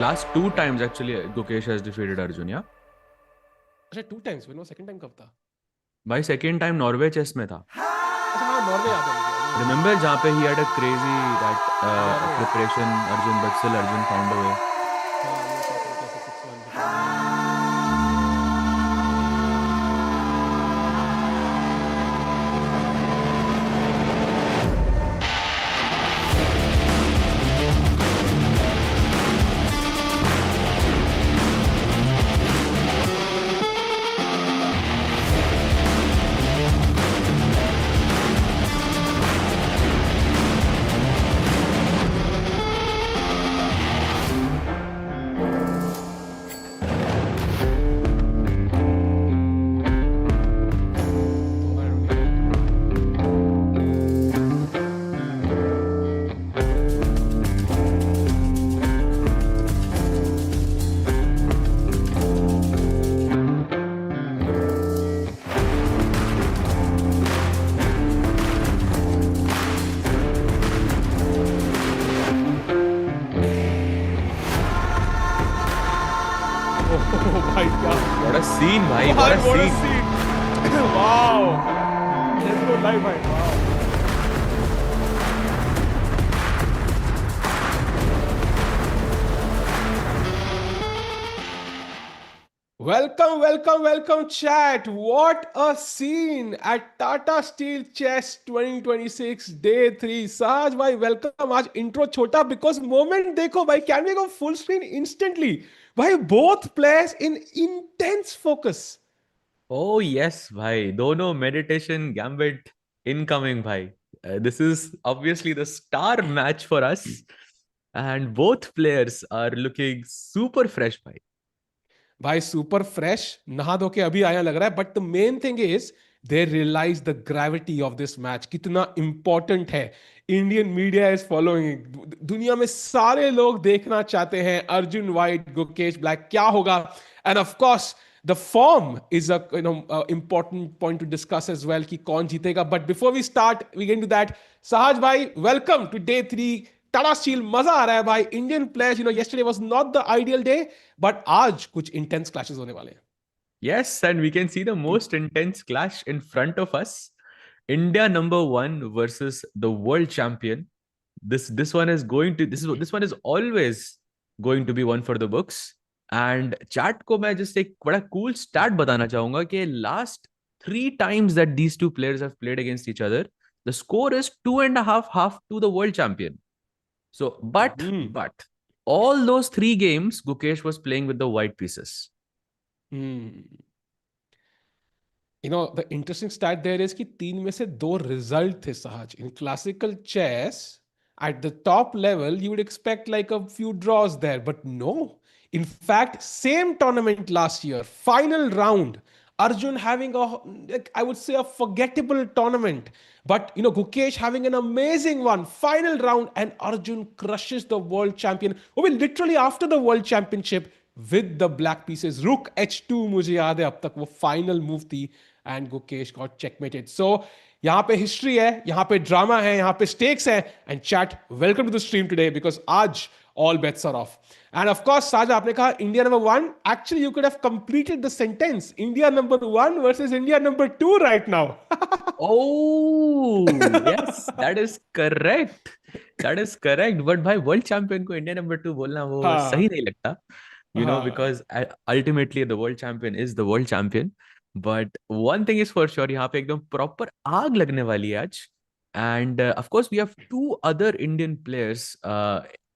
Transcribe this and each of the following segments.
Last 2 times actually Gukesh has defeated Arjun, yeah? अच्छा 2 times when second time कब था? भाई second time नॉर्वे चेस में था. अच्छा हाँ नॉर्वे याद है मुझे. Remember जहाँ पे he had a crazy that preparation Arjun, but still Arjun found a way. What a scene, bhai. What a scene. Wow. Let's go live, bhai. Wow. Welcome, chat. What a scene at Tata Steel Chess 2026 Day 3. Sahaj bhai, welcome. आज intro छोटा because moment देखो भाई, can we go full screen instantly? Why both players in intense focus? Oh yes, bhai. Dono meditation gambit incoming, bhai. This is obviously the star match for us, and both players are looking super fresh, bhai. भाई super fresh, नहा धो के अभी आया लग रहा है. But the main thing is they realize the gravity of this match, कितना important है. Indian media is following. दुनिया में सारे लोग देखना चाहते हैं अर्जुन वाइट गुकेश ब्लैक क्या होगा. And of course the form is a important point to discuss as well कि कौन जीतेगा. But before we start we get into that, Sahaj bhai, welcome to day 3 Tata Steel. मजा आ रहा है भाई. Indian players, yesterday was not the ideal day, but आज कुछ intense clashes होने वाले हैं. Yes, and we can see the most intense clash in front of us. India #1 versus the world champion. This one is going to this one is always going to be one for the books. And chat को मैं just एक बड़ा cool stat बताना चाहूंगा कि last 3 times that these two players have played against each other, the score is 2.5 to the world champion. So, but all those 3 games, Gukesh was playing with the white pieces. The interesting stat there is कि 3 में से 2 result थे सहज. In classical chess, at the top level, you would expect like a few draws there, but no. In fact, same tournament last year, final round, Arjun having I would say a forgettable tournament. But, Gukesh having an amazing one, final round, and Arjun crushes the world champion. Literally after the world championship with the black pieces. Rook H2 मुझे याद है अब तक वो final move थी and Gukesh got checkmated. So, यहाँ पे history है, यहाँ पे drama है, यहाँ पे stakes है. And chat, welcome to the stream today because आज all bets are off. And of course, Saja, आपने कहा India #1. Actually, you could have completed the sentence. India #1 versus India #2 right now. Oh, yes, that is correct. That is correct. But भाई world champion को India #2 बोलना वो सही नहीं लगता. Because ultimately the world champion is the world champion. But one thing is for sure, यहाँ पे एकदम proper आग लगने वाली है आज. And of course, we have 2 other Indian players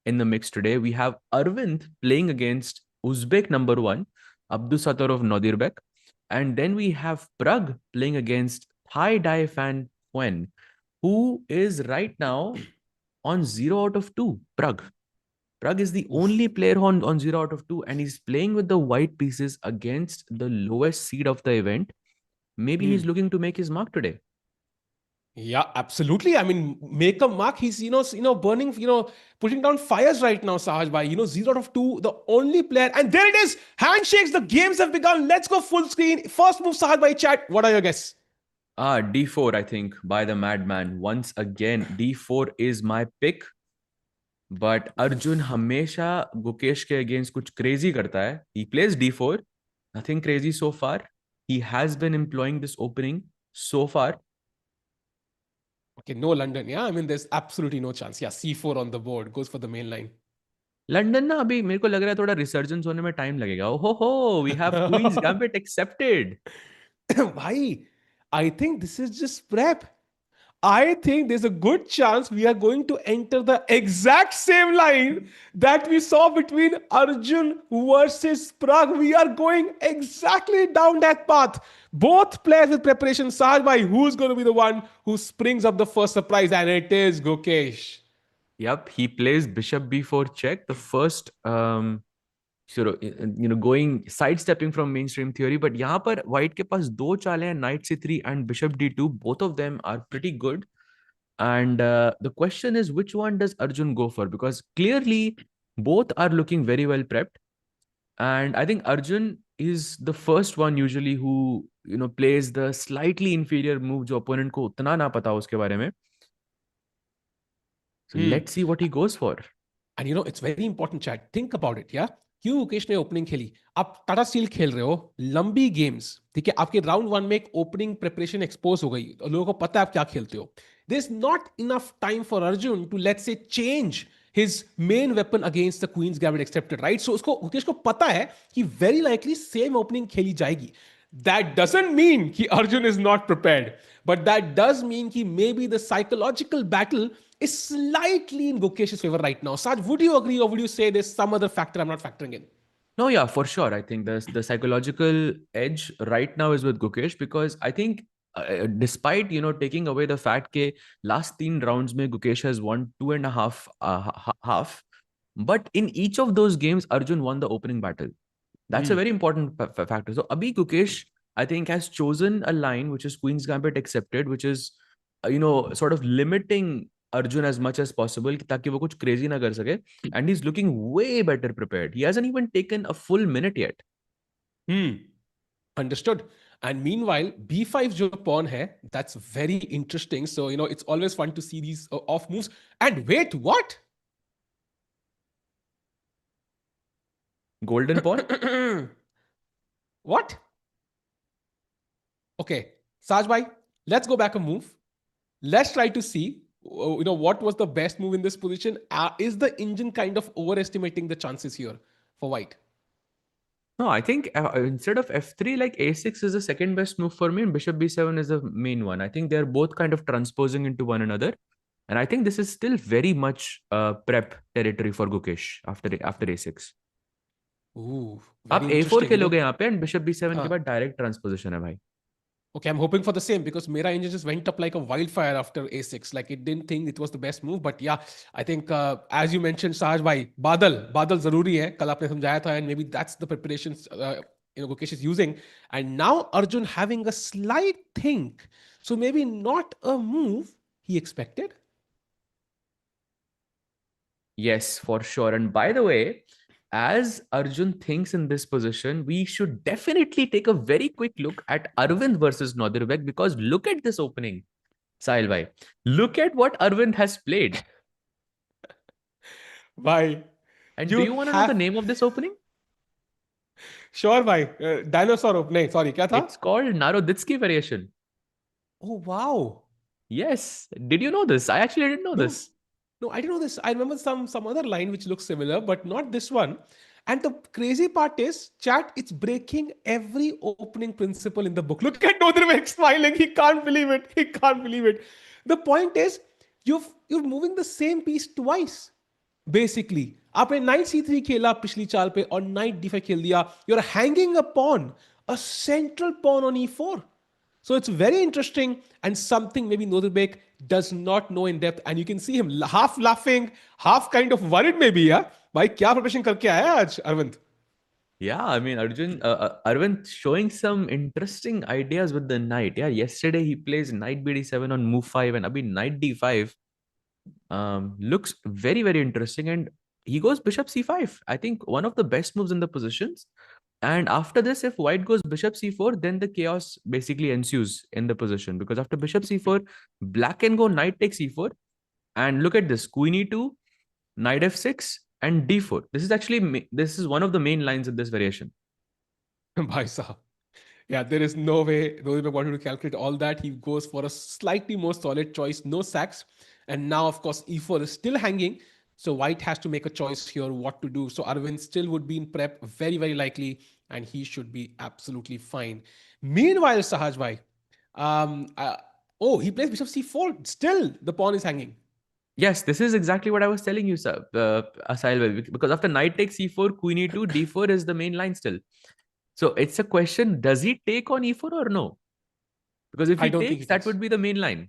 in the mix today. We have Aravindh playing against Uzbek #1, Abdusattorov Nodirbek. And then we have Pragg playing against Thai Dai Van Nguyen, who is right now on 0 out of 2. Pragg is the only player on 0 out of 2, and he's playing with the white pieces against the lowest seed of the event. Maybe he's looking to make his mark today. Yeah, absolutely. I mean, make a mark. He's, burning, putting down fires right now, Sahaj bhai. 0 out of 2, the only player. And there it is. Handshakes. The games have begun. Let's go full screen. First move, Sahaj bhai, chat. What are your guesses? D4, I think, by the madman. Once again, D4 is my pick. But Arjun हमेशा गुकेश के against कुछ crazy करता है. He plays d4, nothing crazy so far. He has been employing this opening so far. Okay, no London. Yeah, I mean, there's absolutely no chance. Yeah, c4 on the board goes for the main line. London ना अभी मेरे को लग रहा है थोड़ा resurgence होने में टाइम लगेगा. ओहो हो, we have queen's gambit accepted. Bhai, I think this is just prep. I think there's a good chance we are going to enter the exact same line that we saw between Arjun versus Pragg. We are going exactly down that path. Both players with preparation. Sahaj bhai, who's going to be the one who springs up the first surprise? And it is Gukesh. Yep, he plays bishop b4 check, the first sort of going sidestepping from mainstream theory. But यहाँ पर white के पास दो चालें हैं, knight c3 and bishop d2. Both of them are pretty good. And the question is, which one does Arjun go for? Because clearly both are looking very well prepped. And I think Arjun is the first one usually who plays the slightly inferior move जो opponent को उतना ना पता उसके बारे में. So let's see what he goes for. And it's very important, chat. Think about it, yeah? क्यों मुकेश ने ओपनिंग खेली? आप टाटा स्टील खेल रहे हो, लंबी गेम्स, ठीक है? आपके राउंड 1 में एक ओपनिंग प्रिपरेशन एक्सपोज हो गई, लोगों को पता है आप क्या खेलते हो. There's not enough time for Arjun to, let's say, change his main weapon against the Queen's Gambit accepted, right? So उसको मुकेश को पता है कि very likely same opening खेली जाएगी. That doesn't mean कि Arjun is not prepared, but that does mean कि maybe the psychological battle is slightly in Gukesh's favor right now. Saj, would you agree, or would you say there's some other factor I'm not factoring in? No, yeah, for sure. I think the psychological edge right now is with Gukesh, because I think despite taking away the fact that last 3 rounds mein Gukesh has won 2.5 half, but in each of those games Arjun won the opening battle. That's a very important factor. So Abhi Gukesh, I think, has chosen a line which is Queen's Gambit accepted, which is sort of limiting Arjun as much as possible ताकि वो कुछ crazy ना कर सके. And he's looking way better prepared. He hasn't even taken a full minute yet. Understood. And meanwhile, b5 जो pawn hai, that's very interesting. So it's always fun to see these off moves. And wait, what? Golden pawn. What? Okay, Saj bhai, let's go back a move. Let's try to see what was the best move in this position. Is the engine kind of overestimating the chances here for white? No, I think instead of f3, like a6 is the second best move for me, and bishop b7 is the main one. I think they're both kind of transposing into one another, and I think this is still very much prep territory for Gukesh after a6. Ooh, आप a4 खेलोगे यहाँ पे, and bishop b7 के बाद direct transposition है भाई. Okay, I'm hoping for the same because Mera engine just went up like a wildfire after A6. Like it didn't think it was the best move, but yeah, I think as you mentioned, Sahaj bhai, Badal zaruri hai. Kal aapne samjhaya tha, and maybe that's the preparations Gukesh is using. And now Arjun having a slight think, so maybe not a move he expected. Yes, for sure. And by the way, as Arjun thinks in this position, we should definitely take a very quick look at Aravindh versus Nodirbek, because look at this opening, Sahil bhai. Look at what Aravindh has played. Bhai. And do you want to know the name of this opening? Sure, bhai. Dinosaur opening. Sorry, kya tha? It's called Naroditsky variation. Oh, wow. Yes. Did you know this? I actually didn't know this. No, I didn't know this. I remember some other line which looks similar, but not this one. And the crazy part is, chat, it's breaking every opening principle in the book. Look at Nodirbek smiling. He can't believe it. He can't believe it. The point is, you're moving the same piece twice. Basically, आपने knight c3 खेला पिछली चाल पे और knight d5 खेल दिया. You're hanging a pawn, a central pawn on e4. So it's very interesting and something maybe Nodirbek does not know in depth. And you can see him half laughing, half kind of worried maybe, yeah? Bhai, kya preparation karke aaya aaj, Arvind? Yeah, I mean, Arvind showing some interesting ideas with the knight. Yeah, yesterday he plays knight bd7 on move 5, and abhi knight d5 looks very, very interesting. And he goes bishop c5. I think one of the best moves in the positions. And after this, if white goes bishop c4, then the chaos basically ensues in the position. Because after bishop c4, black can go knight takes e4. And look at this, queen e2, knight f6, and d4. This is one of the main lines in this variation. Bhai sahab. Yeah, there is no way Nodirbek wanted to calculate all that. He goes for a slightly more solid choice, no sacks. And now, of course, e4 is still hanging. So white has to make a choice here what to do. So Arvind still would be in prep, very, very likely, and he should be absolutely fine. Meanwhile, Sahaj bhai, um, uh, he plays bishop c4. Still, the pawn is hanging. Yes, this is exactly what I was telling you, sir, Asail, because after knight takes e4, queen e2, d4 is the main line still. So it's a question, does he take on e4 or no? Because if I he don't think he takes, that takes. would be the main line.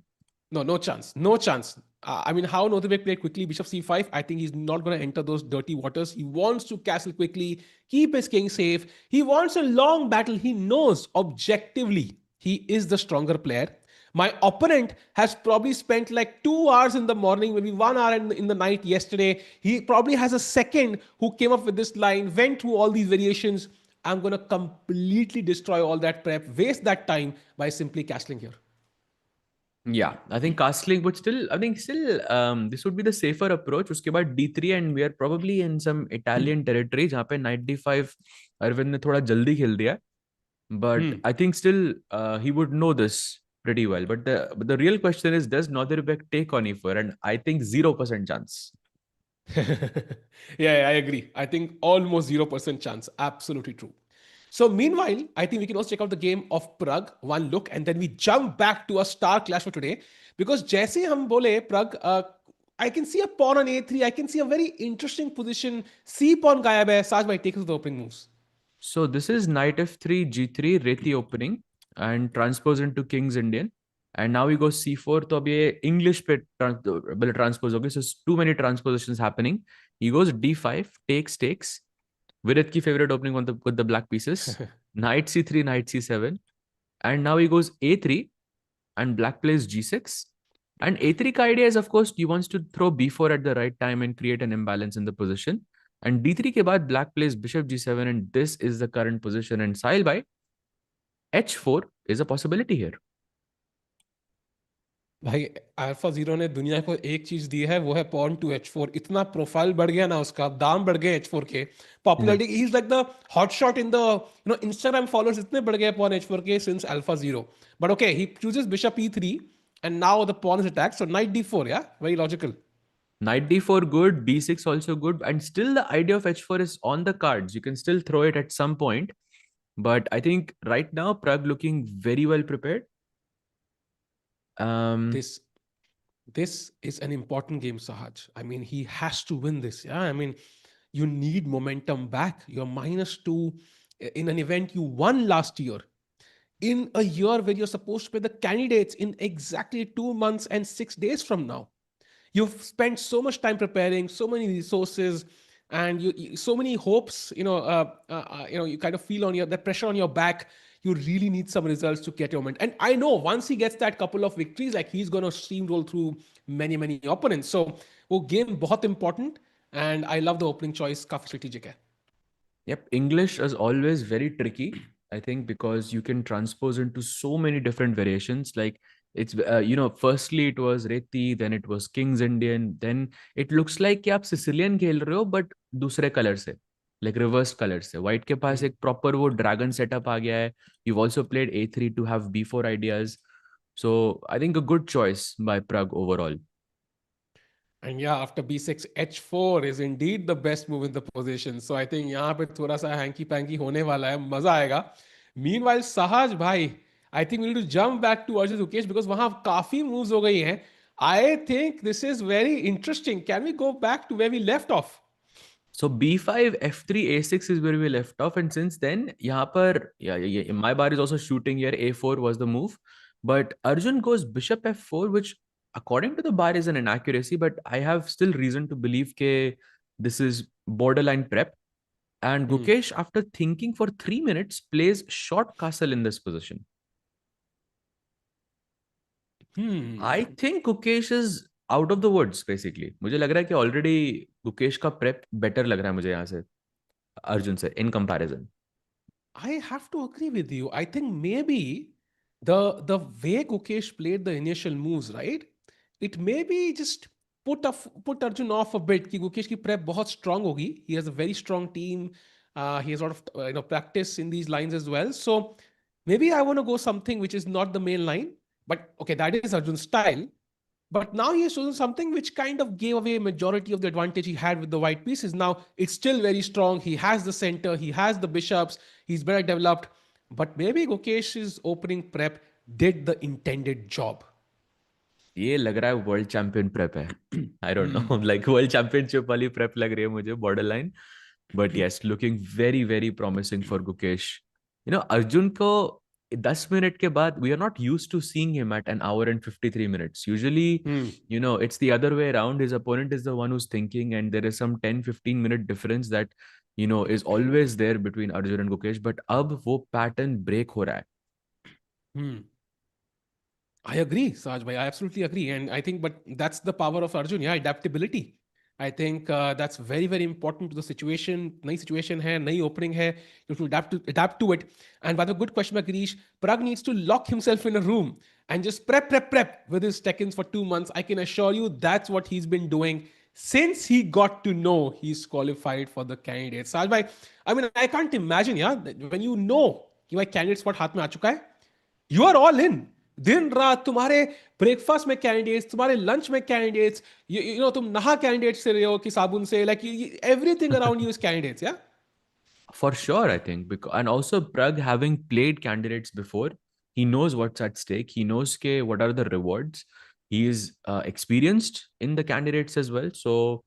No, no chance. No chance. I mean, how Nodirbek played quickly, bishop c5, I think he's not going to enter those dirty waters. He wants to castle quickly, keep his king safe. He wants a long battle. He knows objectively he is the stronger player. My opponent has probably spent like 2 hours in the morning, maybe 1 hour in the night yesterday. He probably has a second who came up with this line, went through all these variations. I'm going to completely destroy all that prep, waste that time by simply castling here. Yeah, I think castling would still, this would be the safer approach. Uske baad d3, and we are probably in some Italian territory जहाँ पे knight d5 Arvind ने थोड़ा जल्दी खेल दिया. But I think still he would know this pretty well. But the real question is, does Nodirbek take on e4? And I think 0% chance. Yeah, I agree. I think almost 0% chance. Absolutely true. So meanwhile, I think we can also check out the game of Pragg, one look, and then we jump back to a star clash for today. Because jaise hum bole, Pragg, I can see a pawn on a3. I can see a very interesting position. C pawn gayab hai. Saj bhai, take us to the opening moves. So this is knight f3, g3, Reti opening, and transpose into king's Indian. And now we go c4. तो अब ये English पे transpose होगी. So too many transpositions happening. He goes d5, takes. Virat ki favorite opening on with the black pieces. Knight c3, knight c7. And now he goes a3, and black plays g6. And a3 ka idea is, of course, he wants to throw b4 at the right time and create an imbalance in the position. And d3 ke baad black plays bishop g7, and this is the current position. And Sahil bhai, h4 is a possibility here. भाई alpha zero ने दुनिया को एक चीज दी है, वो है pawn to H4. इतना प्रोफाइल बढ़ गया ना उसका, दाम बढ़ गए H4 के, popularity, he is like the hot shot in the Instagram followers इतने बढ़ गए पॉन H4 के since alpha zero. But okay, he chooses bishop E3 and now the pawn is attacked, so knight D4, yeah, very logical. Knight d4 good, d6 also good, and still the idea of h4 is on the cards. You can still throw it at some point, but I think right now Pragg looking very well prepared. This is an important game, Sahaj. I mean, he has to win this. Yeah, I mean, you need momentum back. You're -2 in an event you won last year, in a year where you're supposed to play the candidates in exactly 2 months and 6 days from now. You've spent so much time preparing, so many resources, and so many hopes. You kind of feel on that pressure on your back. You really need some results to get your moment. And I know once he gets that couple of victories, like he's going to steamroll through many opponents. So, वो game बहुत important. And I love the opening choice. काफी strategic है. Yep, English is always very tricky, I think, because you can transpose into so many different variations. Like it's firstly it was Reti, then it was King's Indian, then it looks like कि आप Sicilian खेल रहे हो but दूसरे colour से, like reversed colors से. White के पास एक proper वो dragon setup आ गया है. You've also played A3 to have B4 ideas. So I think a good choice by Pragg overall. And yeah, after B6, H4 is indeed the best move in the position. So I think यहाँ पे थोड़ा सा hanky panky होने वाला है, मजा आएगा. Meanwhile, Sahaj भाई, I think we need to jump back to Arjun Gukesh because वहाँ काफी moves हो गई हैं. I think this is very interesting. Can we go back to where we left off? So b5, f3, a6 is where we left off, and since then, यहाँ पर my bar is also shooting here. a4 was the move, but Arjun goes bishop f4, which according to the bar is an inaccuracy, but I have still reason to believe that this is borderline prep. And Gukesh, after thinking for 3 minutes, plays short castle in this position. I think Gukesh is out of the words basically. मुझे लग रहा है कि already Gukesh का prep better लग रहा है मुझे यहाँ से अर्जुन से in comparison. I have to agree with you. I think maybe the way Gukesh played the initial moves, right? It may be just put Arjun off a bit कि गुकेश की prep बहुत strong होगी. He has a very strong team. He has a lot of practice in these lines as well. So maybe I want to go something which is not the main line, but okay, that is Arjun's style. But now he has chosen something which kind of gave away majority of the advantage he had with the white pieces. Now it's still very strong. He has the center, he has the bishops, he's better developed. But maybe Gukesh's opening prep did the intended job. ये लग रहा है world champion prep है. I don't know, like world championship वाली prep लग रही है मुझे, border line. But yes, looking very very promising for Gukesh. Arjun को 10 मिनट के बाद we are not used to seeing him at an hour and 53 minutes. Usually it's the other way around. His opponent is the one who is thinking, and there is some 10-15 minute difference that is always there between Arjun and Gukesh. But अब वो pattern break हो रहा है. I agree, Saj bhai. I absolutely agree. And I think, but that's the power of Arjun. Yeah, adaptability. I think that's very, very important to the situation. Nai situation hai, nai opening hai. You have to adapt to it. And by the good question by Girish, Pragg needs to lock himself in a room and just prep with his Tekkens for 2 months. I can assure you that's what he's been doing since he got to know he's qualified for the candidates. Saj bhai, I mean, I can't imagine, yeah, when you know कि भाई candidate spot हाथ में आ चुका है, you are all in. दिन रात तुम्हारे breakfast में कैंडिडेट्स, तुम्हारे लंच में कैंडिडेट्स, तुम नहा कैंडिडेट से रहे हो कि साबुन से, like everything around you is candidates. या For sure, I think, because, and also Pragg having played candidates before, he knows what's at stake. He knows what are the rewards. He is experienced in the candidates as well. So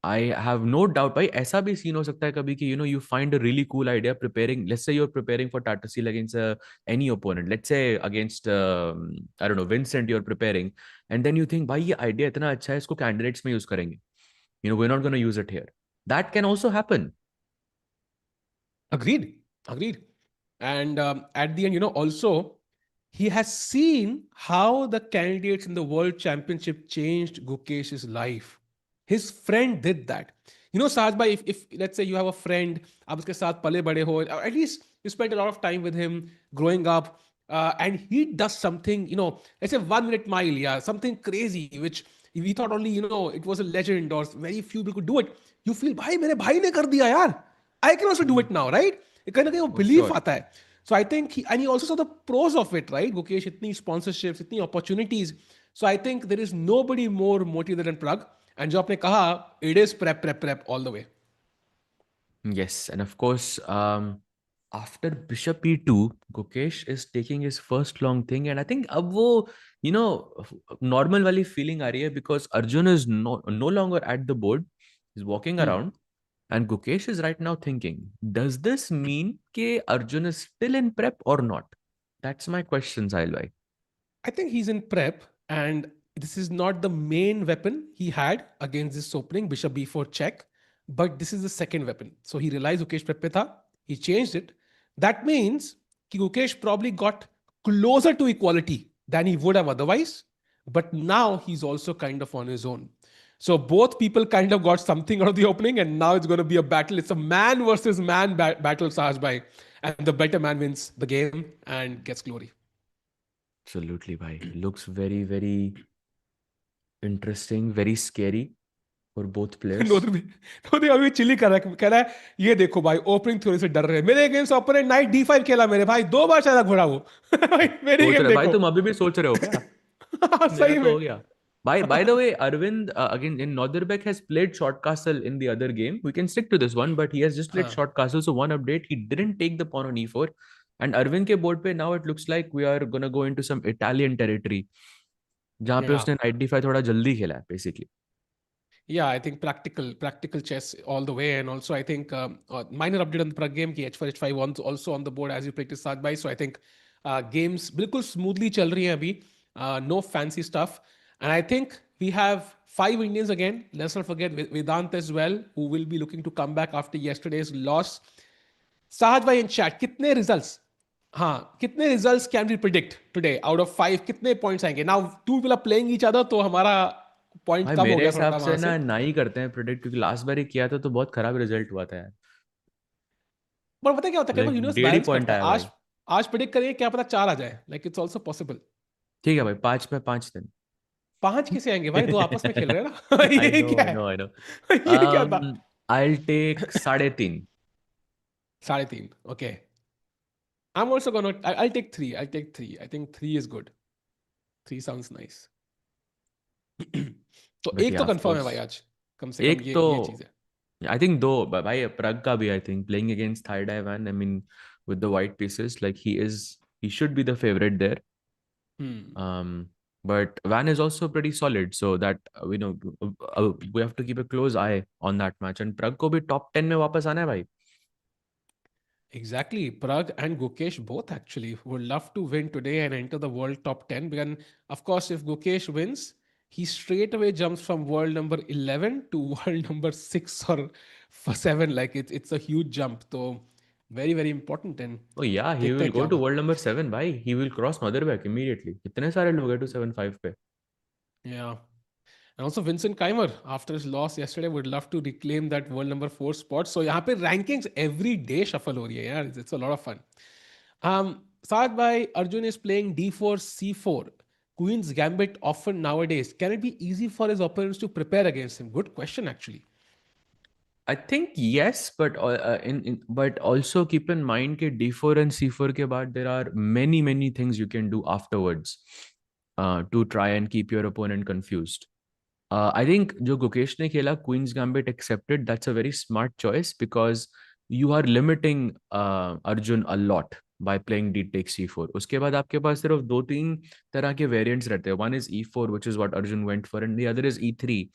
I have no doubt. भाई ऐसा भी scene हो सकता है कभी कि you find a really cool idea preparing. Let's say you're preparing for Tata Steel against any opponent. Let's say against I don't know, Vincent you're preparing, and then you think भाई ये idea इतना अच्छा है, इसको candidates में use करेंगे. We're not going to use it here. That can also happen. Agreed. And at the end, also, he has seen how the candidates in the World Championship changed Gukesh's life. His friend did that. Saj bhai, if let's say you have a friend, आप उसके साथ पले बड़े हो, at least you spent a lot of time with him growing up, and he does something, let's say 1 minute mile, yeah, something crazy, which we thought only, it was a legend or very few people could do it. You feel, भाई मेरे भाई ने कर दिया यार. I can also do it now, right? कहीं ना कहीं वो belief आता है. So I think he also saw the pros of it, right? Gukesh, इतनी sponsorships, इतनी opportunities. So I think there is nobody more motivated than Pragg. And जो आपने कहा, it is prep all the way. Yes, and of course, after Bishop E2, Gukesh is taking his first long thing, and I think अब वो normal वाली feeling आ रही है because Arjun is no longer at the board. He's walking around. And Gukesh is right now thinking, does this mean that Arjun is still in prep or not? That's my question, Sahil bhai. I think he's in prep, and this is not the main weapon he had against this opening, Bishop B4 check, but this is the second weapon. So he realized Gukesh prep pe tha, he changed it. That means कि Gukesh probably got closer to equality than he would have otherwise, but now he's also kind of on his own. So both people kind of got something out of the opening, and now it's going to be a battle. It's a man versus man battle, Sahaj bhai, and the better man wins the game and gets glory. Absolutely, bhai. Looks very, very interesting, very scary for both players. नोदिर अभी chilli कर रहा है, कह रहा है ये देखो भाई ओपनिंग थ्योरी से डर रहे हैं. मेरे गेम से ओपोनेंट नाइट D5 खेला मेरे भाई, 2 बार शायद घोड़ा वो. मेरे गेम देखो भाई तुम अभी भी सोच रहे हो क्या? सही में हो गया. By the way, Arvind again in Nodirbek has played short castle in the other game. We can stick to this one, but he has just played short castle. So one update, he didn't take the pawn on E4. And Arvind ke board pe now it looks like we are gonna go into some Italian territory. जहाँ पे उसने knight D5 थोड़ा जल्दी खेला है basically. Yeah, I think practical chess all the way, and also I think minor update on the Pragg game ki H4 H5 also on the board as you practice Saj bhai. So I think games बिल्कुल smoothly चल रही हैं अभी, no fancy stuff. And I think we have 5 Indians again. Let's not forget Vedant as well, who will be looking to come back after yesterday's loss. Sahaj bhai in chat, kitne results? Kitne results can we predict today out of 5? Kitne points आएंगे? Now 2 people are playing each other, तो हमारा point कम हो गया. मेरे हिसाब से ना ही करते हैं प्रेडिक्ट, क्योंकि लास्ट बार ही किया था तो बहुत खराब रिजल्ट हुआ था यार. पर पता क्या होता है, कई बार यूनिवर्स बैलेंस करता है. आज प्रेडिक्ट करिए, क्या पता 4 आ जाए. Like it's also possible. ठीक है भाई, 5 में 5 दिन. 5 कैसे आएंगे भाई? दो आपस में खेल रहे हैं ना। I ये know, क्या I है? know, I know. ये क्या था? I'll take 3.5. 3.5. Okay. I'm also gonna. I'll take 3. I'll take 3. I think 3 is good. 3 sounds nice. तो But एक yeah, तो of कंफर्म है भाई course. आज, कम से कम एक ये तो चीज है. I think though, but by Prag ka bhi, I think playing against Thai Dai Van, I mean, with the white pieces, like he should be the favorite there. Hmm. Um, but Van is also pretty solid, so that we have to keep a close eye on that match. And Prag ko bhi top 10 में वापस आना है भाई. Exactly. Prag and Gukesh both actually would love to win today and enter the world top 10. Because, of course, if Gukesh wins, he straight away jumps from world number 11 to world number 6 or 7. Like it's a huge jump. So, very, very important. And Oh yeah, he देखते will हैं क्या go to होगा. world number 7 भाई. He will cross Nodirbek immediately. कितने सारे लोग हैं 275 पे. Yeah. And also Vincent Keymer, after his loss yesterday, would love to reclaim that world number 4 spot. So यहाँ पे rankings every day shuffle हो रही है यार. It's a lot of fun. Saad bhai, Arjun is playing d4, c4. Queen's Gambit often nowadays. Can it be easy for his opponents to prepare against him? Good question, actually. I think yes, but but also keep in mind that D4 and C4 के बाद there are many things you can do afterwards to try and keep your opponent confused. I think जो गुकेश ने खेला Queen's Gambit accepted, that's a very smart choice because you are limiting Arjun a lot by playing D takes C4. उसके बाद आपके पास सिर्फ 2-3 तरह के variants रहते हैं. One is E4, which is what Arjun went for, and the other is E3,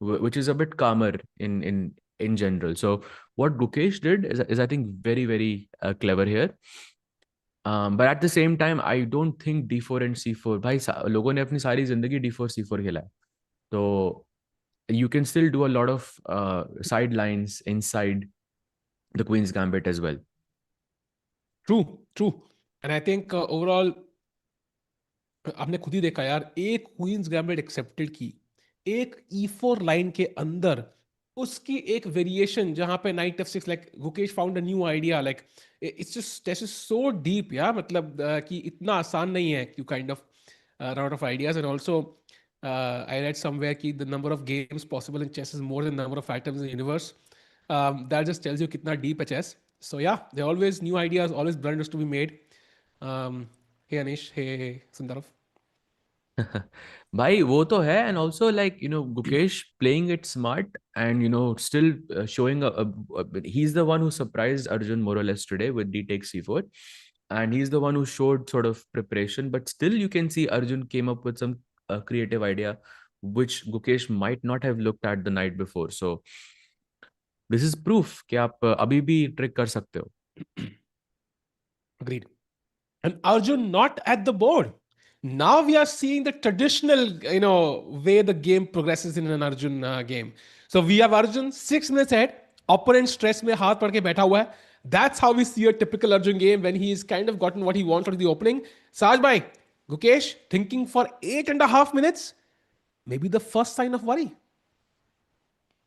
which is a bit calmer in general. So what Gukesh did is I think very clever here. But at the same time, I don't think D4 and C4 भाई लोगों ने अपनी सारी जिंदगी D4 C4 खेला है. So you can still do a lot of sidelines inside the Queen's Gambit as well. True. And I think overall, आपने खुद ही देखा यार, एक क्वींस गैम्बिट एक्सेप्टेड की एक E4 लाइन के अंदर उसकी एक वेरिएशन जहां पे night F6, like Gukesh found a new idea. Like it's just this is so deep यार, मतलब कि इतना आसान नहीं है you kind of run out of ideas. And also I read somewhere कि the number of games possible in chess is more than the number of items in the universe. That just tells you कितना deep है chess. So yeah, there are always new ideas, always blunders to be made. um, hey Anish, hey Sundarov. भाई वो तो है and also like Gukesh playing it smart and still showing he's the one who surprised Arjun more or less today with D takes C4 and he's the one who showed sort of preparation but still you can see Arjun came up with some creative idea which Gukesh might not have looked at the night before. So this is proof कि आप अभी भी trick कर सकते हो. Agreed. And Arjun not at the board. Now we are seeing the traditional, way the game progresses in an Arjun game. So we have Arjun 6 minutes ahead. Opponent stress में हाथ पड़ के बैठा हुआ है. That's how we see a typical Arjun game when he's kind of gotten what he wants out of the opening. Saj bhai, Gukesh thinking for 8.5 minutes. Maybe the first sign of worry.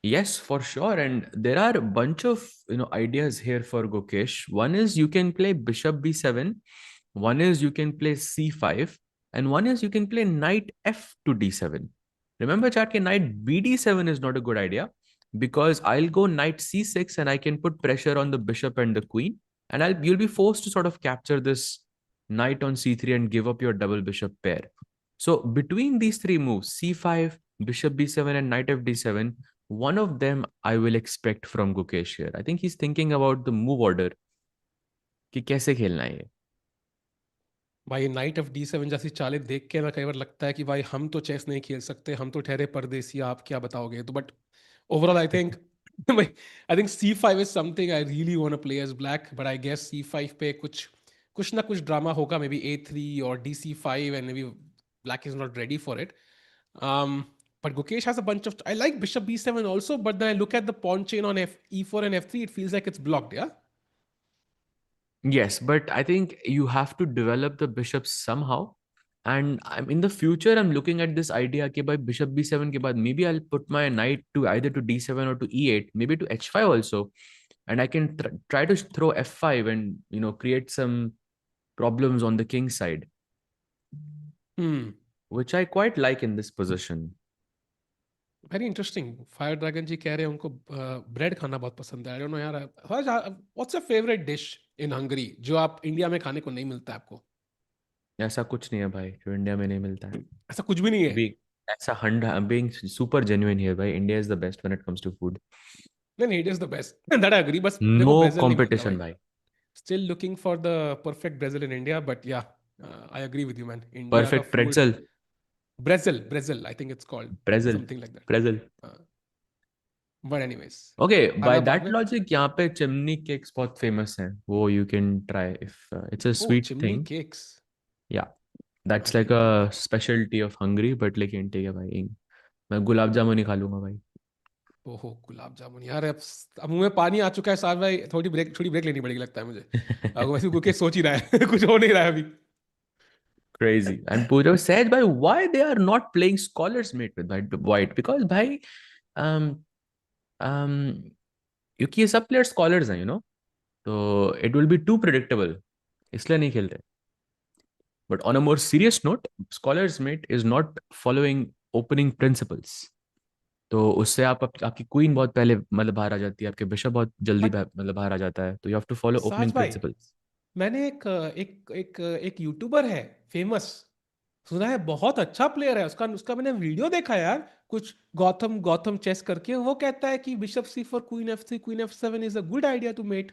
Yes, for sure. And there are a bunch of ideas here for Gukesh. One is you can play Bishop B7, one is you can play C5, and one is you can play Knight F to D7. Remember, chat, ke Knight BD7 is not a good idea because I'll go Knight C6 and I can put pressure on the bishop and the queen, and you'll be forced to sort of capture this knight on C3 and give up your double bishop pair. So between these three moves, C5, Bishop B7, and Knight FD7, one of them I will expect from Gukesh here. I think he's thinking about the move order कि कैसे खेलना है ये. भाई night of D7 जैसी चालें देख के ना कई बार लगता है कि भाई हम तो चेस नहीं खेल सकते, हम तो ठहरे परदेसी, आप क्या बताओगे. तो but overall I think I think C5 is something I really want to play as black. But I guess C5 पे कुछ कुछ ना कुछ ड्रामा होगा, मे बी A3 और DC5, and may be black is not ready for it. But Gukesh has a bunch of. I like Bishop B7 also, but then I look at the pawn chain on E4 and F3. It feels like it's blocked. Yeah. Yes, but I think you have to develop the bishops somehow. And I'm in the future, I'm looking at this idea कि by Bishop B7 के बाद maybe I'll put my knight to either to D7 or to E8, maybe to H5 also, and I can try to throw F5 and create some problems on the king side. which I quite like in this position. Very interesting. Fire dragon ji कह रहे हैं उनको bread खाना बहुत पसंद है. I don't know यार. What's your favourite dish in Hungary जो आप इंडिया में खाने को नहीं मिलता आपको? ऐसा कुछ नहीं है भाई जो इंडिया में नहीं मिलता है. ऐसा कुछ भी नहीं है. बी ऐसा हंड being super genuine here भाई, India is the best when it comes to food. नहीं नहीं, it is the best. That I agree. बस देखो No ब्राजील नहीं मिलता competition भाई. भाई. Still looking for the perfect Brazil in India, but yeah I agree with you man. India का Perfect food. pretzel. Brazil I think it's called Pretzel. Something like that. Pretzel. But anyways, Okay, by खाना बाद that में. logic यहाँ पे chimney cakes बहुत famous हैं. वो you can try if it's a oh, sweet chimney thing. Cakes. Yeah, that's I like can do a that. specialty of Hungary, but लेकिन ठीक है भाई. मैं गुलाब जामुन ही खा लूंगा भाई. ओहो, गुलाब जामुन यार. अब मुंह में पानी आ चुका है साहब भाई. थोड़ी ब्रेक लेनी पड़ेगी लगता है मुझे. वैसे कुछ सोच ही रहा है. कुछ हो नहीं रहा है अभी. Crazy. And Pooja said, "Bhai, why they are not playing scholars mate with White? Because bhai, um, um, क्योंकि ये सब प्लेयर स्कॉलर्स हैं, तो it will be too predictable. इसलिए नहीं खेलते. But on a more serious note, scholars mate is not following opening principles. तो उससे आपकी क्वीन बहुत पहले मतलब बाहर आ जाती है, आपके बिशप बहुत जल्दी बट मतलब बाहर आ जाता है, तो यू हैव टू फॉलो साज ओपनिंग भाई, प्रिंसिपल्स. मैंने एक यूट्यूबर है फेमस, सुना है बहुत अच्छा प्लेयर है. उसका उसका मैंने वीडियो देखा यार. कुछ गौतम गौतम चेस करके. वो कहता है कि bishop C four queen F seven is a good idea to mate.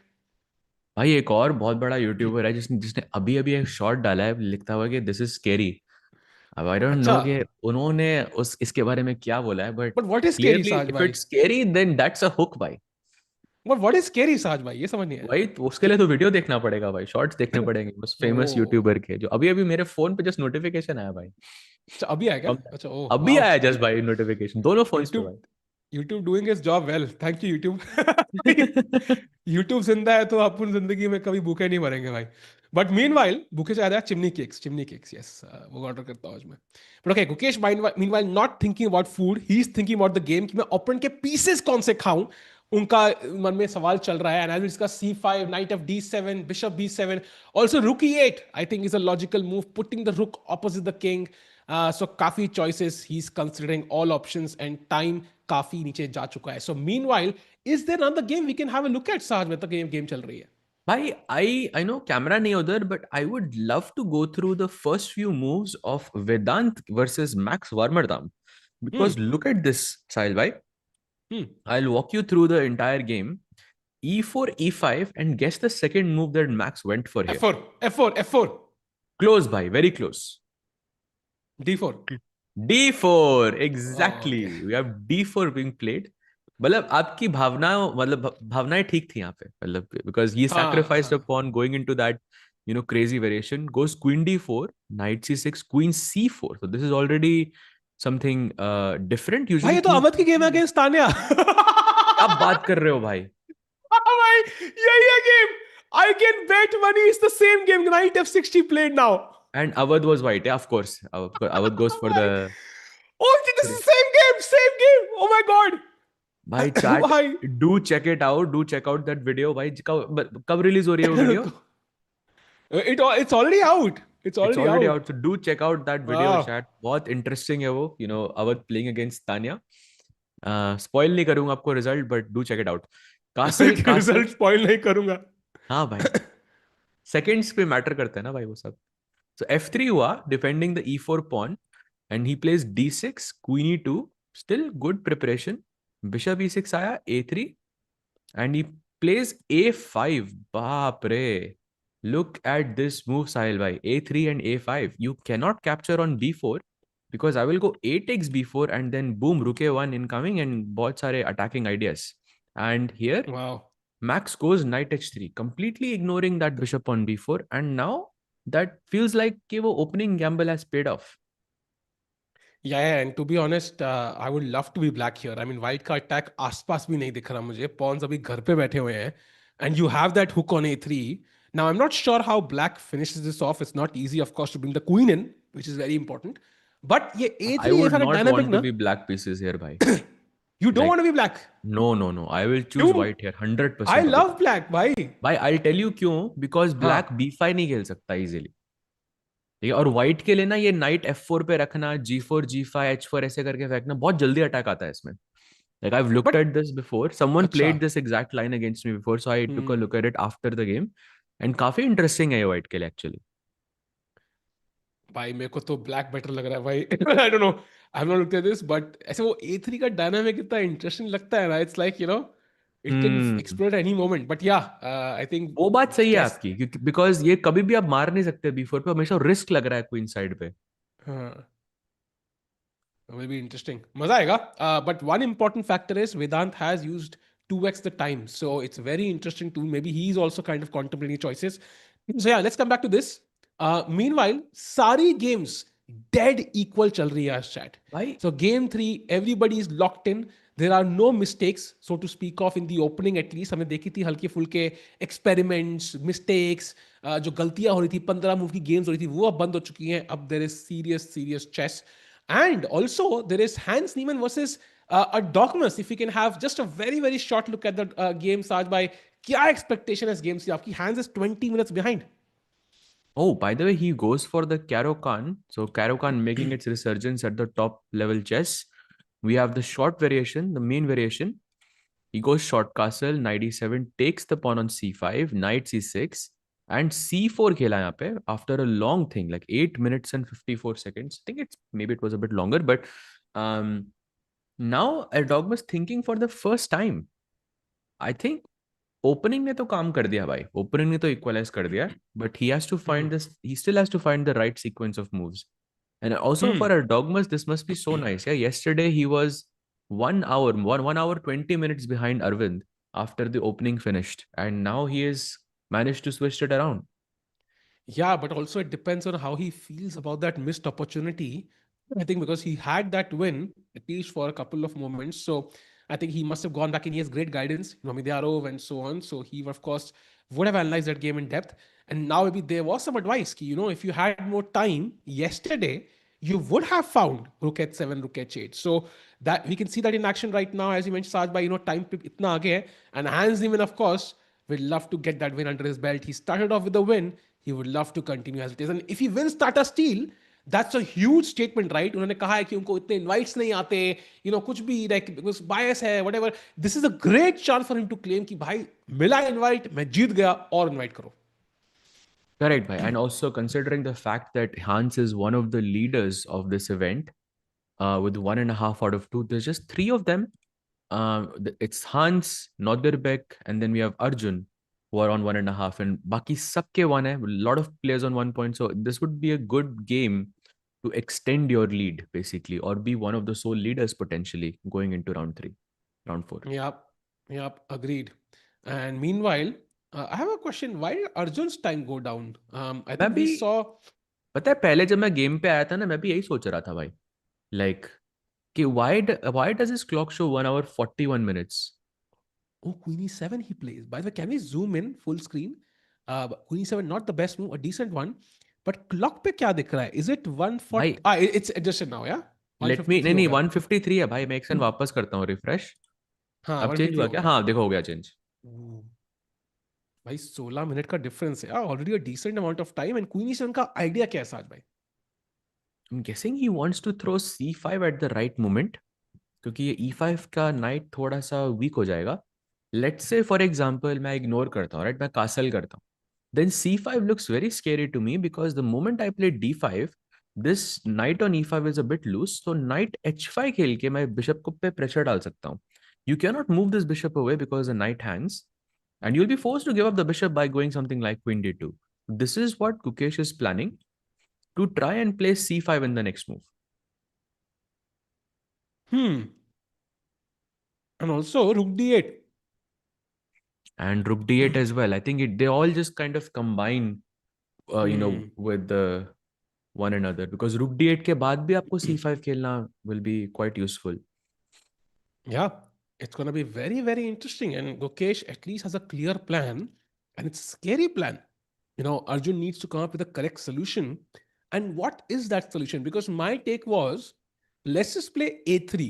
भाई एक और बहुत बड़ा यूट्यूबर है जिसने जिसने अभी अभी एक शॉट डाला है, लिखता हुआ कि दिस इज स्केरी. अब आई डोंट अच्छा. नो कि उन्होंने उस इसके बारे में क्या बोला है, but but what is scary clearly Saj if भाई? It's scary then that's a hook भाई. But what is scary Saj भाई, ये समझ नहीं आया. भाई तो उसके लिए तो वीडियो देखना पड़ेगा भाई, शॉर्ट्स देखने पड़ेंगे उस फेमस ओ, यूट्यूबर के, जो अभी अभी मेरे फोन पे जस्ट नोटिफिकेशन आया भाई. अच्छा अभी आया क्या? कम अच्छा, ओह अभी वाओ. आया जस्ट भाई नोटिफिकेशन, दोनों फोन्स पे यूट्यूब भाई. YouTube doing his job well. Thank you YouTube. YouTube जिंदा है तो अपन जिंदगी में कभी भूखे नहीं मरेंगे भाई. बट मीन वाइल भूखे से याद आया चिमनी केक्स यस. वो ऑर्डर करता हूँ आज मैं. But okay, Gukesh mean while not thinking about food, he is thinking about the game कि मैं ओपोनेंट के पीसेस कौन से खाऊं. उनका मन में सवाल चल रहा है. एंड इसका C5, night of D7, bishop B7, also रुक E8 I think is a logical move, putting the रुक ऑपोजिट द किंग. सो काफी choices he is considering all options and time काफी नीचे जा चुका है. सो meanwhile, is there another game we can have a look at साज में? तो गेम चल रही है भाई I know camera नहीं उधर, but I would love to go through the first few moves of Vedant versus Max Warmerdam, hmm because look at this, Sahil bhai. Hmm. I'll walk you through the entire game. E4, E5, and guess the second move that Max went for here. F4 F4 F4 Close by, very close. D4. D4, okay. exactly. We have D4 being played. मतलब आपकी भावना मतलब भावनाएं ठीक थी यहाँ पे, मतलब because he हाँ sacrificed a हाँ pawn going into that crazy variation. Goes queen D4, knight C6, queen C4. So this is already something different. भाई, Usually ये तो queen अवध की गेम है अगेंस्ट तान्या. क्या बात कर रहे हो भाई? भाई, यही है game. I can bet money it's the same game. Knight F60 played now. And Awadh was white, yeah, of course. Awadh goes for भाई, the. oh, this is the same game, same game. Oh my god. भाई chat, भाई. do check it out. Do check out that video. भाई कब release हो रही है वो video? It's already out. It's It's already already out. out. So do check out that video Wow. chat. बहुत interesting है वो. Awadh playing against Tanya. Spoil नहीं करूंगा आपको result, but do check it out. Castle. Result spoil नहीं करूंगा. हाँ भाई. Seconds पे मैटर करता है ना भाई वो सब. So F3 हुआ, defending the E4 pawn, and he plays D6, Queen E2, still good preparation. Bishop E6 आया, A3, and he plays A5. बाप रे. Look at this move, Sahil bhai. A3 and A5. You cannot capture on B4 because I will go A takes B4 and then boom, Rook A1 incoming and बहुत सारे attacking ideas. And here, Wow. Max goes knight H3, completely ignoring that bishop on B4, and now that feels like कि वो opening gamble has paid off. Yeah, and to be honest, I would love to be black here. I mean, white का attack आसपास भी नहीं दिख रहा मुझे. Pawns अभी घर पे बैठे हुए हैं. And you have that hook on A3. Now, I'm not sure how black finishes this off. It's not easy, of course, to bring the queen in, which is very important. But ये I A3 would ऐसा not dynamic want to ना. be black pieces here, bhai. You don't Like, want to be black. no, no, no. I will choose You, white here, I 100% of the love time. black, भाई. Bhai, I'll tell you क्यों. Because हाँ. black B5 नहीं खेल सकता easily. ठीक है, और white के लिए ना ये नाइट F4 पे रखना, G4 G5 H4 ऐसे करके फेंकना, बहुत जल्दी अटैक आता है इसमें. Like I've looked but at this before. Someone अच्छा. played this exact line against me before, so I took a hmm. look at it after the game. And काफी interesting है ये white के लिए actually. भाई मेरे को तो ब्लैक बेटर लग रहा है भाई. आई don't no, I have not looked at this, but ऐसे वो A3 का डायनामिक इतना इंटरेस्टिंग लगता है ना. It's like it can hmm. Explode any moment. But yeah, I think वो बात सही है चेस. आपकी, क्योंकि बिकॉज ये कभी भी आप मार नहीं सकते B4 पे, हमेशा रिस्क लग रहा है क्वीन साइड पे. हाँ, will be interesting. मजा आएगा. But one important factor is Vedant has used 2x the time. So it's very interesting too. Maybe he's also kind of contemplating choices. So yeah, let's come back to this. Meanwhile, Sari games dead equal chal rahi hai as chat. भाई. So game 3, everybody is locked in. There are no mistakes, so to speak of, in the opening at least. हमने देखी थी हल्के फुल्के experiments, mistakes, जो गलतियां हो रही थी, 15 मूव की गेम्स हो रही थी, वो अब बंद हो चुकी हैं. अब there is serious chess. And also, there is Hans Niemann versus Erdogmus. If we can have just a very short look at the game, Saj bhai, क्या expectation है इस game से आपकी? Hans is 20 minutes behind. Oh, by the way, he goes for the Caro Kaan. So Caro Kaan making its resurgence at the top level chess. We have the short variation, the main variation. He goes short castle, knight e7, takes the pawn on c5, knight c6, and c4 खेला यहाँ पे after a long thing, like 8 minutes and 54 seconds. I think maybe it was a bit longer, but um, now Erdogmus thinking for the first time. I think opening ने तो काम कर दिया भाई, opening ने तो इक्वलाइज कर दिया, but he has to find this, he still has to find the right sequence of moves. And also for Hmm. a Dogmas, this must be so nice. Yeah, yesterday he was 1 hour 20 minutes behind Arvind after the opening finished, and now he has managed to switch it around. Yeah, but also it depends on how he feels about that missed opportunity. I think because he had that win, at least for a couple of moments. So I think he must have gone back and he has great guidance, Midyarov and so on. So he, of course, would have analyzed that game in depth. And now maybe there was some advice, if you had more time yesterday, you would have found Rook h7, Rook h8. So that we can see that in action right now, as you mentioned, Saj, by time itna aage hai. And Hans Niemann, of course, would love to get that win under his belt. He started off with a win. He would love to continue as it is. And if he wins Tata Steel, that's a huge statement, right? उन्होंने कहा है कि उनको इतने invites नहीं आते, कुछ भी like because bias है, whatever. This is a great chance for him to claim कि भाई मिला invite, मैं जीत गया और invite करो. Correct, bhai. And also considering the fact that Hans is one of the leaders of this event, with 1.5 out of 2, there's just three of them. It's Hans, Nodirbek, and then we have Arjun, who are on 1.5, and Baki sabke one hai. A lot of players on 1 point. So this would be a good game to extend your lead, basically, or be one of the sole leaders potentially going into round 3, round 4. Yep, yep, agreed. And meanwhile, I have a question. Why did Arjun's time go down? I मैं think भी we saw. पता है, पहले जब मैं game पे आया था ना, मैं भी यही सोच रहा था भाई, लाइक कि why does his clock show 1 hour 41 minutes? Oh, Queen e7 he plays. By the way, can we zoom in full screen? Queen e7, not the best move, a decent one. But clock पे क्या दिख रहा है? Is it 140? भाई It's adjusted now, yeah? Let me, 153 नहीं हो नहीं, गया. 153 है भाई. मैं एक सेकंड वापस करता हूँ रिफ्रेश. हाँ, अब चेंज 153 हुआ हो क्या? गया. हाँ देखो, हो गया चेंज. Ooh. भाई 16 मिनट का डिफरेंस है. Already a decent amount of time. And queen ई7 का आइडिया क्या है साज भाई? I'm guessing he wants to throw c5 at the right moment, क्योंकि ये e5 का नाइट थोड़ा सा वीक हो जाएगा. लेट्स से फॉर एग्जांपल मैं इग्नोर करता हूँ, राइट, मैं कासल करता हूँ, then c5 looks very scary to me, because the moment I play d5, this knight on e5 is a bit loose, so knight h5 खेल के मैं bishop को पे प्रेशर डाल सकता हूँ. You cannot move this bishop away because the knight hangs, and you'll be forced to give up the bishop by going something like queen d2. This is what Gukesh is planning, to try and play c5 in the next move. Hmm. And also rook d8. And rook d8 as well. I think they all just kind of combine, Hmm. with the one another, because rook d8 के बाद भी आपको c5 खेलना will be quite useful. Yeah, it's going to be very interesting. And Gukesh at least has a clear plan, and it's a scary plan. Arjun needs to come up with a correct solution. And what is that solution? Because my take was, let's just play a3.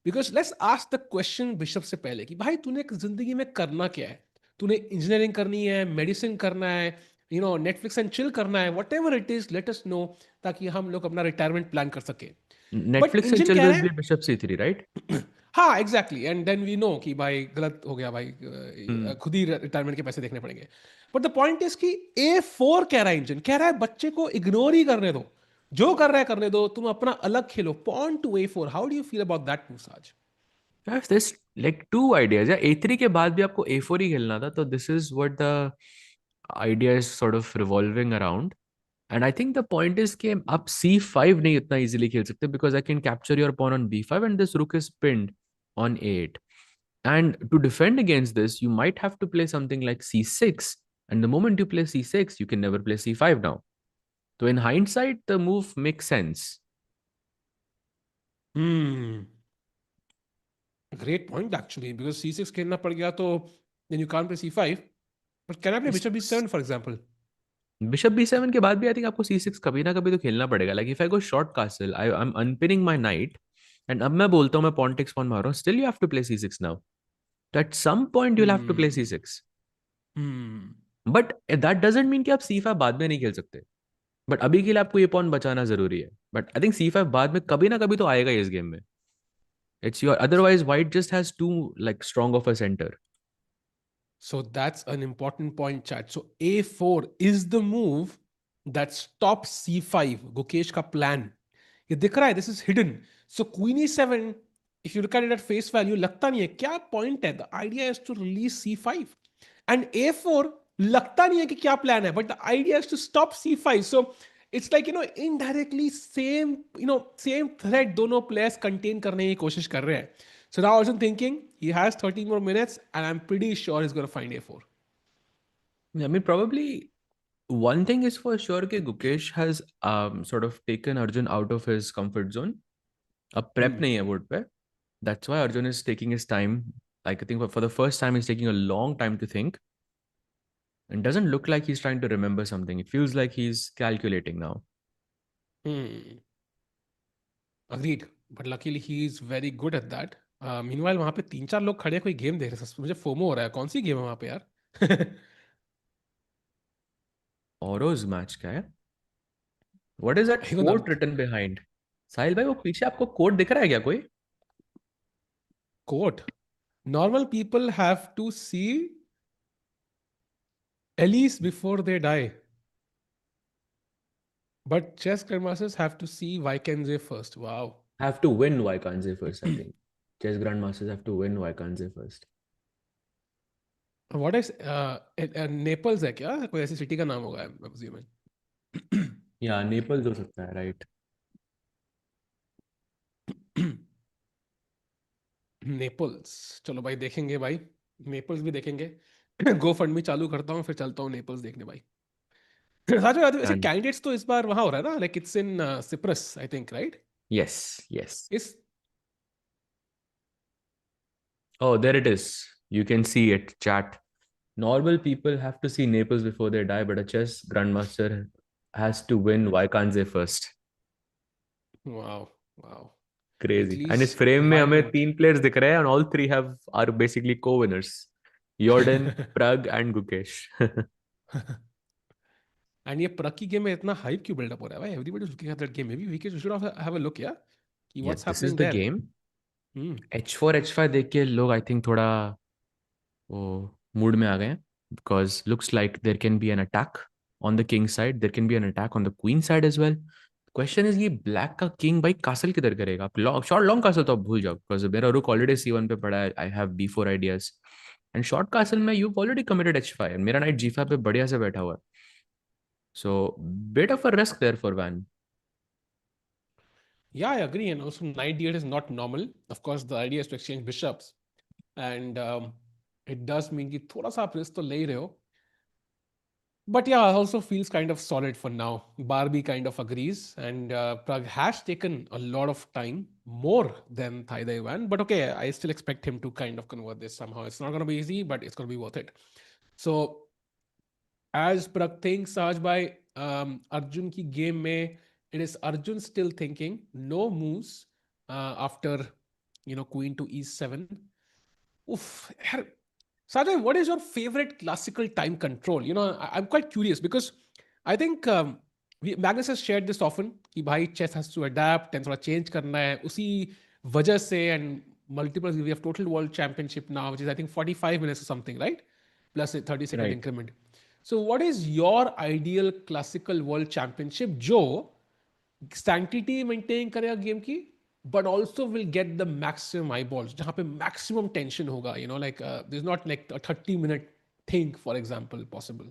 Because let's ask the question bishop से पहले कि भाई तूने जिंदगी में करना क्या है? तूने इंजीनियरिंग करनी है, मेडिसिन करना है, नेटफ्लिक्स एंड चिल करना है, whatever it is, let us know, ताकि हम लोग अपना रिटायरमेंट प्लान कर सके. But Netflix and engine chill कह विल रहे बी बिशप C3, राइट? हैं हाँ exactly, and then we know कि भाई गलत हो गया भाई, हम्म. खुद ही रिटायरमेंट के पैसे देखने पड़ेंगे. बट द पॉइंट इज कि A4 कह रहा है, इंजन कह रहा है बच्चे को इग्नोर ही करने दो, जो कर रहा है करने दो, तुम अपना अलग खेलो. Pawn to A4, how do you feel about that move आज? Yes, there's like two ideas. या A3 के बाद भी आपको A4 ही खेलना था, तो this is what the idea is sort of revolving around. And I think the point is कि आप C5 नहीं इतना easily खेल सकते, because I can capture your pawn on B5 and this rook is pinned on A8. And to defend against this, you might have to play something like C6. And the moment you play C6, you can never play C5 now. So in hindsight, the move makes sense. Great point actually, because C6 खेलना पड़ गया तो then you can't play C5. But can I play bishop B7 for example? Bishop B7 के बाद भी I think आपको C6 कभी ना कभी तो खेलना पड़ेगा. Like if I go short castle, I am unpinning my night, and अब मैं बोलता हूँ मैं पॉन टेक्स पॉन मार रहा हूँ, still you have to play C6 now. तो at some point you have to play Hmm. C6. Hmm. But that doesn't mean कि आप C5 बाद में नहीं खेल सकते. बट अभी के लिए आपको ये पॉन बचाना जरूरी है. बट आई थिंक C5 बाद में कभी ना कभी तो आएगा इस गेम में. It's your, otherwise white just has to like strong of a centre. So that's an important point, chat. So A4 is the move that stops C5. Gukesh का plan. ये दिख रहा है, this is hidden. So Queen E7, if you look at it at face value, लगता नहीं है क्या point है. The idea is to release C5. And A4 लगता नहीं है कि क्या plan है, but the idea is to stop C5. So it's like, indirectly same thread दोनों players contain करने की कोशिश कर रहे हैं. So now Arjun thinking he has 30 more minutes, and I'm pretty sure he's going to find A4. I mean, probably one thing is for sure कि Gukesh has sort of taken Arjun out of his comfort zone. अब prep नहीं है board पे. That's why Arjun is taking his time. Like I think for the first time, he's taking a long time to think. And doesn't look like he's trying to remember something. It feels like he's calculating now. Hmm. Agreed. But luckily he is very good at that. Meanwhile वहां पे तीन चार लोग खड़े कोई game देख रहे हैं. मुझे फोमो हो रहा है. कौन सी गेम है वहां पे यार? Oro's match क्या है? What is that देखो ना, quote written behind? साहिल भाई वो पीछे आपको कोट दिख रहा है क्या कोई? quote. Normal people have to see Elise before they die. But chess grandmasters have to see Vaikenze first. Wow. Have to win, why can't they first, I think. Chess grandmasters have to win, why can't they first? What is Naples है क्या? कोई ऐसी city का नाम होगा, I'm assuming. या Naples हो सकता है, राइट? नेपल्स, चलो भाई देखेंगे भाई. नेपल्स भी देखेंगे. गो फंड में चालू करता हूँ, फिर चलता हूँ नेपल्स देखने भाई. सच में वैसे And कैंडिडेट्स तो इस बार वहां हो रहा है ना, like it's in Cyprus I think, right? yes, yes. इस Oh, there it is. You can see it, chat. Normal people have to see Naples before they die, but a chess grandmaster has to win. Why can't they first? Wow, wow. Crazy. And इस at least frame में why हमें not? तीन players दिख रहे हैं, and all three have are basically co-winners. Jordan, Prag, and Gukesh. And ये प्रक की गेम में इतना हाइप क्यों बिल्डअप हो रहा है भाई? Everybody is looking at that game. Maybe we can should have a look, या कि Yeah, what's this is happening the there. game. H4 H5 देख के लोग I think थोड़ा वो मूड में आ गए हैं, because looks like there can be an attack on the king side, there can be an attack on the queen side as well. Question is ये black का किंग भाई कासल किधर करेगा? आप लॉन्ग शॉर्ट लॉन्ग कासल तो आप भूल जाओ, बिकॉज मेरा रुक ऑलरेडी C1 पे पड़ा है. I have B4 ideas. And short castle में यू ऑलरेडी कमिटेड H5 मेरा नाइट G5 पे बढ़िया से बैठा हुआ है. So bit of a risk there for Van. Yeah, I agree. And also, knight d8 is not normal. Of course, the idea is to exchange bishops, and it does mean कि थोड़ा सा आप risk तो ले ही रहे हो. But yeah, also feels kind of solid for now. Barbie kind of agrees, and Prague has taken a lot of time, more than Thai Dai Van. But okay, I still expect him to kind of convert this somehow. It's not going to be easy, but it's going to be worth it. So, as Prague thinks, Sahaj bhai, Arjun ki game mein, it is Arjun still thinking, no moves after Queen to E7. Oof, यार, Sajay, what is your favorite classical time control? I'm quite curious because I think Magnus has shared this often कि भाई chess has to adapt and थोड़ा change करना है उसी वजह से and multiple we have total world championship now which is I think 45 minutes or something, right? Plus a 30-second Right. increment. So what is your ideal classical world championship जो sanctity maintain करेगा game की but also will get the maximum eyeballs जहाँ पे maximum tension होगा, like there's not like a 30-minute thing for example possible.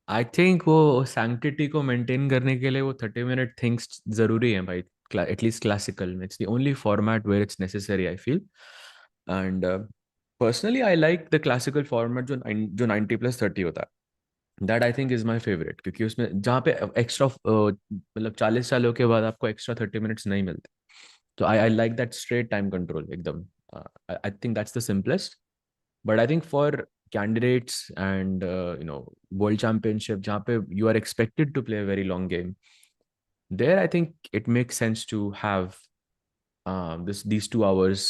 I think वो sanctity को maintain करने के लिए वो 30 मिनट थिंग्स जरूरी है भाई. एटलीस्ट क्लासिकल में it's the only format where it's necessary I feel. And personally I like the classical format जो 90+30 होता है. That I think is my favourite, क्योंकि उसमें जहाँ पे एक्स्ट्रा मतलब 40 सालों के बाद आपको एक्स्ट्रा 30 मिनट्स नहीं मिलते. तो I like that straight time control एकदम. I think that's the simplest. But I think for candidates and world championship, जहाँ पे you are expected to play a very long game, there I think it makes sense to have these 2 hours.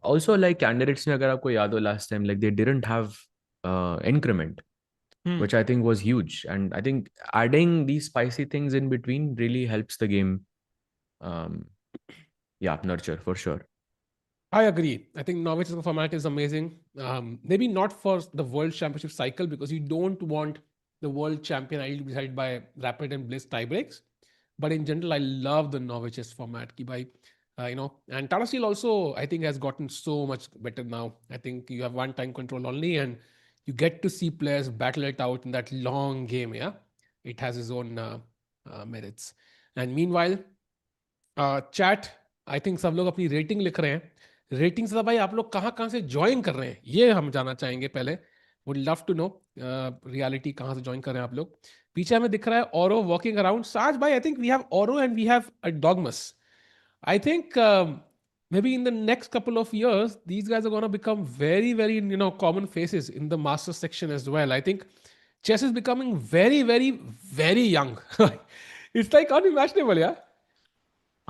Also like candidates ने अगर आपको याद हो last time, like they didn't have increment, which I think was huge, and I think adding these spicy things in between really helps the game. Um, yeah, nurture for sure. I agree. I think novice format is amazing. Maybe not for the world championship cycle because you don't want the world champion ideally to be decided by rapid and bliss tiebreaks. But in general, I love the novices format. Ki bhai, and Tata Steel also, I think, has gotten so much better now. I think you have one time control only and you get to see players battle it out in that long game. Yeah, it has its own merits. And meanwhile, chat I think सब लोग अपनी rating लिख रहे हैं. Rating से भाई आप लोग कहाँ कहाँ से ज्वाइन कर रहे हैं ये हम जानना चाहेंगे पहले. Would love to know reality कहाँ से ज्वाइन कर रहे हैं आप लोग. पीछे हमें दिख रहा है ओरो वॉकिंग अराउंड. साज भाई I think we have Oro and we have Erdogmus. I think maybe in the next couple of years, these guys are going to become very, very, common faces in the master section as well. I think chess is becoming very, very, very young. It's like unimaginable, yeah.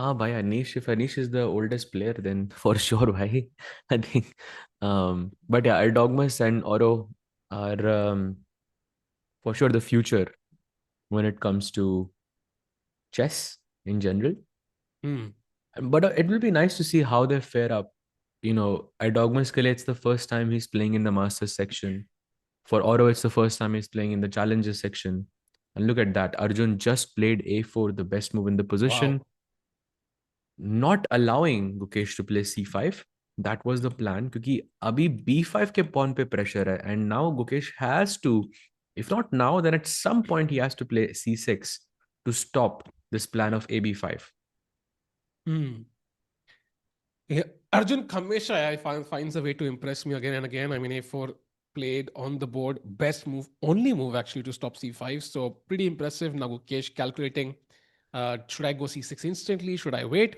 Ah, by Anish. If Anish is the oldest player, then for sure, why? I think. But yeah, Erdogmus and Oro are for sure the future when it comes to chess in general. But it will be nice to see how they fare up. Erdogmus ke liye, it's the first time he's playing in the Masters section. For Oro, it's the first time he's playing in the Challenges section. And look at that. Arjun just played A4, the best move in the position. Wow. Not allowing Gukesh to play C5. That was the plan, क्योंकि अभी B5 के pawn पे pressure है, and now Gukesh has to, if not now, then at some point he has to play C6 to stop this plan of AB5. Yeah. Arjun Khamesha finds a way to impress me again and again. I mean, A4 played on the board, best move, only move actually to stop C5. So pretty impressive. Now Gukesh calculating, should I go C6 instantly? Should I wait?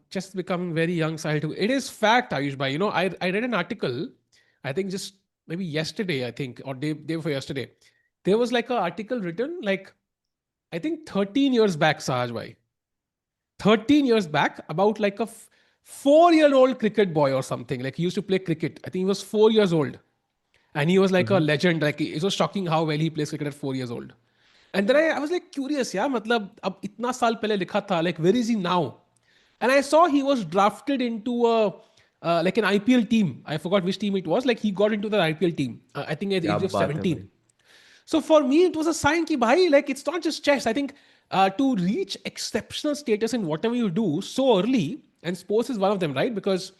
Just becoming very young side. It is fact, Ayush bhai. I read an article, I think just maybe yesterday, I think, or day before yesterday. There was like an article written like, I think 13 years back, Sahaj bhai. 13 years back about like a 4-year-old cricket boy or something. Like he used to play cricket. I think he was 4 years old. And he was like a legend. Like it was shocking how well he plays cricket at 4 years old. And then I was like curious, yeah, matlab, ab itna saal pehle likha tha, like where is he now? And I saw he was drafted into like an IPL team. I forgot which team it was. Like he got into the IPL team. I think at the क्या age of बात है 17. भाई. So for me, it was a sign ki bhai, like it's not just chess. I think to reach exceptional status in whatever you do so early, and sports is one of them, right? Because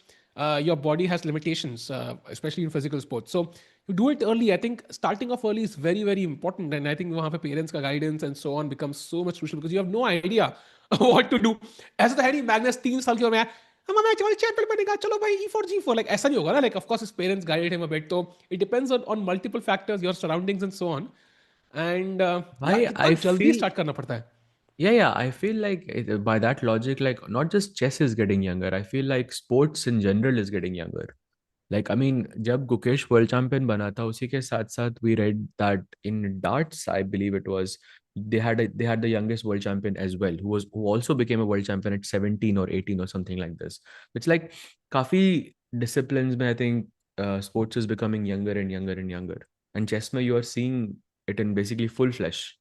your body has limitations, especially in physical sports. So you do it early. I think starting off early is very, very important. And I think वहाँ पे parents का guidance and so on becomes so much crucial because you have no idea what to do. ऐसा तो है नहीं Magnus 3 साल की उम्र में है, हमारा मैच चैंपियन बनेगा चलो भाई E4 G4 like ऐसा नहीं होगा ना. Like of course his parents guided him a bit. So it depends on multiple factors, your surroundings and so on. And yeah, भाई, कितना I जल्दी feel, स्टार्ट करना पड़ता है. yeah, I feel like by that logic, like not just chess is getting younger. I feel like sports in general is getting younger. Like, I mean, जब Gukesh world champion बना था, उसी के साथ साथ we read that in darts, I believe it was, they had the youngest world champion as well, who also became a world champion at 17 or 18 or something like this. It's like काफी disciplines में I think sports is becoming younger and younger and younger. And chess mein you are seeing it in basically full flesh.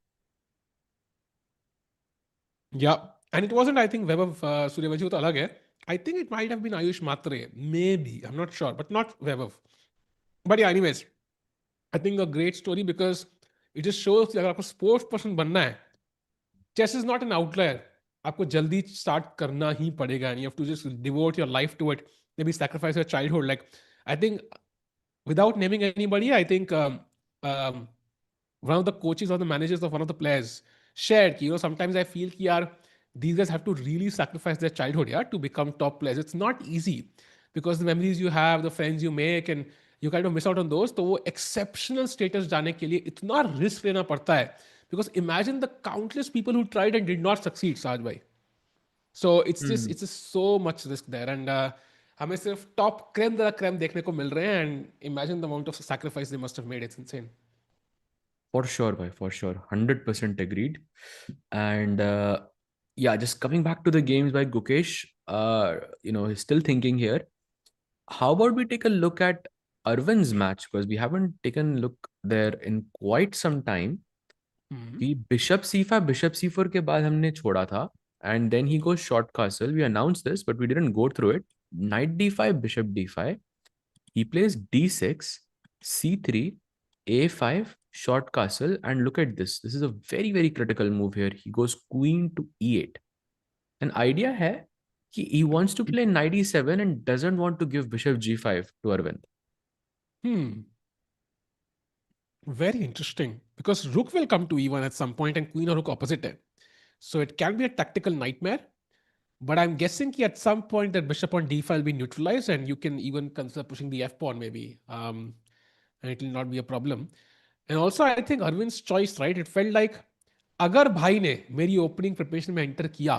Yeah. And it wasn't, I think, Vaibhav Suryavanshi to alag hai. I think it might have been Ayush Matre. Maybe. I'm not sure. But not Vaibhav. But yeah, anyways. I think a great story because it just shows कि अगर आपको sports person बनना है, chess is not an outlier. आपको जल्दी start करना ही पड़ेगा and you have to just devote your life to it. Maybe sacrifice your childhood. Like, I think without naming anybody, I think um, one of the coaches or the managers of one of the players shared, sometimes I feel these guys have to really sacrifice their childhood, yeah, to become top players. It's not easy because the memories you have, the friends you make, and you kind of miss out on those. तो वो exceptional status जाने के लिए इतना risk लेना पड़ता है. Because imagine the countless people who tried and did not succeed, Saj bhai. So it's just so much risk there, and हमें सिर्फ top creme de la creme देखने को मिल रहे हैं, and imagine the amount of sacrifice they must have made. It's insane. For sure, bhai, for sure. 100% agreed. And yeah, just coming back to the games by Gukesh, he's still thinking here. How about we take a look at Arvind's match? Because we haven't taken a look there in quite some time. कि Bishop C5, Bishop C4 के बाद हमने छोड़ा था. And then he goes short castle. We announced this, but we didn't go through it. Knight D5, Bishop D5. He plays D6, C3, A5, short castle. And look at this. This is a very, very critical move here. He goes queen to E8. An idea hai he wants to play knight E7 and doesn't want to give bishop G5 to Arvind. Very interesting. Because rook will come to E1 at some point and queen or rook opposite it. So it can be a tactical nightmare. But I'm guessing at some point that bishop on D5 will be neutralized and you can even consider pushing the F pawn maybe. And it will not be a problem. And also I think Arvind's choice, right? It felt like अगर भाई ने मेरी opening preparation में enter किया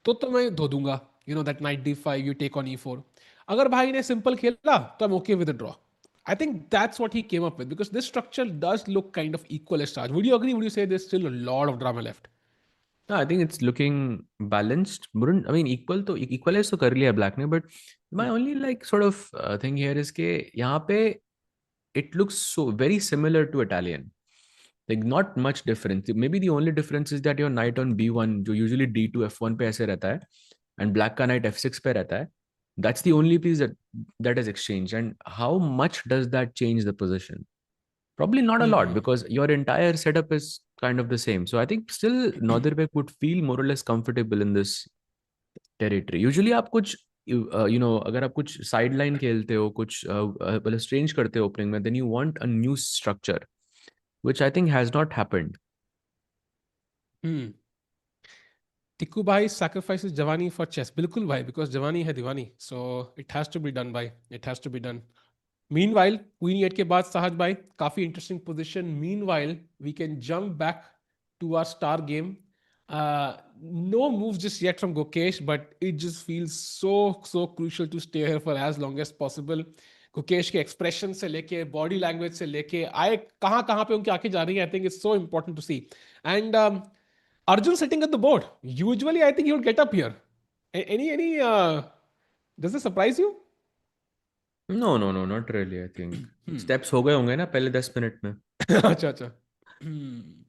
तो मैं धो दूंगा, that knight d5 you take on e4. अगर भाई ने सिंपल खेला तो I'm okay with the draw. I think that's what he came up with because this structure does look kind of equal as such. Would you agree? Would you say there's still a lot of drama left? No, I think it's looking balanced. I mean, equalize तो कर लिया black ने, but my only sort of thing here is कि यहाँ पे it looks so very similar to Italian. Like not much difference. Maybe the only difference is that your knight on b1 जो usually d2 f1 पे ऐसे रहता है and black का knight f6 पे रहता है. That's the only piece that is exchanged. And how much does that change the position? Probably not a lot because your entire setup is kind of the same. So I think still Nodirbek would feel more or less comfortable in this territory. Usually आप कुछ अगर आप कुछ sideline खेलते हो, कुछ मतलब strange करते हो opening में, then you want a new structure, which I think has not happened. Tikku bhai sacrifices Javani for chess. Bilkul bhai, because Javani hai Diwani. So it has to be done bhai. It has to be done. Meanwhile, Queen E8 के बाद Sahaj bhai, काफी interesting position. Meanwhile, we can jump back to our star game. No moves just yet from Gukesh, but it just feels so crucial to stay here for as long as possible. Gukesh के expression से लेके body language से लेके आए कहाँ पे उनकी आंखें जा रही हैं. I think it's so important to see. And Arjun sitting at the board. Usually, I think he would get up here. Any does this surprise you? No, not really. I think steps हो गए होंगे ना पहले 10 minute में. अच्छा.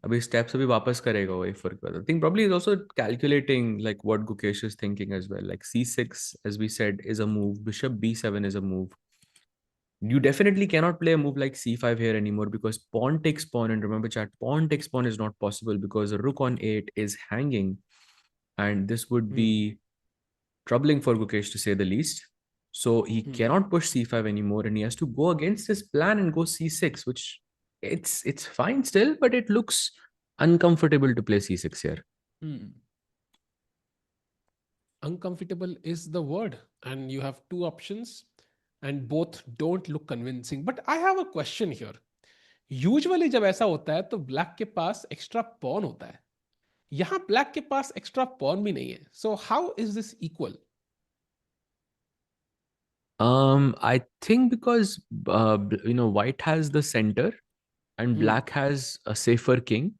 अभी steps अभी वापस करेगा वो एक फर्क. I think probably is also calculating like what Gukesh is thinking as well. Like c6, as we said, is a move. Bishop b7 is a move. You definitely cannot play a move like c5 here anymore because pawn takes pawn. And remember, chat, pawn takes pawn is not possible because rook on 8 is hanging. And this would be troubling for Gukesh to say the least. So he cannot push c5 anymore and he has to go against his plan and go c6, which it's fine still, but it looks uncomfortable to play c6 here. Uncomfortable is the word. And you have two options and both don't look convincing. But I have a question here. Usually जब ऐसा होता है तो black के पास extra pawn होता है. यहाँ black के पास extra pawn भी नहीं है. So how is this equal? I think because white has the center and black has a safer king,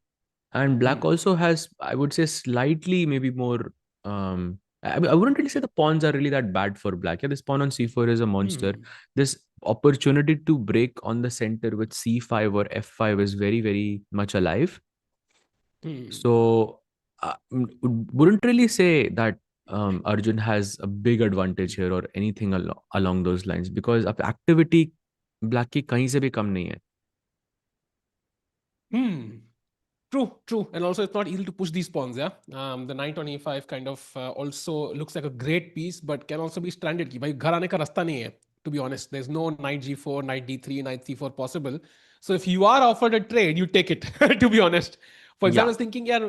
and black also has, I would say, slightly maybe more. I wouldn't really say the pawns are really that bad for black. Yeah, this pawn on c4 is a monster. This opportunity to break on the center with c5 or f5 is very, very much alive. So wouldn't really say that Arjun has a big advantage here or anything along those lines, because अब activity black की कहीं से भी कम नहीं है. True, true. And also, it's not easy to push these pawns, yeah? The knight on e5 kind of also looks like a great piece, but can also be stranded. Ki, bhai, ghar aane ka rasta nahi hai, to be honest. There's no knight g4, knight d3, knight c4 possible. So if you are offered a trade, you take it, to be honest. For example, I Yeah. was thinking, yeah,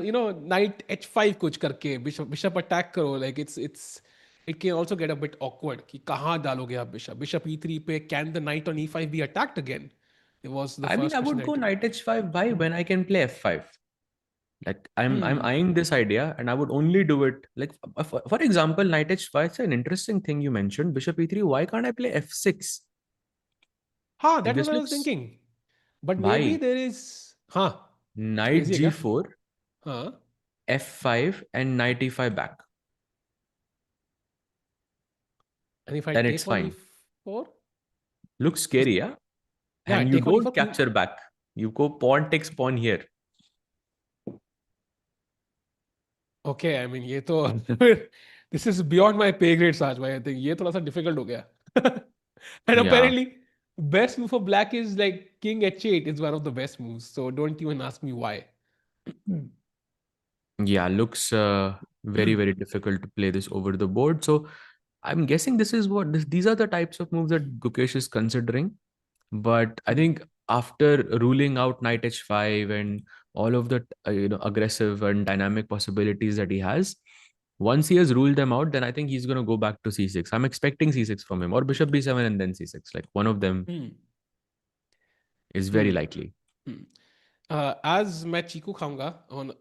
knight h5 kuch karke, bishop attack karo. Like, it can also get a bit awkward. Ki, kahan daloge aap bishop? Bishop e3 pe, can the knight on e5 be attacked again? It was the I mean, first I question would that. go knight h5 by when I can play f5. Like I'm Hmm. eyeing this idea, and I would only do it like for example, knight h5. It's an interesting thing you mentioned. Bishop e3. Why can't I play f6? Like That was this what I was looks, thinking. But maybe bhai, there is. knight Crazy है क्या? g4, हाँ. f5, and knight e5 back. And if I Then it's take on fine. e4? Looks Is, scary, yeah? yeah, I And you take on don't e4. capture back. You go pawn takes pawn here. Okay, I mean, ये तो this is beyond my pay grade, Saj bhai. I think ये थोड़ा सा difficult हो गया. And Yeah. apparently, best move for black is like king h8 is one of the best moves. So don't even ask me why. Yeah, looks very, very difficult to play this over the board. So I'm guessing this is these are the types of moves that Gukesh is considering. But I think after ruling out knight h5 and all of the aggressive and dynamic possibilities that he has, once he has ruled them out, then I think he's going to go back to c6. I'm expecting c6 from him, or bishop b7 and then c6. Like one of them Hmm. is very Hmm. likely. Hmm. As मैं चीकू खाऊंगा on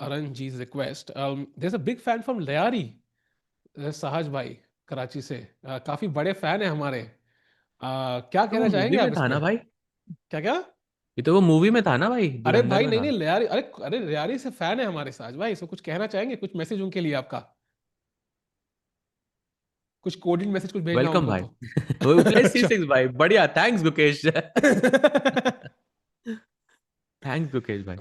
Arun G's request, there's a big fan from Layari, सहज भाई, कराची से. काफी बड़े fan है हमारे. क्या तो वो कहना चाहेंगे मूवी में आप इस था पे? ना भाई. क्या क्या? ये तो वो मूवी में था ना भाई, अरे धुरंधर भाई में नहीं था. नहीं, लियारी, अरे अरे लियारी से फैन है हमारे साथ भाई. इसको कुछ कहना चाहेंगे? कुछ मैसेज उनके लिए आपका? कुछ कोडेड मैसेज कुछ भेजना वेलकम उनको भाई. तो. वो प्ले अच्छा. c6 भाई, बढ़िया. थैंक्स गुकेश. थैंक्स गुकेश भाई.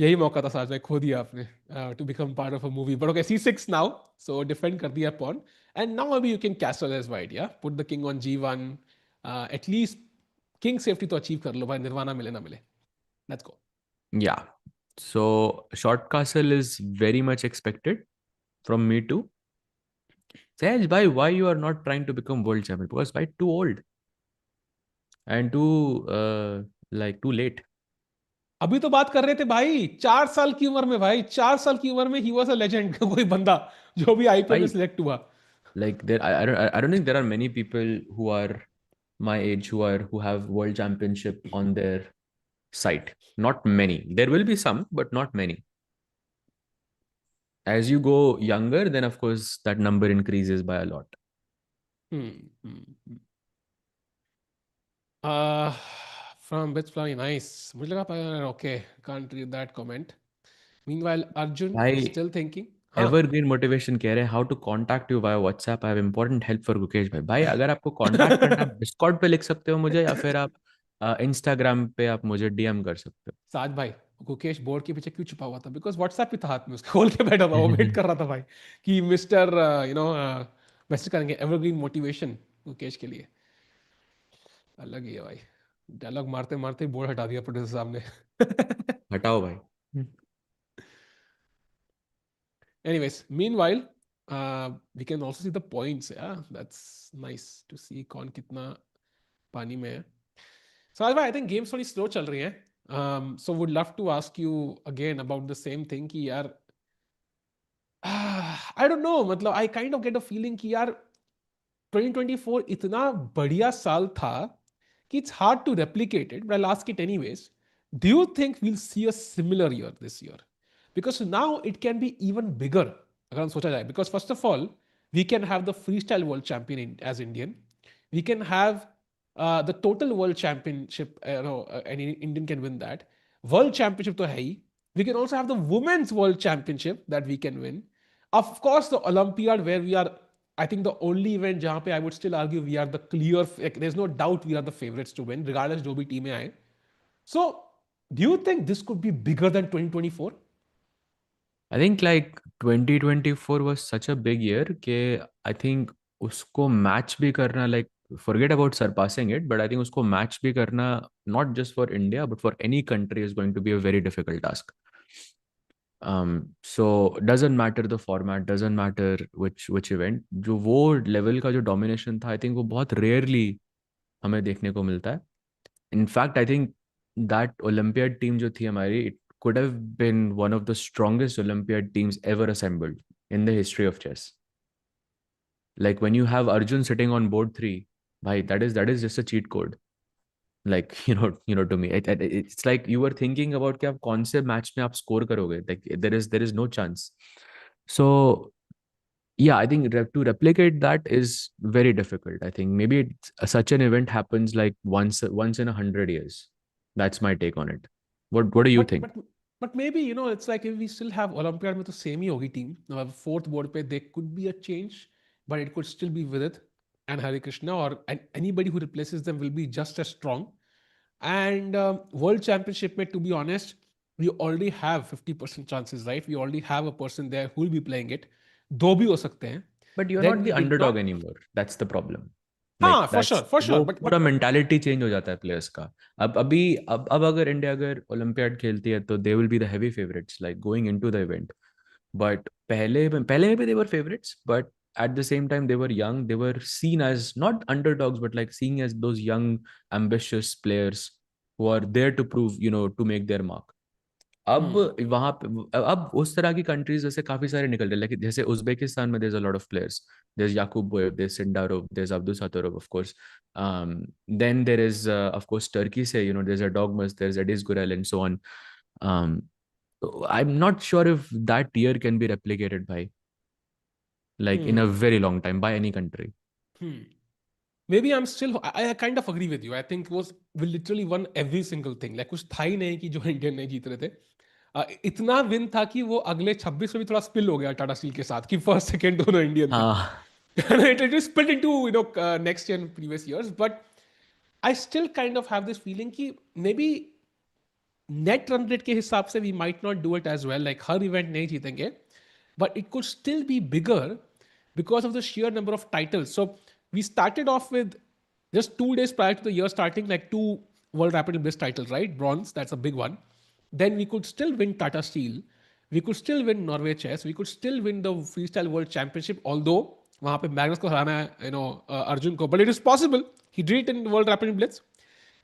यही मौका था साथ में, खो दिया आपने. To become part of a movie. But okay, c6 now. So defend कर दिया पॉन. एंड नाउ अभी you can castle as white, या put the king on g1. At least king safety तो अचीव कर लो भाई, निर्वाणा मिले ना मिले. Let's go. Yeah. So short castle is very much expected from me too. Sahaj bhai, why you are not trying to become world champion? Because why too old and too too late. अभी तो बात कर रहे थे भाई 4 साल की उम्र में. भाई 4 साल की उम्र में ही वॉज अ लेजेंड. कोई बंदा जो भी आईपीएल में Why सिलेक्ट हुआ. like there I don't think there are many people who are my age who have world championship on their site. Not many. There will be some, but not many. As you go younger, then of course that number increases by a lot. Hmm. Uh, from Bits Fly, nice. मुझे लगा okay, can't read that comment. Meanwhile, Arjun भाई still thinking. हाँ. Evergreen motivation कह रहे हैं how to contact you via WhatsApp. I have important help for Gukesh भाई. भाई अगर आपको कांटेक्ट करना है, डिस्कॉर्ड पे लिख सकते हो मुझे, या फिर आप इंस्टाग्राम पे आप मुझे डीएम कर सकते साज भाई, गुकेश बोर्ड के पीछे क्यों छुपा हुआ था? बिकॉज व्हाट्सएप पे था हाथ में उसके, खोल के बैठा था वो, वेट हो. कर रहा था भाई कि मिस्टर मैसेज करेंगे एवरग्रीन मोटिवेशन गुकेश के लिए. अलग ही है भाई. डायलॉग मारते मारते बोर्ड हटा दिया प्रोड्यूसर साहब ने. हटाओ भाई. Anyways, meanwhile, we can also see the points. Yeah, that's nice to see कौन कितना पानी में है. So I think games थोड़ी slow चल रही हैं. So would love to ask you again about the same thing कि यार, I don't know, मतलब I kind of get a feeling कि यार 2024 इतना बढ़िया साल था कि it's hard to replicate it, but I'll ask it anyways. Do you think we'll see a similar year this year? Because now it can be even bigger. अगर हम सोचा जाए, because first of all, we can have the freestyle world champion as Indian. We can have the total world championship. Any Indian can win that. World championship तो है ही. We can also have the women's world championship that we can win. Of course, the Olympiad where we are I think the only event जहाँ पे I would still argue we are the clear, like, there's no doubt we are the favorites to win, regardless जो भी टीमें आए. So, do you think this could be bigger than 2024? I think like 2024 was such a big year कि I think उसको match भी करना, like forget about surpassing it, but I think उसको match भी करना, not just for India but for any country, is going to be a very difficult task. So doesn't matter the format, doesn't matter which event, जो वो level का जो domination था, I think वो बहुत rarely हमें देखने को मिलता है. In fact, I think that Olympiad team जो थी हमारी, it could have been one of the strongest Olympiad teams ever assembled in the history of chess. Like when you have Arjun sitting on board 3, bhai, that is just a cheat code. Like to me, it's like you were thinking about कि आप कौन से match में आप score करोगे. Like there is no chance. So yeah, I think to replicate that is very difficult. I think maybe such an event happens like once in 100 years. That's my take on it. What do you But think? but but maybe it's like if we still have Olympiad में तो same ही होगी team. Now fourth board पे there could be a change, but it could still be with it and Hari Krishna and anybody who replaces them will be just as strong. And World Championship में, to be honest, we already have 50% chances, right? We already have a person there who will be playing it. दो भी हो सकते हैं. But you're Then not we the did underdog not. anymore. That's the problem. Like हाँ, for that's sure, for sure. वो But पूरा mentality change हो जाता है प्लेयर्स का. अब अगर इंडिया अगर ओलंपियाड खेलती है तो they will be the heavy favourites like going into the event. But पहले में भी they were favorites, but at the same time they were young. They were seen as not underdogs, but like seen as those young, ambitious players who are there to prove, to make their mark. अब वहां पे अब उस तरह की countries जैसे काफी सारे निकल रहे, लेकिन जैसे उज्बेकिस्तान में there is a lot of players. There is Yakub, there Sindarov, there is Abdusattorov, of course. Then there is of course Turkey से, there's Erdogmus, there's Ediz Gurel and so on. um, I'm not sure if that year can be replicated by, like, in a hmm, very long time by any country. hmm. Maybe I'm still. I kind of agree with you. I think was we literally won every single thing. Like कुछ था ही नहीं कि जो Indian नहीं जीत रहे थे. इतना win था कि वो अगले 26 में भी थोड़ा स्पिल हो गया टाटा स्टील के साथ कि फर्स्ट सेकंड दोनों इंडियन थे. हाँ. It just split into next year and previous years. But I still kind of have this feeling कि maybe नेट रन रेट के हिसाब से we might not do it as well, like हर event नहीं जीतेंगे, but it could still be bigger because of the sheer number of titles. So we started off with just 2 days prior to the year starting, like 2 World Rapid Bliss titles, right? Bronze, that's a big one. Then we could still win Tata Steel. We could still win Norway Chess. We could still win the Freestyle World Championship, although वहाँ पे Magnus को हराना है, अर्जुन को, but it is possible. He did it in World Rapid Blitz.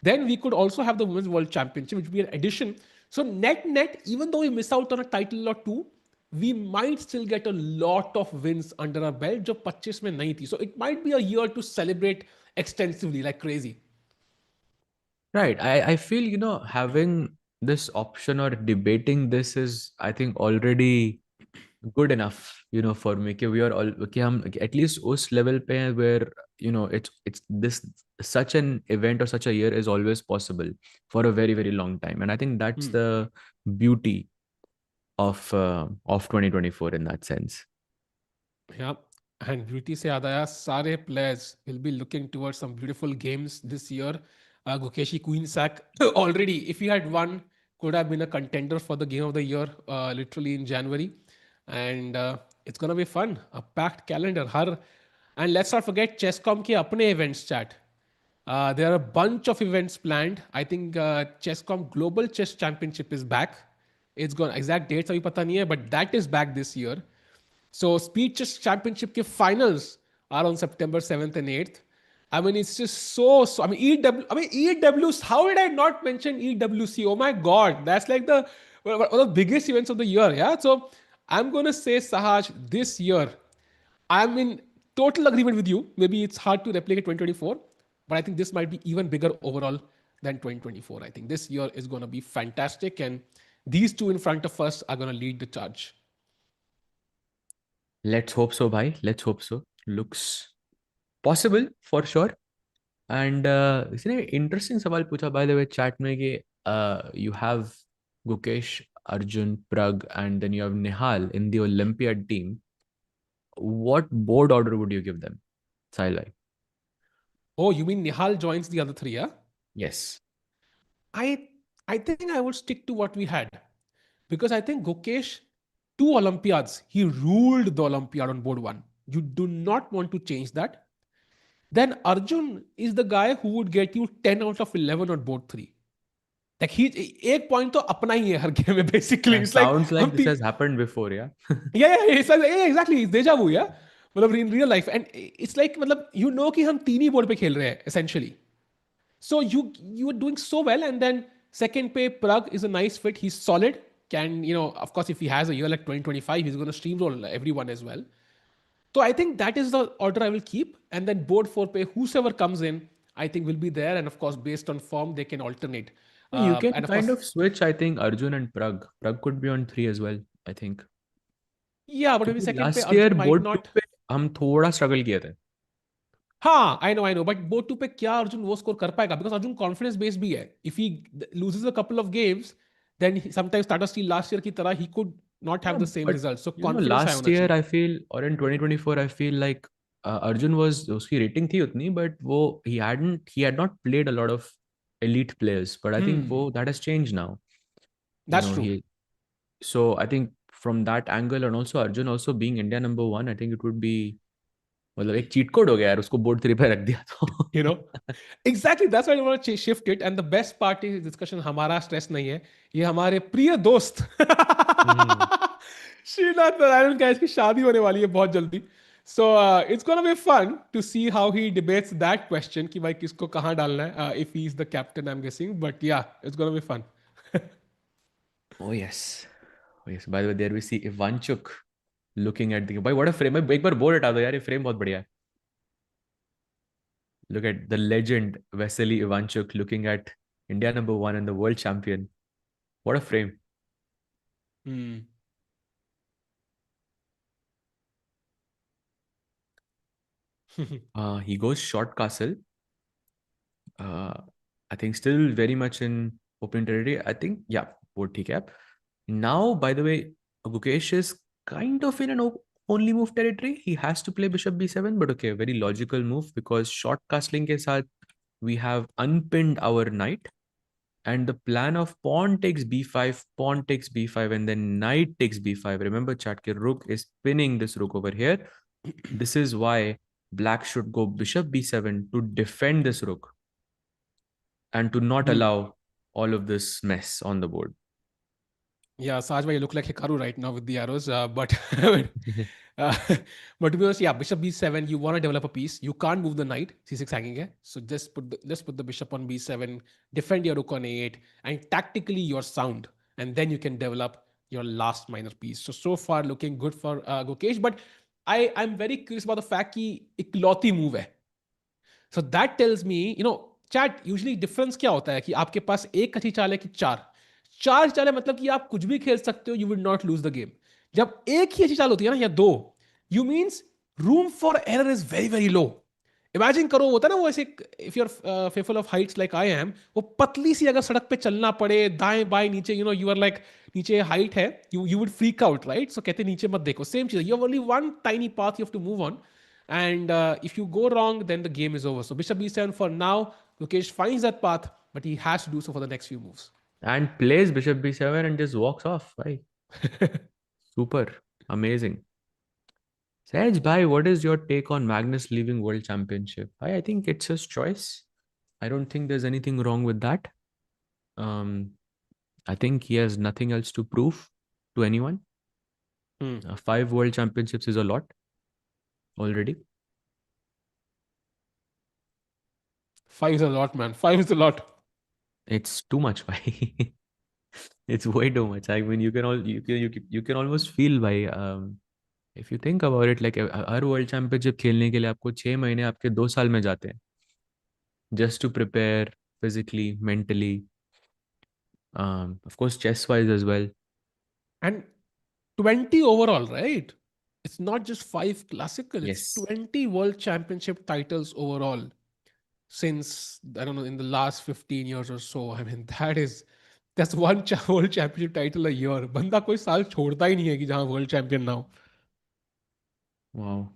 Then we could also have the Women's World Championship, which would be an addition. So net, even though we miss out on a title or two, we might still get a lot of wins under our belt, जो 25 में नहीं थी. So it might be a year to celebrate extensively, like crazy. Right. I feel, having this option or debating this is, I think, already good enough, for me कि we are all कि हम at least उस level पे हैं where, it's this such an event or such a year is always possible for a very very long time, and I think that's the beauty of 2024 in that sense. Yeah. And beauty से याद आया, सारे players will be looking towards some beautiful games this year. Gukesh Queen Sack already, if he had won, could have been a contender for the game of the year, literally in January. And it's gonna be fun. A packed calendar. And let's not forget Chesscom के अपने events chat. There are a bunch of events planned. I think Chesscom Global Chess Championship is back. It's gone, exact dates अभी पता नहीं है, but that is back this year. So Speed Chess Championship के finals are on September 7th and 8th. I mean, it's just so. I mean, EW. How did I not mention EWC? Oh my God, that's like one of the biggest events of the year. Yeah. So I'm gonna say, Sahaj, this year, I'm in total agreement with you. Maybe it's hard to replicate 2024, but I think this might be even bigger overall than 2024. I think this year is gonna be fantastic, and these two in front of us are gonna lead the charge. Let's hope so, bhai. Let's hope so. Looks possible for sure. And किसी ने interesting सवाल पूछा by the way chat में कि you have Gukesh, Arjun, Prag, and then you have Nihal in the Olympiad team. What board order would you give them, Sahil? Oh, you mean Nihal joins the other three, yeah? Yes. I I think I would stick to what we had. Because I think Gukesh, 2 Olympiads, he ruled the Olympiad on board one. You do not want to change that. Then Arjun is the guy who would get you 10 out of 11 on board three. Like he एक point तो अपना ही है हर game में basically. It's like Sounds like हम this has happened before, yeah? it's like, yeah, exactly, it's deja vu, yeah. मतलब in real life and it's like मतलब you know कि हम तीन ही बोर्ड पे खेल रहे हैं essentially. So you are doing so well, and then second pay Prag is a nice fit. He's solid. Can of course if he has a year like 2025, he's going to steamroll everyone as well. So I think that is the order I will keep, and then board four pay whosoever comes in, I think will be there, and of course based on form they can alternate. You can And of kind course, of switch, I think, Arjun and Prag. Prag could be on 3 as well, I think. yeah, but maybe क्योंकि second pay last year Arjun might board to not. पे हम थोड़ा struggle किए थे. हाँ, I know, but board two पे क्या अर्जुन वो स्कोर कर पाएगा? Because अर्जुन कॉन्फिडेंस बेस्ड भी है. If he loses a couple of games, then sometimes Tata Steel last year की तरह he could not have Yeah, the same but results. So confidence high last होना year चाहिए. I feel, or in 2024 I feel like Arjun was, उसकी rating थी उतनी, but वो he had not played a lot of elite players, but I think वो that has changed now. That's true. He so I think from that angle, and also Arjun also being India number one, I think it would be, मतलब एक cheat code हो गया यार, उसको board 3 पे रख दिया तो. You know, exactly. That's why I want to shift it. And the best part is discussion हमारा stress नहीं है. ये हमारे प्रिय दोस्त हम्म. श्रीनाथ नारायण का इसकी शादी होने वाली है बहुत जल्दी. So it's gonna be fun to see how he debates that question कि भाई किसको कहाँ डालना है. If he's the captain, I'm guessing. But yeah, it's gonna be fun. Oh yes. Oh yes. By the way, there we see Ivanchuk looking at the, भाई what a frame. एक बार board हटा दो यार, ये frame बहुत बढ़िया है. Look at the legend Vasyl Ivanchuk looking at India number one and the world champion. What a frame. Hmm. He goes short castle. Uh, I think still very much in open territory. I think, yeah, board ठीक है. Now, by the way, Gukesh is kind of in an only move territory. He has to play bishop b7, but okay, very logical move because short castling के साथ we have unpinned our knight. And the plan of pawn takes b5, pawn takes b5, and then knight takes b5. Remember, chat, ke rook is pinning this rook over here. This is why black should go bishop b7 to defend this rook and to not Hmm. allow all of this mess on the board. Yeah, Sajma, you look like Hikaru right now with the arrows. But uh, but to be honest, yeah, bishop b7. You want to develop a piece. You can't move the knight. c6 hanging है. So just put the bishop on b7. Defend your rook on a8, and tactically you're sound. And then you can develop your last minor piece. So far looking good for Gukesh. But I'm very curious about the fact कि इकलौती move है. So that tells me, chat usually difference क्या होता है कि आपके पास एक अच्छी चाल है कि चार चाल है मतलब कि आप कुछ भी खेल सकते हो, you will not lose the game. जब एक ही अच्छी चाल होती है ना या दो, you means room for error is very very low. Imagine करो, होता है ना वो ऐसे, if you're fearful of heights like I am, वो पतली सी अगर सड़क पे चलना पड़े दाएं बाएं नीचे, यू आर लाइक नीचे हाइट है, you would freak out right. So कहते नीचे मत देखो, सेम चीज, you have only one tiny path you have to move on. And if you go wrong, then the game is over. So bishop b7 for now. Gukesh finds that path, but he has to do so for the next few moves. And plays bishop b7 and just walks off. Right? Super. Amazing. Saj bhai, what is your take on Magnus leaving World Championship? I think it's his choice. I don't think there's anything wrong with that. Um, I think he has nothing else to prove to anyone. 5 World Championships is a lot already. 5 is a lot, man. 5 is a lot. It's too much, bhai. It's way too much. I mean, you can almost feel by if you think about it, like her world championship खेलने के लिए आपको 6 महीने आपके 2 साल में जाते हैं, just to prepare physically, mentally, of course chess wise as well. And 20 overall, right? It's not just 5 classical, it's Yes. 20 world championship titles overall since, I don't know, in the last 15 years or so. I mean, that's one world championship title a year. बंदा कोई साल छोड़ता ही नहीं है कि जहां world champion now. Wow.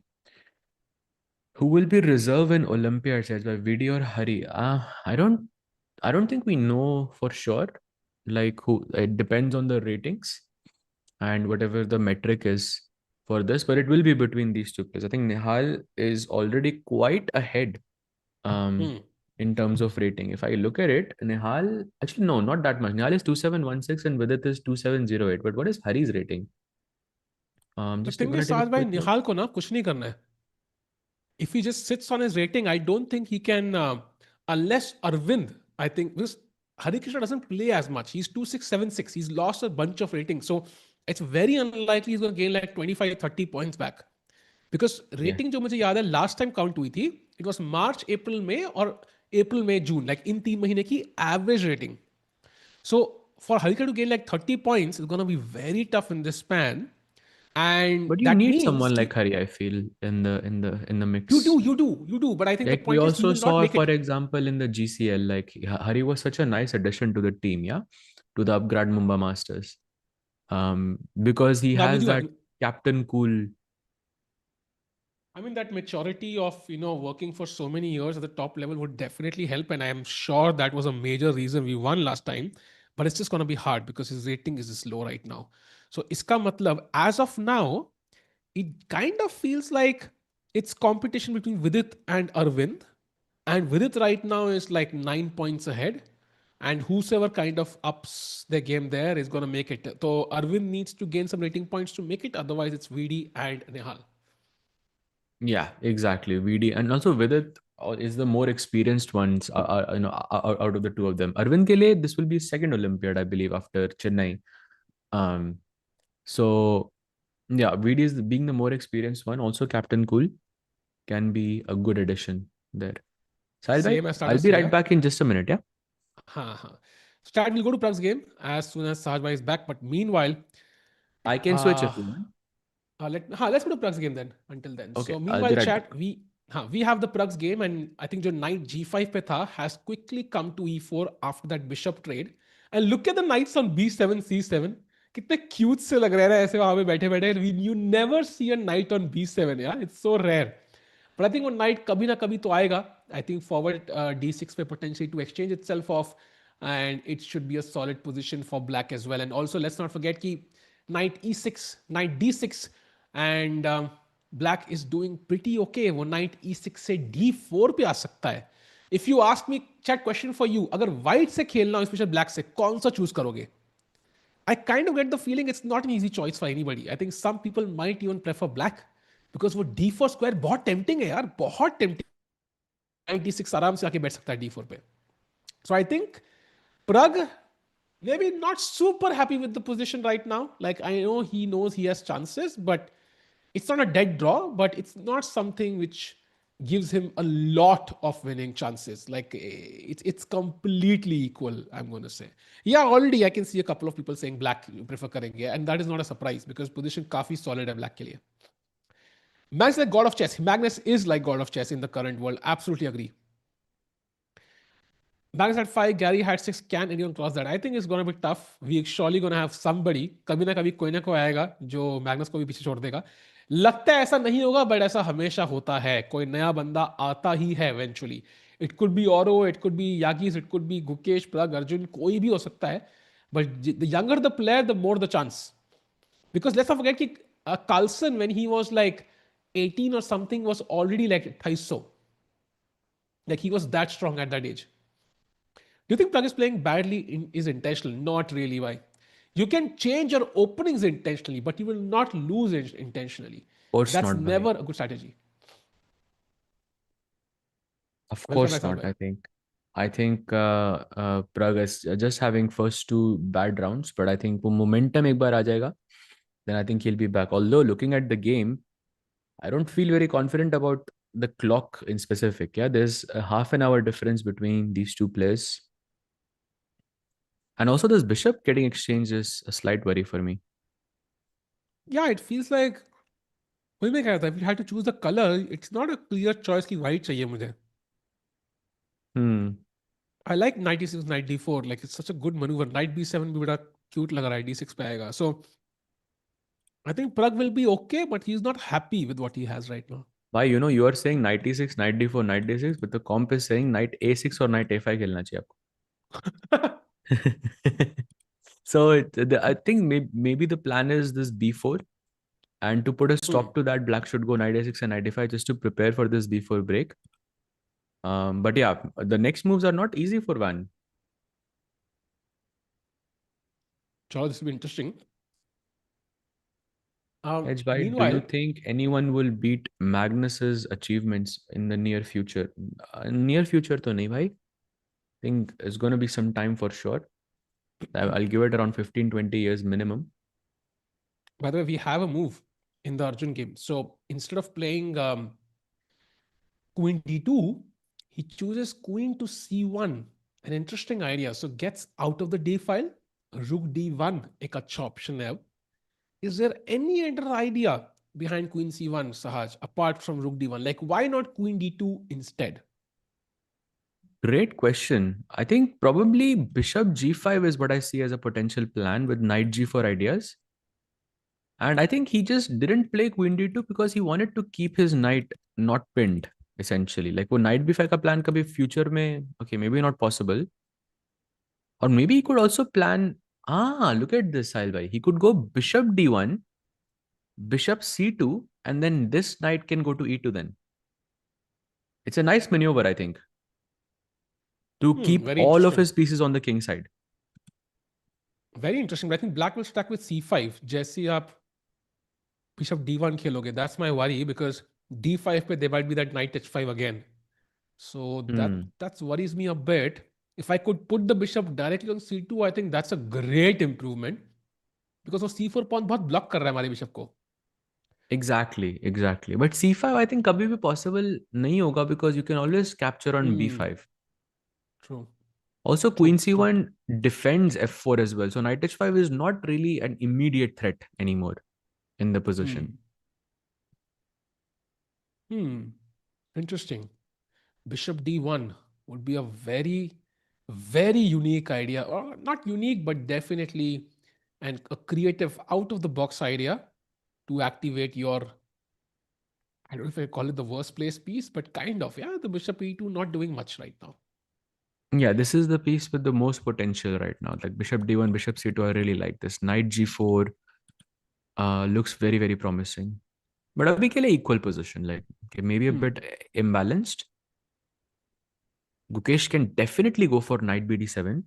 Who will be reserve in Olympiad sets by Vidi or Hari? I don't think we know for sure. Like who, it depends on the ratings and whatever the metric is for this, but it will be between these two players. I think Nihal is already quite ahead um Hmm. in terms of rating. If I look at it, Nihal actually no, not that much. Nihal is 2716 and Vidit is 2708. But what is Hari's rating? The Just thing gonna is, take a Sahaj bhai, quick look. Nihal को ना कुछ नहीं करना है. If he just sits on his rating, I don't think he can, unless Arvind, I think, because Harikrishna doesn't play as much. He's 2676. He's lost a bunch of ratings. So it's very unlikely he's going to gain like 25, 30 points back. Because Yeah. rating जो मुझे याद है last time count हुई थी, it was मार्च अप्रैल में और अप्रैल में जून, like in 3 महीने की average rating. So for Harika to gain like 30 points is going to be very tough in this span. And But you that need means someone like Hari, I feel, in the you do, mix. you do, you do. But I think the Like we point is he also will not saw, make for it. example, in the GCL, like Hari was such a nice addition to the team, yeah, to the Upgrad Mumbai Masters. Because he No, I'm with has you. that captain cool. I mean, that maturity of, working for so many years at the top level would definitely help. And I am sure that was a major reason we won last time. But it's just going to be hard because his rating is just low right now. So, iska matlab, as of now, it kind of feels like it's competition between Vidit and Arvind. And Vidit right now is like 9 points ahead. And whosoever kind of ups their game there is going to make it. So Arvind needs to gain some rating points to make it. Otherwise, it's VD and Nehal. Yeah, exactly. VD and also Vidit is the more experienced ones, out of the two of them. Arvind ke liye, this will be his second Olympiad, I believe, after Chennai. Um, so yeah, VD is being the more experienced one. Also, Captain Cool can be a good addition there. Sahil bhai, Same as I'll Tata be Steel, right yeah? back in just a minute. Yeah. Huh, huh. Start will go to Prag's game as soon as Sahajbhai is back. But meanwhile, I can switch uh, if you want. let's go to Prag's game then. Until then, Okay, so I'll meanwhile, be right back. chat we have the Prag's game, and I think जो knight g5 पे था has quickly come to e4 after that bishop trade. And look at the knights on b7 c7. कितने cute से लग रहे हैं ऐसे वहां पे बैठे बैठे. You never see a knight on b7, yeah. It's so rare. But I think वो knight कभी ना कभी तो आएगा. I think forward d6 पे potentially to exchange itself off, and it should be a solid position for black as well. And also let's not forget कि knight e6, knight d6, and black is doing pretty okay. वो knight e6 से d4 पे आ सकता है. If you ask me, chat question for you, अगर white से खेलना हो स्पेशल black से, कौन सा choose करोगे? I kind of get the feeling it's not an easy choice for anybody. I think some people might even prefer black because वो d4 square बहुत tempting है यार, बहुत tempting. 96 आराम से आके बैठ सकता है d4 पे. So I think Prag maybe not super happy with the position right now. Like I know he knows he has chances, but it's not a dead draw, but it's not something which gives him a lot of winning chances. Like it's completely equal, I'm going to say. Yeah, already I can see a couple of people saying black prefer karenge, and that is not a surprise because position काफी solid है black के लिए. Magnus is like god of chess. Magnus is like god of chess in the current world. Absolutely agree. Magnus had 5, Gary had 6. Can anyone cross that? I think it's going to be tough. We're surely going to have somebody, कभी ना कभी कोई ना कोई आएगा जो Magnus को भी पीछे छोड़ देगा. लगता है ऐसा नहीं होगा, बट ऐसा हमेशा होता है. कोई नया बंदा आता ही है eventually. It could be Oro, it could be Yagiz, it could be Gukesh, Prag, Arjun, कोई भी हो सकता है. But the younger the player, the more the chance. Because let's not forget कि Carlsen, when he was like 18 or something, was already like Thaiso. Like he was that strong at that age. Do you think Plug is playing badly is intentional? Not really. Why? You can change your openings intentionally, but you will not lose intentionally. Of course That's not, bhai. never a good strategy. Of Welcome course back, not, Salbhai. I think. I think Prague is just having first two bad rounds, but I think वो momentum एक बार आ जाएगा, then I think he'll be back. Although looking at the game, I don't feel very confident about the clock in specific. Yeah, there's a half an hour difference between these two players. And also this bishop getting exchanged is a slight worry for me. Yeah, it feels like वही मैं कह रहा था. If you had to choose the color, it's not a clear choice कि white चाहिए मुझे. Hmm. I like knight e6, knight d4. Like it's such a good maneuver. Knight b7 भी बड़ा cute लग रहा है. d6 पे आएगा. So I think Prag will be okay, but he's not happy with what he has right now. Why, you are saying knight e6, knight d4, knight d6, but the comp is saying knight a6 or knight a5 खेलना चाहिए आपको. So I think maybe the plan is this b4, and to put a Hmm. stop to that, black should go knight a6 and knight a5 just to prepare for this b4 break. But yeah, the next moves are not easy for Van. Sure, this will be interesting. Edgeby, do you Meanwhile, think anyone will beat Magnus's achievements in the near future? Near future, to nahi bhai. I think it's going to be some time for sure. I'll give it around 15-20 years minimum. by the way, we have a move in the Arjun game. So instead of playing queen d2, he chooses queen to c1. An interesting idea. So gets out of the d file. Rook d1 एक अच्छा option है. Is there any other idea behind queen c1, Sahaj, apart from rook d1? Like, why not queen d2 instead? Great question. I think probably bishop g5 is what I see as a potential plan with knight g4 ideas. And I think he just didn't play queen d2 because he wanted to keep his knight not pinned, essentially. Like, वो knight b5 का plan कभी future में, okay, maybe not possible. Or maybe he could also plan, look at this, Sahil bhai. He could go bishop d1, bishop c2, and then this knight can go to e2 then. It's a nice maneuver, I think, to keep Very all of interesting. his pieces on the king side. Very interesting. But I think black will stack with c5. जैसे आप bishop d1 खेलोगे. That's my worry because d5 पे there might be that knight h5 again. So Hmm. that worries me a bit. If I could put the bishop directly on c2, I think that's a great improvement because वो c4 pawn बहुत block कर रहा है हमारे bishop को. Exactly. But c5, I think कभी भी possible नहीं होगा because you can always capture on Hmm. b5. True. Also, True. queen True. c1 defends f4 as well. So knight h5 is not really an immediate threat anymore in the position. Hmm. Hmm. Interesting. Bishop d1 would be a very, very unique idea, or not unique, but definitely a creative out of the box idea to activate your, I don't know if I call it the worst place piece, but kind of. Yeah, the bishop e2 not doing much right now. Yeah, this is the piece with the most potential right now. Like bishop d1, bishop c2, I really like this. Knight g4 looks very, very promising. But abhi ke liye equal position, like okay, maybe a Hmm. bit imbalanced. Gukesh can definitely go for knight bd7.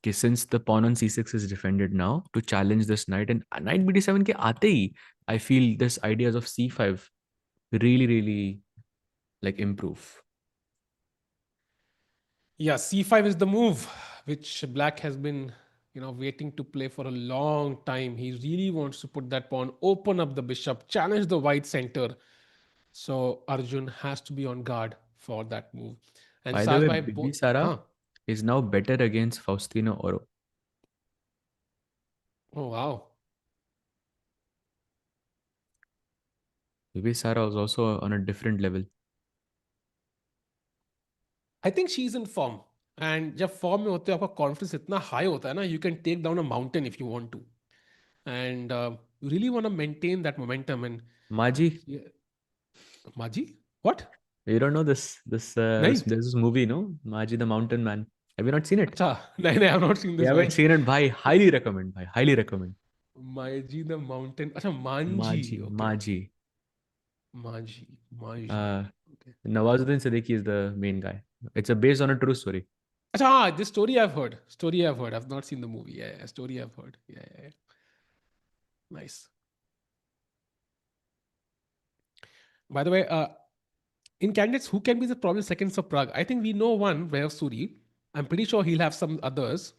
Okay, since the pawn on c6 is defended now to challenge this knight, and knight bd7 ke aate hi, I feel this ideas of c5 really, really like improve. Yeah, c5 is the move which black has been, waiting to play for a long time. He really wants to put that pawn, open up the bishop, challenge the white center. So Arjun has to be on guard for that move. And By the way, Sajbhai both, Bibisara huh? is now better against Faustino Oro. Oh wow. Bibisara was also on a different level. I think she's in form. And जब form में होते हो आपका confidence इतना high होता है ना, you can take down a mountain if you want to. And you really want to maintain that momentum. And Maji, yeah, Maji, what? you don't know this नहीं. there's this movie, no? Maji the Mountain Man. Have you not seen it? अच्छा, नहीं, I have not seen You this haven't one. seen it, bhai. Highly recommend, bhai. Highly recommend. Maji the mountain. अच्छा, Manji. Okay. Maji. Maji. Uh, Okay. Nawazuddin Siddiqui is the main guy. It's a based on a true story. अच्छा, हाँ, this story I've heard. Story I've heard. I've not seen the movie. Yeah, yeah. Story I've heard. Yeah, yeah, yeah. Nice. By the way, in candidates, who can be the probable seconds for Prague? I think we know one, Vayav Suri. I'm pretty sure he'll have some others.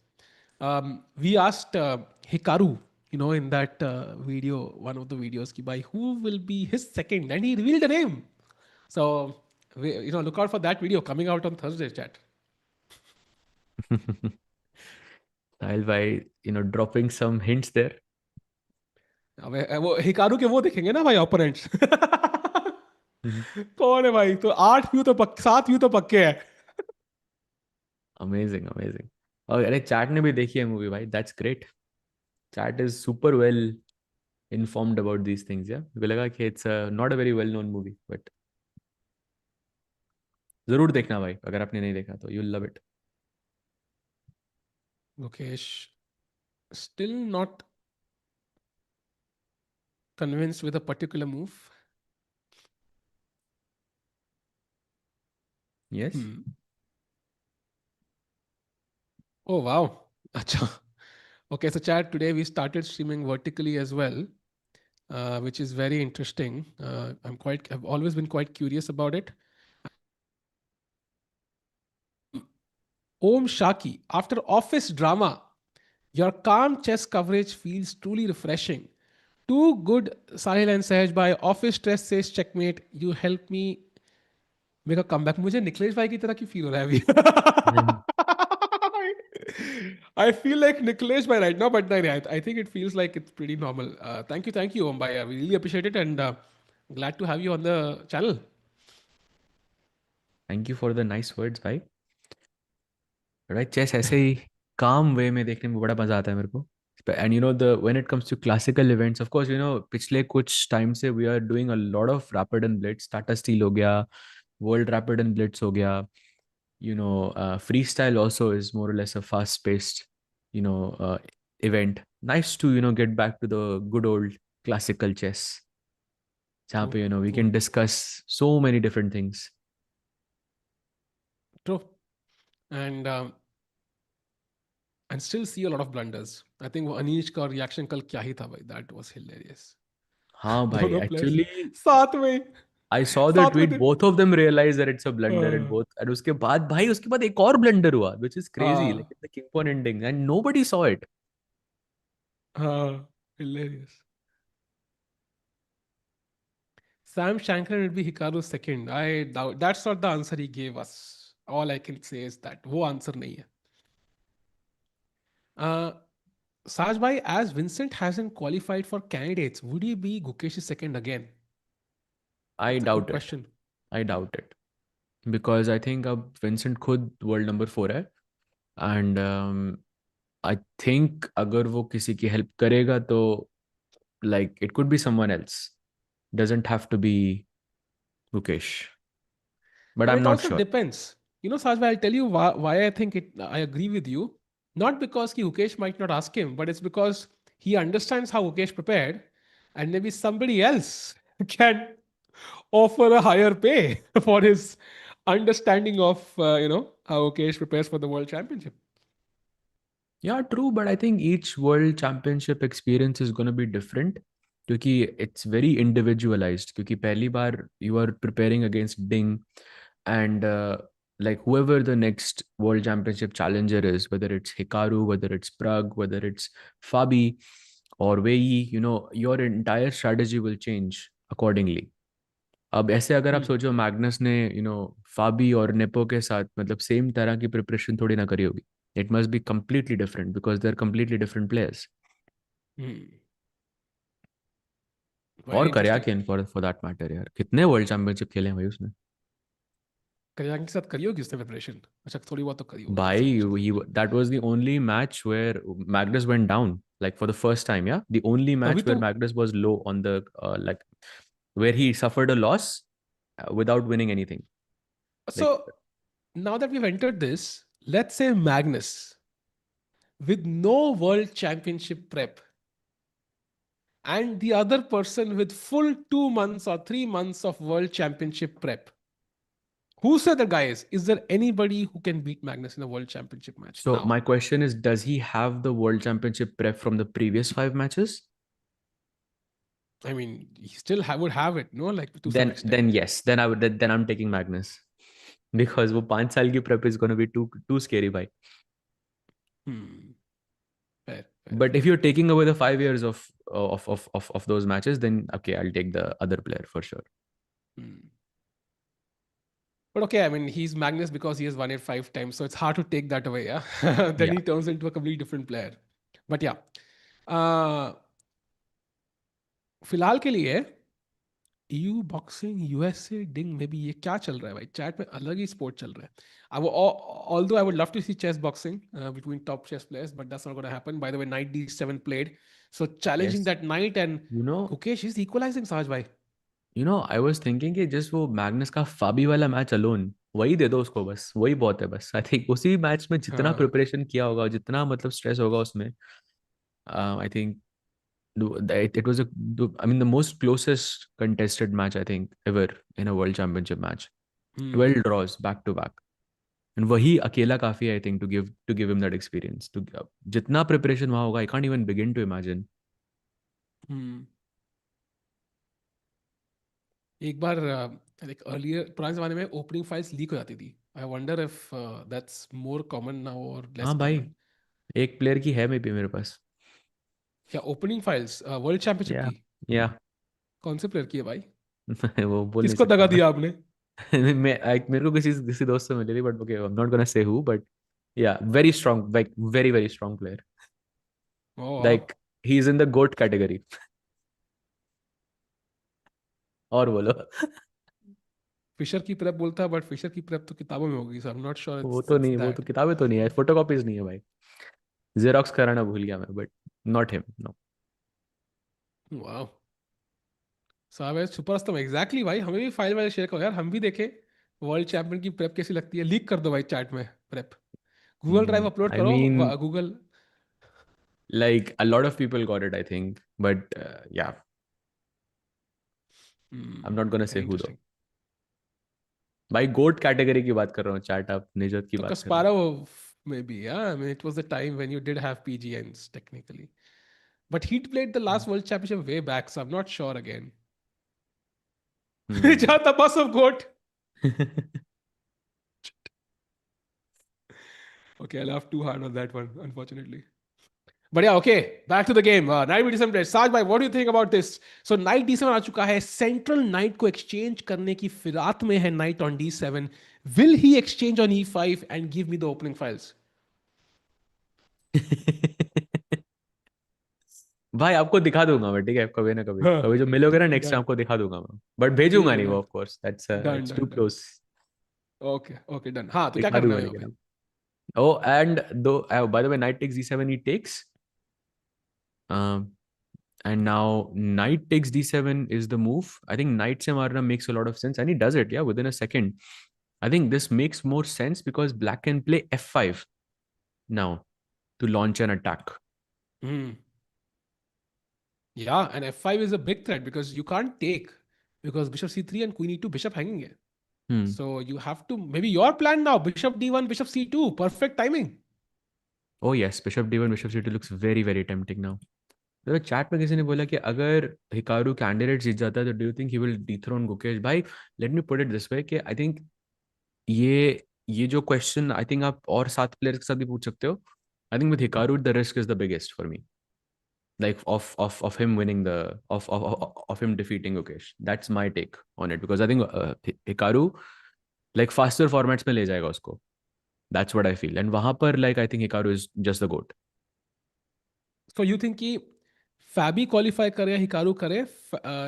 We asked Hikaru, in that video, one of the videos, ki, by who will be his second, and he revealed the name. So, look out for that video coming out on Thursday, chat. I'll by dropping some hints there. वो Hikaru के वो देखेंगे ना भाई opponents कौन है भाई तो 8 व्यू तो 7 व्यू तो पक्के है Amazing, amazing. और अरे चैट ने भी देखी है मूवी भाई. That's great. Chat is super well informed about these things. Yeah, मुझे लगा कि it's not a very well known movie, but जरूर देखना भाई, अगर आपने नहीं देखा तो you'll love it. Gukesh, still not convinced with a particular move. Yes. Oh wow. Acha. Okay, so chat, today we started streaming vertically as well, which is very interesting. I've always been quite curious about it. Om Shaki, after office drama, your calm chess coverage feels truly refreshing. Too good, Sahil and Sahaj by office stress says checkmate. You help me make a comeback. मुझे निखिलेश भाई की तरह क्यों feel हो रहा है अभी? I feel like Nikhilesh by right now, but no, I think it feels like it's pretty normal. Thank you, Om Bhai. I really appreciate it, and glad to have you on the channel. Thank you for the nice words भाई. Right, chess ऐसे ही calm way में देखने में बड़ा मजा आता है मेरे को. And you know, the when it comes to classical events, of course, you know, पिछले कुछ time से we are doing a lot of rapid and blitz. Tata Steel हो गया, World Rapid and Blitz हो गया. You know, freestyle also is more or less a fast-paced, you know, event. Nice to, you know, get back to the good old classical chess. जहाँ True, पे, you know, we true, can discuss so many different things. true, and still see a lot of blunders. I think वो Anish का reaction कल क्या ही था भाई? That was hilarious. हाँ भाई, दोनों players actually साथ में I saw the साथ में tweet. थे. Both of them realized that it's a blunder, and हाँ, both. And उसके बाद भाई उसके बाद एक और blunder हुआ, which is crazy. Like हाँ, the king pawn ending, and nobody saw it. हाँ, hilarious. Sam Shankar will be Hikaru's second. I doubt. That's not the answer he gave us. All I can say is that वो answer नहीं है. Uh, Saj bhai, as Vincent hasn't qualified for candidates, would he be Gukesh's second again? I That's a good doubt it. question. I doubt it because I think अब Vincent खुद world number 4 है, and I think अगर वो किसी की help करेगा तो like it could be someone else. Doesn't have to be Gukesh, but But I'm it not also sure. depends. You know, Sajbhai, I'll tell you why I think it. I agree with you. Not because ki Ukesh might not ask him, but it's because he understands how Ukesh prepared, and maybe somebody else can offer a higher pay for his understanding of how Ukesh prepares for the World Championship. Yeah, true, but I think each world championship experience is going to be different क्योंकि it's very individualized क्योंकि पहली बार you are preparing against Ding and like whoever the next world championship challenger is, whether it's Hikaru, whether it's Prag, whether it's Fabi or Wei, you know, your entire strategy will change accordingly. अब ऐसे अगर आप Hmm. सोचो Magnus ने you know फाबी और nepo के साथ मतलब सेम तरह की प्रिपरेशन थोड़ी ना करी होगी. It must be completely different because they are completely different players. Hmm. और Very करया interesting. Can for that matter यार, कितने वर्ल्ड चैंपियनशिप खेले हैं भाई उसने. कल्याण के साथ करी होगी उसने प्रिपरेशन. अच्छा थोड़ी बहुत तो करी होगी भाई ऐसा कुछ. He that was the only match where Magnus went down like for the first time, yeah, the only तभी match तो. where Magnus was low on the like where he suffered a loss without winning anything. Like So now that we've entered this, let's say Magnus with no world championship prep and the other person with full 2 months or 3 months of world championship prep. Who's the other guy is? Is there anybody who can beat Magnus in a world championship match so now? my question is, does he have the world championship prep from the previous 5 matches? I mean, he still would have it, no? Like to some Then extent. yes, then I would then I'm taking Magnus because वो 5 साल की prep is going to be too scary भाई. Hmm. Fair, fair, But if fair. you're taking away the 5 years of those matches, then okay, I'll take the other player for sure. Hmm. But okay, I mean, he's Magnus because he has won it 5 times. So it's hard to take that away. Yeah. Then Yeah. he turns into a completely different player. But yeah. Uh, फिलहाल के लिए EU boxing, USA ding, maybe ये क्या चल रहा है भाई? Chat में अलग ही sport चल रहा है. Although I would love to see chess boxing between top chess players, but that's not going to happen. By the way, knight d7 played, so challenging Yes. that knight, and You know, Gukesh is equalizing Sahaj bhai. I was thinking कि just वो Magnus का फाबी वाला match alone वही दे दो उसको, बस वही बहुत है. बस आई थिंक उसी मैच में जितना हाँ. प्रिपरेशन किया होगा, जितना मतलब स्ट्रेस होगा उसमें, I think it was I mean, the most closest contested match I think ever in a world championship match. 12 draws back to back. And वही अकेला काफी है, I think, to give him that experience. जितना preparation वहाँ होगा, I can't even begin to imagine. Hmm. एक बार like earlier पुराने जमाने में opening files leak हो जाती थी. I wonder if that's more common now or less हाँ भाई, common. एक प्लेयर की है मे भी मेरे पास. क्या opening files वर्ल्ड चैंपियनशिप या की? या कौन से प्लेयर की है भाई? वो बोल नहीं किसको दगा सकता दिया आपने? मेरे को किसी किसी दोस्त से मिली थी, but okay, I am not gonna say who, but yeah very strong, like very very strong player. Oh, wow. Like he is in the GOAT category. और बोलो. फिशर की प्रेप बोलता है, बट फिशर की प्रेप तो किताबों में होगी, सो आई एम नॉट श्योर वो इट्स तो इट्स नहीं, वो तो दैट. किताबें तो नहीं है, फोटोकॉपीज नहीं है भाई. जेरोक्स कराना भूल गया मैं, but not him, no. Wow. साहब है सुपर अस्तम, एग्जैक्टली भाई, हमें भी फाइल वाइल शेयर करो यार, हम भी देखें वर्ल्ड चैंपियन की प्रेप कैसी लगती है. लीक कर दो भाई चैट में प्रेप. गूगल ड्राइव अपलोड आई करो. Mean, Google. like a lot of people got it, I think, but yeah, I'm not gonna say who though. Interesting. भाई गोट कैटेगरी की बात कर रहा हूँ, चैट आप निजत की तो बात कर रहे Kasparov maybe, yeah. I mean, it was the time when you did have PGNs technically, but he'd played the last world championship way back, so I'm not sure again. हो. हम्म. Jata boss of goat. Okay, I laughed too hard on that one, unfortunately. But yeah, okay, back to the game. Knight b7 played. Saj bhai, what do you think about this? So knight d7 आ चुका है. Central knight को exchange करने की फिरात में है knight on d7. Will he exchange on e5 and give me the opening files? भाई आपको दिखा दूंगा मैं, ठीक है, कभी ना कभी, हाँ, कभी जो मिलोगे ना नेक्स्ट टाइम, done. आपको दिखा दूंगा मैं, बट ठीक भेजूंगा है, नहीं वो, done. Of course that's Done, it's too done, done. Close. Okay, okay, done. हाँ, तो क्या दिखा करना दूंगा है यहाँ लेकिन पे? अब. Oh, and though, by the way, knight takes d7, he takes. Um, and now knight takes d7 is the move. I think knight se marna makes a lot of sense, and he does it, yeah, within a second. I think this makes more sense because black can play f5 now to launch an attack. Hmm. Yeah, and f5 is a big threat because you can't take, because bishop c3 and queen e2, bishop hanging here. Hmm. So you have to, maybe your plan now, bishop d1, bishop c2, perfect timing. Oh yes, bishop d1, bishop c2 looks very very tempting now. तो chat में किसी ने बोला कि अगर Hikaru candidate जीत जाता है तो do you think he will dethrone Gukesh. भाई let me put it this way कि आई थिंक ये जो क्वेश्चन आई थिंक आप और 7 प्लेयर्स के साथ भी पूछ सकते हो. I think with Hikaru the risk is the biggest for me, like of him winning the of him defeating Gukesh. That's my take on it because I think Hikaru like faster formats में ले जाएगा उसको. That's what I feel. And वहां पर like I think Hikaru is just the goat. So you think कि Fabi qualify करे या Hikaru करे,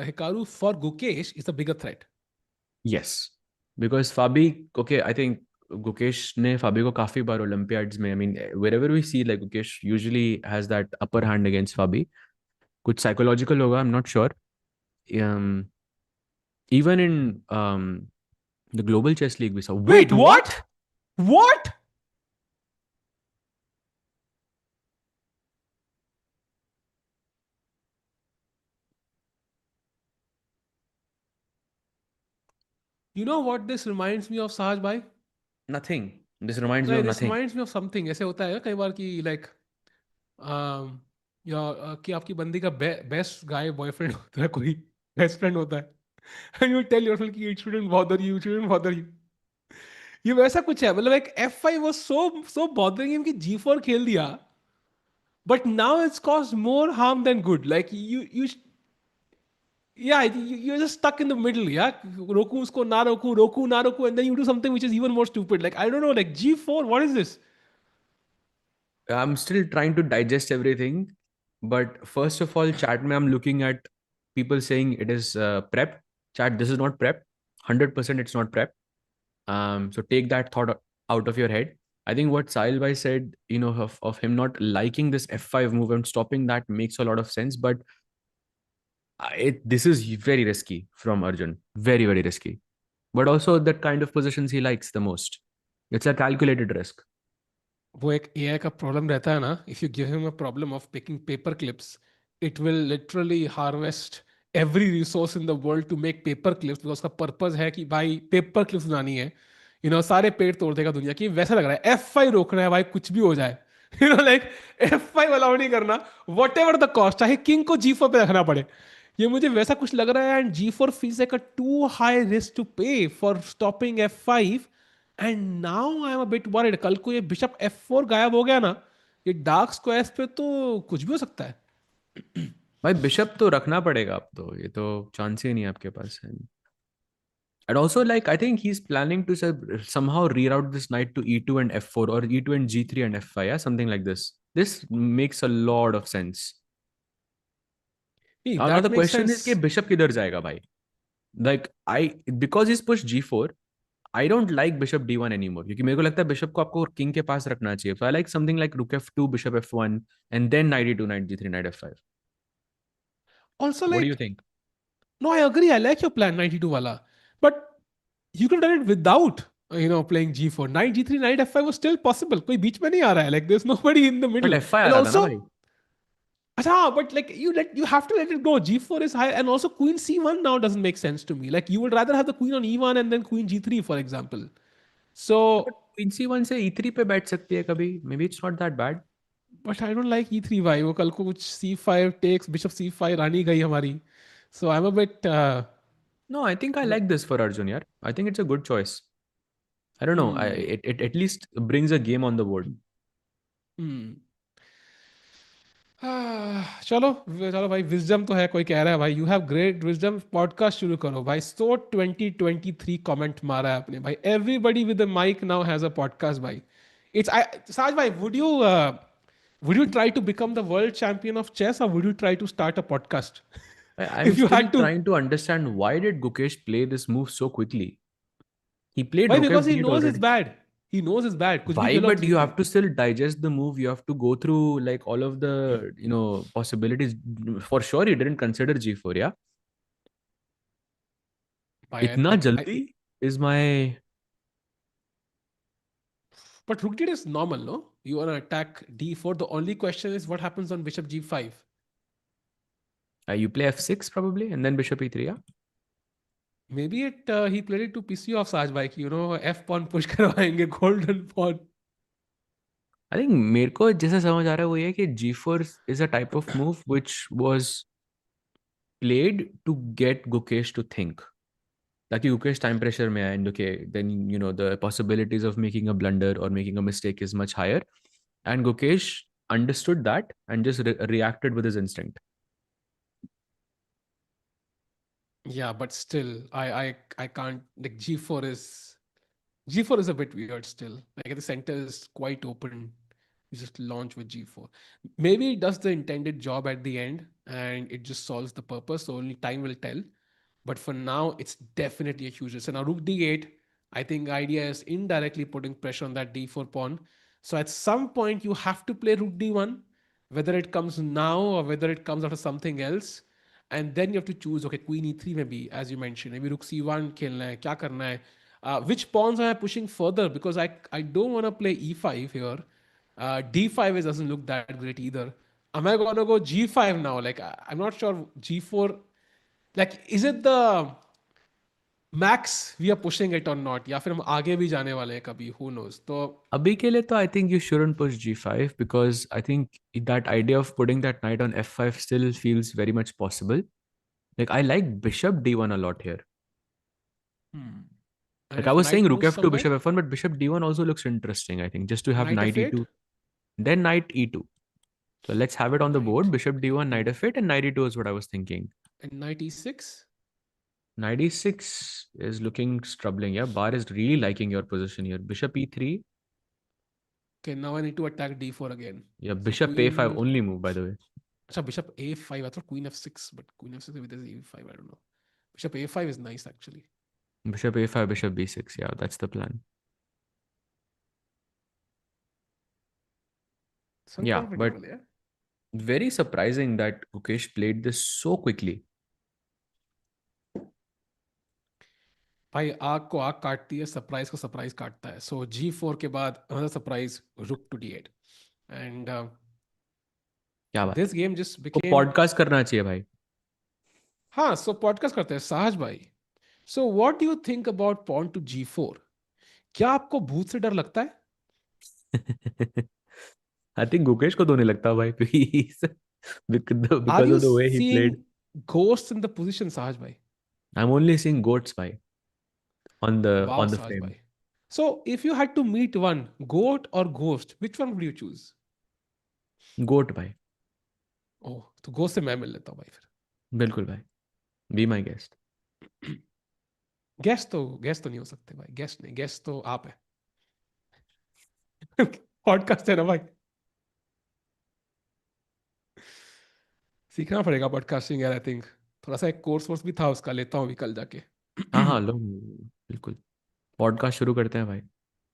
Hikaru for Gukesh is a bigger threat. Yes, because Fabi, okay, I think Gukesh ने Fabi को काफी बार Olympiads में, I mean wherever we see like Gukesh usually has that upper hand against Fabi. कुछ psychological होगा, I'm not sure. Um, even in the Global Chess League we saw. Wait, Wait, what? what? What? You know what this reminds me of, Sahaj bhai? Nothing. This reminds me No, of this nothing. reminds me of something. ऐसे होता है कई बार कि like या कि आपकी बंदी का बेस्ट गाय बॉयफ्रेंड होता है, कोई बेस्ट फ्रेंड होता है, and you tell yourself कि it shouldn't bother you, it shouldn't bother you. ये वैसा कुछ है, मतलब एक f5 was so bothering him कि g4 खेल दिया, but now it's caused more harm than good. Like you yeah, you're just stuck in the middle. Yeah, roku usko na roku, and then you do something which is even more stupid. Like I don't know, like g4, what is this? I'm still trying to digest everything. But first of all, chat में I'm looking at people saying it is prep. Chat, this is not prep. 100% it's not prep. So take that thought out of your head. I think what Sahil Bhai said, of him not liking this F5 move and stopping that makes a lot of sense. But this is very risky from Arjun. Very, very risky. But also the kind of positions he likes the most. It's a calculated risk. वो एक AI का problem रहता है ना, if you give him a problem of picking paper clips, it will literally harvest every resource in the world to make paper clips, because उसका purpose है कि भाई पेपर क्लिप्स बनानी है, सारे पेड़ तोड़ देगा दुनिया की। वैसा लग रहा है F5 रोकना है भाई, कुछ भी हो जाए। लाइक F5 अलाउ नहीं करना, वट एवर द कॉस्ट, चाहे किंग को G4 पे रखना पड़े। ये मुझे वैसा कुछ लग रहा है, and G4 feels like a too high risk to pay for stopping F5। And now I am a bit worried, कल को ये बिशप F4 गायब हो गया ना, ये डार्क स्क्वायर्स पे तो कुछ भी हो सकता है। भाई बिशप तो रखना पड़ेगा अब तो, ये तो चांस ही नहीं है आपके पास है। And also, like, I think he's planning to somehow reroute this knight to e2 and f4, or e2 and g3 and f5, yeah, something like this. This makes a lot of sense. Now that the makes question is कि sense. bishop किधर जाएगा भाई? Like, because he's pushed g4, I don't like bishop d1 anymore, क्योंकि मेरे को लगता है bishop को आपको king के पास रखना चाहिए. So I like something like rook f2, bishop f1, and then knight e2, knight g3, knight f5. Also, What do you like, think? no, I agree. I like your plan 92 wala. But you could have done it without, playing G4. Knight G3, Knight F5 was still possible. कोई बीच में नहीं आ रहा है. Like, there's nobody in the But middle. f5 uh And रहा था ना also, भाई. but like you have to let it go. G4 is high, and also Queen C1 now doesn't make sense to me. Like, you would rather have the Queen on E1 and then Queen G3, for example. But So, queen c1 से e3 पे बैठ सकती है कभी. Maybe it's not that bad. but I don't like E3 भाई. वो कल को कुछ C5 takes Bishop C5 रानी गई हमारी. So I'm a bit. No, I think I like this for Arjun, yeah. I think it's a good choice. I don't know. Hmm. It at least brings a game on the board. Hmm. चलो चलो भाई, wisdom तो है, कोई कह रहा है भाई you have great wisdom, podcast शुरू करो भाई। सो 2023 कमेंट मारा है आपने भाई, everybody with a mic now has a podcast भाई। इट्स आई साज भाई, would you try to become the world champion of chess, और would you try to start a podcast I'm if you still had to? trying to understand why did Gukesh play this move so quickly? He played भाई Rook because he f8 knows is already. Bad, he knows is bad, कुछ भी Why? Khelo But you ठीक है have to still digest the move. You have to go through like all of the possibilities. For sure, he didn't consider g4. Yeah, भाई। इतना जल्दी is my. But rook d is normal, no? You want to attack d4. The only question is what happens on bishop g5. You play f6 probably, and then bishop e3. Yeah. Maybe he played it to piss you off, Saj bhai, कि, F pawn push करवाएंगे golden pawn. I think मेरे को जैसा समझ आ रहा है वो ये है कि g4 is a type of move which was played to get Gukesh to think. ताकि Gukesh time pressure में आए, and okay, then the possibilities of making a blunder or making a mistake is much higher. And Gukesh understood that and just reacted with his instinct. Yeah, but still, I can't, like, G4 is a bit weird still. Like, the center is quite open. You just launch with G4. Maybe it does the intended job at the end and it just solves the purpose. So only time will tell. But for now, it's definitely a huge risk. So now rook d8, I think idea is indirectly putting pressure on that d4 pawn. So at some point, you have to play rook d1, whether it comes now or whether it comes out of something else. And then you have to choose, okay, queen e3 maybe, as you mentioned, maybe rook c1 खेलना है, क्या करना है? Which pawns am I pushing further? Because I don't want to play e5 here. D5 doesn't look that great either. Am I going to go G5 now? Like, I'm not sure G4. Like, is it the max we are pushing it or not? या फिर हम आगे भी जाने वाले हैं कभी? Who knows? तो अभी के लिए तो I think you shouldn't push g5 because I think that idea of putting that knight on f5 still feels very much possible. Like I like bishop d1 a lot here. and Like I if was saying knight rook moves f2, somewhere, bishop f1, but bishop d1 also looks interesting, I think, just to have knight knight f8, e2, then knight e2. So let's have it on the board. knight Bishop d1, knight e2, f8, and knight e2 is what I was thinking. and knight e6. Knight e6 is looking troubling. Yeah, Bar is really liking your position here. Bishop e3. Okay, now I need to attack d4 again. Yeah, So bishop a5 queen. only move, by the way. Achha, bishop a5. I thought queen f6, but queen f6 with this e5. I don't know. Bishop a5 is nice actually. Bishop a5, bishop b6. Yeah, that's the plan. It's Yeah, but unpredictable, yeah. very surprising that Gukesh played this so quickly. भाई आग को आग काटती है, surprise को surprise काटता है. सो g4 के बाद another surprise, rook to d8. And क्या बात this है, game just को became. पॉडकास्ट करना चाहिए भाई. हाँ, सो पॉडकास्ट करते हैं साहज भाई. So what do you think about pawn to g4? क्या आपको भूत से डर लगता है? आई थिंक गुकेश को तो नहीं लगता भाई, Are because you of the way he played. seeing ghosts in the position, Sahaj bhai? I'm only seeing goats भाई Wow, on the Sahaj frame. bhai. So, if you had to meet one, goat or ghost, which one would you choose? गोट भाई. Oh, तो ghost से मैं मिल लेता हूँ भाई फिर. बिल्कुल भाई. Be my guest. गेस्ट तो नहीं हो सकते भाई. गेस्ट नहीं, गेस्ट तो आप है. पॉडकास्ट है ना भाई. सीखना पड़ेगा पॉडकास्टिंग यार, आई थिंक. थोड़ा सा एक कोर्स भी था उसका, लेता हूँ अभी कल जाके. हाँ हाँ लो, बिल्कुल. पॉडकास्ट शुरू करते हैं भाई.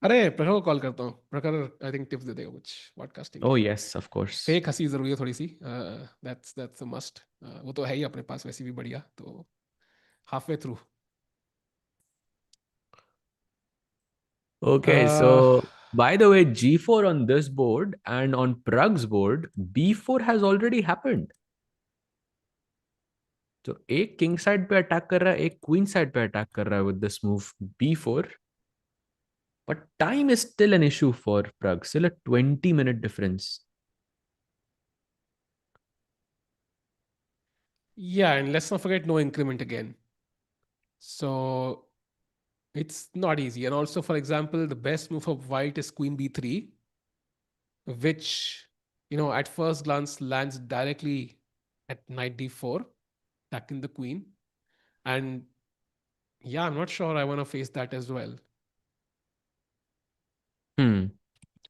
अरे प्रखर को कॉल करता हूँ. प्रखर आई थिंक टिप्स दे देगा कुछ पॉडकास्टिंग ओह के. Yes of course. फेक हंसी जरूरी है थोड़ी सी. That's a must. वो तो है ही अपने पास वैसे भी बढ़िया, तो half way through. Okay, so by the way, g4 on this board and on Prag's board, b4 has already happened. तो एक किंग साइड पे अटैक कर रहा है, एक क्वीन साइड पे अटैक कर रहा है with this move b4. But time is still an issue for Prag, still a 20-minute difference. Yeah, and let's not forget no increment again. So it's not easy. And also, for example, the best move of white is queen b3, which, at first glance lands directly at knight d4, attacking the queen. And yeah, I'm not sure I want to face that as well.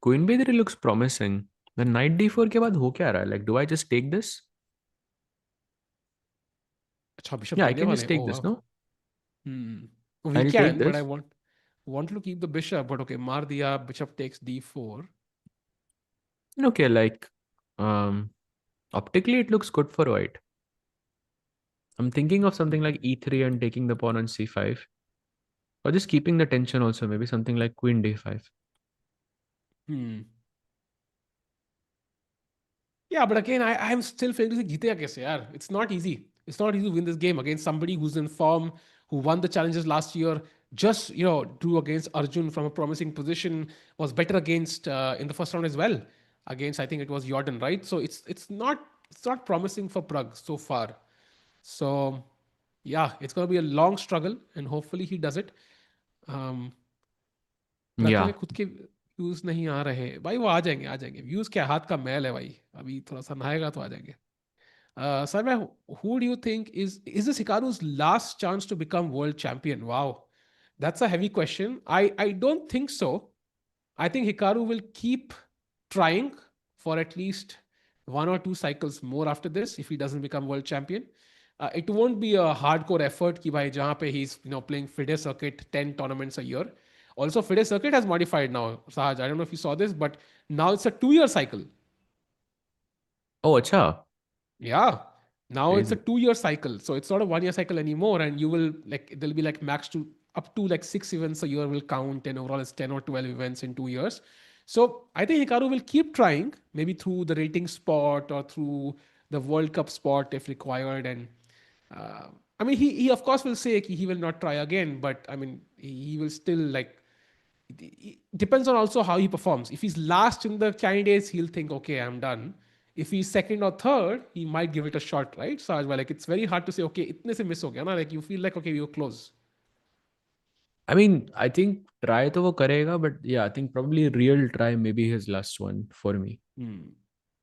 Queen b3 looks promising. The knight d4 के बाद हो क्या रहा है? Like, do I just take this? अच्छा, bishop Yeah, I लेने can वाले. just take Oh this, wow. no? We I'll take can, but I this. want to keep the bishop. But okay, मार दिया, bishop takes d4. Okay, like, um, optically it looks good for white. I'm thinking of something like e3 and taking the pawn on c5. Or just keeping the tension also, maybe something like queen d5. Yeah, but again, I'm still failing to see जीतेगा कैसे यार. It's not easy. It's not easy to win this game against somebody who's in form, who won the challenges last year. Just drew against Arjun from a promising position. Was better against in the first round as well. Against, I think it was Jordan, right? So it's not promising for Prag so far. So yeah, it's going to be a long struggle, and hopefully he does it. Um, प्रखर के Yeah. खुद के views नहीं आ रहे भाई. वो आ जाएंगे, आ जाएंगे. व्यूज क्या, हाथ का मैल है भाई. अभी थोड़ा सा नहाएगा तो आ जाएंगे. Sarma, who do you think is this Hikaru's last chance to become world champion? Wow, that's a heavy question. I don't think so. I think Hikaru will keep trying for at least 1 or 2 cycles more after this if he doesn't become world champion. It won't be a hardcore effort कि भाई जहाँ पे he's playing FIDE circuit 10 tournaments a year. Also, FIDE circuit has modified now. Sahaj, I don't know if you saw this, but now it's a 2-year cycle. Oh, अच्छा. Yeah. Now it's a Crazy. 2-year cycle. So it's not a 1-year cycle anymore. And you will there'll be max to up to 6 events a year will count. And overall it's 10 or 12 events in 2 years. So I think Hikaru will keep trying, maybe through the rating spot or through the World Cup spot if required. And uh, I mean, he of course will say he will not try again, but I mean, he will still it depends on also how he performs. If he's last in the candidates, he'll think, okay, I'm done. If he's second or third, he might give it a shot, right? So it's very hard to say, okay, itne se miss ho gaya na. You feel like, okay, you're close. I mean, I think try to वो करेगा, but yeah, I think probably real try maybe his last one for me.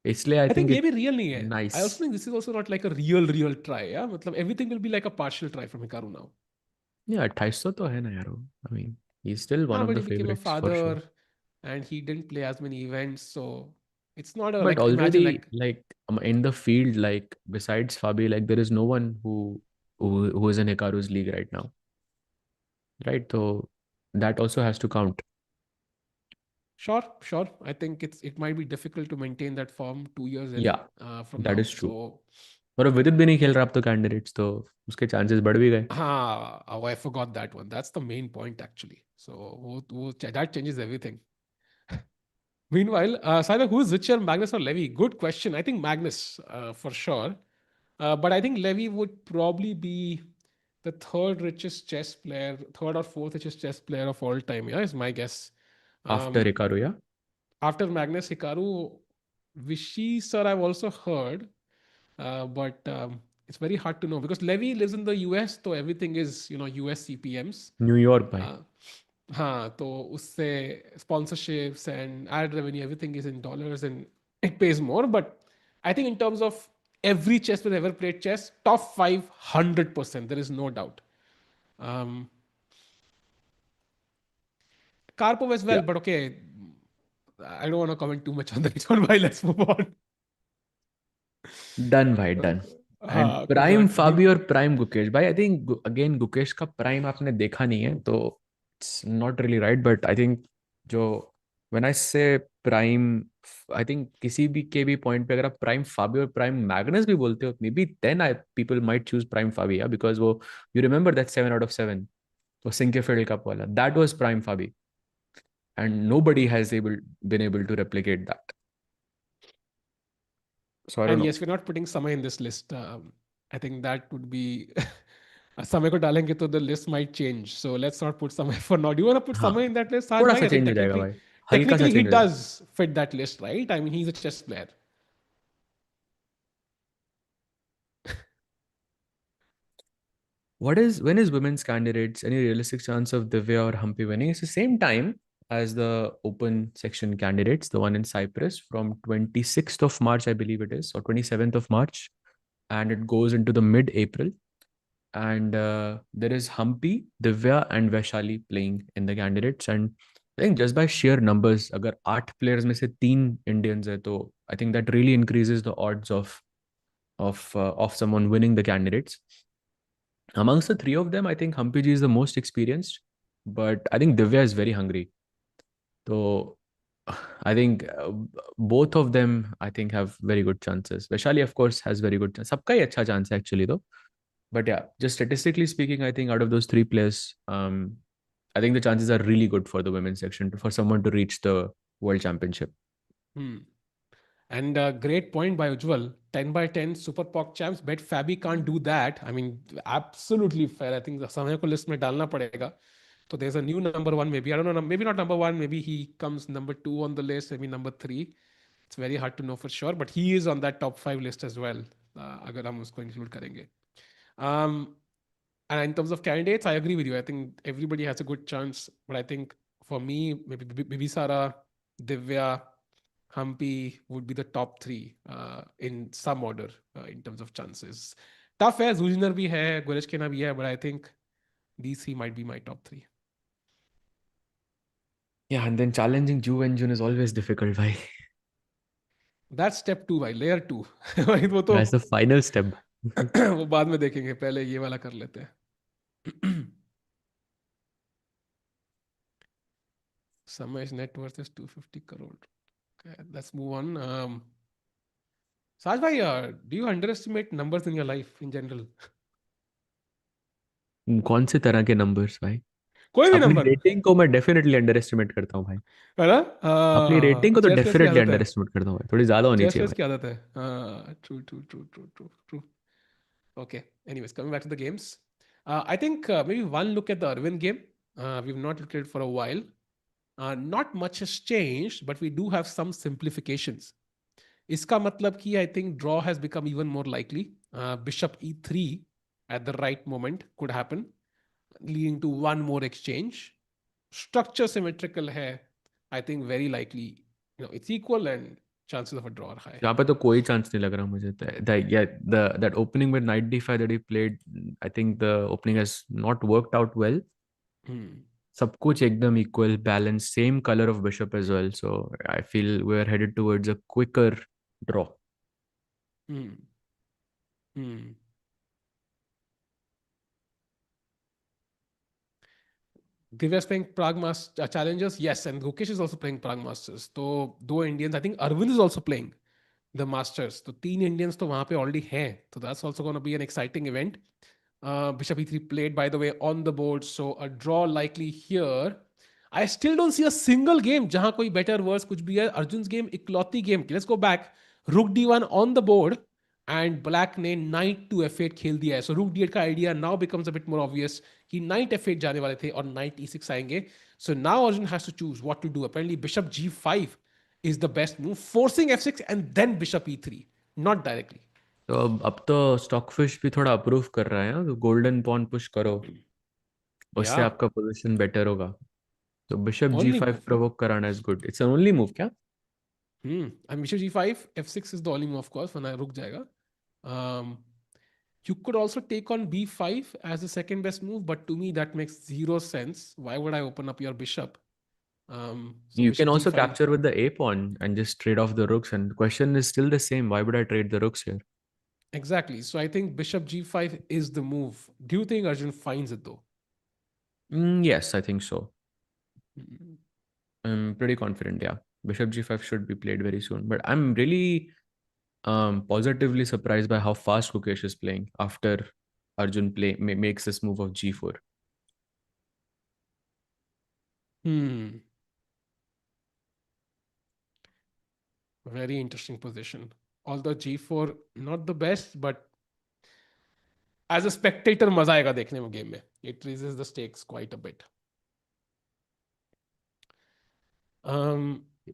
इसलिए I I think think ये भी it's real नहीं है. I also nice. think this is also not like a real try. Yeah, मतलब everything will be like a partial try from Hikaru now. Yeah, 2800 तो है ना यार वो. I mean, he's still one हाँ, of but the he became a favorites for sure. father, and he didn't play as many events, so it's not a But imagine already, like in the field, like besides Fabi, like there is no one who who is in Hikaru's league right now, right? So that also has to count. Sure, sure. I think it might be difficult to maintain that form 2 years in Yeah, from that now. is true. So, और विदित भी नहीं खेल रहा अब तो candidates, तो उसके चांसेस बढ़ भी गए. oh, I forgot that one. That's the main point actually. So that changes everything. Meanwhile, Saida, who is richer, Magnus or Levy? Good question. I think Magnus for sure. But I think Levy would probably be the third richest chess player, third or fourth richest chess player of all time. Yeah, is my guess. After Um, Hikaru, yeah. After Magnus Hikaru, Vichy, sir, I've also heard, but it's very hard to know because Levy lives in the US, so everything is US CPMs. New York भाई. Uh, हाँ तो उससे sponsorships and ad revenue everything is in dollars and it pays more, but I think in terms of every chess player ever played chess, top 500%, there is no doubt. um, Karpov as well, Yeah, but okay, I don't want to comment too much on that one. Bye, let's move on. Done भाई, done. And हाँ कुछ prime फाबी और prime Gukesh भाई. I think again Gukesh का prime आपने देखा नहीं है तो it's not really right, but I think जो व्हेन आई से प्राइम, आई थिंक किसी भी के भी पॉइंट पे अगर आप प्राइम फाबी और प्राइम मैग्नस भी बोलते हो, maybe then I people might choose prime Fabi, या बिकॉज वो, you remember that 7 out of 7, वो सिंकेफील्ड कप वाला, that was prime Fabi, and nobody has been able to replicate that. So I don't And know. yes, we're not putting Samay in this list. I think that would be Samay ko डालेंगे तो the list might change. So let's not put Samay for now. Do you want to put हाँ, Samay in that list, Saj थोड़ा bhai? सा I think change हो जाएगा technically, भाई, हल्का सा technically he चेंज हो जाएगा. does fit that list, right? I mean, he's a chess player. When is women's candidates any realistic chance of Divya or Humpy winning? It's the same time as the open section candidates, the one in Cyprus from 26th of March, I believe it is, or 27th of March, and it goes into the mid-April. And there is Humpy, Divya, and Vaishali playing in the candidates. And I think just by sheer numbers, अगर 8 players में से 3 Indians है, तो I think that really increases the odds of someone winning the candidates. Amongst the three of them, I think Humpiji is the most experienced, but I think Divya is very hungry. So I think both of them, I think, have very good chances. Vaishali, of course, has very good chance. Sabka hi acha chance hai actually though. But yeah, just statistically speaking, I think out of those three players, I think the chances are really good for the women's section for someone to reach the world championship. Hmm. And great point by Ujjwal. 10 by 10 Super Pog champs. Bet Fabi can't do that. I mean, absolutely fair. I think the Samay ko list mein dalna padega. So there's a new number one, maybe. I don't know, maybe not number one. Maybe he comes number two on the list, maybe number three. It's very hard to know for sure, but he is on that top 5 list as well. अगर हम उसको include करेंगे. Um, and in terms of candidates, I agree with you. I think everybody has a good chance, but I think for me, maybe Bibisara, Divya, Humpy would be the top three in some order in terms of chances. Tough है, Zujner भी है, Goreshkina भी है, but I think these three might be my top three. Yeah, and then challenging Ju and Jun is always difficult, bhai. That's step two, भाई, layer two. भाई वो तो That's the final step. वो बाद में देखेंगे, पहले ये वाला कर लेते हैं. Samay's net worth is 250 crore. Okay, let's move on. Saj bhai, do you underestimate numbers in your life in general? कौन से तरह के नंबर्स भाई? कोई भी अपनी नंबर, रेटिंग को मैं डेफिनेटली अंडर एस्टिमेट करता हूँ भाई. है ना? अपनी रेटिंग को तो चेस वेस की डेफिनेटली आदत है. अंडर एस्टिमेट करता हूँ भाई, थोड़ी ज्यादा होनी चेस चाहिए वेस भाई. की आदत है. True, true, true, true, true, true. Okay. Anyways, coming back to the games. I think maybe one look at the Arvin game. We've not looked at it for a while. Not much has changed, but we do have some simplifications. इसका मतलब कि I think draw has become even more likely. Bishop e3 at the right moment could happen, leading to one more exchange. Structure symmetrical है, I think very likely. It's equal and chances of a draw are high. यहाँ पे तो कोई chance नहीं लग रहा मुझे. That opening with knight d5 that he played, I think the opening has not worked out well. सब कुछ एकदम equal, balance, same color of bishop as well. So I feel we're headed towards a quicker draw. Hmm. Hmm. Divya is playing Prague Challengers, yes, and Gukesh is also playing Prague Masters. So, दो Indians, I think Arvind is also playing the Masters. तो तीन Indians तो वहाँ पे already हैं. So that's also going to be an exciting event. Bishop e3 played, by the way, on the board. So a draw likely here. I still don't see a single game जहाँ कोई better worse कुछ भी है. Arjun's game इकलौती game. Let's go back. Rook d1 on the board. And black ने knight to f8 खेल दिया है. So rook d8 का idea now becomes a bit more obvious कि knight f8 जाने वाले थे और knight e6 आएंगे. So now Arjun has to choose what to do. Apparently bishop g5 is the best move, forcing f6 and then bishop e3, not directly. तो अब तो Stockfish भी थोड़ा अप्रूव कर रहा है ना, तो गोल्डन पॉन पुश करो, उससे Yeah, आपका पोजीशन बेटर होगा. तो बिशप जी only फाइव move. प्रोवोक कराना is good. It's only move क्या? And bishop g5, f6 is the only move, of course, वरना रुक जाएगा. Um, you could also take on b5 as the second best move, but to me that makes zero sense. Why would I open up your bishop? So You can bishop also g5. capture with the a pawn and just trade off the rooks, and the question is still the same, why would I trade the rooks here? Exactly. So I think bishop g5 is the move. Do you think Arjun finds it though? Yes, I think so. Mm. I'm pretty confident, yeah. Bishop g5 should be played very soon, but I'm really positively surprised by how fast Gukesh is playing after Arjun makes this move of g4. Hmm. Very interesting position. Although g4 not the best, but as a spectator मजा आएगा देखने में game में. It raises the stakes quite a bit.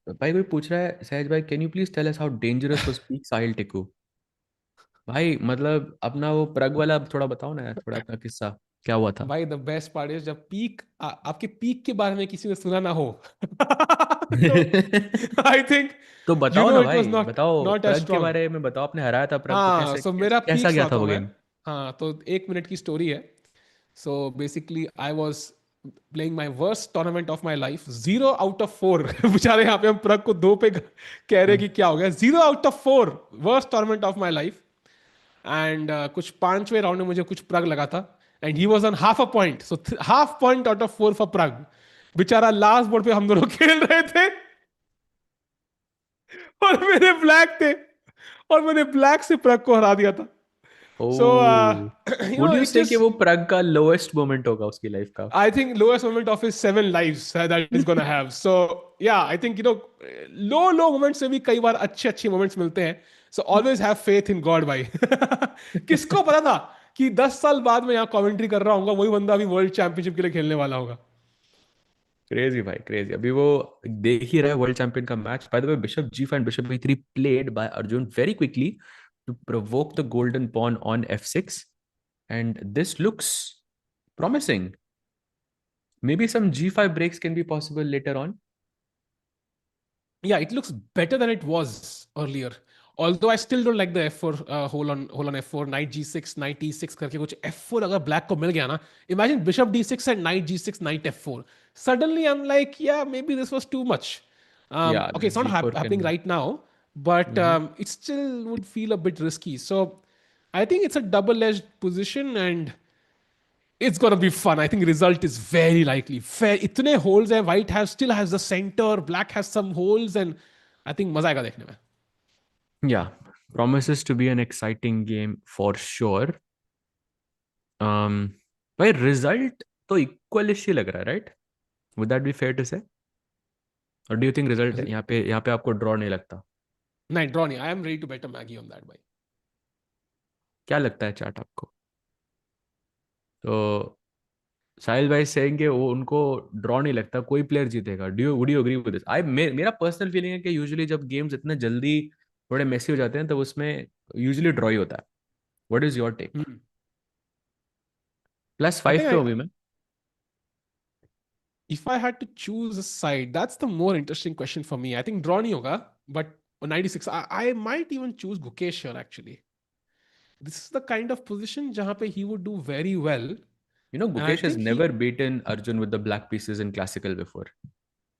भाई कोई पूछ रहा है, सहज भाई, can you please tell us how dangerous was peak Sahil Tickoo? भाई मतलब अपना वो प्रग वाला थोड़ा बताओ ना यार, थोड़ा अपना किस्सा क्या हुआ था. भाई द बेस्ट पार्ट इज जब आपके पीक के बारे में किसी ने सुना ना हो तो आई थिंक तो यू बताओ नो ना इट वाज भाई, नॉट बताओ नॉट एज प्रग के स्ट्रांग. बारे में बताओ. आपने हराया था प्रग को, हाँ कैसे सो मेरा पीक कैसा गया था सुनाता वो हूँ मैं. गेम? हाँ तो 1 मिनट की स्टोरी है. So basically I was playing my worst tournament of my life. 0 out of 4 बेचारे यहाँ पे हम प्रग को 2 पे कह रहे कि क्या हो गया. 0 out of 4 worst tournament of my life. And कुछ 5वें राउंड में मुझे कुछ प्रग लगा था. And he was on half a point. So half point out of 4 for Prag. बेचारा लास्ट बोर्ड पे हम दोनों खेल रहे थे और मेरे ब्लैक थे और मैंने ब्लैक से प्रग को हरा दिया था. So oh, you would know you it's say कि जस्ट वो प्रग का लोएस्ट मोमेंट होगा उसकी लाइफ का? I think lowest moment of his 7 lives that he's gonna have. So yeah, I think low moments से भी कई बार अच्छे moments मिलते हैं. So always have faith in God भाई. किसको पता था कि 10 साल बाद मैं यहाँ कमेंट्री कर रहा हूँ, वही बंदा अभी वर्ल्ड चैंपियनशिप के लिए खेलने वाला होगा. क्रेजी भाई, क्रेजी. अभी वो देख ही रहा है वर्ल्ड चैंपियन का match. By the way, bishop जी5 and bishop e3 played by Arjun very quickly to provoke the golden pawn on f6, and this looks promising. Maybe some g5 breaks can be possible later on. Yeah, it looks better than it was earlier. Although I still don't like the f4 hold on f4 knight g6 knight e6 करके कुछ f4 अगर black को मिल गया ना. Imagine bishop d6 and knight g6 knight f4. Suddenly I'm like, yeah, maybe this was too much. Yeah, Okay, this it's not g4 happening can. right now, but Mhm. it still would feel a bit risky. So I think it's a double-edged position and it's gonna be fun. I think result is very likely. Fair, इतने holes है. White still has the center. Black has some holes, and I think मजा आएगा देखने में. Yeah, promises to be an exciting game for sure. भाई result तो equalish ही लग रहा है, right? Would that be fair to say? और डू यू थिंक रिजल्ट यहाँ पे आपको ड्रॉ नहीं लगता? नहीं draw नहीं. I am ready to bet a Maggie on that भाई. क्या लगता है चार्ट आपको? तो साहिल भाई सेइंग वो उनको ड्रॉ नहीं लगता, कोई प्लेयर जीतेगा. Would you agree with this? मेरा पर्सनल फीलिंग है कि यूजुअली जब गेम्स इतने जल्दी थोड़े मेसी हो जाते हैं तो उसमें यूजुअली ड्रॉ ही होता है. What is your take? Hmm. I +5 think पे होगी मैं. if I had to choose a side, that's the more interesting question for me. I think draw नहीं होगा, but 96. I might even choose Gukesh here actually. This is the kind of position जहाँ पे he would do very well, You know, and I Gukesh has think never beaten Arjun with the black pieces in classical before.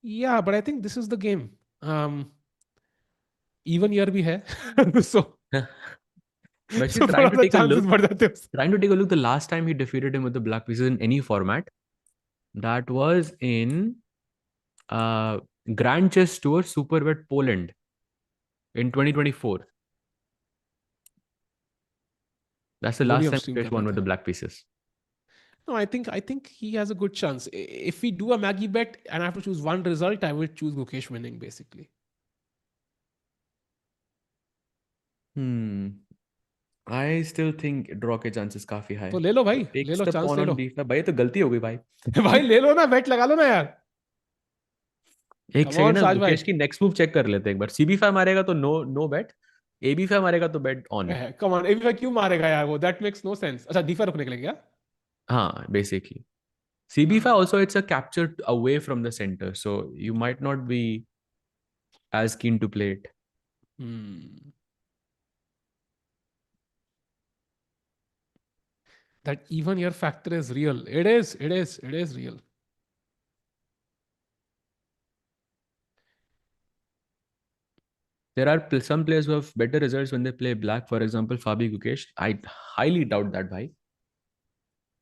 yeah, but I think this is the game. Even year भी है, so I'm actually so थोड़ा सा chances बढ़ जाते हैं. trying to take a look the last time he defeated him with the black pieces in any format. That was in uh, Grand Chess Tour Superbet Poland in 2024. That's the वो भी last हम time stream Gukesh कर रहे won with थे. the black pieces. No, I think he has a good chance. If we do a Maggie bet and I have to choose one result, I will choose Gukesh winning basically. Hmm. I still think draw के chances काफी high. तो ले लो भाई, But ले takes low, the chance pawn ले on low. d5. भाई ये तो गलती हो गई भाई. भाई ले लो ना, बेट लगा लो ना यार. एक कम ऑन सेकंड ना, साज भाई. गुकेश की नेक्स्ट मूव चेक कर लेते हैं एक बार. CB5 मारेगा तो नो नो बेट. AB5 मारेगा तो bet on. Come on, A B क्यों मारेगा यार वो? That makes no sense. अच्छा, डी रुकने के लिए क्या? हाँ, basically. CB5 हाँ. also it's a capture away from the center, so you might not be as keen to play it. Hmm. That even your factor is real. It is real. There are some players who have better results when they play black. For example, Fabi Gukesh. I highly doubt that, bhai.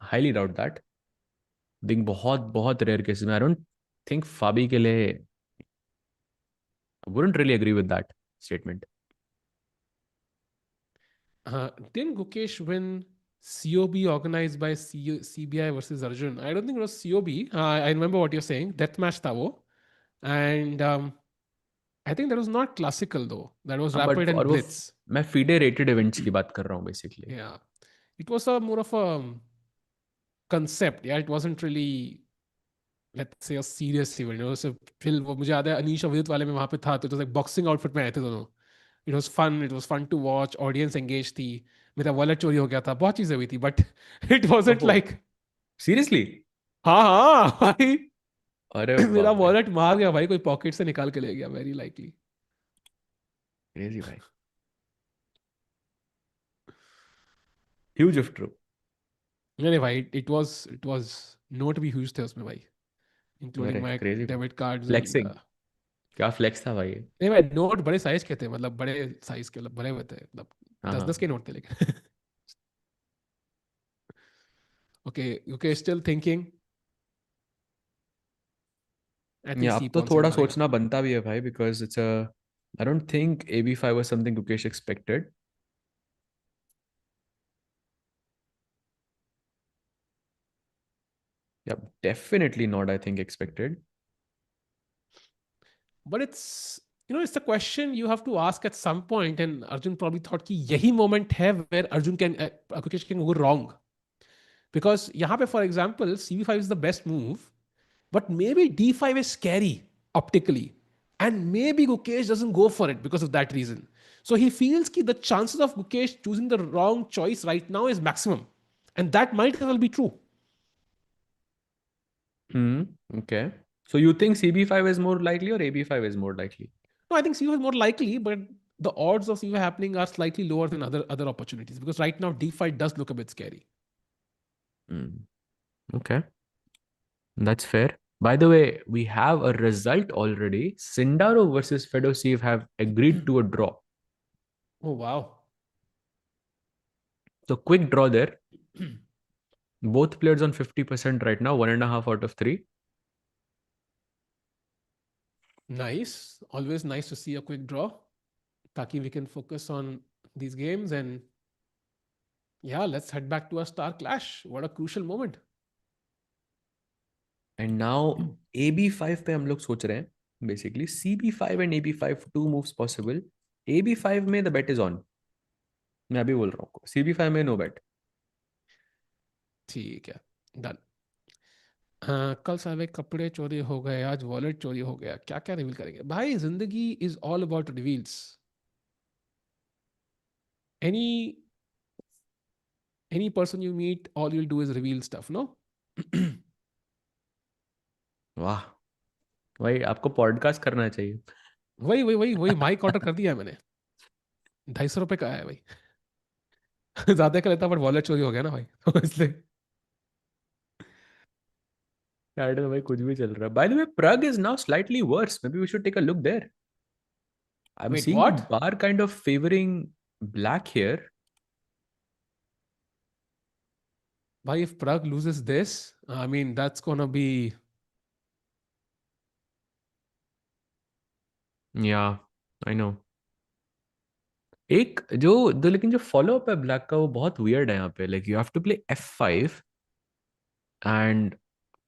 Highly doubt that. Think बहुत बहुत rare cases में. I don't think Fabi के लिए. I wouldn't really agree with that statement. Didn't Gukesh win COB organized by CBI versus Arjun? I don't think it was COB. I remember what you're saying. Death match tha wo. And I think that was not classical though. That was हाँ, but rapid and और वो blitz. मैं FIDE rated events की बात कर रहा हूँ basically. Yeah. It was a more of a concept. Yeah, it wasn't really, let's say, a serious event. It was a फिर वो मुझे याद है अनीश अविदित वाले में वहां पे था, तो it was like boxing outfit में आए थे दोनों. It was fun to watch. Audience engaged थी. मेरा वॉलेट चोरी हो गया था, बहुत चीजें हुई थी, बट it wasn't ओहो, like. seriously? हाँ हाँ भाई. अरे मेरा बाप रे, वॉलेट मार गया भाई, कोई पॉकेट से निकाल के ले गया, वेरी लाइकली. crazy भाई. Huge if true. नहीं नहीं भाई, it was नोट भी ह्यूज थे उसमें भाई, इंक्लूडिंग अरे माय crazy भाई. Debit cards and. Flexing. क्या फ्लेक्स था भाई ये. नहीं भाई, नोट बड़े साइज के थे, मतलब बड़े साइज के, मतलब भरे हुए थे, मतलब हाँ 10-10 के हाँ. नोट थे लेकिन. Okay okay, still thinking. I think या सी अब तो पॉन से थोड़ा मारेगा. सोचना बनता भी है भाई, because it's a I don't think AB5 was something Gukesh expected. Yeah, definitely not, I think, expected. But it's the question you have to ask at some point, and Arjun probably thought कि यही moment है where Arjun can Gukesh can go wrong. Because यहाँ पे, for example, CB5 is the best move, but maybe D5 is scary optically, and maybe Gukesh doesn't go for it because of that reason. So he feels that the chances of Gukesh choosing the wrong choice right now is maximum, and that might as well be true. Hmm. Okay. So you think CB5 is more likely or AB5 is more likely? No, I think CB5 is more likely, but the odds of CB5 happening are slightly lower than other opportunities, because right now D5 does look a bit scary. Hmm. Okay. That's fair. By the way, we have a result already. Sindarov versus Fedoseev have agreed to a draw. Oh wow. So quick draw there. Both players on 50% right now, 1.5 out of 3. Nice. Always nice to see a quick draw. Taki, we can focus on these games, and yeah, let's head back to our star clash. What a crucial moment. And now AB5 पे हम लोग सोच रहे हैं. Basically, CB5 and AB5, two moves possible. AB5 में the bet is on. मैं अभी बोल रहा हूँ. CB5 में no bet. ठीक है, डन. कल सारे कपड़े चोरी हो गए, आज वॉलेट चोरी हो गया, क्या क्या रिवील करेंगे भाई? जिंदगी is all about reveals. Any any person you meet, all you'll do is reveal stuff, no? वाह भाई, आपको पॉडकास्ट करना चाहिए. वही माइक ऑर्डर कर दिया है मैंने. 250 रुपए का है भाई. ज्यादा का लेता, बट वॉलेट चोरी हो गया ना भाई, तो इसलिए. I don't know भाई, कुछ भी चल रहा है. By the way, Prague is now slightly worse. Maybe we should take a look there. I'm Wait, seeing the what? bar kind of favoring black here. Why if Prag loses this, I mean that's gonna be Yeah, I know. एक जो लेकिन जो follow up है black का वो बहुत weird है यहाँ पे. Like you have to play F5 and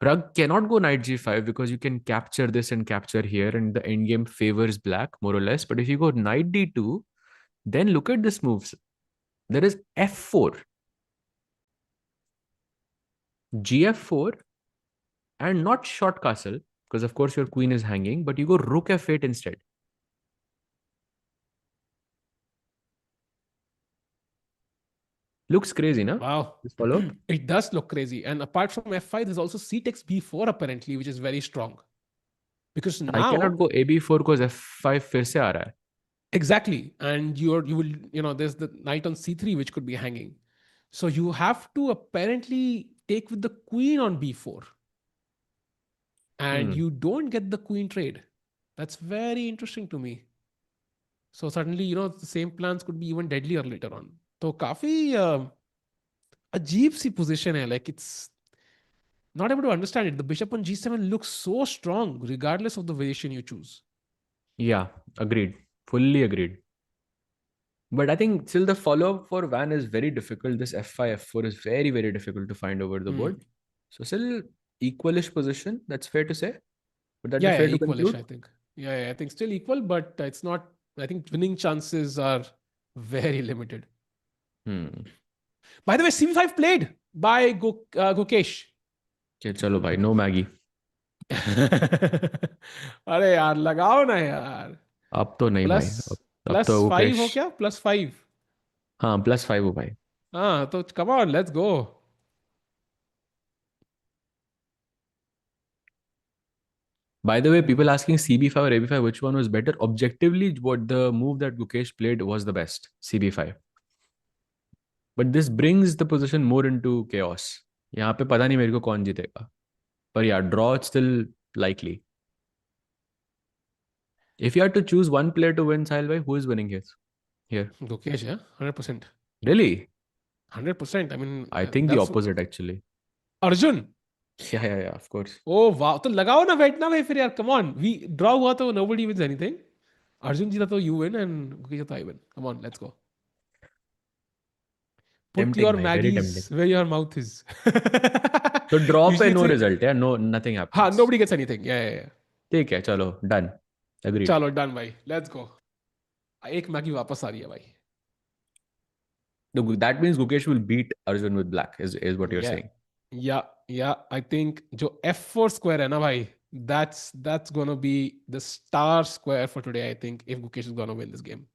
Prag cannot go knight G5 because you can capture this and capture here and the end game favors black more or less. But if you go knight D2, then look at this moves. There is F4, GF4 and not short castle because of course your queen is hanging, but you go rook F8 instead. Looks crazy, no? wow. This follow up. It does look crazy. And apart from F5, there's also C takes B4 apparently, which is very strong. Because I now cannot go AB4 because F5 फिर से आ रहा है. exactly, and you will there's the knight on C3 which could be hanging. So you have to apparently take with the queen on B4, and you don't get the queen trade. That's very interesting to me. So suddenly, the same plans could be even deadlier later on. So काफी अजीब सी position है. Like it's not able to understand it. The bishop on G7 looks so strong regardless of the variation you choose. Yeah, agreed. Fully agreed. But I think still the follow-up for Van is very difficult. This F5, F4 is very, very difficult to find over the board. So still equalish position, that's fair to say. Would that be Yeah, fair to equalish, conclude? I think. Yeah, I think still equal, but it's not. I think winning chances are very limited. Hmm. By the way, CB5 played by Gukesh. Okay, chalo bhai, no Maggie. अरे यार लगाओ ना यार. अब तो नहीं भाई. Plus अब तो प्लस फाइव गुकेश. हो क्या? +5. हाँ, +5 हो भाई. हाँ तो come on, let's go. By the way, people asking CB5 or AB5, which one was better? Objectively, what the move that Gukesh played was the best, CB5. But this brings the position more into chaos. यहाँ पे पता नहीं मेरे को कौन जीतेगा. But yeah, draw it's still likely. If you had to choose one player to win, Sahil bhai, who is winning here? Here. Gukesh, yeah, 100%. Really? 100%. I mean, I think the that's opposite actually. Arjun. Yeah, of course. ओ वाह, तो लगाओ ना बैठना भाई फिर यार. Come on, we draw हुआ तो nobody wins anything. अर्जुन जीता तो you win and गुकेश जीता I win. Come on, let's go. Put Tempting, your bhai. Very tempting. Maggies where your mouth is. So draw पे Usually it's no like, result, yeah? No, nothing हाँ, happens. nobody gets anything. Yeah. ठीक है, चलो, done. Agreed. चलो done भाई, let's गो. एक Maggi वापस आ रही है भाई. No, that means Gukesh will beat Arjun with black, is what you're Yeah. saying. Yeah, I think जो F4 square है ना भाई, that's gonna be the star square for today, I think, if Gukesh is gonna win this game.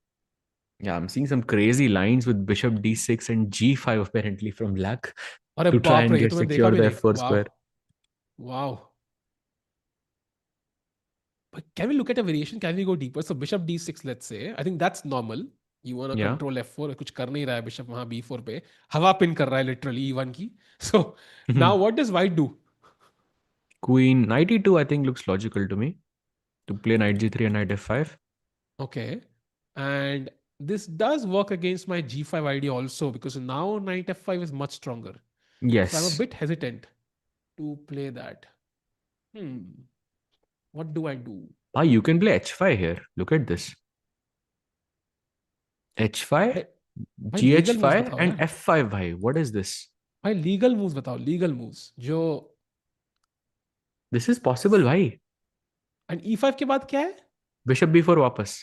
Yeah, I'm seeing some crazy lines with bishop d6 and g5 apparently from black अरे to try बाप and रे, ये get तो मैंने देखा secure भी the नहीं. f4 वाह. square. Wow. But can we look at a variation? Can we go deeper? So bishop d6, let's say. I think that's normal. You want to Yeah. control f4. कुछ कर नहीं रहा है bishop वहाँ b4 पे. हवा pin कर रहा है literally e1 की. So now what does white do? Queen knight e2 I think looks logical to me to play knight g3 and knight f5. Okay. And this does work against my g5 idea also, because now knight f5 is much stronger. So I'm a Yes. bit hesitant to play that. What do I do? Ah, you can play h5 here. Look at this. h5, भाई भाई legal moves gh5 बताओ and यार. f5 bhai. What is this? भाई legal moves बताओ, legal moves जो. This is possible bhai. And e5 के बाद क्या है? Bishop b4 वापस.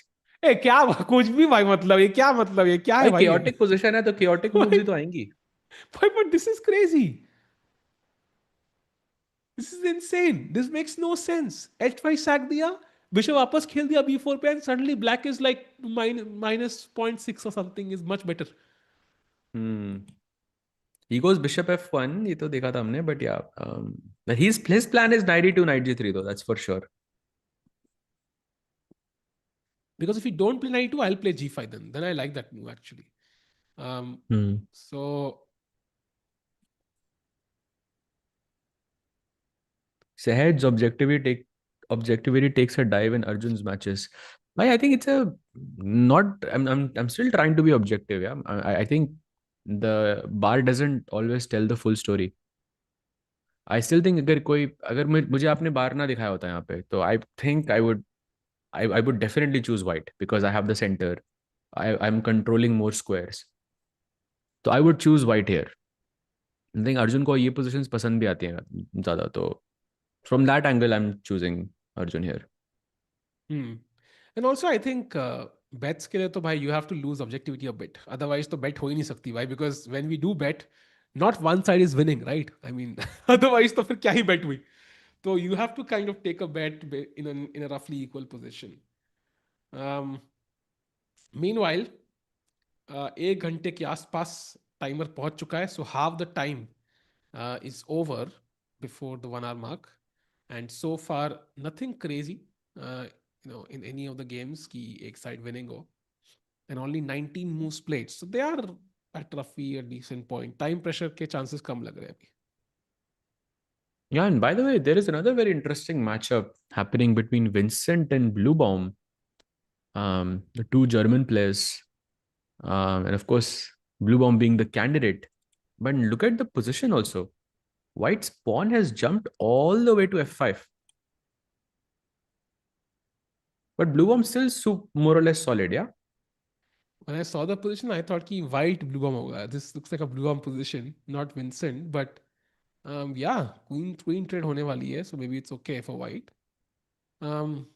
ए क्या कुछ भी भाई, मतलब ये क्या, मतलब ये क्या है भाई भाई ये? chaotic position है तो chaotic moves ही तो आएंगी. भाई but this is crazy. This is insane. This makes no sense. h5 sac दिया, बिशप वापस खेल दिया b4 पे, and suddenly black is like -0.6 और something is much better. Hmm. He goes bishop f1. ये तो देखा था हमने, but yeah. But his plan is knight e2, knight g3 though. That's for sure. Because if you don't play knight 2, I'll play g5 then I like that move actually. So Sahed's objectivity takes a dive in Arjun's matches. I think it's a not. I'm still trying to be objective. Yeah, I think the bar doesn't always tell the full story. I still think अगर मुझे आपने बार ना दिखाया होता यहाँ पे, तो I think I would definitely choose white because I have the center. I'm controlling more squares. So I would choose white here. I think Arjun को ये positions पसंद भी आती हैं ज़्यादा, तो from that angle I'm choosing Arjun here. And also I think bets के लिए तो भाई you have to lose objectivity a bit. Otherwise तो bet हो ही नहीं सकती भाई, because when we do bet, not one side is winning, right? I mean, otherwise तो फिर क्या ही bet हुई. So you have to kind of take a bet in a roughly equal position. Um, Meanwhile, 1 घंटे के आसपास timer पहुंच चुका है, so half the time is over before the 1 hour mark, and so far nothing crazy in any of the games ki ek side winning ho, and only 19 moves played, so they are at roughly a decent point. Time pressure ke chances kam lag rahe hain abhi. Yeah, and by the way, there is another very interesting matchup happening between Vincent and Bluebaum, the two German players, and of course, Bluebaum being the candidate. But look at the position also. White's pawn has jumped all the way to f5. But Bluebaum still more or less solid, yeah? When I saw the position, I thought ki white Bluebaum hoga. This looks like a Bluebaum position, not Vincent, but yeah, queen trade hone wali hai, so maybe it's okay for white. But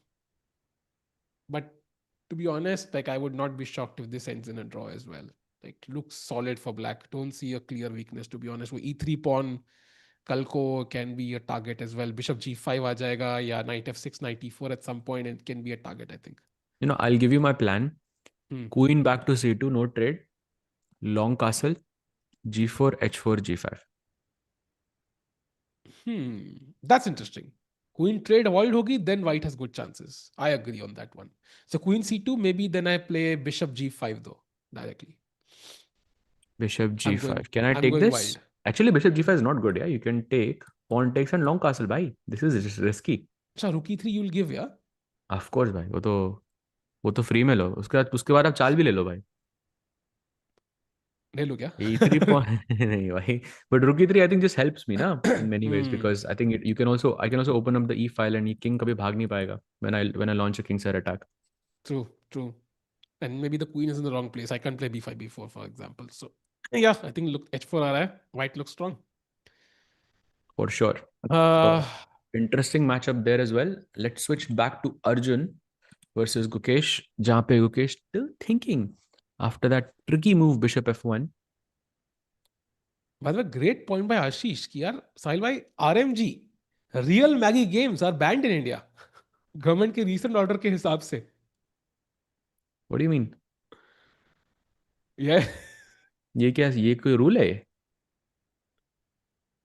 to be honest, like I would not be shocked if this ends in a draw as well. Like looks solid for black. Don't see a clear weakness, to be honest. वो e3 pawn कल को can be a target as well. Bishop g5 आ जाएगा, या knight f6, knight e4 at some point, and it can be a target, I think. You know, I'll give you my plan. Queen back to c2, no trade. Long castle, g4, h4, g5. That's interesting. Queen trade avoid hogi, then white has good chances. I agree on that one. So queen c2, maybe then I play bishop g5 though, directly. Bishop g5. Can I I'm take going this? wild. Actually, bishop g5 is not good, yeah? You can take pawn takes and long castle, bhai. This is just risky. अच्छा, rook e3 you'll give, yeah? Of course, भाई. वो तो free में लो. उसके बाद आप चाल भी ले लो भाई. ले लो क्या? e3 pawn नहीं भाई. But rook e3 I think just helps me ना in many ways, because I think I can also open up the e file and king कभी भाग नहीं पाएगा when I launch a king side attack. True. And maybe the queen is in the wrong place. I can't play b5, b4, for example. So yeah, I think look h4 आ रहा है. White looks strong. For sure. So interesting matchup there as well. Let's switch back to Arjun versus Gukesh. जहाँ पे Gukesh still thinking after that tricky move bishop f1. By the way, great point by Ashish कि यार साहिल भाई, RMG real Maggie games are banned in India. Government के recent order के हिसाब से. What do you mean? Yeah. ये कोई rule है?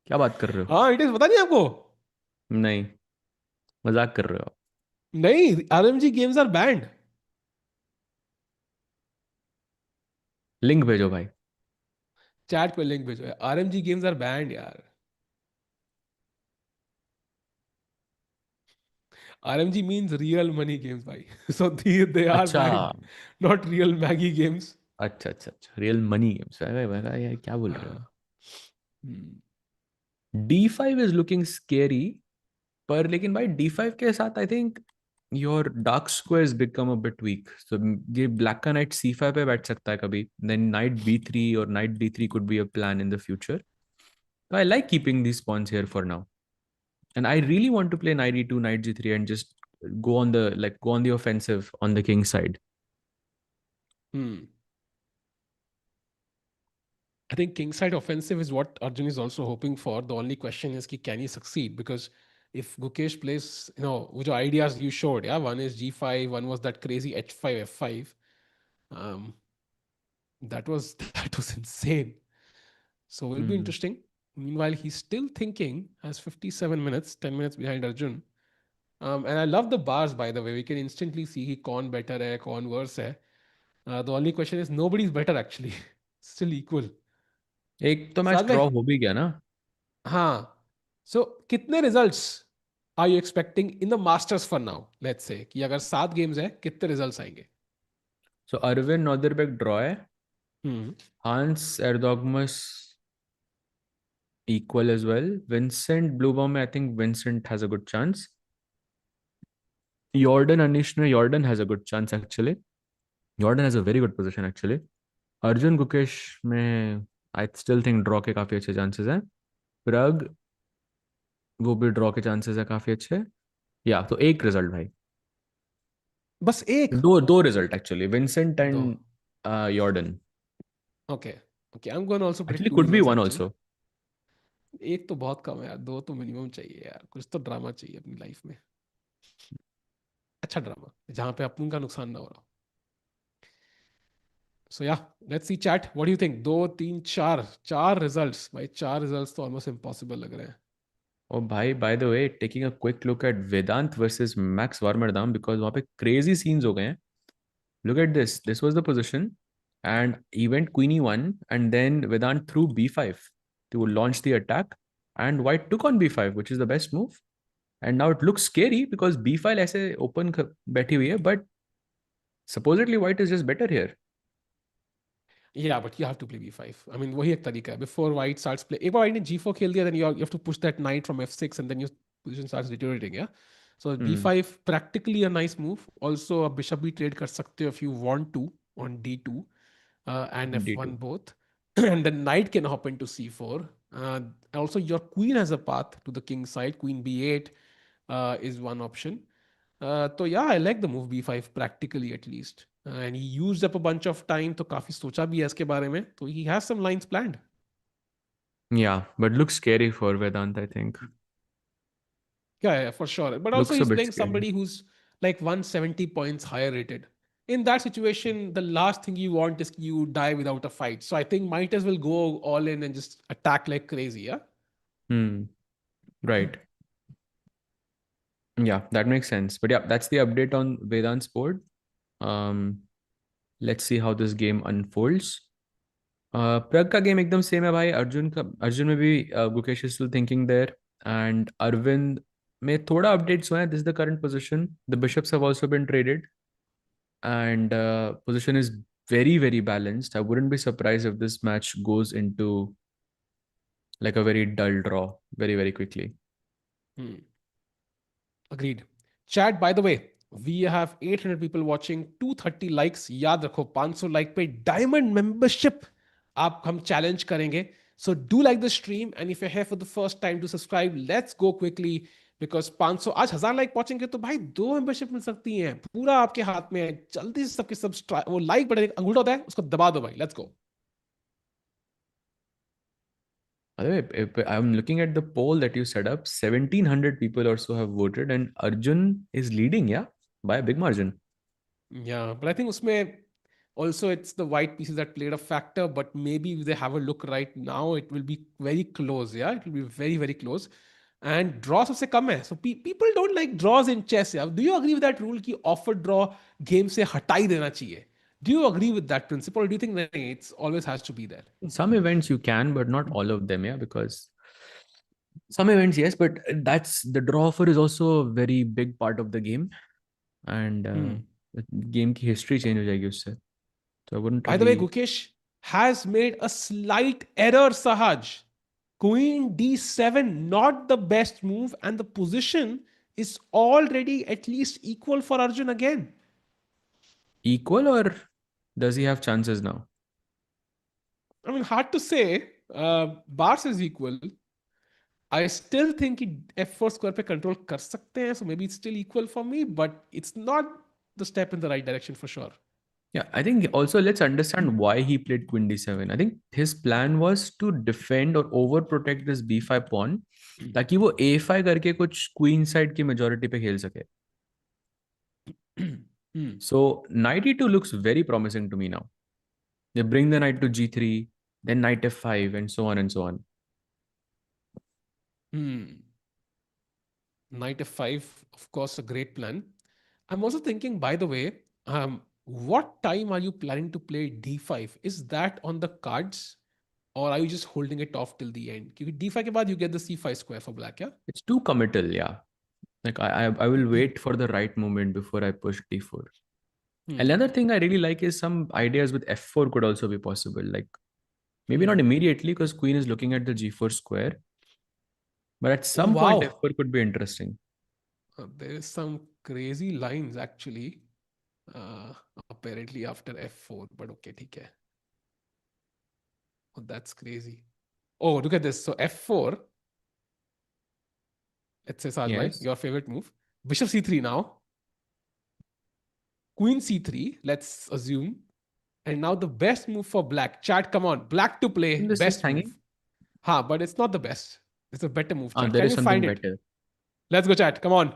क्या बात कर रहे हो? हाँ, it is, पता नहीं आपको? नहीं, मजाक कर रहे हो? नहीं, RMG games are banned. Link भेजो भाई. चैट पे लिंक भेजो. RMG games are banned यार. RMG means real money games, bhai. So they are अच्छा banned, not real Maggie games. अच्छा अच्छा अच्छा, रियल मनी गेम्स. यार क्या बोल रहे हो? d5 is looking scary, पर लेकिन भाई d5 के साथ I think your dark squares become a bit weak. So ये black का knight c5 पे बैठ सकता है कभी. Then knight b3 or knight d3 could be a plan in the future. So I like keeping these pawns here for now. And I really want to play knight e2, knight g3 and just go on the offensive on the king side. I think kingside offensive is what Arjun is also hoping for. The only question is can he succeed? Because if Gukesh plays, which ideas you showed, yeah, one is g5, one was that crazy h5, f5. That was insane. So it'll be interesting. Meanwhile, he's still thinking, has 57 minutes, 10 minutes behind Arjun. And I love the bars, by the way. We can instantly see he Kaan better hai, Kaan worse hai. The only question is nobody's better actually. Still equal. एक तो match draw हो भी गया ना. हाँ. So कितने results are you expecting in the Masters for now? Let's say कि अगर 7 games है, कितने results आएंगे? So Arvind Nodirbek draw है. Hans Erdogmus equal as well. Vincent Bluebaum, I think Vincent has a good chance. Jordan has a good chance actually. Jordan has a very good position actually. Arjun Gukesh में I still think draw के काफी अच्छे chances हैं. Prag वो भी draw के chances है काफी अच्छे. या तो एक result भाई. बस एक. दो result actually. Vincent दो. and Jordan. Okay. Okay, I'm going to also predict Actually two could be results one actually. also. एक तो बहुत कम है यार, दो तो मिनिमम चाहिए यार, कुछ तो ड्रामा चाहिए अपनी लाइफ में. अच्छा ड्रामा जहां पे अपन का नुकसान ना हो रहा. So yeah, let's see chat. What do you think? दो तीन चार results भाई, चार results तो almost impossible लग रहे हैं. Oh भाई, by the way, taking a quick look at Vedant versus Max Warmerdam because वहाँ पे crazy scenes हो गए हैं. Look at this. This was the position, and he went queen e1, and then Vedant threw b5 to launch the attack, and White took on b5, which is the best move. And now it looks scary because b5 ऐसे open बैठी हुई है, but supposedly White is just better here. Yeah, but you have to play b5. I mean, वही एक तरीका है. Before white starts play, एक बार white ने g4 खेल दिया, then you have to push that knight from f6, and then your position starts deteriorating. Yeah. So Hmm. b5 practically a nice move. Also, a bishop भी trade कर सकते हो if you want to on d2 and d2. f1 both, and then knight can hop into c4. Also, your queen has a path to the king side. Queen b8 is one option. So yeah, I like the move b5 practically at least. And he used up a bunch of time, तो काफी सोचा भी है इसके बारे में. So he has some lines planned. Yeah, but looks scary for Vedant, I think. Yeah, for sure. But also Looks a he's bit playing scary. somebody who's like 170 points higher rated. In that situation, the last thing you want is you die without a fight. So I think might as well go all in and just attack like crazy. Yeah. Hmm. Right. Yeah, that makes sense. But yeah, that's the update on Vedant's board. Um, let's see how this game unfolds. प्रग का game एकदम same है भाई. अर्जुन में भी Gukesh is still thinking there and Arvind में थोड़ा updates हुए हैं. This is the current position. The bishops have also been traded and position is very balanced. I wouldn't be surprised if this match goes into like a very dull draw very quickly. Hmm. Agreed. Chat, by the way, we have 800 people watching, 230 likes. याद रखो 500 like पे diamond membership आप हम challenge करेंगे. So do like the stream, and if you're here for the first time to subscribe, let's go quickly because 500 आज 1000 like पहुंचेंगे तो भाई 2 membership मिल सकती हैं. पूरा आपके हाथ में है. जल्दी से सबके सब वो like बटन अंगूठा होता है उसको दबा दो भाई. Let's go. By the way, I'm looking at the poll that you set up. 1,700 people or so have voted, and Arjun is leading, yeah, by a big margin. Yeah, but I think उसमें also it's the white pieces that played a factor, but maybe if they have a look right now, it will be very close. Yeah, it will be very close. And draw सबसे कम है. So people don't like draws in chess. Yeah, do you agree with that rule कि offer draw game से हटा ही देना चाहिए? Do you agree with that principle, or do you think that it's always has to be there? Some events you can, but not all of them, yeah, because some events, yes, but that's the draw offer is also a very big part of the game, and Hmm. game की history change हो जाएगी उससे. So I wouldn't By the way, really. Gukesh has made a slight error, Sahaj. Queen d7, not the best move, and the position is already at least equal for Arjun again. Equal, or does he have chances now? I mean, hard to say. Bars is equal. I still think he f4 square पे control कर सकते हैं, so maybe it's still equal for me, but it's not the step in the right direction for sure. Yeah, I think also let's understand why he played Queen d7. I think his plan was to defend or overprotect this b5 pawn ताकि वो a5 करके कुछ queen side की majority पे खेल सके. Hmm. So knight e2 looks very promising to me now. They bring the knight to g3, then knight f5, and so on and so on. Hmm. Knight f5, of course, a great plan. I'm also thinking, by the way, what time are you planning to play d5? Is that on the cards, or are you just holding it off till the end? Because d5 के बाद you get the c5 square for black, yeah? It's too committal, yeah. Like I will wait for the right moment before I push d4. Another thing I really like is some ideas with f4 could also be possible. Like maybe not immediately because queen is looking at the g4 square, but at Oh some point wow, f4 could be interesting. there is some crazy lines actually. Uh, Apparently after f4, but okay, ठीक है. Oh, that's crazy. Oh, look at this. So f4. Let's say Saj bhai, Yes. your favorite move. Bishop c3 now. Queen c3. Let's assume. And now the best move for black. Chat, come on. Black to play. Isn't this just Best hanging? move. Ha, but it's not the best. It's a better move, Ah, chat. there Can is you something find it? better. Let's go, chat. Come on.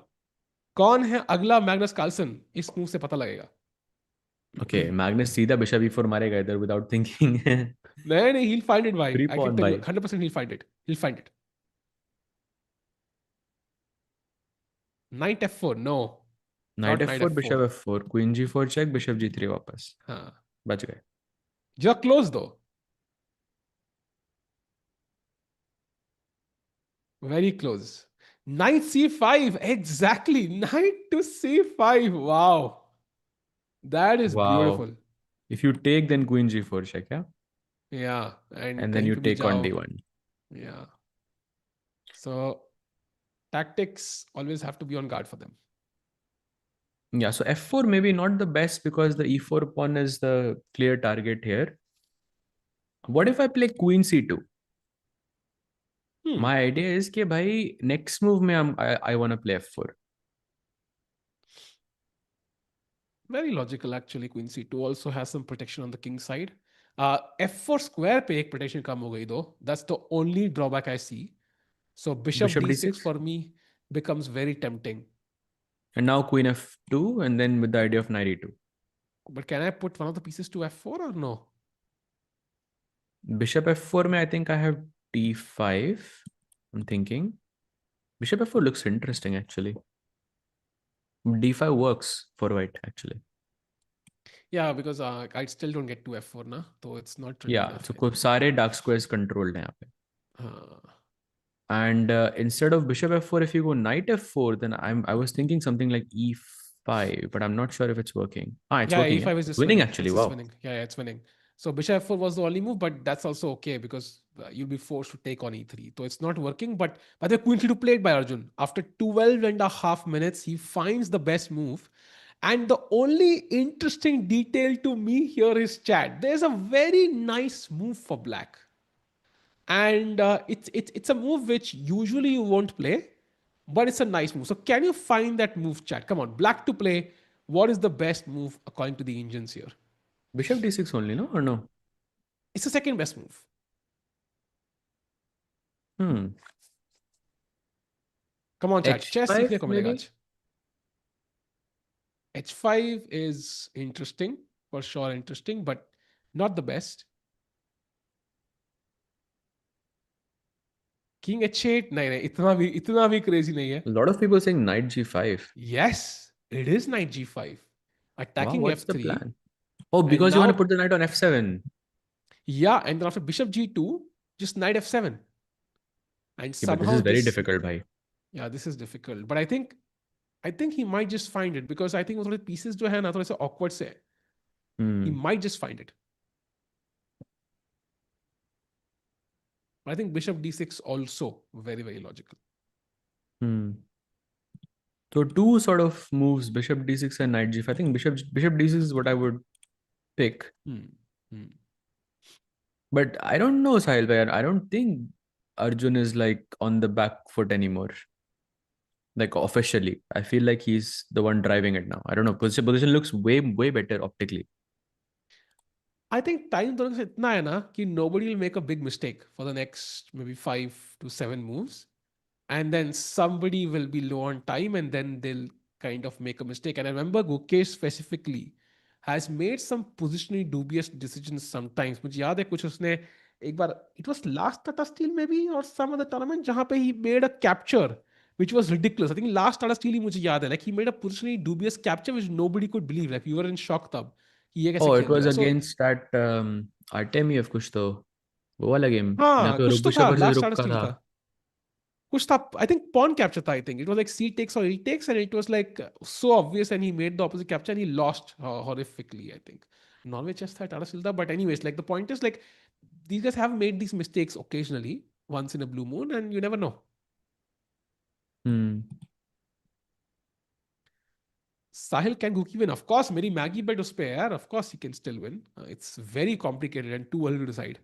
कौन है अगला Magnus Carlsen? इस move से पता लगेगा. Okay, Magnus सीधा bishop e4 मारेगा इधर without thinking. नहीं, he'll find it, bhai. Free I can pawn tell you भाई. 100% he'll find it. He'll find it. Knight f4. No. Knight Not knight f4, f4. bishop f4, queen g4 check, bishop g3 वापस. हाँ. बच गए. You're close though. Very close. Knight c5. Exactly. Knight to c5. Wow. That is Wow. beautiful. If you take, then queen g4 check, yeah? Yeah. And And then कहीं you पे भी take on जाओ. d1. Yeah. So tactics always have to be on guard for them. Yeah, so f4 maybe not the best because the e4 pawn is the clear target here. What if I play queen c2? My idea is कि भाई next move में I want to play f4. Very logical actually. Queen c2 also has some protection on the king side. F4 square पे एक protection कम हो गई though. That's the only drawback I see. So bishop Bishop d6 d6. for me becomes very tempting. And now queen f2 and then with the idea of knight e2. But can I put one of the pieces to f4 or no? Bishop f4 में I think I have d5. I'm thinking. Bishop f4 looks interesting actually. d5 works for white actually. Yeah, because I still don't get to f4 na, so it's not really Yeah, enough, so I think. सारे dark squares controlled हैं यहाँ पे. Uh, And instead of bishop f4, if you go knight f4, then I was thinking something like e5, but I'm not sure if it's working. Ah, it's yeah, working. Yeah, e5 is it's just winning winning. actually. It's just Wow. winning. Yeah, it's winning. So bishop f4 was the only move, but that's also okay because you'll be forced to take on e3. So it's not working. But by the way, queen c2 played by Arjun. After 12 and a half minutes, he finds the best move. And the only interesting detail to me here is chat. There's a very nice move for black. And it's a move which usually you won't play, but it's a nice move. So can you find that move, chat? Come on, black to play. What is the best move according to the Indians here? Bishop d6 only, no? Or no? It's the second best move. Hmm. Come on, chat. Chess सीखने h5 को मिलेगा maybe? आज. H5 is interesting, for sure interesting, but not the best. King h8 नहीं नहीं इतना भी crazy नहीं है. A lot of people saying knight g5. Yes, it is knight g5. Wow, Attacking what's the f3. plan? Oh, And because you want to now, put the knight on f7. yeah, and then after bishop g2, just knight f7. And Yeah, but this is somehow very this, difficult, bhai. yeah, this is difficult. But I think he might just find it because I think वो थोड़े pieces जो है ना थोड़े से awkward से है. He Hmm. might just find it. But I think bishop d6 also very, very logical. Hmm. So two sort of moves, bishop d6 and knight g5. I think bishop d6 is what I would pick. Hmm. Hmm. But I don't know, Sahil bhai. I don't think Arjun is like on the back foot anymore. Like officially, I feel like he's the one driving it now. I don't know. Position looks way better optically. I think time दोनों से इतना है ना कि nobody will make a big mistake for the next maybe 5 to 7 moves. And then somebody will be low on time and then they'll kind of make a mistake. And I remember Gukesh specifically has made some positionally dubious decisions sometimes. मुझे याद है कुछ उसने एक बार it was last Tata Steel maybe or some other tournament जहाँ पे he made a capture which was ridiculous. I think last Tata Steel ही मुझे याद है like he made a positionally dubious capture which nobody could believe. Like we were in shock तब कि ये कैसे Oh, it खेल was दिया. So against that Artemiev कुछ तो वो वाला गेम जहाँ हाँ पे कुछ तो bishop था versus last rook Tata का Steel था. का. कुछ था, I think pawn capture था, I think it was like c takes or e takes, and it was like so obvious, and he made the opposite capture and he lost horrifically, I think. Norway chess था Tata Steel था, but anyways, like the point is like these guys have made these mistakes occasionally, once in a blue moon, and you never know. Sahil, can Guki win? Of course, मेरी Maggie bet उस पे है यार, of course he can still win. It's very complicated and too early to decide.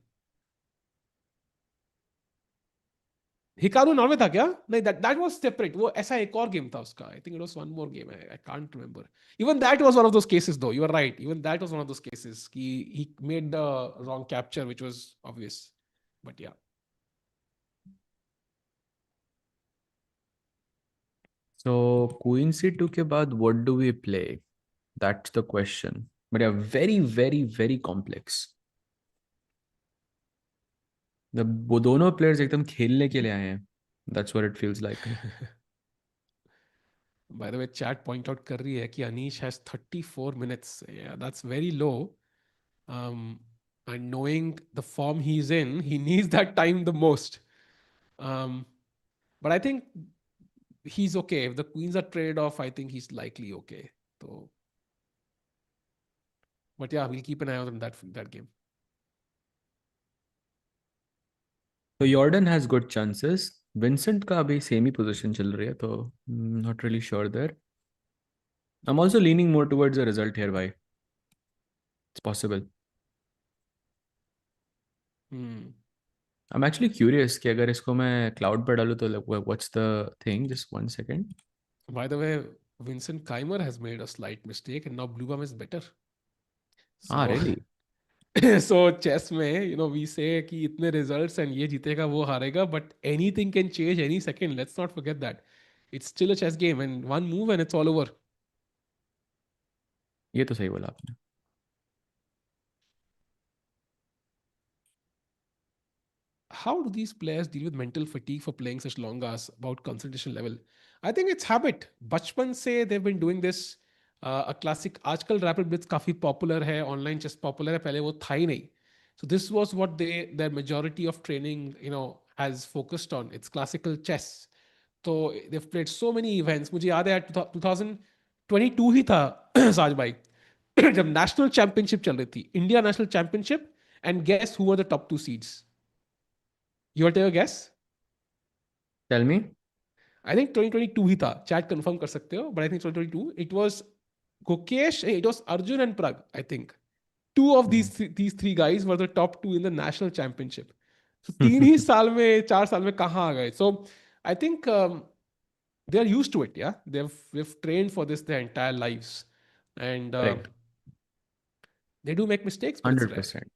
Hikaru Norway था क्या? नहीं, that was separate. वो ऐसा एक और गेम था उसका. I think it was one more game. I can't remember. Even that was one of those cases though. You are right. Even that was one of those cases. He made the wrong capture, which was obvious. But yeah. So Queen C2 के बाद what do we play? That's the question. But yeah, very, very, very complex. वो दोनों players एकदम खेलने के लिए आए हैं. That's what it feels like. By the way, chat point out कर रही है कि Anish has 34 minutes. Yeah, that's very low. And knowing the form he's in, he needs that time the most. But I think he's okay. If the queens are traded off, I think he's likely okay. So, but yeah, we'll keep an eye on that game. So Jordan has good chances. Vincent का अभी same ही position चल रही है, तो not really sure there. I'm also leaning more towards the result here, bhai. It's possible. I'm actually curious कि अगर इसको मैं cloud पे डालूँ तो like what's the thing? Just 1 second. By the way, Vincent Keymer has made a slight mistake, and now Bluebaum is better. Ah, So, really? so chess में, you know, we say कि इतने results and ये जीतेगा वो हारेगा, but anything can change any second. Let's not forget that. It's still a chess game, and one move and it's all over. ये तो सही बोला आपने. How do these players deal with mental fatigue for playing such long hours about concentration level? I think it's habit. बचपन से they've been doing this. A classic आजकल rapid blitz काफी popular है, online chess popular है, पहले वो था ही नहीं. So this was what their majority of training, you know, has focused on. It's classical chess. So they've played so many events. मुझे याद है 2022 ही था साज भाई जब national championship चल रही थी, India national championship, and guess who were the top two seeds? You want to take a guess? Tell me. I think 2022 ही था. Chat confirm कर सकते हो, but I think 2022 it was Gukesh, it was Arjun and Prag, I think. Two of these three guys were the top two in the national championship. So तीन ही साल में 4 साल में कहाँ आ गए? So I think they are used to it. Yeah, they've trained for this their entire lives, and Correct. they do make mistakes, but it's rare. 100%.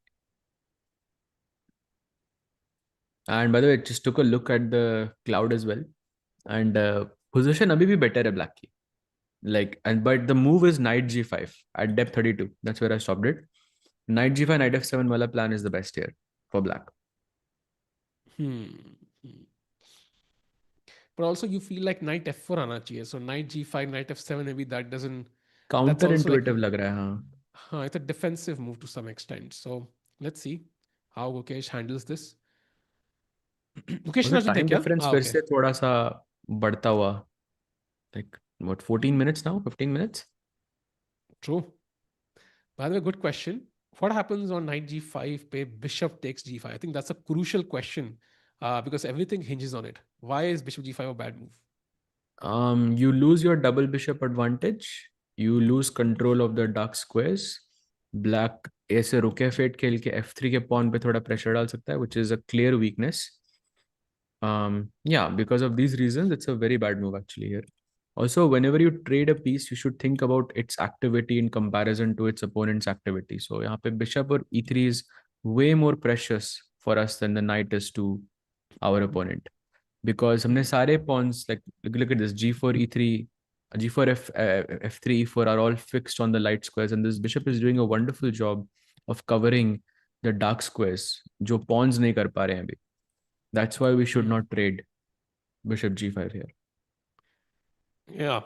And by the way, just took a look at the cloud as well. And position abhi bhi better hai black ki. Like, and but the move is knight g5 at depth 32. That's where I stopped it. Knight g5, knight f7 wala plan is the best here for black. But also you feel like knight f4 आना चाहिए. So knight g5, knight f7, maybe that doesn't. That's Counter also like, intuitive lag raha hai, haan. it's a defensive move to some extent. So let's see how Gukesh handles this. Gukesh Also Narjit है time क्या? difference फिर Okay. से थोड़ा सा बढ़ता हुआ. Like what, 14 minutes now? 15 minutes? True. By the way, good question. What happens on knight g5 पे bishop takes g5? I think that's a crucial question because everything hinges on it. Why is bishop g5 a bad move? You lose your double bishop advantage. You lose control of the dark squares. Black ऐसे रुके fate खेल के f3 के pawn पे थोड़ा pressure डाल सकता है, which is a clear weakness. Yeah, because of these reasons, it's a very bad move actually here. Also, whenever you trade a piece, you should think about its activity in comparison to its opponent's activity. So यहाँ पे bishop or e3 is way more precious for us than the knight is to our opponent. Because हमने सारे pawns, like look at this, g4 e3, g4 f3 e4 are all fixed on the light squares, and this bishop is doing a wonderful job of covering the dark squares जो pawns नहीं कर पा रहे हैं अभी. That's why we should not trade bishop g5 here. Yeah.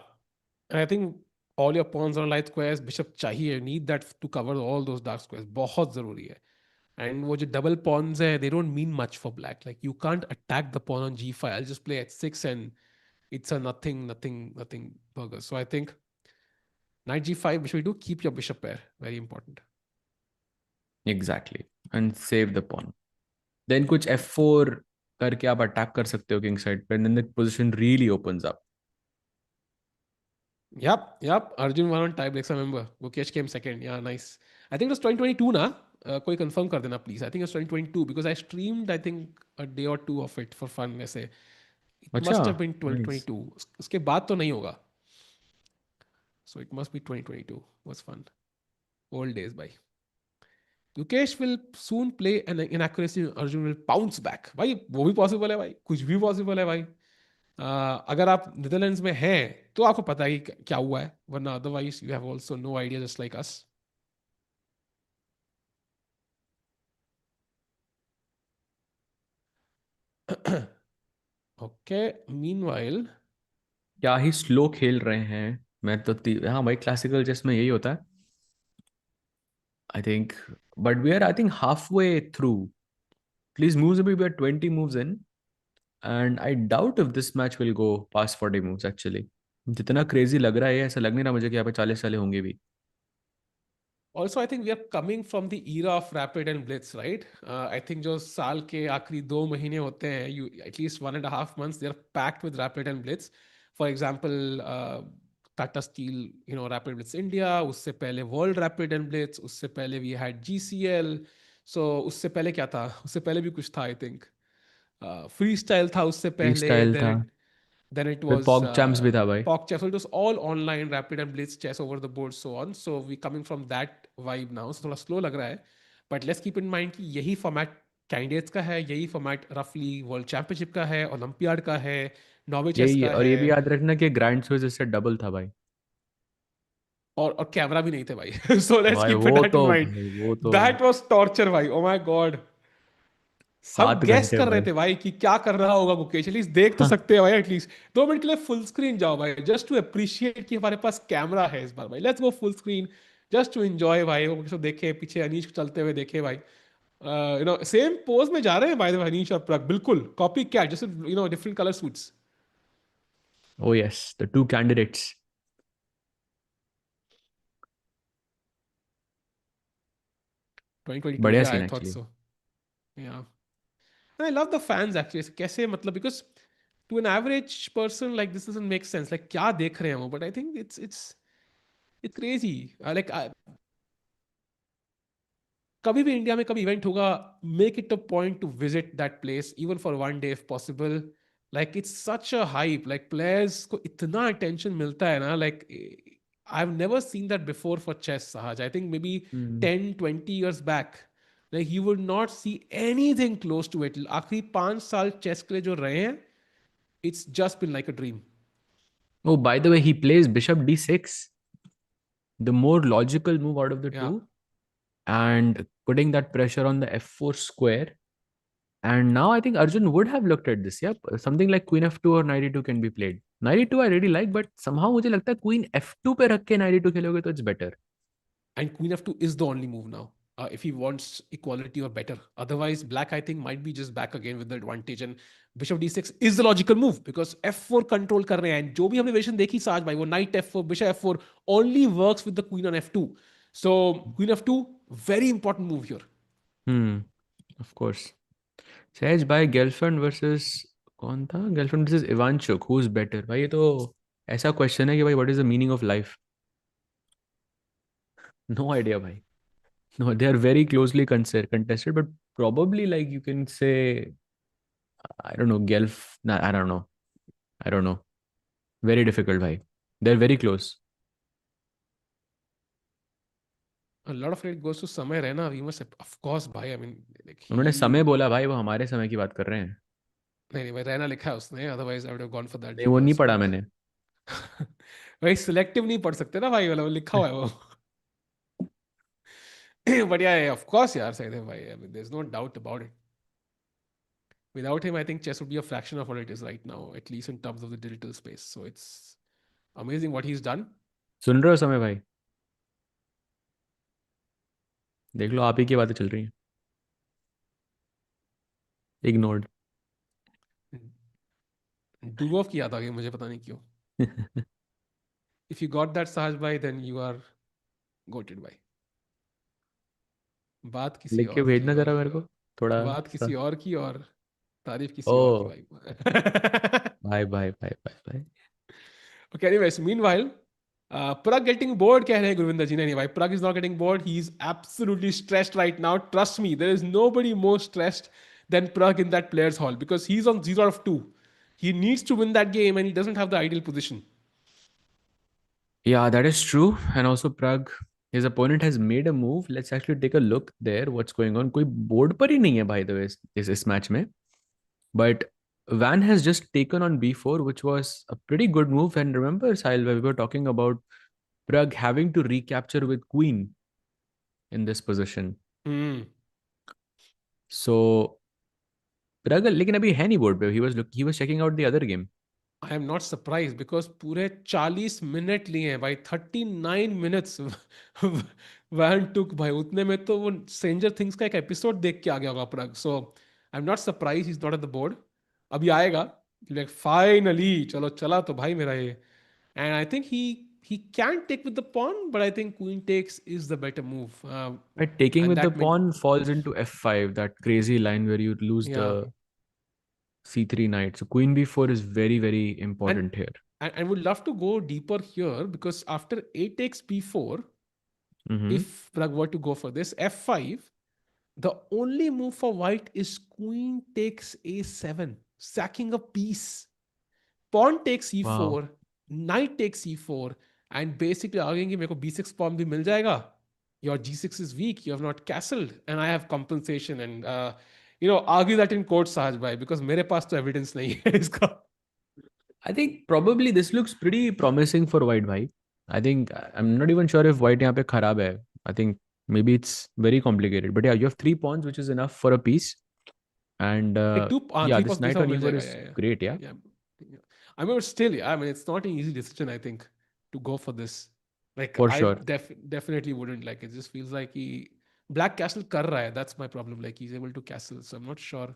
And I think all your pawns on light squares, bishop चाहिए. You need that to cover all those dark squares. बहुत जरूरी है. And वो जो double pawns है, they don't mean much for black. Like you can't attack the pawn on g5. I'll just play h6 and it's a nothing burger. So I think knight g5, bishop e2, keep your bishop pair. Very important. Exactly. And save the pawn. Then कुछ f4 करके आप attack कर सकते हो king side पे, and then the position really opens up. Yep. Arjun won on tie breaks, I remember. Gukesh came second. Yeah, nice. I think it was 2022 na? कोई confirm कर देना please. I think it was 2022 because I streamed I think a day or two of it for fun वैसे. It अच्छा, must have been nice. 2022. उसके बाद तो नहीं होगा. So it must be 2022. It was fun. Old days, bhai. Gukesh will soon play an inaccuracy. Arjun will bounce back. भाई वो भी possible है भाई. कुछ भी possible है भाई. अगर आप नीदरलैंड्स में हैं तो आपको पता है कि क्या हुआ है, वरना otherwise you have also no idea just like us. Okay, meanwhile क्या ही स्लो खेल रहे हैं. मैं तो हाँ भाई, क्लासिकल चेस में यही होता है I think. But we are I think half way through. Please moves अभी, we are 20 moves in. And I doubt if this match will go past 40 moves actually. जितना क्रेजी लग रहा है, ऐसा लग नहीं रहा मुझे कि यहाँ पे 40 साले होंगे भी. Also I think we are coming from the era of rapid and blitz, right. I think जो साल के आखिरी 2 महीने होते हैं, you at least 1.5 months they are packed with rapid and blitz. For example Tata steel, rapid blitz India, उससे पहले world rapid and Blitz, उससे पहले वी हैड जीसीएल. सो उससे पहले क्या था, उससे पहले भी कुछ था आई थिंक. फ्री स्टाइल था उससे फ्री पहले. स्टाइल था. Then it फिर was पॉग चैम्प्स भी था भाई. POC chess. So it was all online, rapid and blitz chess over the board, so on. So we coming from that vibe now. So थोड़ा slow लग रहा है. But let's keep in mind कि यही format candidates का है, यही format रफली वर्ल्ड चैंपियनशिप का है, ओलंपियाड का है, नॉर्वे चेस यही, का और है. ये भी याद रखना कि ग्रैंड स्विस इससे डबल था भाई. और कैमरा भी नहीं थे भाई. सो लेट्स भाई कीप इट वो दैट इन तो, माइंड. भाई वो तो दैट वाज टॉर्चर भाई. Oh my God. सब 7 गेस घंटे कर रहे भाई. थे भाई कि क्या कर रहा होगा गुकेश. एटलीस्ट देख तो हाँ. सकते हैं भाई. एटलीस्ट 2 मिनट के लिए फुल स्क्रीन जाओ भाई, जस्ट टू अप्रिशिएट कि हमारे पास कैमरा है इस बार भाई. Let's go full screen just to enjoy भाई. वो सब देखे, पीछे अनीश चलते हुए देखे भाई. सेम पोज में जा रहे हैं भाई अनीश और प्रग, बिल्कुल कॉपी कैट, जैसे different colour suits. Oh yes, the two candidates. 2022, बढ़िया yeah, scene I thought actually. so. Yeah. And I love the fans actually. कैसे मतलब, because to an average person like this doesn't make sense. Like क्या देख रहे हैं वो, but I think it's crazy. कभी भी इंडिया में कभी इवेंट होगा, make it a point to visit that place even for one day if possible. Like it's such a hype. Like players को इतना अटेंशन मिलता है ना. Like I have never seen that before for chess, Sahaj. I think maybe 10-20 years back, like you would not see anything close to it. आखिरी 5 साल chess के लिए जो रहे हैं, it's just been like a dream. Oh, by the way, he plays bishop d6, the more logical move out of the Yeah. two, and putting that pressure on the f4 square. And now I think Arjun would have looked at this. Yeah, something like queen f2 or knight e2 can be played. Knight e2 I really like, but somehow मुझे लगता है queen f2 पे रख के knight e2 खेलोगे तो it's better. And queen f2 is the only move now, if he wants equality or better. Otherwise, black I think might be just back again with the advantage. And bishop d6 is the logical move because f4 control कर रहे हैं. And जो भी हमने variation देखी साज भाई, वो knight f4, bishop f4 only works with the queen on f2. So queen f2, very important move here. Of course. सहज भाई, गर्लफ्रेंड वर्सेस कौन था, girlfriend versus Ivanchuk, who is better. भाई ये तो ऐसा क्वेश्चन है कि भाई what is the meaning of life. No idea भाई. No, they are very closely contested, but probably like you can say, I don't know, Guelph. Nah, I don't know. I don't know. Very difficult, bhai. They're very close. A lot of it goes to Samay Raina. We must, of course, bhai. I mean, like उन्होंने he. समय बोला भाई, वो हमारे समय की बात कर रहे हैं. नहीं नहीं भाई, रैना लिखा है उसने. Otherwise, I would have gone for that नहीं, वो view नहीं as पढ़ा well. मैंने. भाई सिलेक्टिव नहीं पढ़ सकते ना भाई, वाला वो लिखा हुआ है वो. But yeah, of course, yaar, Saidev bhai. I mean, there's no doubt about it. Without him, I think chess would be a fraction of what it is right now, at least in terms of the digital space. So it's amazing what he's done. सुन रहे हो समय भाई? देख लो, आप ही की बातें चल रही हैं. Ignored. डू ऑफ की याद आ गई मुझे, पता नहीं क्यों. इफ यू गॉट दैट साहज भाई, देन यू आर गोटेड भाई. बात किसी लिख के और की भेजना और जरा मेरे को थोड़ा बात सा. किसी और की और तारीफ किसी और की ओ भाई. भाई भाई भाई भाई भाई. Okay, anyways, meanwhile, Prag getting bored, कह रहे हैं गुरविंदर जी. नहीं भाई, Prag is not getting bored. He is absolutely stressed right now. Trust me, there is nobody more stressed than Prag in that players' hall because he's on 0 out of 2. He needs to win that game and he doesn't have the ideal position. Yeah, that is true. And also Prague, his opponent has made a move. Let's actually take a look there. What's going on? कोई board पर ही नहीं है by the way इस match में. But Van has just taken on b4, which was a pretty good move. And remember, Sahil, we were talking about Prague having to recapture with queen in this position. Hmm. So Prague लेकिन अभी है नहीं board पे. He was checking out the other game. I am not surprised because पूरे 40 minute लिए हैं भाई. 39 minutes van टुक भाई. उतने में तो वो स्ट्रेंजर थिंग्स का एक एपिसोड देख के आ गया होगा Prag. So I am not surprise he is not at the board. अभी आएगा लाइक फाइनली. चलो चला तो भाई मेरा ये. And I think he can take with the pawn, but I think queen takes is the better move. Right, taking And with the that meant, pawn falls into f5, that crazy line where you lose yeah. the c3 knight. So queen b4 is very, very And important here. and would love to go deeper here because after a takes b4, Mm-hmm. if Prag were to go for this f5, the only move for white is queen takes a7, sacking a piece. Pawn takes Wow. e4, knight takes e4, and basically arguing कि मेरे को b6 pawn भी मिल जाएगा. Your g6 is weak, you have not castled, and I have compensation. And argue that in court, Sahaj bhai, because मेरे पास तो evidence नहीं है इसका. I think probably this looks pretty promising for white bhai. I think I'm not even sure if white यहाँ पे खराब है. I think maybe it's very complicated. But yeah, you have three pawns, which is enough for a piece. And yeah, Three this pawns piece knight out on mill e4 जाएगा. is Yeah, great. Yeah, yeah, yeah. I mean, but still, yeah, I mean, it's not an easy decision, I think, to go for this. Like, for I sure. definitely wouldn't. Like, it just feels like he black castle कर रहा है. That's my problem. Like, he's able to castle, so I'm not sure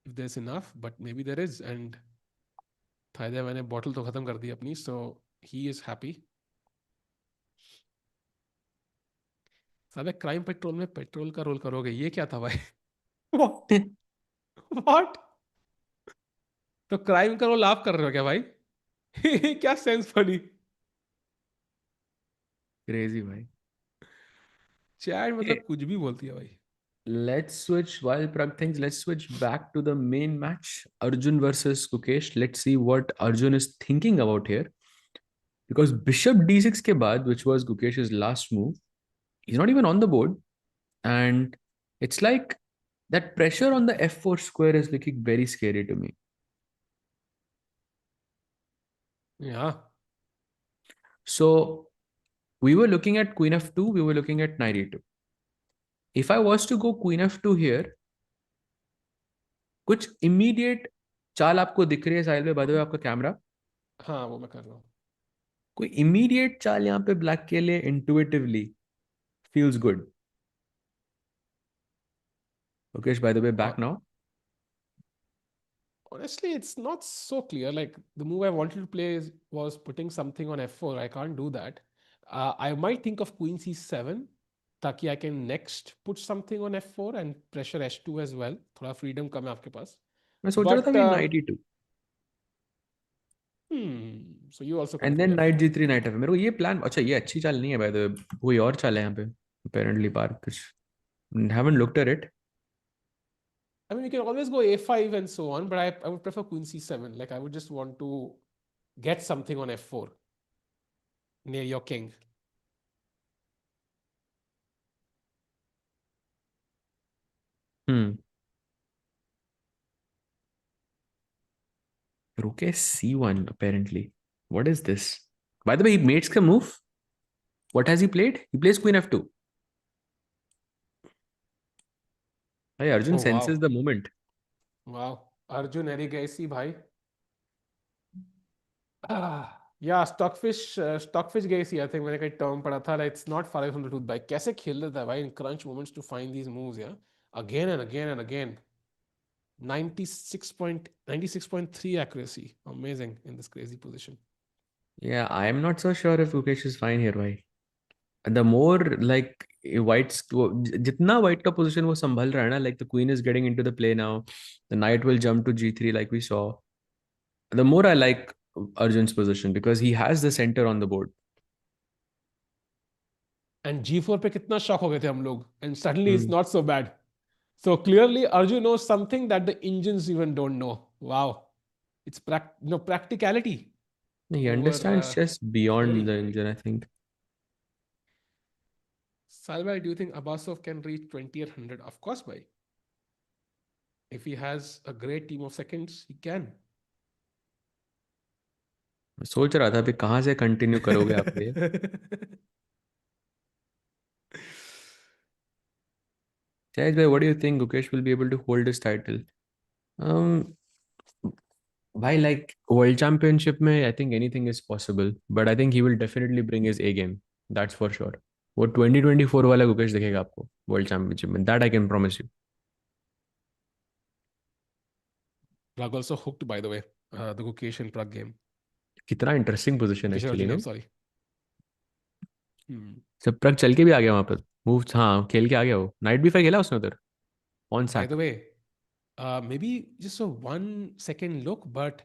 if there's enough, but maybe there is. And Thai Dai मैंने bottle तो खत्म कर दी अपनी, so he is happy. साले crime petrol में पेट्रोल का रोल करोगे, ये क्या था भाई? What? तो क्राइम का रोल आप कर रहे हो क्या भाई? क्या sense funny. Crazy bhai. Chat Okay, मतलब कुछ भी बोलती है भाई. let's switch while Prag thinks. Let's switch back to the main match. Arjun versus Gukesh. Let's see what Arjun is thinking about here. Because Bishop d6 ke baad, which was Gukesh's last move, he's not even on the board. And it's like that pressure on the f4 square is looking very scary to me. Yeah. So we were looking at queen f2, we were looking at knight e2. If I was to go queen f2 here, कुछ immediate चाल आपको दिख रही है साहिल में, bye the वे आपका camera? हाँ, वो मैं कर रहा हूँ. कोई immediate चाल यहाँ पे ब्लैक के लिए intuitively feels good? Mukesh, by the way, Uh, back now. honestly, it's not so clear. Like the move I wanted to play was putting something on f4. I can't do that. I might think of queen c7 ताकि I can next put something on f4 and pressure h2 as well. थोड़ा freedom कम है आपके पास. मैं सोच रहा था But भी knight e2 so you also could and have played then knight f4. g3 knight f. मेरे को ये प्लान, अच्छा ये अच्छी चाल नहीं है by the way, कोई और चाल है यहाँ पे apparently पार कुछ. Haven't looked at it. I mean, you can always go a5 and so on, but I would prefer queen c7. Like I would just want to get something on f4 near your king. Hmm. Rook c1 apparently. What is this? By the way, he makes a move. What has he played? He plays queen f2. Hey, Arjun Oh senses wow. the moment. Wow. Arjun Erigaisi bhai. Yeah, stockfish gaisi, I think मैंने कहीं term पढ़ा था. Like, it's not far away from the truth भाई. कैसे खेल लेता है भाई in crunch moments to find these moves, yeah. again and again and again. 96.3 accuracy. Amazing in this crazy position. Yeah, I am not so sure if Gukesh is fine here. Why? The more like white's जितना white का position वो संभल रहा है ना, like the queen is getting into the play now, the knight will jump to g3 like we saw. The more I like Arjun's position because he has the center on the board. And G4 पे कितना shock हो गए थे हम लोग. And suddenly it's Hmm. not so bad. So clearly Arjun knows something that the engines even don't know. Wow. It's practicality He over understands chess beyond the theory. engine, I think. Salva, do you think Abasov can reach 20 or 100? Of course, bhai. If he has a great team of seconds, he can. मैं सोच रहा था अभी कहाँ से continue करोगे आप ये. Sahaj bhai, what do you think Gukesh will be able to hold his title? Um, भाई like world championship में I think anything is possible, but I think he will definitely bring his A game. That's for sure. वो 2024 वाला गुकेश दिखेगा आपको world championship में. That I can promise you. Pragg also hooked, by the way, the Gukesh and Pragg game. कितना interesting position है Gukesh actually Arjun no. game, sorry. सब प्रग चल के भी आ गया वहां पर. मूव हाँ खेल के आ गया वो. नाइट भी फाइव खेला उसने उधर on By sac. the way, maybe just a 1 second look, but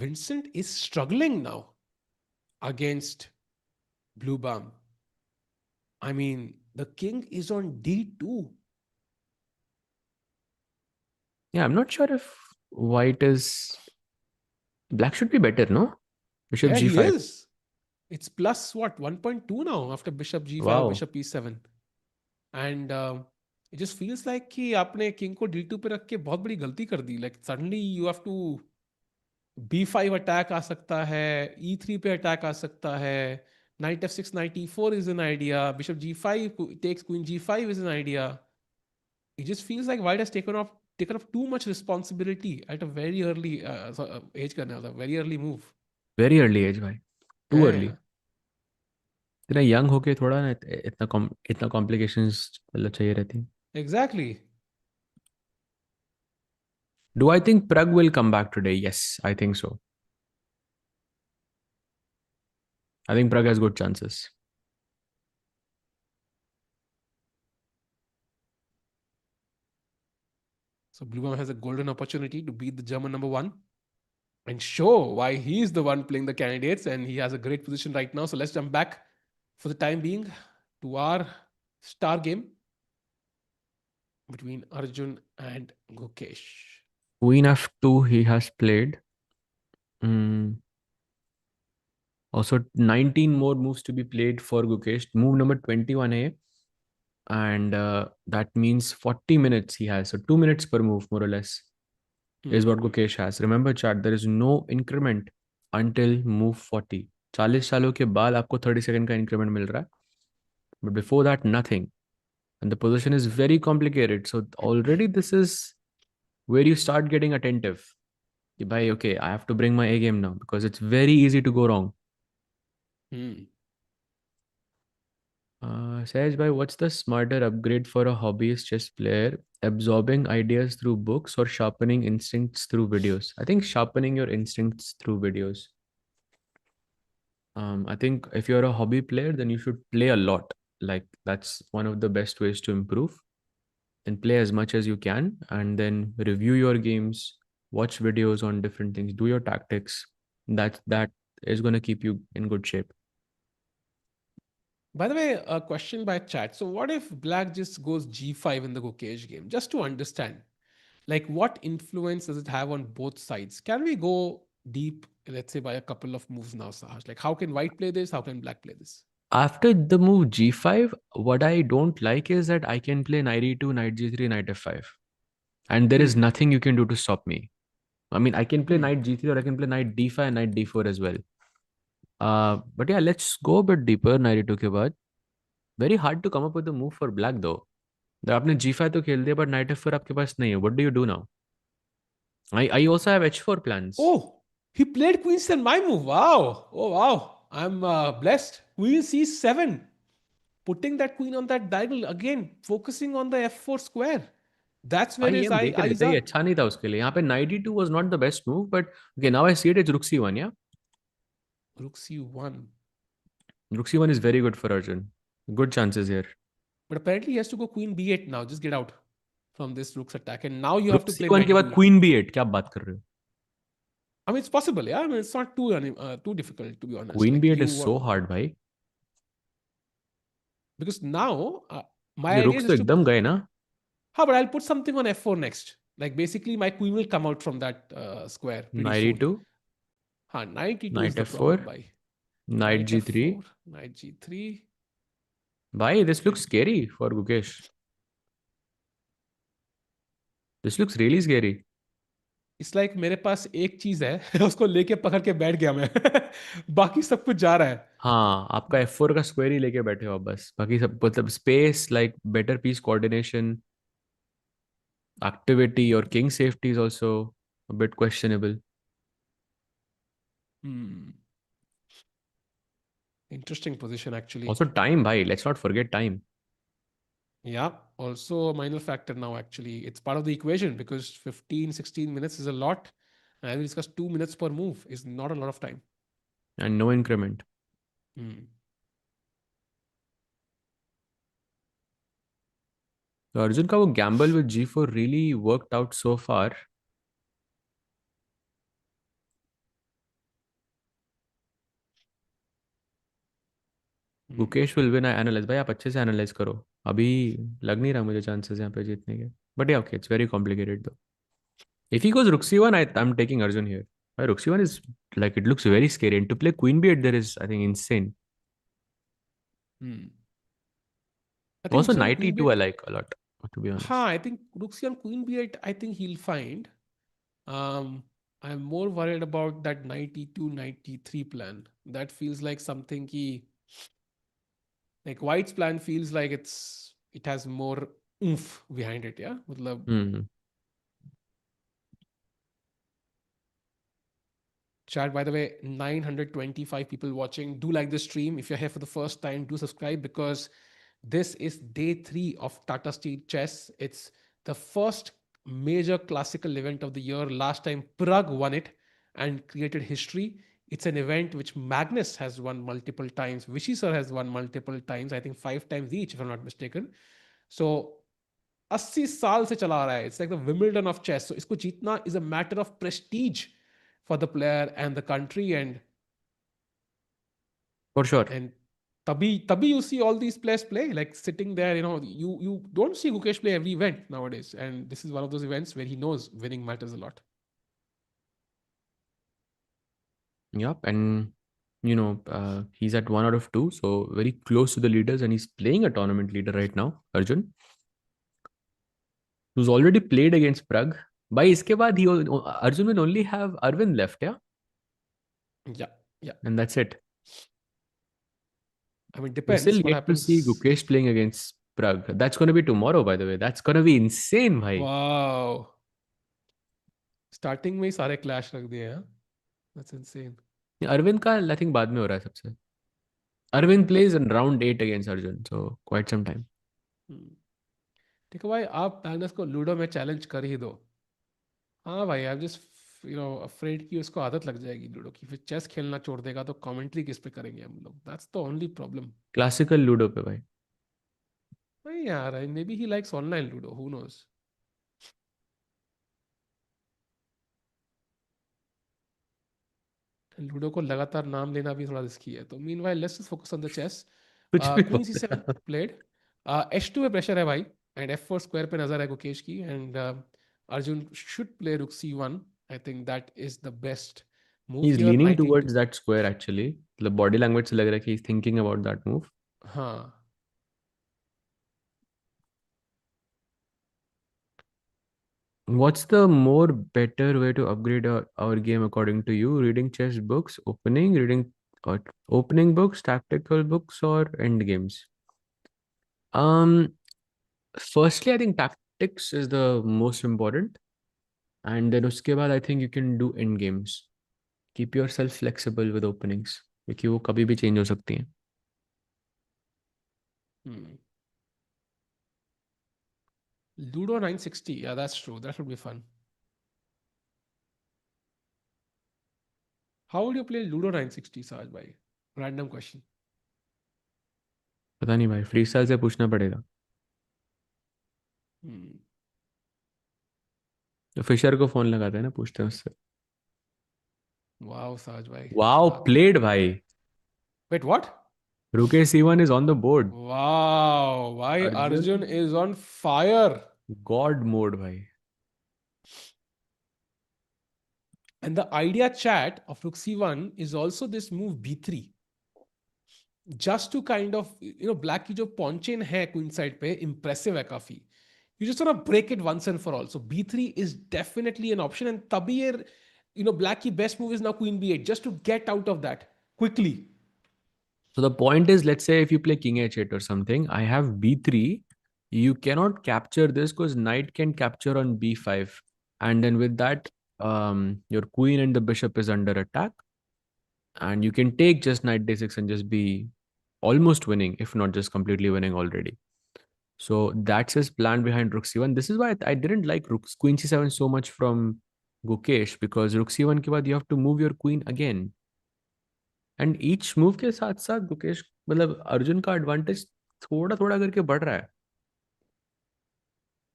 Vincent is struggling now against Bluebaum. I mean, the king is on D2. Yeah, I'm not sure if white is. Black should be better, no? Bishop Yeah, he g5. is. It's plus what, 1.2 now after bishop g5, Wow. bishop e7. And it just feels like कि आपने king को d2 पे रख के बहुत बड़ी गलती कर दी. Like suddenly you have to b5 attack आ सकता है, e3 पे अटैक आ सकता है, knight f6, knight e4 is an idea, bishop g5 takes queen g5 is an idea. It just feels like white has taken off too much responsibility at a very early age करने वाला, very early move. Very early age भाई. Too early. Yeah, इतना young होके थोड़ा ना इतना complications मतलब चाहिए रहती. exactly. Do I think Prag will come back today? Yes, I think so. I think Prag has good chances. So Bluebaum has a golden opportunity to beat the German number one and show why he is the one playing the candidates, and he has a great position right now. So let's jump back for the time being to our star game between Arjun and Gukesh. Queen f2 he has played. Also 19 more moves to be played for Gukesh. Move number 21A. And that means 40 minutes he has. So 2 minutes per move, more or less, is what Gukesh has. Remember, chat, there is no increment until move 40. 40 सालों के बाद आपको 30 second का increment मिल रहा है. But before that, nothing. And the position is very complicated. So already this is where you start getting attentive. Bhai, okay, I have to bring my A game now because it's very easy to go wrong. Sahaj bhai, what's the smarter upgrade for a hobbyist chess player? Absorbing ideas through books or sharpening instincts through videos? I think sharpening your instincts through videos. I think if you're a hobby player, then you should play a lot. Like that's one of the best ways to improve. And play as much as you can, and then review your games, watch videos on different things, do your tactics. That is going to keep you in good shape. By the way, a question by chat. So, what if black just goes g5 in the Gukesh game? Just to understand, like, what influence does it have on both sides? Can we go deep, let's say, by a couple of moves now, Sahaj? Like, how can white play this? How can black play this? After the move g5, what I don't like is that I can play knight e2, knight g3, knight f5. And there is nothing you can do to stop me. I mean, I can play knight g3 or I can play knight d5 and knight d4 as well. But yeah, let's go a bit deeper knight e2 के बाद. Very hard to come up with a move for black though. आपने g5 तो खेल दिया, but knight f4 आपके पास नहीं है. What do you do now? I also have h4 plans. Oh, he played queen c7, my move. Wow. Oh, wow. I'm blessed. Queen c7. Putting that queen on that diagonal again, focusing on the f4 square. That's where भाई ये his हम देख रहे eyes थे, ये are. अच्छा नहीं था उसके लिए। यहाँ पे night E2 was not the best move, but okay now I see it, it's रुक C1, या Rook C1. रुक C1 is very good for Arjun, good chances here. But apparently he has to go queen b8 now. Just get out from this rook's attack. And now you have रुक to play C1 के knight बाद d8. Queen B8, क्या बात कर रहे हो? I mean, it's possible, yeah. I mean, it's not too difficult, to be honest. Queen Like B8 is you, so hard भाई। because now my ये idea रुक्स तो is to. एकदम गए ना। How but I'll put something on f4 next. Like basically, my queen will come out from that square pretty night soon. E2, Knight e2 is night the problem, F4, by night knight G3। f4, knight g3. भाई this looks scary for Gukesh, this looks really scary. It's like मेरे पास एक चीज है उसको लेके पकड़ के बैठ गया मैं बाकी सब कुछ जा रहा है. हाँ, आपका F4 का स्क्वायर ही लेके बैठे हो आप बस, बाकी सब मतलब space, like better piece coordination, activity, or king safety is also a bit questionable. Interesting position actually. Also time, bhai, let's not forget time. Yeah, also a minor factor now actually. It's part of the equation because 15-16 minutes is a lot. And as we discussed, 2 minutes per move is not a lot of time. And no increment. Hmm. So Arjun ka wo gamble with G4 really worked out so far. Gukesh will win, I analyze. भाई आप अच्छे से analyze करो, अभी लग नहीं रहा मुझे chances यहाँ पे जीतने के, but yeah, okay, it's very complicated though. If he goes Rook C1, I'm taking Arjun here. Rook C1 is like, it looks very scary, and to play Queen B8 there is, I think, insane. Hmm. I think Also Rook C1 Knight Queen E2 I B8. like a lot, to be Ha, honest. I think Rook C1 Queen B8, I think he'll find. Um, I'm more worried about that knight E2, knight E3 plan. That feels like something like White's plan feels like it has more oomph behind it, yeah? Matlab, Hmm. chat, by the way, 925 people watching. Do like the stream. If you're here for the first time, do subscribe because this is day 3 of Tata Steel Chess. It's the first major classical event of the year. Last time, Prague won it and created history. It's an event which Magnus has won multiple times. Vishy sir has won multiple times. I think 5 times each, if I'm not mistaken. So 80 साल से चला रहा है. It's like the Wimbledon of chess. So इसको जीतना is a matter of prestige for the player and the country. For sure. And tabi you see all these players play, like sitting there. You don't see Gukesh play every event nowadays, and this is one of those events where he knows winning matters a lot. Yep, and he's at 1 out of 2, so very close to the leaders, and he's playing a tournament leader right now, Arjun, who's already played against Prague. By इसके बाद Arjun will only have Arvind left, yeah, Yeah, yeah. and that's it. I mean, We're still depends what yet to see happens. Gukesh playing against Prague. That's going to be tomorrow, by the way. That's going to be insane, bhai. Wow. Starting में ही सारे clash रख दिए हैं. That's insane. Arvind का I think बाद में हो रहा है सबसे. Arvind plays in round 8 against Arjun, so quite some time. ठीक है भाई, आप मैग्नस को लूडो में चैलेंज कर ही दो. हाँ भाई, आई एम जस्ट अफ्रेड कि उसको आदत लग जाएगी लूडो की, फिर चेस खेलना छोड़ देगा तो कमेंट्री किस पे करेंगे हम लोग. That's the only problem. Classical ludo पे भाई. नहीं यार, maybe he likes online ludo, who knows. Ludo को लगातार नाम लेना भी थोड़ा रिस्की है. तो meanwhile let's just focus on the chess. कुछ भी क्वीन सी होता सेवन है. प्लेड. H2 पे प्रेशर है भाई, एंड F4 स्क्वायर पे नजर है गुकेश की. एंड अर्जुन शुड प्ले रुक C1. I think that is the best move He's here. leaning night E2. towards that square actually. The body language से लग रहा है कि he's thinking about that move. हाँ. What's the more better way to upgrade our game according to you? Reading chess books, or opening books, tactical books, or end games? Um, Firstly, I think tactics is the most important, and then उसके बाद I think you can do end games. Keep yourself flexible with openings क्योंकि वो कभी भी change हो सकती हैं. Hmm. Ludo 960. Yeah, that's true. That would be fun. How would you play Ludo 960, Saj bhai? Random question. पता नहीं भाई, फ्री स्टाइल से पूछना पड़ेगा. Hmm. तो फिशर को फोन लगाते हैं ना, पूछते हैं उससे. Wow, Saj bhai. Wow, played भाई. Wait, what? रुकेश सीवन is on the board. Wow, why Arjun, Arjun is on fire. God mode भाई. And the idea chat of Rook C1 is also this move B3. Just to kind of, black की जो pawn chain है queen side पे, impressive है काफी. You just want to break it once and for all. So B3 is definitely an option. And तभी ये, black की best move is now queen B8, just to get out of that quickly. So the point is, let's say if you play king h8 or something, I have b3. You cannot capture this because knight can capture on b5, and then with that, your queen and the bishop is under attack, and you can take just knight d6 and just be almost winning, if not just completely winning already. So that's his plan behind rook c1. This is why I didn't like rook queen c7 so much from Gukesh, because rook c1 के बाद you have to move your queen again. And each move के साथ साथ गुकेश, मतलब अर्जुन का advantage थोड़ा थोड़ा करके बढ़ रहा है.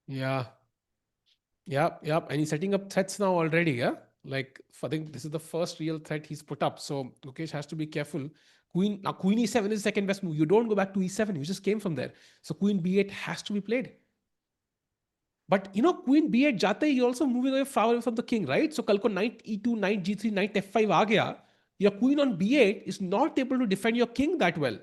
Yeah. Yeah. And he's setting up threats now already. Yeah. Like, I think this is the first real threat he's put up. So Mukesh has to be careful. Queen E7 is the second best move. You don't go back to E7. You just came from there. So Queen B8 has to be played. But Queen B8 jate, you're also moving far away from the king, right? So kalko knight E2, knight G3, knight F5 aa gaya. Your queen on B8 is not able to defend your king that well.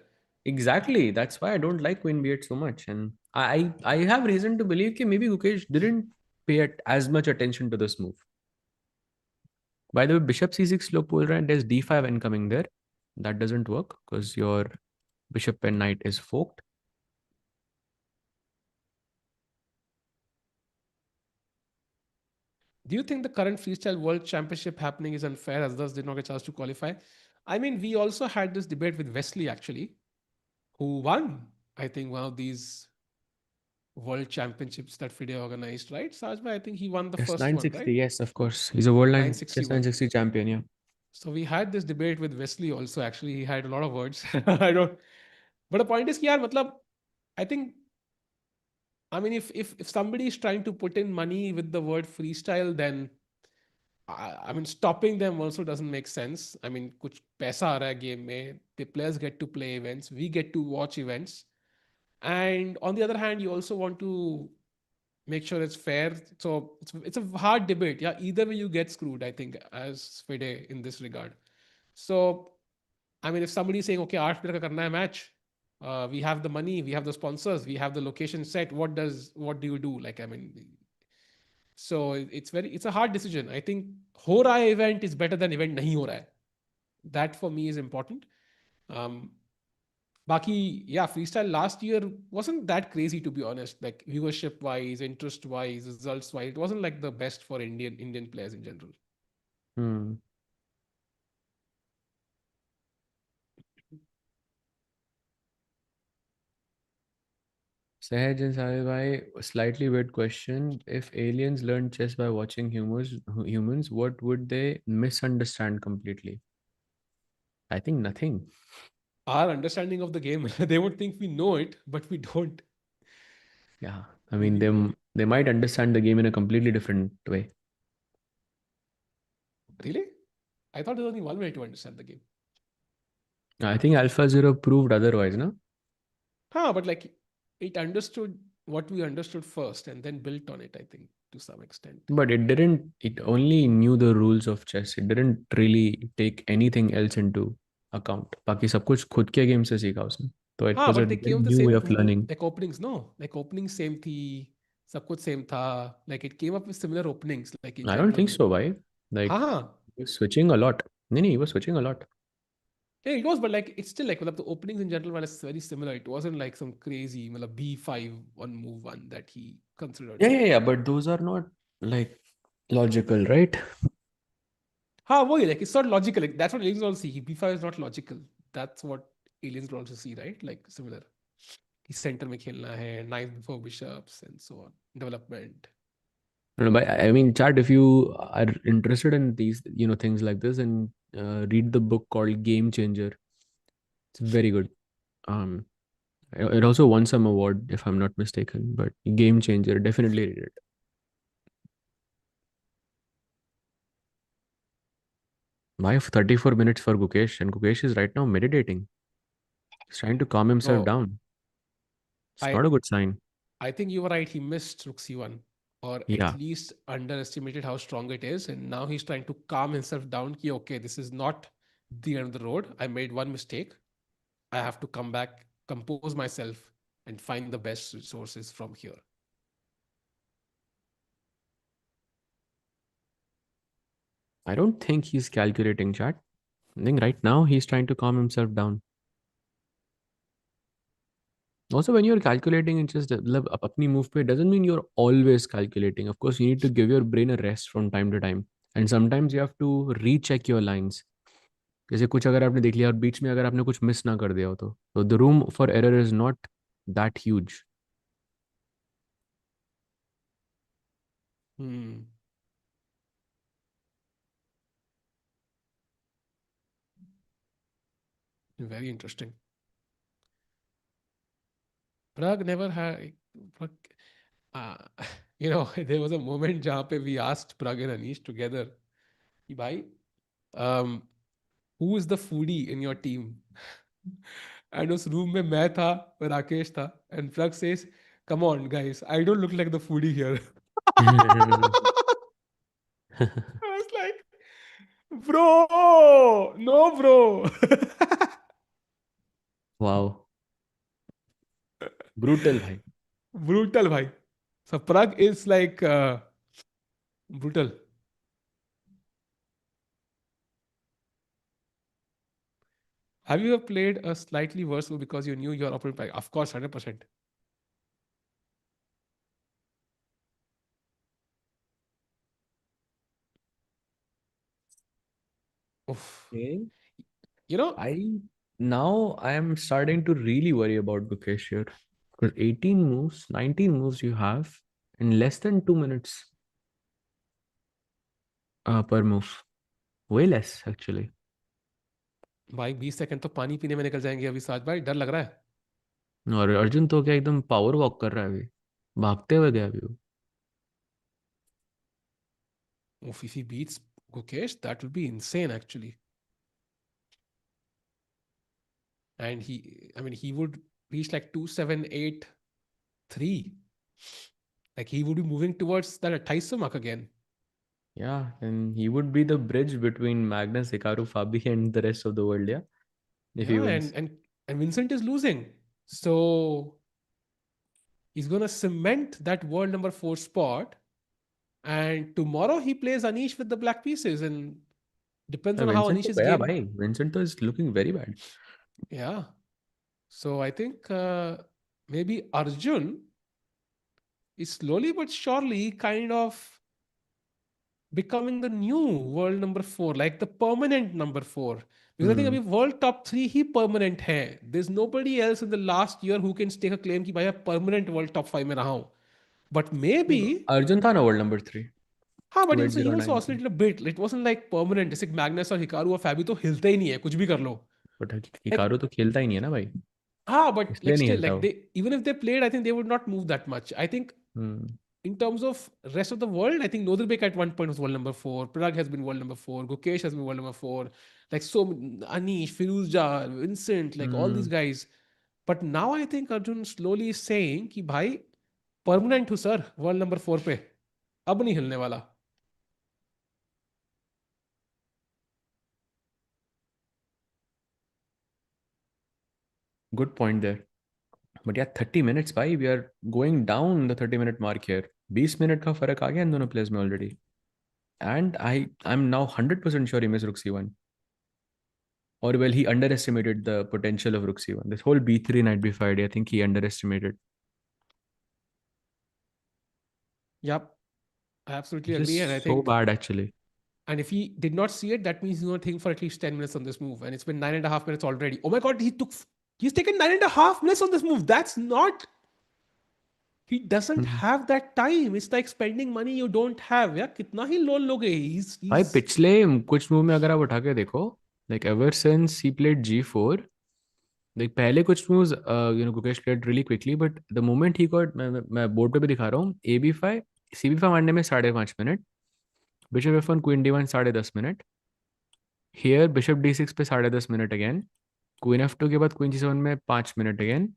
Exactly. That's why I don't like Queen B8 so much. And I have reason to believe that maybe Gukesh didn't pay as much attention to this move. By the way, Bishop C6 low pull, right? There's D5 incoming there. That doesn't work because your bishop and knight is forked. Do you think the current freestyle world championship happening is unfair as thus did not get a chance to qualify? I mean, we also had this debate with Wesley actually, who won, I think, one of these world championships that FIDE organized, right? Sajbhai, I think he won the Yes, first one, 960. right? Yes, of course. He's a world chess 961. 960 champion. Yeah. So we had this debate with Wesley also. Actually, he had a lot of words. I don't. But the point is, yeah, matlab, I think. I mean, if somebody is trying to put in money with the word freestyle, then I mean, stopping them also doesn't make sense. I mean, kuch paisa aa raha hai game mein. The players get to play events. We get to watch events. And on the other hand, you also want to make sure it's fair. So it's a hard debate. Yeah, either way you get screwed, I think, as FIDE in this regard. So, I mean, if somebody is saying, okay, 8 player ka karna hai match, we have the money, we have the sponsors, we have the location set, what do you do? Like, I mean, so it's a hard decision. I think ho raha hai event is better than event nahi ho raha hai. That for me is important. Um, Baki, yeah, freestyle last year wasn't that crazy to be honest. Like viewership wise, interest wise, results wise, it wasn't like the best for Indian players in general. Hmm. Sahaj and Sahil, slightly weird question. If aliens learned chess by watching humans, what would they misunderstand completely? I think nothing. Our understanding of the game, they would think we know it, but we don't Yeah, I mean, really know it. they might understand the game in a completely different way. Really? I thought there's only one way to understand the game. I think Alpha Zero proved otherwise, no? But like it understood what we understood first and then built on it, I think, to some extent. But it didn't. It only knew the rules of chess. It didn't really take anything else into account. बाकी सब कुछ खुद के game से सीखा उसने. So it was a But they very came with the new way same of learning. like openings, no? Like openings same thi, sab kuch same tha. Like it came up with similar openings, like in I don't think general. so. Why? Like हाँ. he was switching a lot. No, he was switching a lot. Yeah, it was, but like it's still like the openings in general were very similar. It wasn't like some crazy B5 one move one that he considered. Yeah. But those are not like logical, right? Like it's not logical. Like that's what aliens all see. B5 is not logical. That's what aliens will also see, right? Like similar. कि center में खेलना है, 9 before bishops and so on, development. No, but I mean, chat, if you are interested in these, things like this, and read the book called Game Changer. It's very good. Um, it also won some award, if I'm not mistaken, but Game Changer, definitely read it. Why have 34 minutes for Gukesh? And Gukesh is right now meditating. He's trying to calm himself Bro, down. It's I not a good sign. I think you were right. He missed Rook C1, or at Yeah. least underestimated how strong it is. And now he's trying to calm himself down. Ki, okay, this is not the end of the road. I made one mistake. I have to come back, compose myself, and find the best resources from here. I don't think he's calculating, chat. I think right now he's trying to calm himself down. Also, when you're calculating in just apni move pe, doesn't mean you're always calculating. Of course, you need to give your brain a rest from time to time. And sometimes you have to recheck your lines. जैसे कुछ अगर आपने देख लिया और बीच में अगर आपने कुछ मिस ना कर दिया हो तो the room for error is not that huge. Hmm. Very interesting. Prag never had. Prag, uh, there was a moment जहाँ पे we asked Prag and Anish together, कि भाई, um, who is the foodie in your team? And उस room में मैं था, राकेश था, and Prag says, come on guys, I don't look like the foodie here. I was like, bro, no bro. Wow, brutal भाई. Brutal bhai. So Prag is like brutal. Have you ever played a slightly worse move because you knew your opponent? Of course, 100%. Oof. Okay. You know, I am starting to really worry about Gukesh here because 18 moves, 19 moves you have in less than 2 minutes per move. Way less actually. भाई 20 second तो पानी पीने में निकल जाएंगे अभी साथ भाई, डर लग रहा है. और अर्जुन तो क्या एकदम पावर वॉक कर रहा है अभी, भागते हुए गया अभी वो. Oof, if he beats Gukesh, that would be insane actually. And he would reach like 2783. Like he would be moving towards that 28 mark again. Yeah, and he would be the bridge between Magnus, Hikaru, Fabi, and the rest of the world. Yeah, if he Yeah, wins. and Vincent is losing. So he's gonna cement that world number 4 spot. And tomorrow he plays Anish with the black pieces, and depends on how Vincent तो Anish's गया game. भाई. Vincent तो is looking very bad. Yeah. So I think maybe Arjun is slowly but surely kind of becoming the new world number 4, like the permanent number 4. Because I think Hmm. अभी world top 3 ही permanent है. There's nobody else in the last year who can stake a claim कि भाई permanent world top 5 में रहा हूँ. But maybe, Arjun था ना world number 3. हाँ, but also he also 2809 पे. oscillated a bit. It wasn't like permanent. जैसे मैग्नस और हिकारू और फैबी तो हिलते ही नहीं है, कुछ भी कर लो. But Like, हिकारू तो खेलता ही नहीं है ना भाई. हाँ, but इसलिए like नहीं still, हिलता like वो. they, even if they played, I think they would not move that much. I think Hmm. in terms of rest of the world, I think Nodirbek at one point was world number 4. Prag has been world number 4. Gukesh has been world number 4. Like so, Anish, Firuzja, Vincent, like all these Hmm. guys. But now I think Arjun slowly is saying कि भाई permanent हूँ sir world number 4 पे, अब नहीं हिलने वाला. Good point there. But yeah, 30 minutes भाई. We are going down the 30-minute mark here. 20 minute का फर्क आ गया इन दोनों प्लेयर्स में already. And I'm now 100% sure he missed Rook C1. Or well, he underestimated the potential of Rook C1. This whole B3 knight B5 idea, I think he underestimated. Yep, I absolutely This agree. And I is so think, bad actually. and if he did not see it, that means he's going to think for at least 10 minutes on this move. And it's been 9.5 minutes already. Oh my God, he took He's taken 9.5 minutes on this move. That's not. He doesn't have that time. It's like spending money you don't have. Yeah, कितना ही loan लोगे? भाई He's पिछले कुछ move में अगर आप उठा के देखो, like ever since he played G4, like पहले कुछ moves Gukesh played really quickly, but the moment he got, मैं बोर्ड पे भी दिखा रहा हूँ, AB5 CB5 मारने में 5.5 minute, bishop F1 queen D1 10.5 minute, here bishop D6 पे 10.5 मिनट अगेन, क्वीन F2 के बाद क्वीन G7 में 5 minute again,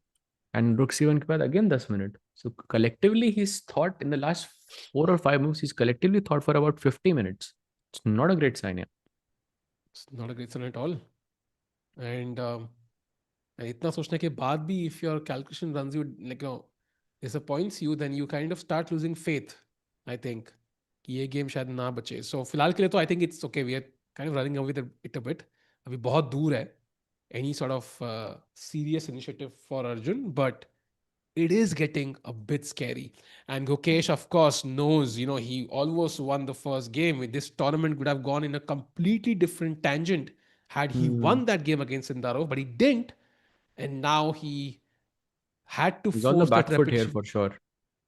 and rook C1 के बाद again 10 minutes. So collectively he's thought in the last 4 or 5 moves, he's collectively thought for about 50 minutes. It's not a great sign. Yeah. it's not a great sign at all. And इतना सोचने के बाद भी if your calculation runs you like disappoints you, then you kind of start losing faith. I think कि ये game शायद ना बचे. So फिलहाल के लिए तो I think it's okay. We are kind of running away with it a bit. अभी बहुत दूर है any sort of serious initiative for Arjun, but it is getting a bit scary. And Gukesh, of course, knows, he almost won the first game. This tournament could have gone in a completely different tangent had he won that game against Sindarov, but he didn't. And now he had to He's on the force that back foot here repetition. for sure.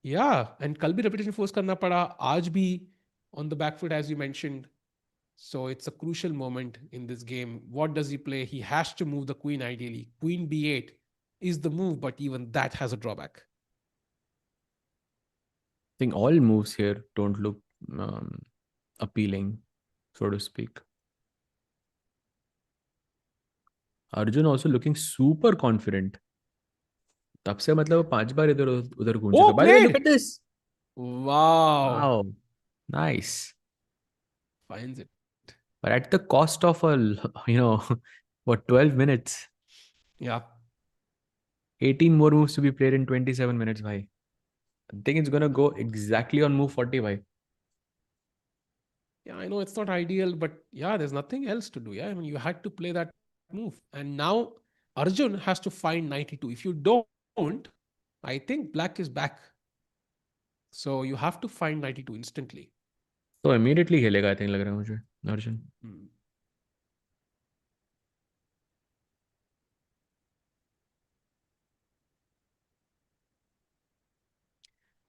Yeah, and कल भी repetition force करना पड़ा, आज भी on the back foot as you mentioned. So it's a crucial moment in this game. What does he play? He has to move the queen ideally. Queen B8 is the move, but even that has a drawback. I think all moves here don't look appealing, so to speak. Arjun also looking super confident. तब से मतलब 5 बार इधर उधर घूम चुका. Oh, By the way, look played! at this. Wow. Wow, nice. Finds it. But at the cost of what, 12 minutes? Yeah. 18 more moves to be played in 27 minutes, bhai. I think it's gonna go exactly on move 40, bhai. Yeah, I know it's not ideal, but yeah, there's nothing else to do. Yeah, I mean, you had to play that move. And now Arjun has to find 92. If you don't, I think black is back. So you have to find 92 instantly. तो immediately खेलेगा, I think, लग रहा है मुझे Arjun.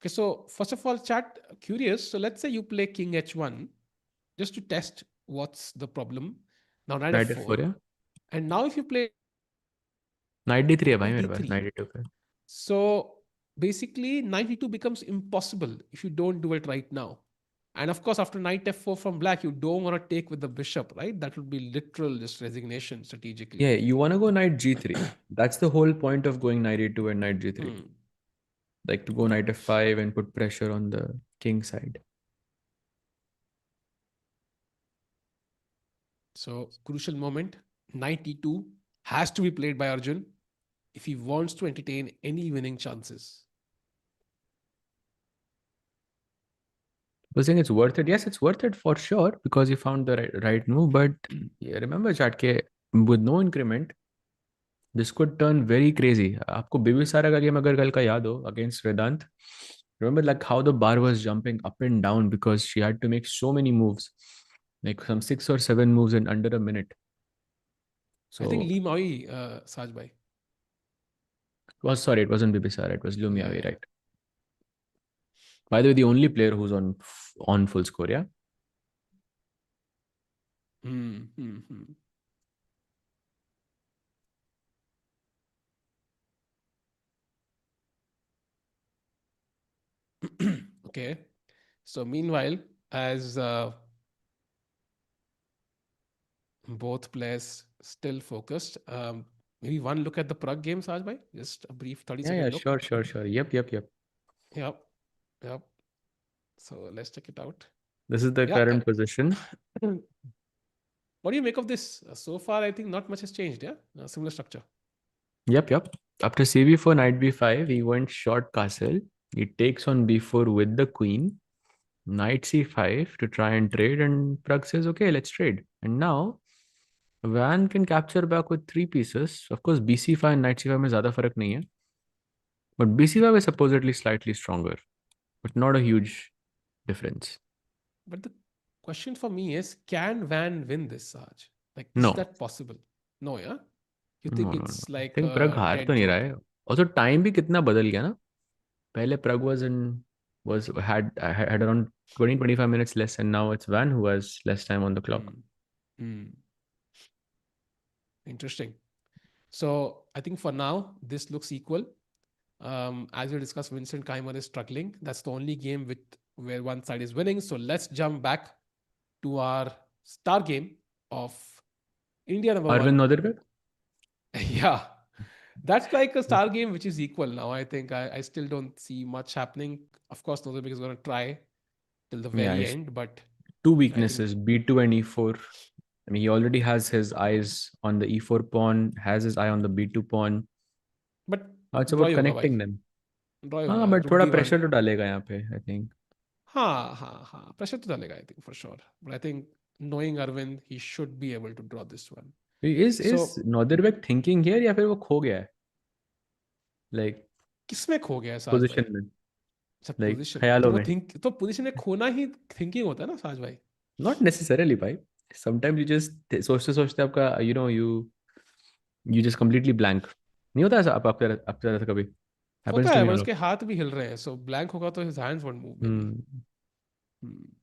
Okay, so first of all, chat, curious. So let's say you play king h1 just to test what's the problem. Now knight Knight f4. F4, yeah. And now if you play Knight D3 है भाई मेरे पास, d3. Knight D2 पे. So basically 92 becomes impossible if you don't do it right now. And of course, after knight f4 from black, you don't want to take with the bishop, right? That would be literal just resignation strategically. Yeah, you want to go Knight G3. That's the whole point of going Knight E2 and Knight G3. Like to go Knight F5 and put pressure on the king side. So crucial moment, knight e2 has to be played by Arjun if he wants to entertain any winning chances. I was saying it's worth it. Yes, it's worth it for sure because you found the right move. But yeah, remember, chat ke with no increment, this could turn very crazy. आपको बिबिसारा का game अगर कल का याद हो against Vedant, remember like how the bar was jumping up and down because she had to make so many moves, like some 6 or 7 moves in under a minute. So I think Lee Maui, Sajbhai. Sorry, it wasn't Bibisara, it was Lumiavi, Yeah. right? By the way, the only player who's on full score, yeah? Okay. So meanwhile, as both players still focused, maybe one look at the Prag game, Sajbhai. Just a brief 30-second look. Sure. Yep. Yep. So let's check it out. This is the current position. What do you make of this? So far, I think not much has changed, yeah? Similar structure. Yep. After CB4, Knight B5, he went short castle. He takes on B4 with the queen. Knight C5 to try and trade, and Prag says, okay, let's trade. And now, Van can capture back with 3 pieces. Of course, BC5 and Knight C5 में ज़्यादा फर्क नहीं है. But BC5 is supposedly slightly stronger, but not a huge difference. But the question for me is, can Van win this, Saj? Like, No. is that possible? No, yeah? You know think no no, it's I like think Prag a हार तो dead नहीं draw? रहा है। और तो time भी कितना बदल गया ना। पहले प्रग was had around 20-25 minutes less, and now it's Van who has less time on the clock. Hmm. Hmm. Interesting. So I think for now this looks equal. As we discussed, Vincent Keymer is struggling. That's the only game with where one side is winning. So let's jump back to our star game of India number Arvind one. Nodirbek? Yeah, that's like a star game which is equal now. I think I still don't see much happening. Of course, Nodirbek is going to try till the Yeah, very his end, but two I think, weaknesses, B2 and E4. I mean, he already has his eyes on the E4 pawn, has his eye on the B2 pawn. but Now it's draw about ही होगा भाई, connecting them. draw ही हाँ, होगा, but rook थोड़ा d1. Pressure तो डालेगा यहाँ पे, I think. हाँ हाँ हाँ, pressure तो डालेगा I think for sure. But I think knowing Arvind, he should be able to draw this one. Is So Nodirbek thinking here या फिर वो खो गया है? Like किसमें खो गया है साज भाई? position में, अच्छा like पोजीशन में, तो ख्यालों वो में. थिंक तो पोजीशन में खोना ही थिंकिंग होता है ना साज भाई? Not necessarily भाई. Sometimes you just सोचते सोचते आपका you just completely blank. नहीं होता ऐसा आपके साथ कभी? होता Happens to है, me पर a lot. उसके हाथ भी हिल रहे हैं, सो ब्लैंक होगा तो his hands won't move maybe. Hmm.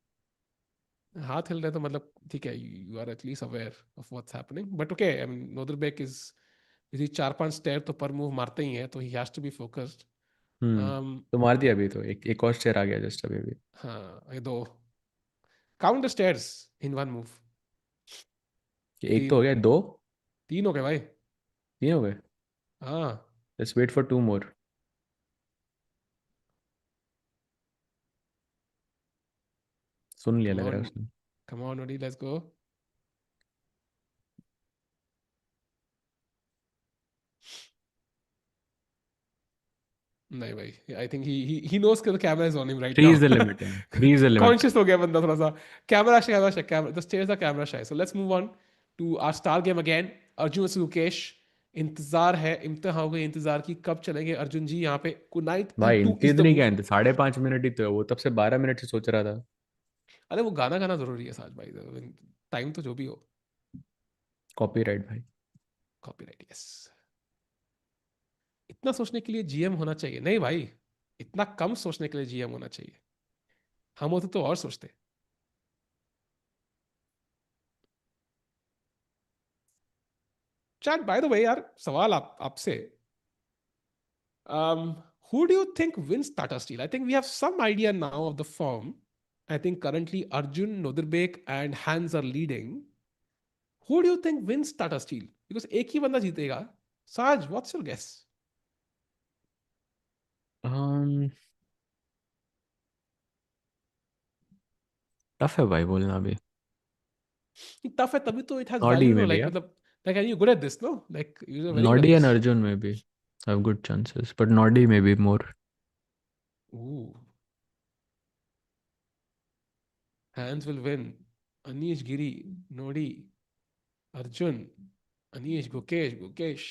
हाथ हिल रहे हैं तो मतलब ठीक है, you are at least aware of what's happening, but okay, I mean Nodirbek is, यदि 4-5 स्टेयर तो पर मूव मारते ही हैं, तो he has to be focused. तो मार दिया अभी, तो एक और शेयर आ गया जस्ट अभी अभी. हाँ, ये दो count the stairs in one move. एक तो तीन, हो गया, दो. तीन हो गए भाई। तीन हो गए. हाँ, let's wait for two more. सुन लिया कम लग रहा है ऑन, उसने. कम ऑन ओडी, लेट्स गो। नहीं भाई, I think he knows the camera is on him right three now. Is the limit. Three is the limit. Conscious हो गया बंदा थोड़ा सा। Camera shy, camera shy, camera the stairs the camera shy. So let's move on to our star game again, Arjun versus Gukesh. इंतजार है, इम्तिहान हो गई इंतजार की, कब चलेंगे अर्जुन जी यहाँ पे? नाइट भाई E2 इज द इतनी क्या मूव। है, 5.5 मिनट ही तो है, वो तब से 12 मिनट से सोच रहा था. अरे वो गाना गाना जरूरी है साज भाई, टाइम तो जो भी हो। कॉपीराइट भाई. Copyright, yes. इतना सोचने के लिए जीएम होना चाहिए? नहीं भाई, इतना कम सोचने के लिए जीएम होना चाहिए। हम होते तो और सोचते। चैट बाय द वे यार, सवाल आपसे, who do you think wins Tata Steel? I think we have some idea now of the form. I think currently Arjun, Nodirbek, and Hans are leading. Who do you think wins Tata Steel? Because एक ही बंदा जीतेगा. Saj, what's your guess? Tough है भाई बोलना अभी. Tough है तभी तो it has Noddy value, no? में भी Like है. मतलब, like are you good at this? No, like you're very good at Noddy and this. Arjun में भी have good chances, but Nodi may be more. Ooh, Hans will win. Anish Giri, Nodi, Arjun, Anish, Gukesh.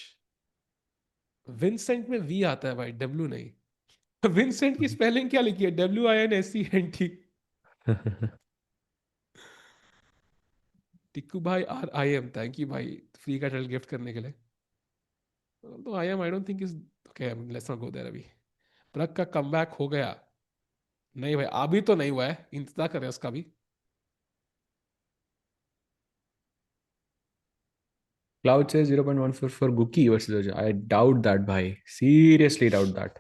Vincent में we आता है भाई, W नहीं। Vincent की spelling क्या लिखी है? WINSENT। टिक्कू भाई RIM, थैंक यू भाई फ्री का टाइटल गिफ्ट करने के लिए। तो IM I don't think is okay, let's not go there अभी। प्रग का कमबैक हो गया? नहीं भाई, अभी तो नहीं हुआ है, इंतजार करें उसका भी। Cloud says 0.14 for Guki versus Arjun. I doubt that भाई. Seriously doubt that.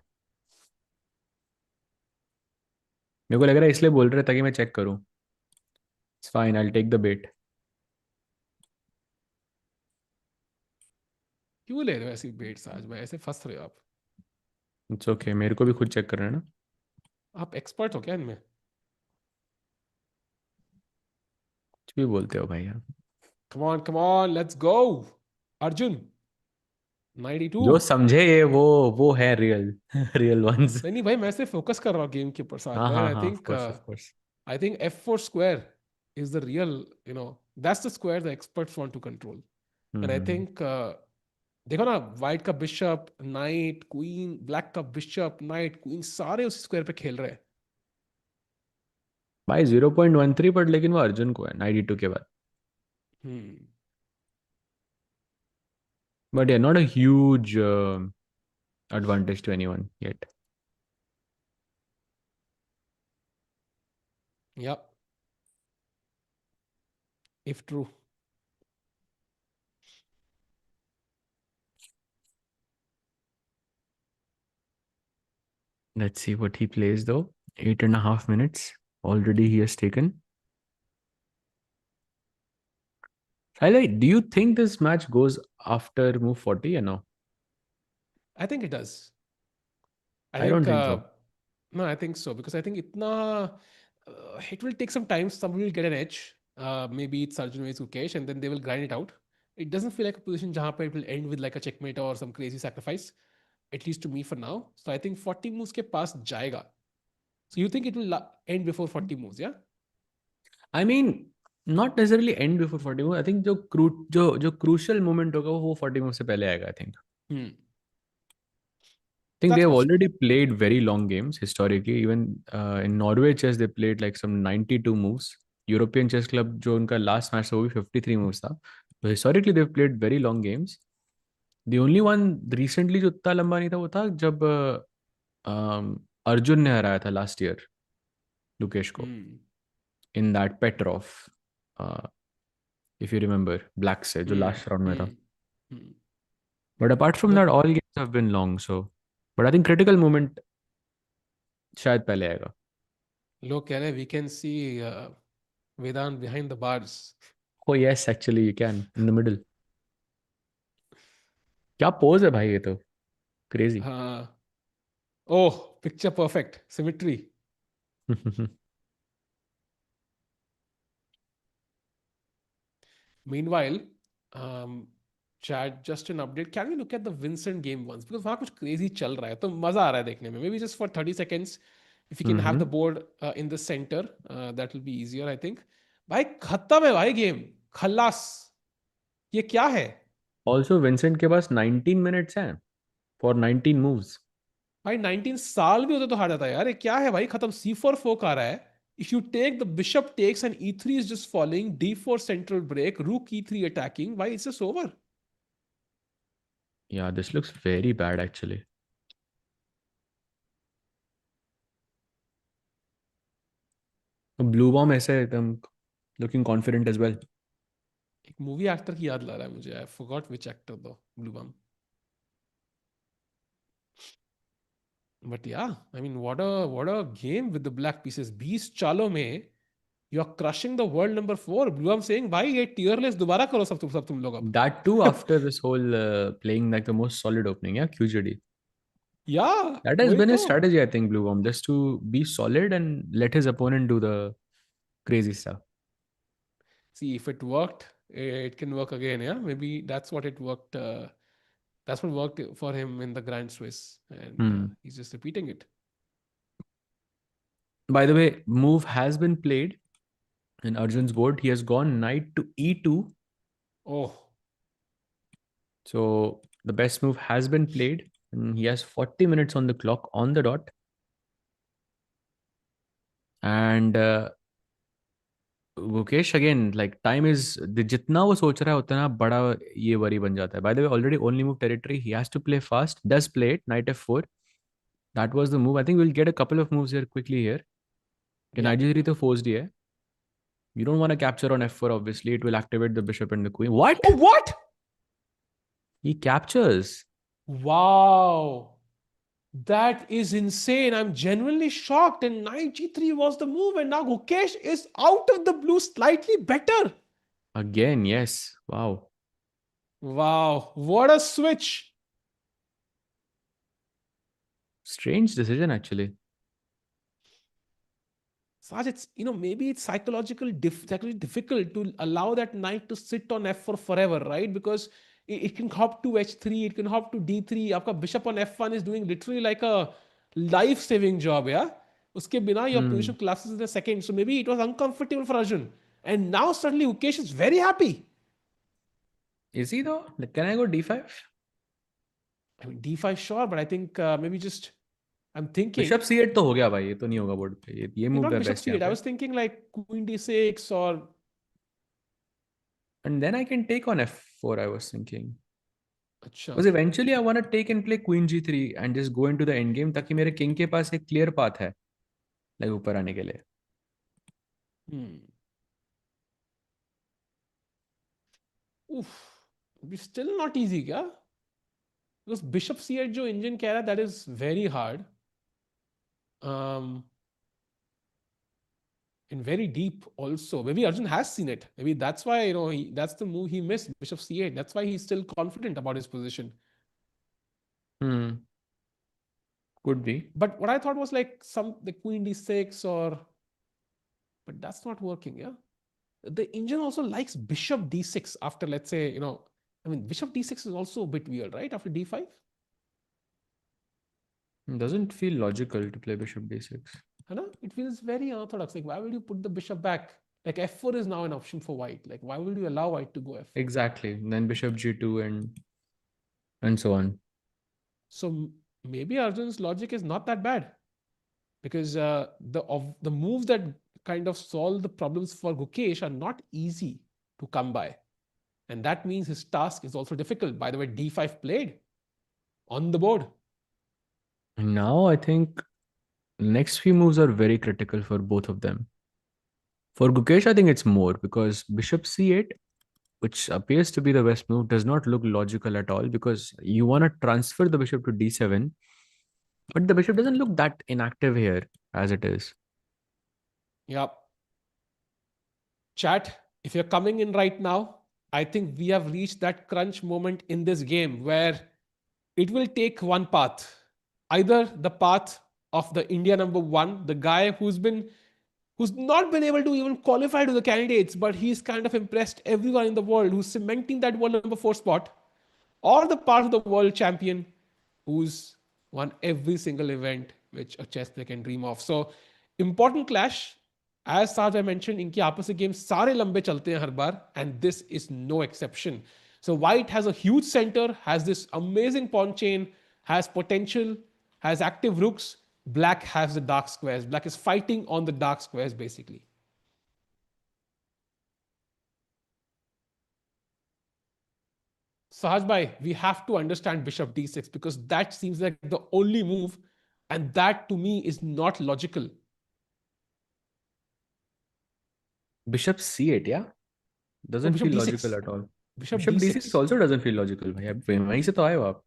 मेरे को लग रहा है इसलिए बोल रहे ताकि मैं चेक करूं. It's fine, I'll take the bait. क्यों ले रहे हो ऐसी बेट्स आज भाई, ऐसे फंस रहे हो आप? It's okay, मेरे को भी खुद चेक करना है ना. आप एक्सपर्ट हो क्या इनमें? कुछ भी बोलते हो भाई आप. Come on let's go. Arjun 92। जो समझे ये वो है रियल. Real once. नहीं नहीं भाई, मैं सिर्फ फोकस कर रहा हूँ गेम के ऊपर साथ हाँ भाई। हाँ आई हाँ, of think, course of course. I think F4 square is the real, that's the square the experts want to control. And I hmm. think, देखो ना, व्हाइट का बिशप नाइट क्वीन, ब्लैक का बिशप नाइट क्वीन, सारे उसी square पे खेल रहे हैं। भाई 0.13, पर लेकिन वो अर्जुन को है 92 के बाद. हम्म But yeah, not a huge advantage to anyone yet. Yep, if true. Let's see what he plays though. 8.5 minutes. Already he has taken. Highlight, do you think this match goes after move 40 or no? I think it does. I I don't think think so. no, I think so because I think it will take some time. Someone will get an edge. Maybe it's Arjun Erigaisi Gukesh, and then they will grind it out. It doesn't feel like a position jahan pe it will end with like a checkmate or some crazy sacrifice. At least to me for now. So I think 40 moves ke paas jayega. So you think it will end before 40 moves? Yeah. I mean, not necessarily end before 40 moves. I think जो crucial moment होगा वो 40 moves से पहले आएगा. I think. Hmm. Think they That's have possible. already played very long games historically. Even in Norway chess, they played like some 92 moves. European Chess Club, जो उनका last match था वो भी 53 moves था. So historically, they've played very long games. The only one recently जो इतना लंबा नहीं था वो था जब अर्जुन ने हराया था लास्ट ईयर लुकेश को Hmm. In that Petroff if you remember black से जो Hmm. लास्ट राउंड में था. Hmm. Hmm. But apart from that Look, all games have been long so but I think critical moment शायद पहले आएगा. look, we can see Vedant behind the bars. Oh yes, actually you can in the middle. क्या pose है भाई ये तो crazy. Oh, picture perfect. Symmetry. Meanwhile, Chad, just an update. Can we look at the Vincent game once? Because वहाँ कुछ crazy चल रहा है तो मजा आ रहा है देखने में. Maybe just for 30 seconds, if you can have the board in the center, that will be easier, I think. भाई खत्म है भाई गेम. खल्लास. ये क्या है? ऑल्सो विंसेंट के पास 19 मिनट्स हैं फॉर 19 मूव्स. भाई 19 साल भी होते तो हार जाता है यार. ये क्या है भाई? खत्म. C4 फोक आ रहा है. If you take the bishop takes and E3 is just falling, D4 central break, rook E3 attacking, why it's just over? Yeah, this looks very bad actually. Bluebaum ऐसे एकदम looking confident as well. एक movie actor की याद ला रहा है मुझे. I forgot which actor दो. Bluebaum. But yeah I mean what a game with the black pieces. 20 चालों में you are crushing the world number 4. Bluebaum saying भाई ये टियर लिस्ट दोबारा करो सब तुम लोग अब. That too after this whole playing like the most solid opening, yeah, QGD. या That has वही been तो. his strategy, I think, Bluebaum, just to be solid and let his opponent do the crazy stuff. See, if it worked, it can work again. Yeah, maybe that's what it worked. That's what worked for him in the Grand Swiss, and he's just repeating it. By the way, move has been played in Arjun's board. He has gone knight to e2. Oh, So the best move has been played. And he has 40 minutes on the clock on the dot. And Gukesh again, like time is जितना वो सोच रहा है उतना बड़ा ये worry बन जाता है. By the way, already only move territory. He has to play fast. Does play it. Knight f4. That was the move. I think we'll get a couple of moves here quickly here. yeah. Knight g3 तो forced ही है. You don't want to capture on f4, obviously. It will activate the bishop and the queen. What? Oh, what? He captures. Wow. That is insane. I'm genuinely shocked. And knight g3 was the move, and now Gukesh is out of the blue slightly better. Again, yes. Wow. Wow. What a switch. Strange decision, actually. Saj, it's maybe it's psychologically difficult to allow that knight to sit on f4 forever, right? Because it can hop to h3, it can hop to d3. Aapka bishop on f1 is doing literally like a life-saving job, yeah. Uske bina your position collapses in a second. So maybe it was uncomfortable for Arjun, and now suddenly Ukesh is very happy. Is he though? Like, can I go d5? I mean d5 sure, but I think maybe just I'm Bishop thinking. c8 तो हो गया भाई. ये तो नहीं होगा board पे. ये Yeah, move not है bishop बेस्ट यहाँ c8. I पे. was thinking like queen d6 or And then I can take on f4, I was thinking. अच्छा. Because eventually I want to take and play queen g3 and just go into the end game ताकि मेरे king के पास एक clear path है like ऊपर आने के लिए. Oof. Still not easy, क्या? Because bishop c8 जो इंजन कह रहा है, that is very hard. And very deep also. Maybe Arjun has seen it. Maybe that's why, that's the move he missed, bishop c8. That's why he's still confident about his position. Could be. But what I thought was like the queen d6 but that's not working, yeah? The engine also likes bishop d6 after, let's say, bishop d6 is also a bit weird, right? After d5? Doesn't feel logical to play bishop d6. It feels very unorthodox. Like, why would you put the bishop back? Like, f4 is now an option for white. Like, why would you allow white to go f4? Exactly. And then bishop g2 and so on. So maybe Arjun's logic is not that bad, because the moves that kind of solve the problems for Gukesh are not easy to come by. And that means his task is also difficult. By the way, d5 played on the board. Now I think next few moves are very critical for both of them. For Gukesh, I think it's more because bishop c8, which appears to be the best move, does not look logical at all because you want to transfer the bishop to d7, but the bishop doesn't look that inactive here as it is. Yep. Chat, if you're coming in right now, I think we have reached that crunch moment in this game where it will take one path. Either the path of the India number one, the guy who's not been able to even qualify to the candidates, but he's kind of impressed everyone in the world, who's cementing that world number 4 spot, or the part of the world champion who's won every single event which a chess player can dream of. So, important clash. As Sahaj mentioned, इनके आपस के game सारे लंबे चलते हैं हर बार, and this is no exception. So white has a huge center, has this amazing pawn chain, has potential, has active rooks. Black has the dark squares. Black is fighting on the dark squares basically. Sahaj bhai, we have to understand bishop d6 because that seems like the only move, and that to me is not logical. Bishop c8, yeah? No, Doesn't bishop feel d6. logical at all. Bishop Bishop d6 d6 also doesn't feel logical. वहीं से तो आए हो आप.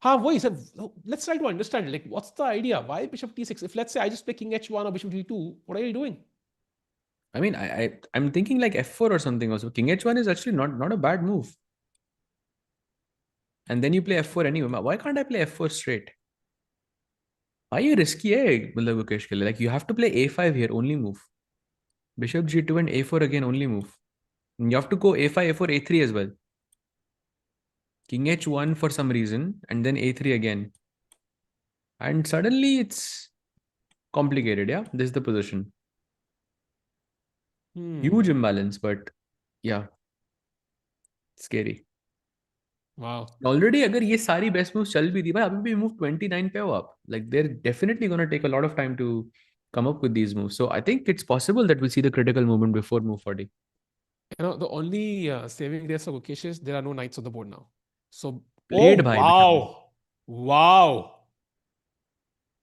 वही sir. Let's try to understand, like, what's the idea? Why bishop d6? If let's say I just play king h1 or bishop d2, what are you doing? I mean, I'm thinking like f4 or something also. King h1 is actually not a bad move. And then you play f4 anyway. Why can't I play f4 straight? Why are you risky, Gukesh ke liye? Like, you have to play a5 here, only move. Bishop g2 and a4 again, only move. And you have to go a5, a4, a3 as well. King h1 for some reason, and then a3 again. And suddenly it's complicated, yeah? This is the position. Huge imbalance, but yeah, scary. Wow. Already अगर ये सारी best moves चल भी दी भाई, अभी भी move 29 पे हो आप. Like, they're definitely going to take a lot of time to come up with these moves. So I think it's possible that we see the critical moment before move 40. The only saving grace of Gukesh is there are no knights on the board now. So, Played bhai, wow. Wow.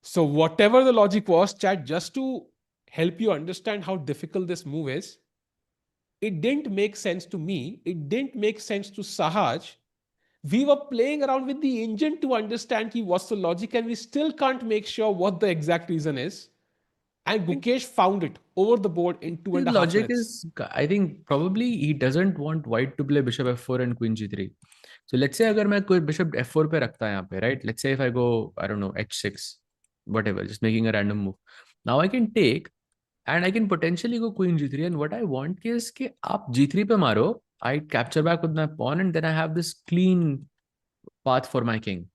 So whatever the logic was, chat, just to help you understand how difficult this move is, it didn't make sense to me. It didn't make sense to Sahaj. We were playing around with the engine to understand what's the logic, and we still can't make sure what the exact reason is. And Gukesh found it over the board in 2.5 His logic minutes. is, I think, probably he doesn't want white to play bishop f4 and queen g3. So let's say अगर मैं कोई bishop f4 पे रखता है यहाँ पे, right? Let's say if I go, I don't know, h6, whatever, just making a random move. Now I can take and I can potentially go queen g3. And what I want is कि आप g3 पे मारो, I capture back with my pawn, and then I have this clean path for my king.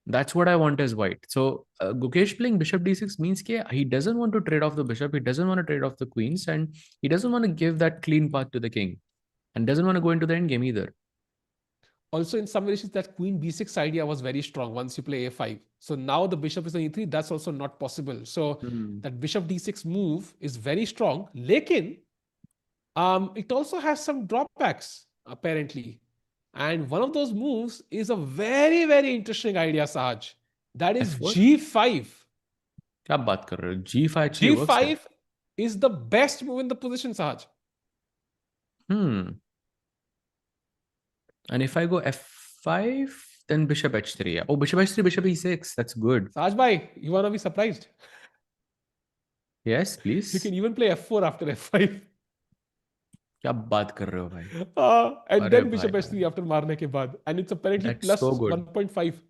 That's what I want as white. So Gukesh playing bishop d6 means that he doesn't want to trade off the bishop, he doesn't want to trade off the queens, and he doesn't want to give that clean path to the king, and doesn't want to go into the endgame either. Also, in some variations, that queen b6 idea was very strong once you play a5. So now the bishop is on e3, that's also not possible. So that bishop d6 move is very strong. Lekin, it also has some drawbacks, apparently. And one of those moves is a very, very interesting idea, Sahaj. That is F4? G5. क्या बात कर रहे हो? G5 actually works there. G5 is the best move in the position, Sahaj. And if I go F5, then bishop H3. Oh, bishop H3, bishop E6. That's good. Sahaj bhai, you wanna be surprised? Yes, You please. can even play F4 after F5. क्या बात कर रहे हो भाई? And अरे then भाई bishop भाई. H3 after मारने के बाद. And it's apparently That's plus so good. 1.5.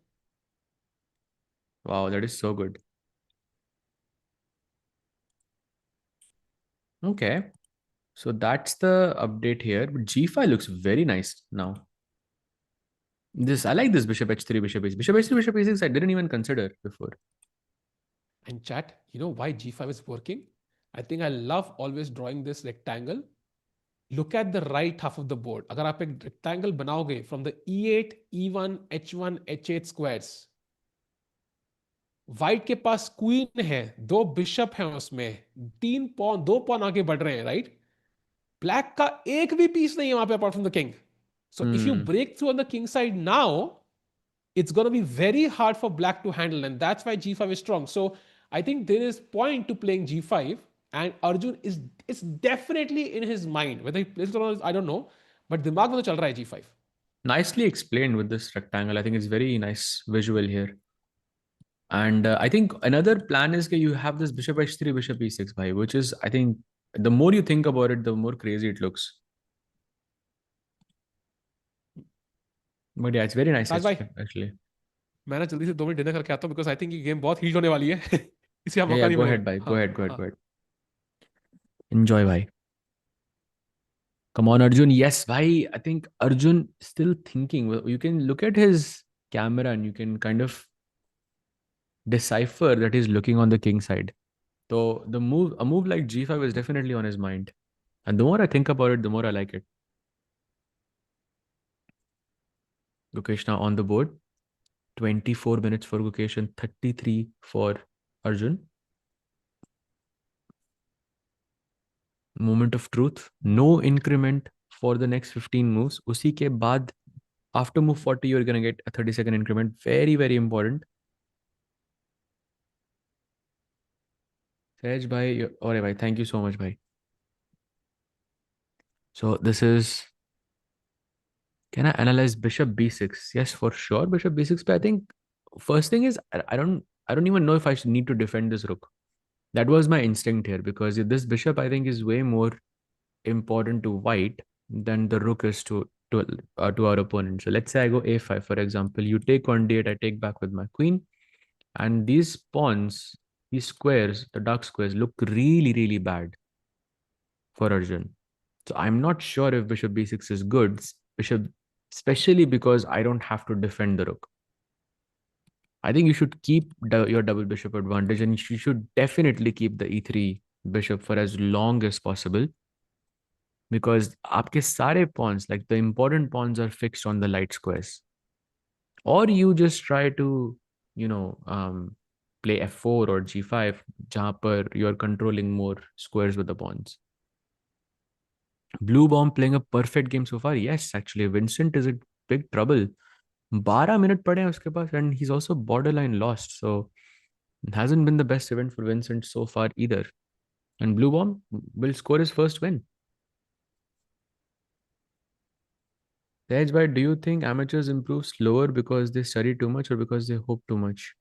Wow, that is so good. Okay. So that's the update here. But G5 looks very nice now. I like this bishop H3, bishop H3. Bishop H3, bishop E6, I didn't even consider before. And chat, you know why G5 is working? I think I love always drawing this rectangle. Look at the right half of the board. अगर आप एक rectangle बनाओगे from the E8, E1, H1, H8 squares, white के पास queen है, दो bishop है उसमें, तीन पॉन, दो पॉन आगे बढ़ रहे हैं, राइट? ब्लैक का एक भी पीस नहीं है वहां पे apart from the king. So if you break through on the king side now, it's going to be very hard for black to handle, and that's why G5 is strong. So I think there is point to playing G5, and Arjun is, it's definitely in his mind. Whether he plays it or not, I don't know, but दिमाग में तो चल रहा है G5. Nicely explained with this rectangle. I think it's very nice visual here. And I think another plan is that you have this bishop H3, bishop E6, bhai, which is, I think, the more you think about it, the more crazy it looks. But yeah, it's very nice साज भाई, actually. मैं ना जल्दी से 2 minute dinner करके आता हूँ, because I think ये गेम बहुत हीट होने वाली है. इसे आप Yeah, मौका yeah, नहीं go मिलेगा. ahead, bhai. Go हाँ, ahead, go ahead, हाँ. go ahead. Enjoy, bhai. Come on, Arjun. Yes, bhai. I think Arjun still thinking. Well, you can look at his camera and you can kind of decipher that he's looking on the king side. So a move like G5 is definitely on his mind. And the more I think about it, the more I like it. Gukesh now on the board. 24 minutes for Gukesh and 33 for Arjun. Moment of truth. No increment for the next 15 moves. Usi ke baad, after move 40, you're going to get a 30-second increment. Very, very important. Sahaj bhai, alright bhai, thank you so much bhai. So this is, can I analyze bishop b6? Yes, for sure, bishop b6. But I think first thing is I don't even know if I should need to defend this rook. That was my instinct here because this bishop I think is way more important to white than the rook is to our opponent. So let's say I go a5 for example. You take on d8, I take back with my queen, and these pawns, these squares, the dark squares look really really bad for Arjun. So I'm not sure if bishop b6 is good, especially because I don't have to defend the rook. I think you should keep your double bishop advantage, and you should definitely keep the e3 bishop for as long as possible, because आपके सारे pawns, like the important pawns, are fixed on the light squares. Or you just try to, play f4 or g5, जहाँ पर you're controlling more squares with the pawns. Bluebaum playing a perfect game so far. Yes, actually, Vincent is in big trouble. 12 minutes पड़े हैं उसके पास, and he's also borderline lost. So it hasn't been the best event for Vincent so far either. And Bluebaum will score his first win. Tej, do you think amateurs improve slower because they study too much or because they hope too much?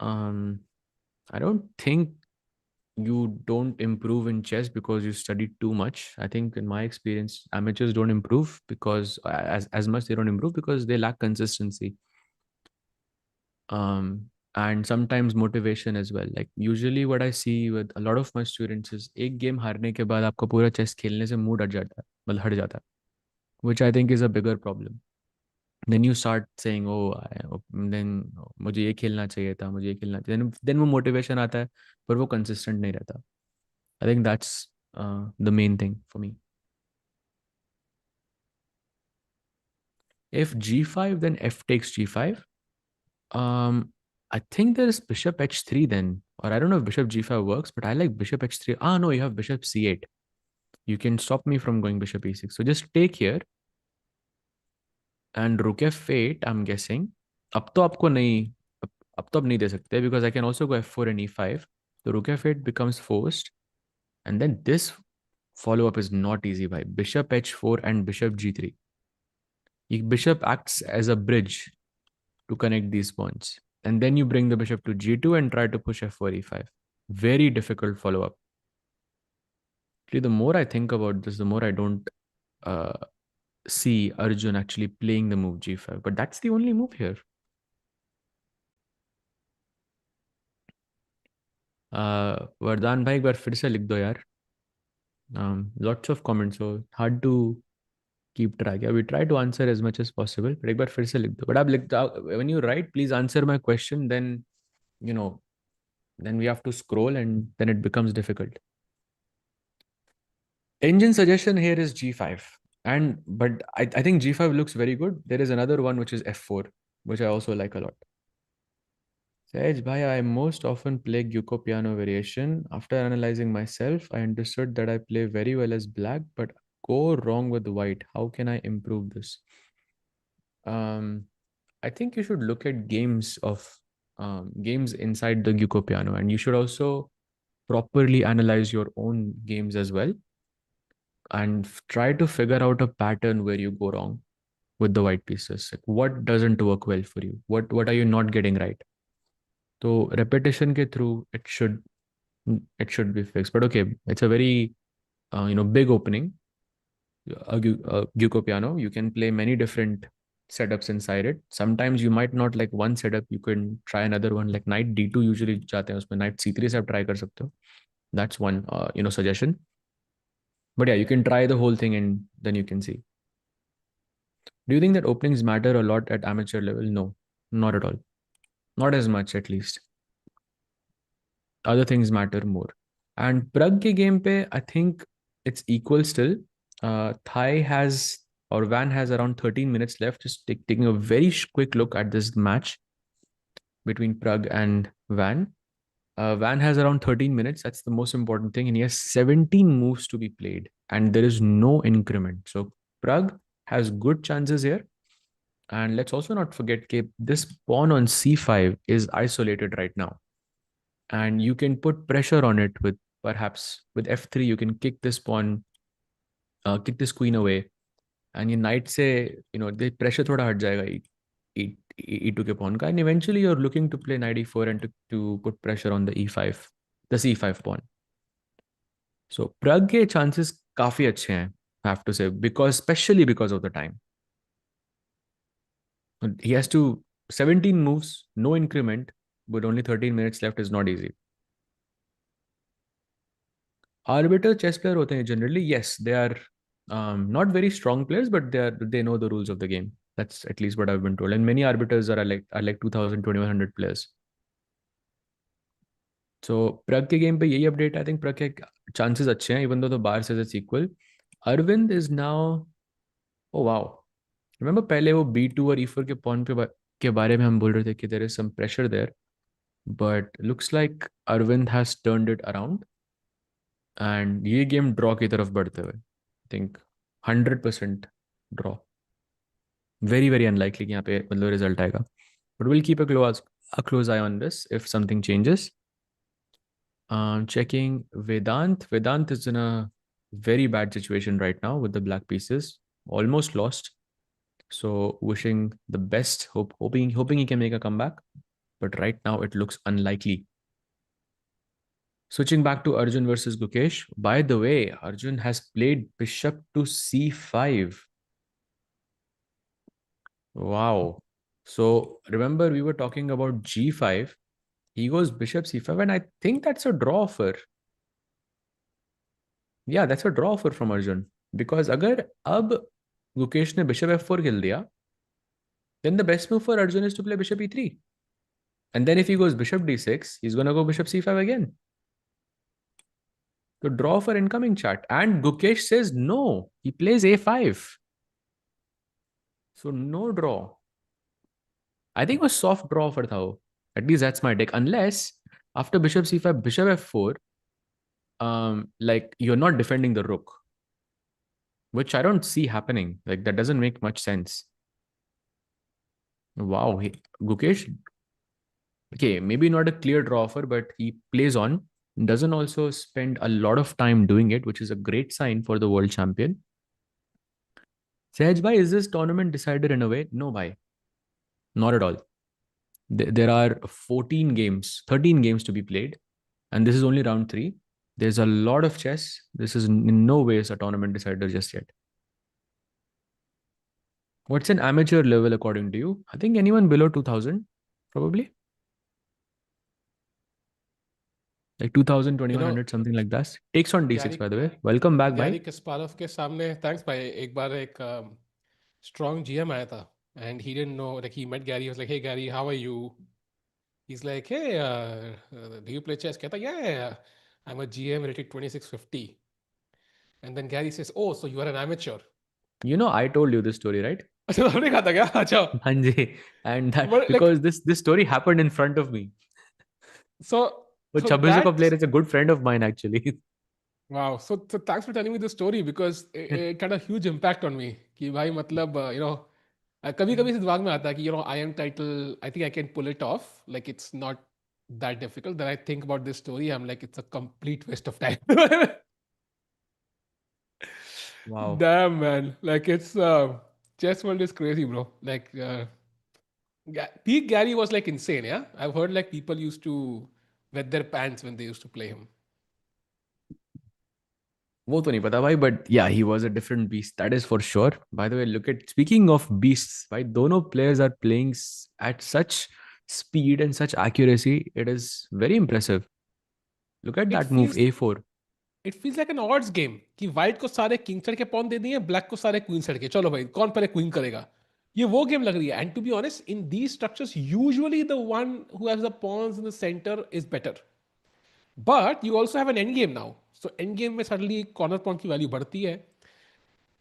I don't think you don't improve in chess because you study too much. I think in my experience, amateurs don't improve because as much they don't improve because they lack consistency. And sometimes motivation as well. Like usually what I see with a lot of my students is एक game हारने के बाद आपका पूरा chess खेलने से mood हट जाता है, मतलब हट जाता है, which I think is a bigger problem. Then you start saying, then मुझे ये खेलना चाहिए था, मुझे ये खेलना चाहिए. Then वो motivation आता है, पर वो consistent नहीं रहता. I think that's the main thing for me. If g5, then f takes g5. I think there is bishop h3 then, or I don't know if bishop g5 works, but I like bishop h3. No, you have bishop c8. You can stop me from going bishop e6. So just take here. And rook f8, I'm guessing. अब तो आपको नहीं अब तो अब नहीं दे सकते because I can also go f4 and e5. So rook f8 becomes forced. And then this follow-up is not easy, bhai. Bishop h4 and bishop g3. Bishop acts as a bridge to connect these pawns. And then you bring the bishop to g2 and try to push f4, e5. Very difficult follow-up. Actually, the more I think about this, the more I don't uh, see Arjun actually playing the move g5. But that's the only move here. वरदान भाई एक बार फिर से लिख दो यार. Lots of comments, so hard to keep track. Yeah, we try to answer as much as possible, but एक बार फिर से लिख दो. But आप लिख दो, when you write, please answer my question. Then you know, then we have to scroll, and then it becomes difficult. Engine suggestion here is g5, but I think g5 looks very good. There is another one which is f4, which I also like a lot. Sahej bhai, I most often play Guko piano variation. After analyzing myself, I understood that I play very well as black, but go wrong with white. How can I improve this? I think you should look at games inside the Guko piano, and you should also properly analyze your own games as well, and try to figure out a pattern where you go wrong with the white pieces. Like what doesn't work well for you? What are you not getting right? So repetition ke through it should be fixed. But okay, it's a very big opening. A Guko piano, you can play many different setups inside it. Sometimes you might not like one setup, you can try another one. Like knight d2 usually जाते हैं उसमें, knight c3 से आप try कर सकते हो. That's one suggestion. But yeah, you can try the whole thing and then you can see. Do you think that openings matter a lot at amateur level? No, not at all. Not as much, at least. Other things matter more. And Prag ke game pe, I think it's equal still. Thai has, or Van has around 13 minutes left. Just taking a very quick look at this match between Prag and Van. Van has around 13 minutes. That's the most important thing. And he has 17 moves to be played. And there is no increment. So Prag has good chances here. And let's also not forget that this pawn on c5 is isolated right now. And you can put pressure on it with perhaps with f3, you can kick this pawn, kick this queen away. And your knight say, the pressure thoda hat jayega e2 ke pawn ka. And eventually you're looking to play knight e4 and to put pressure on the e5, the c5 pawn. So Prag ke chances काफी अच्छे हैं, I have to say, especially because of the time. He has to 17 moves, no increment, but only 13 minutes left is not easy. Arbiter chess player होते हैं generally, yes, they are not very strong players, but they know the rules of the game. That's at least what I've been told. And many arbiters are like 2000, 2100 players. So Prag के game पे यही update. I think Prag के chances अच्छे हैं, even though the bar says it's equal. Arvind is now, oh wow. Remember पहले वो B2 और E4 के pawn के बारे में हम बोल रहे थे कि there is some pressure there, but looks like Arvind has turned it around. And ये गेम ड्रॉ की तरफ बढ़ते हुए, I think 100% draw. Very very unlikely कि यहाँ पे मतलब रिजल्ट आएगा, but will keep a close eye on this if something changes. Checking Vedant is in a very bad situation right now with the black pieces, almost lost. So wishing the best, hoping he can make a comeback, but right now it looks unlikely. Switching back to Arjun versus Gukesh. By the way, Arjun has played bishop to c5. Wow. So remember we were talking about g5. He goes bishop c5, and I think that's a draw offer. Yeah, that's a draw offer from Arjun. Because agar ab Gukesh ne bishop f4 खेल दिया, then the best move for Arjun is to play bishop e3. And then if he goes bishop d6, he's going to go bishop c5 again. To draw for incoming chat. And Gukesh says no. He plays a5. So no draw. I think it was soft draw for Thao. At least that's my take. Unless after bishop c5, bishop f4, like you're not defending the rook, which I don't see happening. Like that doesn't make much sense. Wow, Gukesh, okay, maybe not a clear draw offer, but he plays on, doesn't also spend a lot of time doing it, which is a great sign for the world champion. Sehaj bhai, is this tournament decided in a way? No, bhai, not at all. There are 14 games, 13 games to be played, and this is only round three. There's a lot of chess. This is in no ways a tournament decider just yet. What's an amateur level according to you? I think anyone below 2000, probably. Like 2000, You know, 2100, something like that. Takes on d6, Gary by the way. Welcome back, bhai. Gary Kasparov के सामने thanks भाई एक बार एक strong GM आया था and he didn't know, like he met Gary, he was like, hey Gary, how are you? He's like, hey, do you play chess? कहता, yeah, I'm a GM rated 2650. And then Gary says, oh, so you are an amateur. You know, I told you this story, right? अच्छा आपने कहा था क्या? अच्छा. Hanji. And that But like, because this story happened in front of me. so So so 2600 that player is a good friend of mine, actually. wow. So thanks for telling me the story because it had a huge impact on me. कि भाई मतलब कभी कभी दिमाग में आता है कि IM title, I think I can pull it off. Like it's not that difficult. Then I think about this story, I'm like, it's a complete waste of time. Wow. Damn man, like it's chess world is crazy, bro. Like peak Gary was like insane. Yeah, I've heard like people used to wet their pants when they used to play him. वो तो नहीं पता भाई, but yeah, he was a different beast. That is for sure. By the way, look at speaking of beasts, भाई दोनों players are playing at such speed and such accuracy. It is very impressive. Look at It that move feels A4. It feels like an odds game कि white को सारे king चढ़ के pawn दे दिए, black को सारे क्वीन चढ़ के, चलो भाई कौन पहले क्वीन करेगा. ये वो गेम लग रही है. And to be honest in these structures usually the one who has the pawns in the centre is better. But you also have an end game now. So end game में suddenly corner pawn की value बढ़ती है.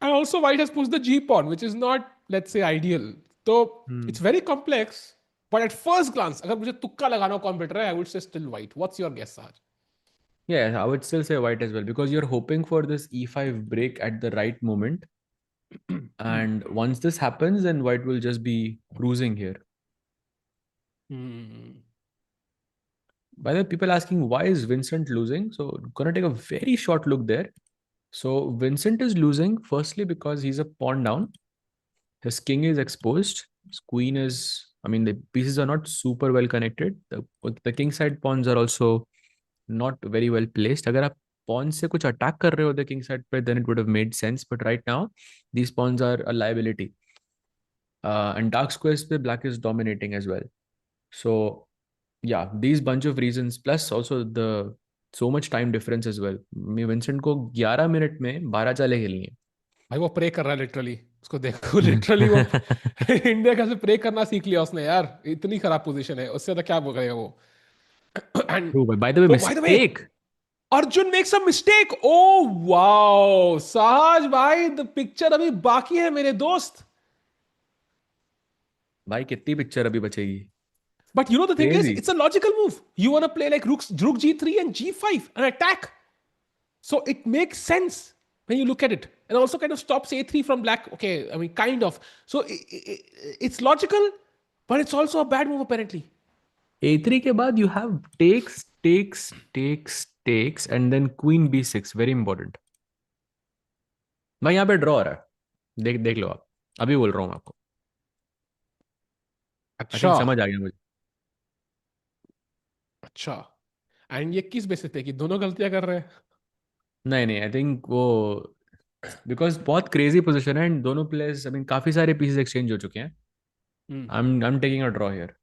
And also white has push the G pawn which is not, let's say, ideal. तो Hmm. It's very complex. But at first glance अगर मुझे तुक्का लगाना कौन बेटर है, I would say still white. What's your guess आज? Yeah, I would still say white as well because you're hoping for this E5 break at the right moment. And once this happens, then white will just be cruising here. By the way, people asking why is Vincent losing? So gonna take a very short look there. So Vincent is losing firstly because he's a pawn down. His king is exposed. His queen is, I mean, the pieces are not super well connected. The king side pawns are also not very well placed. अगर आप pawn से कुछ attack कर रहे हो the king side पे, then it would have made sense. But right now, these pawns are a liability. And dark squares पे black is dominating as well. So yeah, these bunch of reasons plus also the so much time difference as well. मैं Vincent को 11 minute में 12 चालें खेलनी है. भाई वो pray कर रहा है लिटरली. उसको देखो लिटरली वो इंडिया का से प्रे करना सीख लिया उसने यार. इतनी खराब पोजीशन है, उससे ज्यादा क्या करेगा वो. And True, but by the way, oh by the way, mistake. Arjun makes a mistake. Oh wow Saj भाई, द पिक्चर अभी बाकी है मेरे दोस्त. भाई कितनी पिक्चर अभी बचेगी. But you know the thing is, Crazy. it's a logical move. You want to play like rook g3 and g5 and attack. So it makes sense when you look at it. And also kind of stops a3 from black. Okay, I mean, kind of. So it's logical, but it's also a bad move apparently. A3 के बाद you have takes and then queen b6. Very important. भाई यहाँ पे draw हो रहा है. देख देख लो आप. अभी बोल रहा हूँ आपको. आई अच्छा. थिंक समझ आ गया मुझे. अच्छा. एंड ये किस बेसिस पे कि दोनों गलतियां कर रहे हैं? नहीं नहीं, आई थिंक वो बिकॉज बहुत क्रेजी पोजीशन है एंड दोनों प्लेयर्स, आई मीन काफी सारे पीसेस एक्सचेंज हो चुके हैं. I am taking a draw here.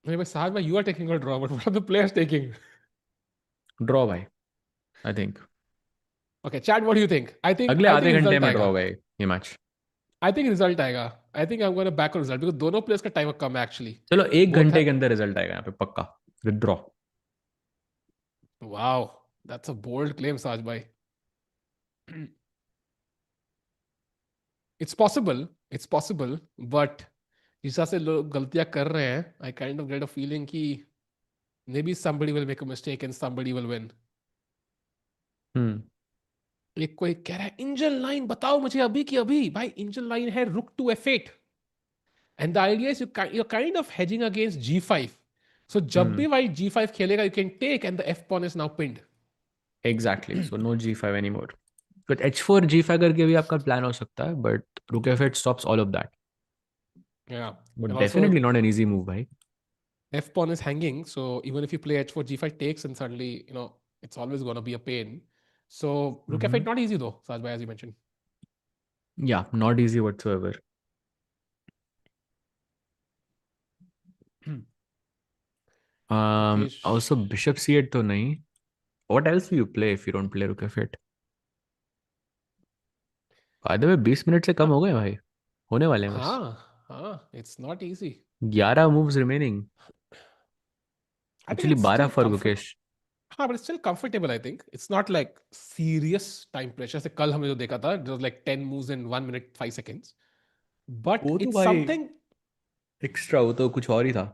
नहीं भाई साहब भाई, you are taking a draw, but what are the players taking? Draw भाई, I think. Okay chat, what do you think? I think अगले आई आधे थिंक घंटे रिजल्ट में draw आएगा. होगा ये मैच. आई थिंक रिजल्ट आएगा. आई think I am gonna back on result because दोनों प्लेयर्स का टाइम कम है एक्चुअली. चलो एक बोथ घंटे है. के अंदर रिजल्ट आएगा यहाँ पे पक्का. Draw. Wow, that's a bold claim Saj भाई. इट्स पॉसिबल बट जिस हिसाब से लोग गलतियां कर रहे हैं, I kind of get a feeling कि maybe somebody will make a mistake and somebody will win. Hmm. एक कोई कह रहा है इंजन लाइन बताओ मुझे अभी की अभी. भाई इंजन लाइन है rook to f8. And the idea is you're kind of hedging against g5. So जब Hmm. भी white g5 खेलेगा, you can take, and the f pawn is now pinned. Exactly. So no g5 anymore. But h4 g5 करके भी आपका plan हो सकता है, but rook f8 stops all of that. Yeah. But And definitely also not an easy move, bhai. f pawn is hanging, so even if you play h4 g5 takes, and suddenly it's always going to be a pain. So rook f8 Mm-hmm. not easy though, Sajbhai, as you mentioned. Yeah, not easy whatsoever. Gukesh. Also bishop c8 तो नहीं. What else do you play if you don't play rook f8? By the way, 20 minute से कम हाँ हो गए भाई. होने वाले हैं बस. हाँ, it's not easy. 11 moves remaining. I think Actually it's 12 still for comfort. Gukesh. हाँ, but it's still comfortable, I think. It's not like serious time pressure. जैसे कल हमने जो देखा था, it was like 10 moves in 1 minute 5 seconds. But वो तो it's भाई something. एक्स्ट्रा, वो तो कुछ और ही था.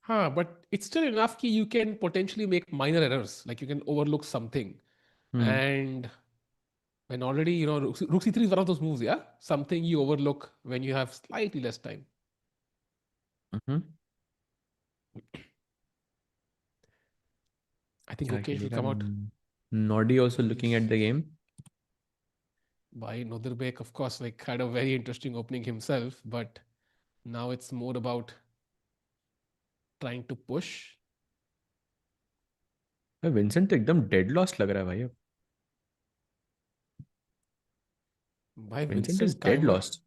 हाँ, but it's still enough कि you can potentially make minor errors. Like you can overlook something. Hmm. And when already, Rook C3 is one of those moves, yeah? Something you overlook when you have slightly less time. Hmm. I think क्या Gukesh will खेलेगा? come out. Nodi also looking at the game. By Nodirbek, of course, like had a very interesting opening himself, but now it's more about trying to push. Vincent तो एकदम dead lost लग रहा है भाई अब. By Vincent is Vincent dead Keymer, lost.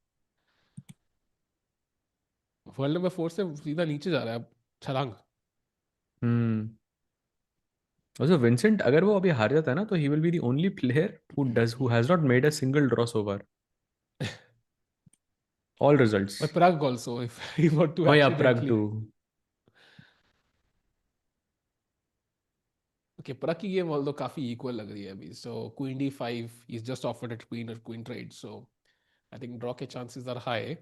World number 4 से सीधा नीचे जा रहा है अब, छलांग. हम्म. Also विंसेंट अगर वो अभी हार जाता है ना, तो he will be the only player who has not made a single draw so far. All By results. Pragg also, if he were to Oh yeah, Prague accidentally. too. Okay, Pragg की game although काफी equal लग रही है अभी. So Queen D5, he's just offered at Queen or Queen trade. So I think draw के chances are high.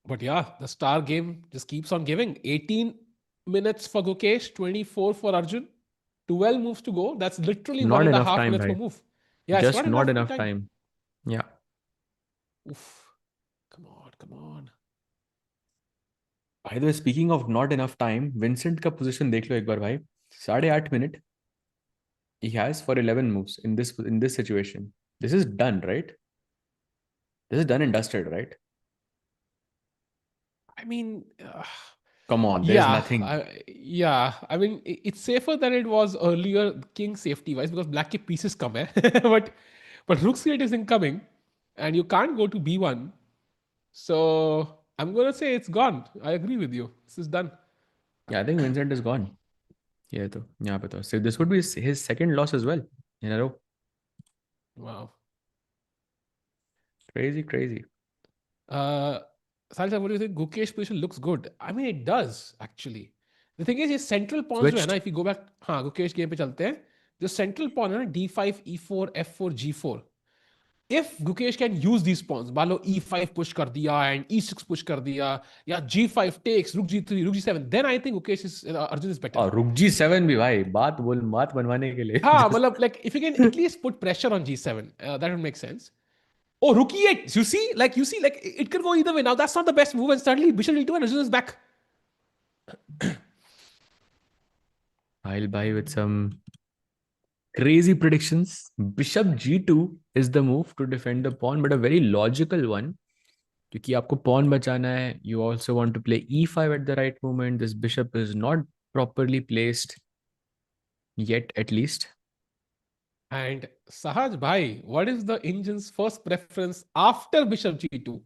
But yeah, the star game just keeps on giving. 18 minutes for Gukesh, 24 for Arjun, 12 moves to go. That's literally one Not and a enough half time, minutes per bhai. move. Yeah, it's Just not not enough enough time. time. Yeah. Oof. Come on, come on. By the way, speaking of not enough time, Vincent का position देख लो एक बार भाई. 8.5 minutes he has for 11 moves in this situation. This is done, right? This is done and dusted, right? I mean, Come on, there's yeah, nothing. yeah. I mean, it's safer than it was earlier, king safety wise, because black ke pieces come, eh? but rook c8 is incoming, and you can't go to b1. So I'm gonna say it's gone. I agree with you. This is done. Yeah, I think Vincent is gone. Yeah, तो यहाँ पे तो. So this would be his second loss as well in a row. Wow. Crazy, crazy. Uh, Salsa, what do you think? Gukesh position looks good. I mean, it does actually. The thing is, ये central pawns जो है ना, Switched. if you go back, हाँ, Gukesh game पे चलते हैं. जो central pawn है ना, d5, e4, f4, g4. If Gukesh can use these pawns, मान लो e5 push कर दिया and e6 push कर दिया, या g5 takes, rook g3, rook g7, then I think Gukesh is Arjun is better. और रुक जी 7 भी भाई, बात बनवाने के लिए. हाँ, Just मतलब like if you can at least put pressure on g7, that would make sense. Oh, rook e8. Like it could go either way. Now that's not the best move, and suddenly bishop d2 and Arjun is back. I'll buy with some crazy predictions. Bishop g2 is the move to defend the pawn, but a very logical one. क्योंकि आपको pawn बचाना है. You also want to play e5 at the right moment. This bishop is not properly placed yet, at least. And Sahaj Bhai, what is the engine's first preference after bishop g2?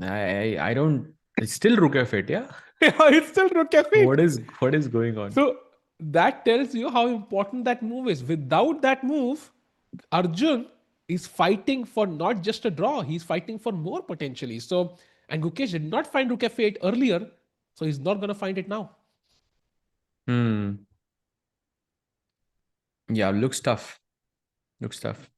I don't. It's still rook f8, yeah. It's still rook f8. What is going on? So that tells you how important that move is. Without that move, Arjun is fighting for not just a draw, he's fighting for more potentially. So, and Gukesh did not find rook f8 earlier, so he's not going to find it now. Hmm. Yeah, looks tough. Looks tough.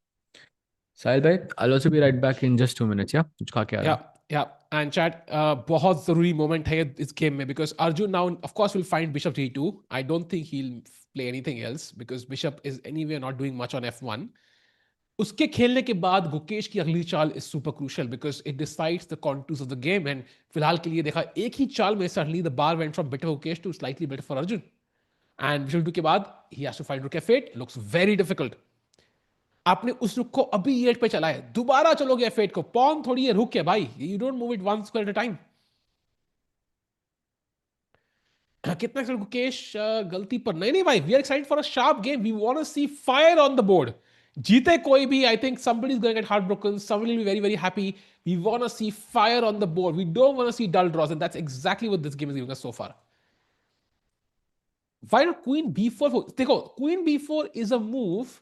Sahil bhai, I'll also be right back in just 2 minutes. Yeah, कुछ खा के आ रहा हूँ. Yeah. And chat, बहुत जरूरी moment है इस game में, because Arjun now of course will find bishop g2. I don't think he'll play anything else because bishop is anyway not doing much on f1. उसके खेलने के बाद गुकेश की अगली चाल is super crucial because it decides the contours of the game. And फिलहाल के लिए देखा एक ही चाल में suddenly the bar went from better Gukesh to slightly better for Arjun. And bishop 2 के बाद ही हैज टू फाइंड रुक एफ8. Looks very difficult. आपने उस रुक को अभी E8 पे चला है, दोबारा चलोगे F8 को. पॉन थोड़ी है, रुक है भाई. You don't move it one square at a time. कितना एक्साइटेड गुकेश गलती पर नहीं. नहीं भाई, we are excited for a sharp game. We want to see fire on the board. जीते कोई भी, I think somebody is going to get heartbroken, somebody will be very very happy. We want to see fire on the board. We don't want to see dull draws, and that's exactly what this game is giving us so far. Why not queen b4? देखो, queen b4 is a move.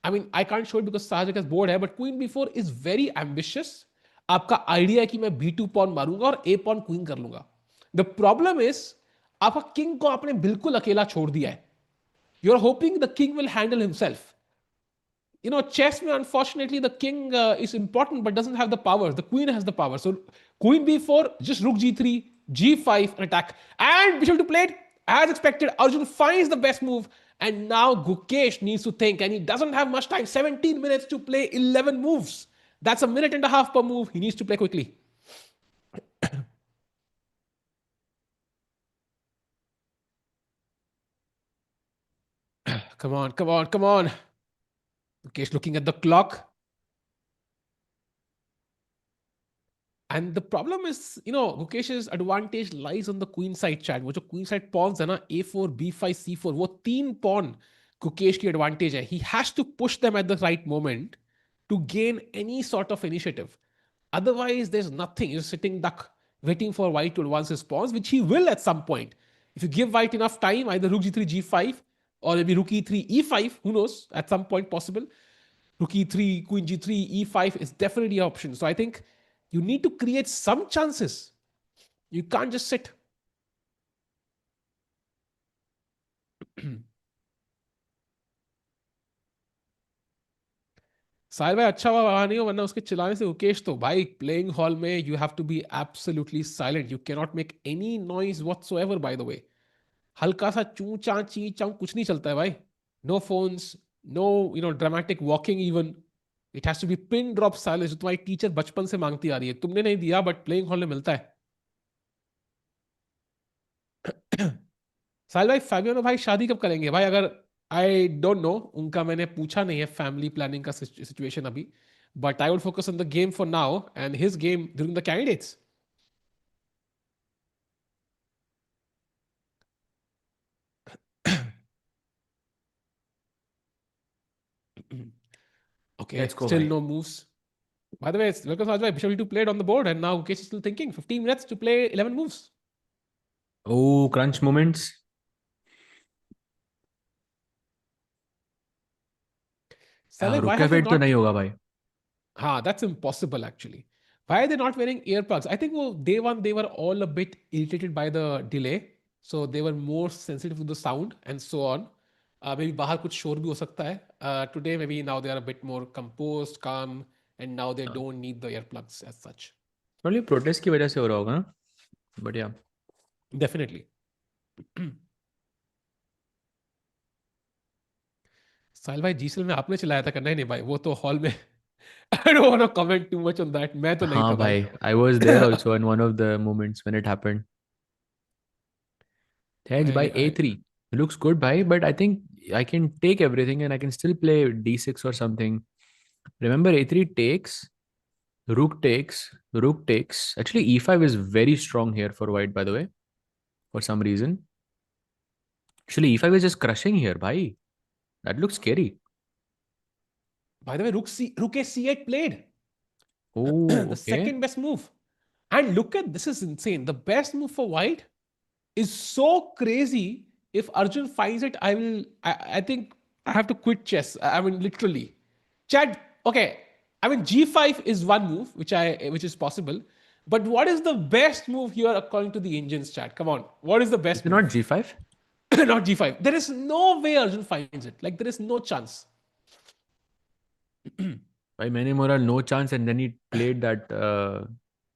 I mean, I can't show it because Sahaj का board है, but queen b4 is very ambitious. आपका idea है कि मैं b2 pawn मारूंगा और a pawn queen कर लूंगा. The problem is, आपका किंग को आपने बिल्कुल अकेला छोड़ दिया है. You are hoping the king will handle himself. You know, chess में unfortunately the king is important but doesn't have the power. The queen has the power. So queen b4, just rook g3, g5, and attack. And bishop to plate. As expected, Arjun finds the best move. And now Gukesh needs to think, and he doesn't have much time. 17 minutes to play 11 moves. That's a minute and a half per move. He needs to play quickly. Come on, come on, come on. Gukesh looking at the clock. And the problem is, you know, Gukesh's advantage lies on the queen side chat. वो जो queen side pawns है ना, a4, b5, c4, वो तीन pawn Gukesh की advantage है. He has to push them at the right moment to gain any sort of initiative. Otherwise, there's nothing. You're sitting duck, waiting for white to advance his pawns, which he will at some point. If you give white enough time, either rook g3, g5, or maybe rook e3, e5, who knows, at some point possible. Rook e3, queen g3, e5 is definitely an option. So I think you need to create some chances. You can't just sit. साहिल भाई अच्छा हुआ वहां नहीं हो, वरना उसके चिल्लाने से उकेश तो भाई प्लेइंग हॉल में you have to be absolutely silent. You can not make any noise whatsoever. By the way, हल्का सा चू चा ची चाऊ कुछ नहीं चलता है भाई. No phones, no you know dramatic walking even. It has to be pin drop silence, जो तुम्हारी टीचर बचपन से मांगती आ रही है. तुमने नहीं दिया, बट प्लेइंग हॉल में मिलता है. साहिल भाई, फैबियानो भाई शादी कब करेंगे भाई? अगर आई डोंट नो, उनका मैंने पूछा नहीं है फैमिली प्लानिंग का सिचुएशन अभी. But I would focus on the game for now and his game during the candidates. Okay, Let's go still भाई. no moves. By the way, welcome Sajbhai. Bishop E2 played on the board, and now Gukesh is still thinking. 15 minutes to play 11 moves. Oh, crunch moments. Saleh, why रुक have you तो not? नहीं होगा भाई. That's impossible actually. Why are they not wearing earplugs? I think well, day one they were all a bit irritated by the delay, so they were more sensitive to the sound and so on. Maybe बाहर कुछ शोर भी हो सकता है. Today maybe now they are a bit more composed, calm, and now they don't need the earplugs as such. Probably protest की वजह से हो रहा होगा ना. But yeah. Definitely. साहिल भाई, जीसल में आपने चलाया था करना ही नहीं भाई, वो तो हॉल में. I don't want to comment too much on that. मैं तो नहीं हाँ था भाई. भाई, I was there also in one of the moments when it happened. Hedge by I a3. It looks good, bhai, but I think I can take everything and I can still play d6 or something. Remember, a3 takes, rook takes, rook takes. Actually, e5 is very strong here for white, by the way, for some reason. Actually, e5 is just crushing here, bhai. That looks scary. By the way, rook a c8 played. Oh, The okay. second best move. And look at this, is insane. The best move for white is so crazy. If Arjun finds it, I think I have to quit chess. I mean, literally. Chad, okay. I mean, g5 is one move, which is possible. But what is the best move here according to the engines, Chad? Come on. What is the Is best it not move? g5? Not g5. There is no way Arjun finds it. Like, there is no chance. By many moral, no chance, and then he played that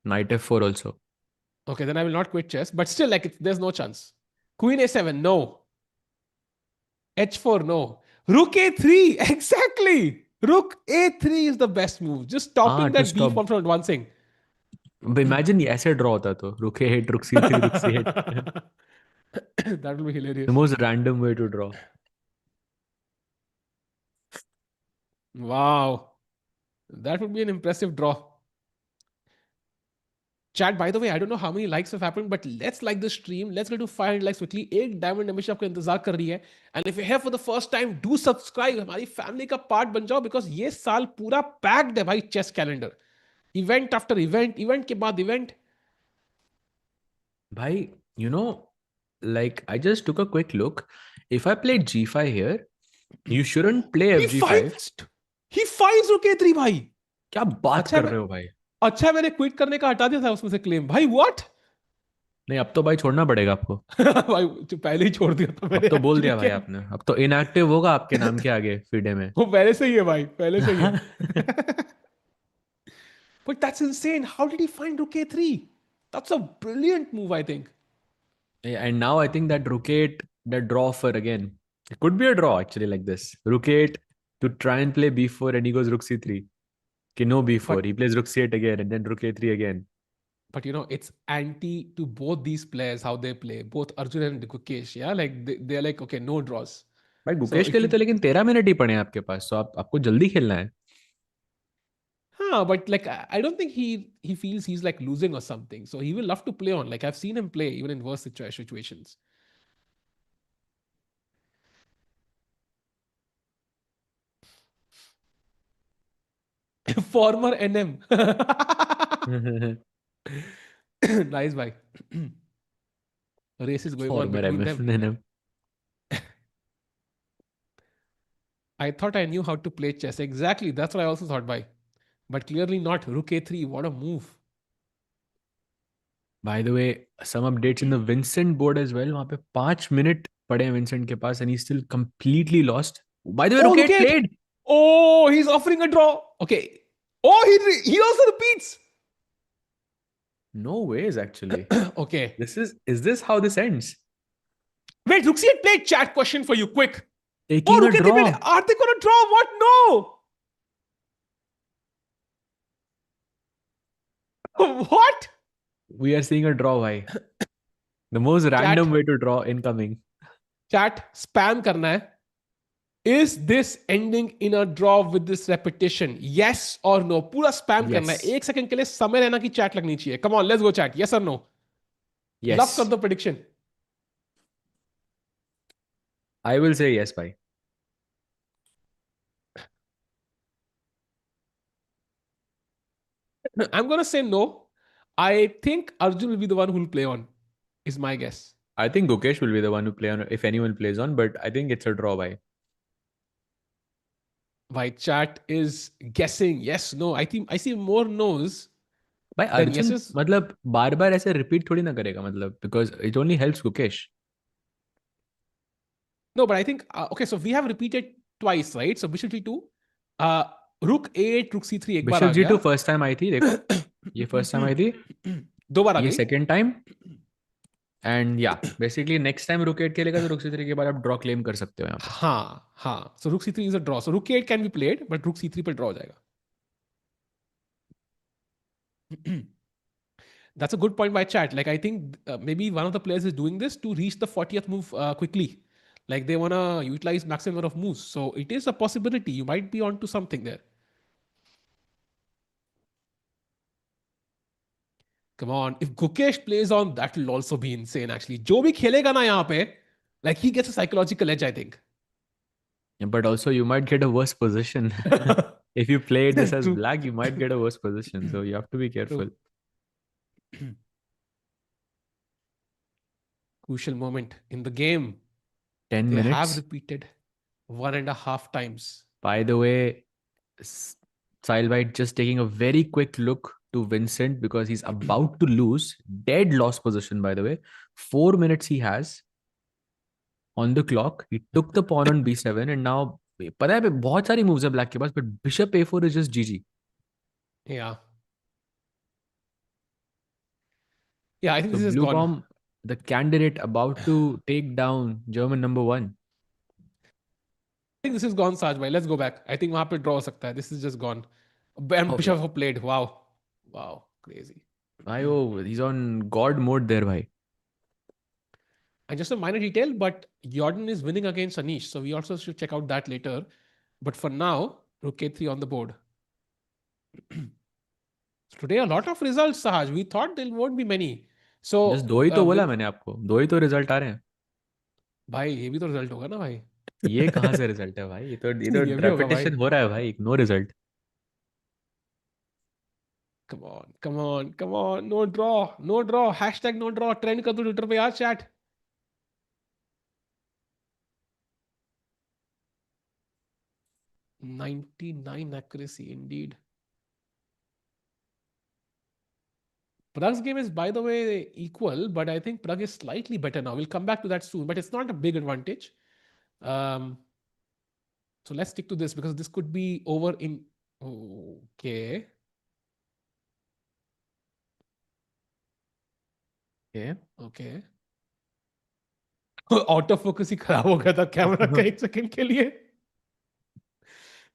knight f4 also. Okay, then I will not quit chess. But still, like, there's no chance. Queen a7, no. h4, no. Rook a3, exactly. Rook A3 is the best move. Just stopping to that B stop. pawn from advancing. Imagine ऐसे draw होता तो rook a8, rook c3, rook c8. That will be The hilarious. most random way to draw. Wow. That would be an impressive draw. Chat, by the way, I don't know how many likes have happened, but let's like the stream. Let's get to 500 likes quickly. एक diamond membership आपका इंतजार कर रही है. And if you're here for the first time, do subscribe. हमारी family का part बन जाओ because ये साल पूरा packed है भाई chess calendar. Event after event, event के बाद event. Bhai, like I just took a quick look. If I play g5 here, you shouldn't play He fg5. fights. He fights rook a3 भाई. क्या बात अच्छा कर रहे हो भाई? अच्छा मैंने क्विट करने का हटा दिया था उसमें से क्लेम भाई व्हाट. नहीं, अब तो भाई छोड़ना पड़ेगा आपको. भाई जो पहले ही छोड़ दिया था अब मैंने तो बोल एक्चुअली दिया भाई क्या. आपने. अब तो इनएक्टिव होगा आपके नाम के आगे फीडे में. वो पहले से ही है भाई पहले से ही है. But that's insane. How did he find rook a3? That's a brilliant move, I think. And now I think that rook 8, that draw offer again. It could be a draw actually like this. Rook 8 to try and play b4 and he goes rook c3. Okay, no b4. But He plays rook c8 again and then rook a3 again. but it's anti to both these players how they play, both Arjun and Gukesh. Yeah, like they're like okay, no draws. भाई So Gukesh के it लिए would. तो लेकिन 13 minute ही पड़े हैं आपके पास, तो आपको जल्दी खेलना है. Huh, but like I don't think he feels he's like losing or something. So he will love to play on. Like I've seen him play even in worse situations. Former NM. Nice, bhai. Race is going on farmer between them. MF. I thought I knew how to play chess. Exactly. That's what I also thought by. But clearly not. Rook a3. What a move. By the way, some updates in the Vincent board as well. वहाँ पे 5 minute पड़े हैं Vincent के पास and he's still completely lost. By the way, Oh, rook rook 8 8. played. Oh, he's offering a draw. Okay. Oh, he also repeats. No ways actually. Okay. Is this how this ends? Wait, rook c8 played. Chat question for you. Quick. Oh, Taking a rook a3 played. draw. Are they going to draw? What? No. What? We are seeing a draw. Why? The most random Chat. way to draw incoming. Chat. Spam करना है. Is this ending in a draw with this repetition? Yes or no? पूरा spam करना है. Yes. 1 second के लिए समय रहना की chat लगनी चाहिए. Come on, let's go chat. Yes or no? Love कर Yes. दो prediction. I will say yes, bhai. I'm gonna say no. I think Arjun will be the one who will play on. Is my guess. I think Gukesh will be the one who play on if anyone plays on, but I think it's a draw, bhai. My chat is guessing yes, no. I think I see more no's भाई than Arjun yeses. मतलब बार बार ऐसे repeat थोड़ी ना करेगा, मतलब because it only helps Gukesh. No, but I think okay. So we have repeated twice, right? So bishop g2, uh, rook a8, rook c3 एक बार bishop आ जी गया. To first time I थी, देखो ये फर्स्ट टाइम आई थी, दो बार आ ये गई. Second time. And या बेसिकली नेक्स्ट टाइम रुक 8 खेलेगा तो रुक c3 के बाद आप ड्रॉ क्लेम कर सकते हो यहाँ पे. हाँ हाँ. So rook c3 is a draw. So rook a8 can be played, but rook c3 पे draw हो जाएगा. That's a good point by chat. Like I think maybe one of the players is doing this to reach the 40th move quickly. Like they wanna utilize maximum number of moves. So it is a possibility. You might be onto something there. Come on. If Gukesh plays on, that will also be insane actually. जो भी खेलेगा ना यहाँ पे, like he gets a psychological edge, I think. But also you might get a worse position. If you play this as True. black, you might get a worse position, so you have to be careful. True. Crucial moment in the game. 10 They have minutes. repeated 1.5 times. By the way, Sile White just taking a very quick look to Vincent because he's about to lose. Dead lost position, by the way. 4 minutes he has on the clock. He took the pawn on b7 and now पता है बहुत सारी moves है black के पास, but bishop a4 is just GG. Yeah. Yeah, I think So this is gone. Bluebaum, the candidate about to take down German number one. think this is gone, Saj bhai. Let's go back. I think वहां पे draw हो सकता है. This is just gone. And Oh, Bishop played. Wow. Wow. Crazy. bhai, oh, he's on God mode there, bhai. And just a minor detail, but Jordan is winning against Anish. So we also should check out that later. But for now, Rook A3 on the board. Today, a lot of results, Sahaj. We thought there won't be many. So, Just दो ही तो बोला with मैंने आपको, दो ही तो result आ रहे हैं. भाई ये भी तो रिजल्ट होगा ना भाई. ये कहाँ से रिजल्ट है भाई? ये तो ये भी होगा भाई. रेपिटेशन हो रहा है भाई. No result. Come on, come on, come on. No draw, no draw. Hashtag no draw. Trend कर दो ट्विटर पे यार chat. 99 accuracy indeed. Prag's game is, by the way, equal, but I think Pragg is slightly better now. We'll come back to that soon, but it's not a big advantage. So let's stick to this because this could be over in. Okay. Okay. Okay. Auto focus ही खराब हो गया था camera का एक second के लिए.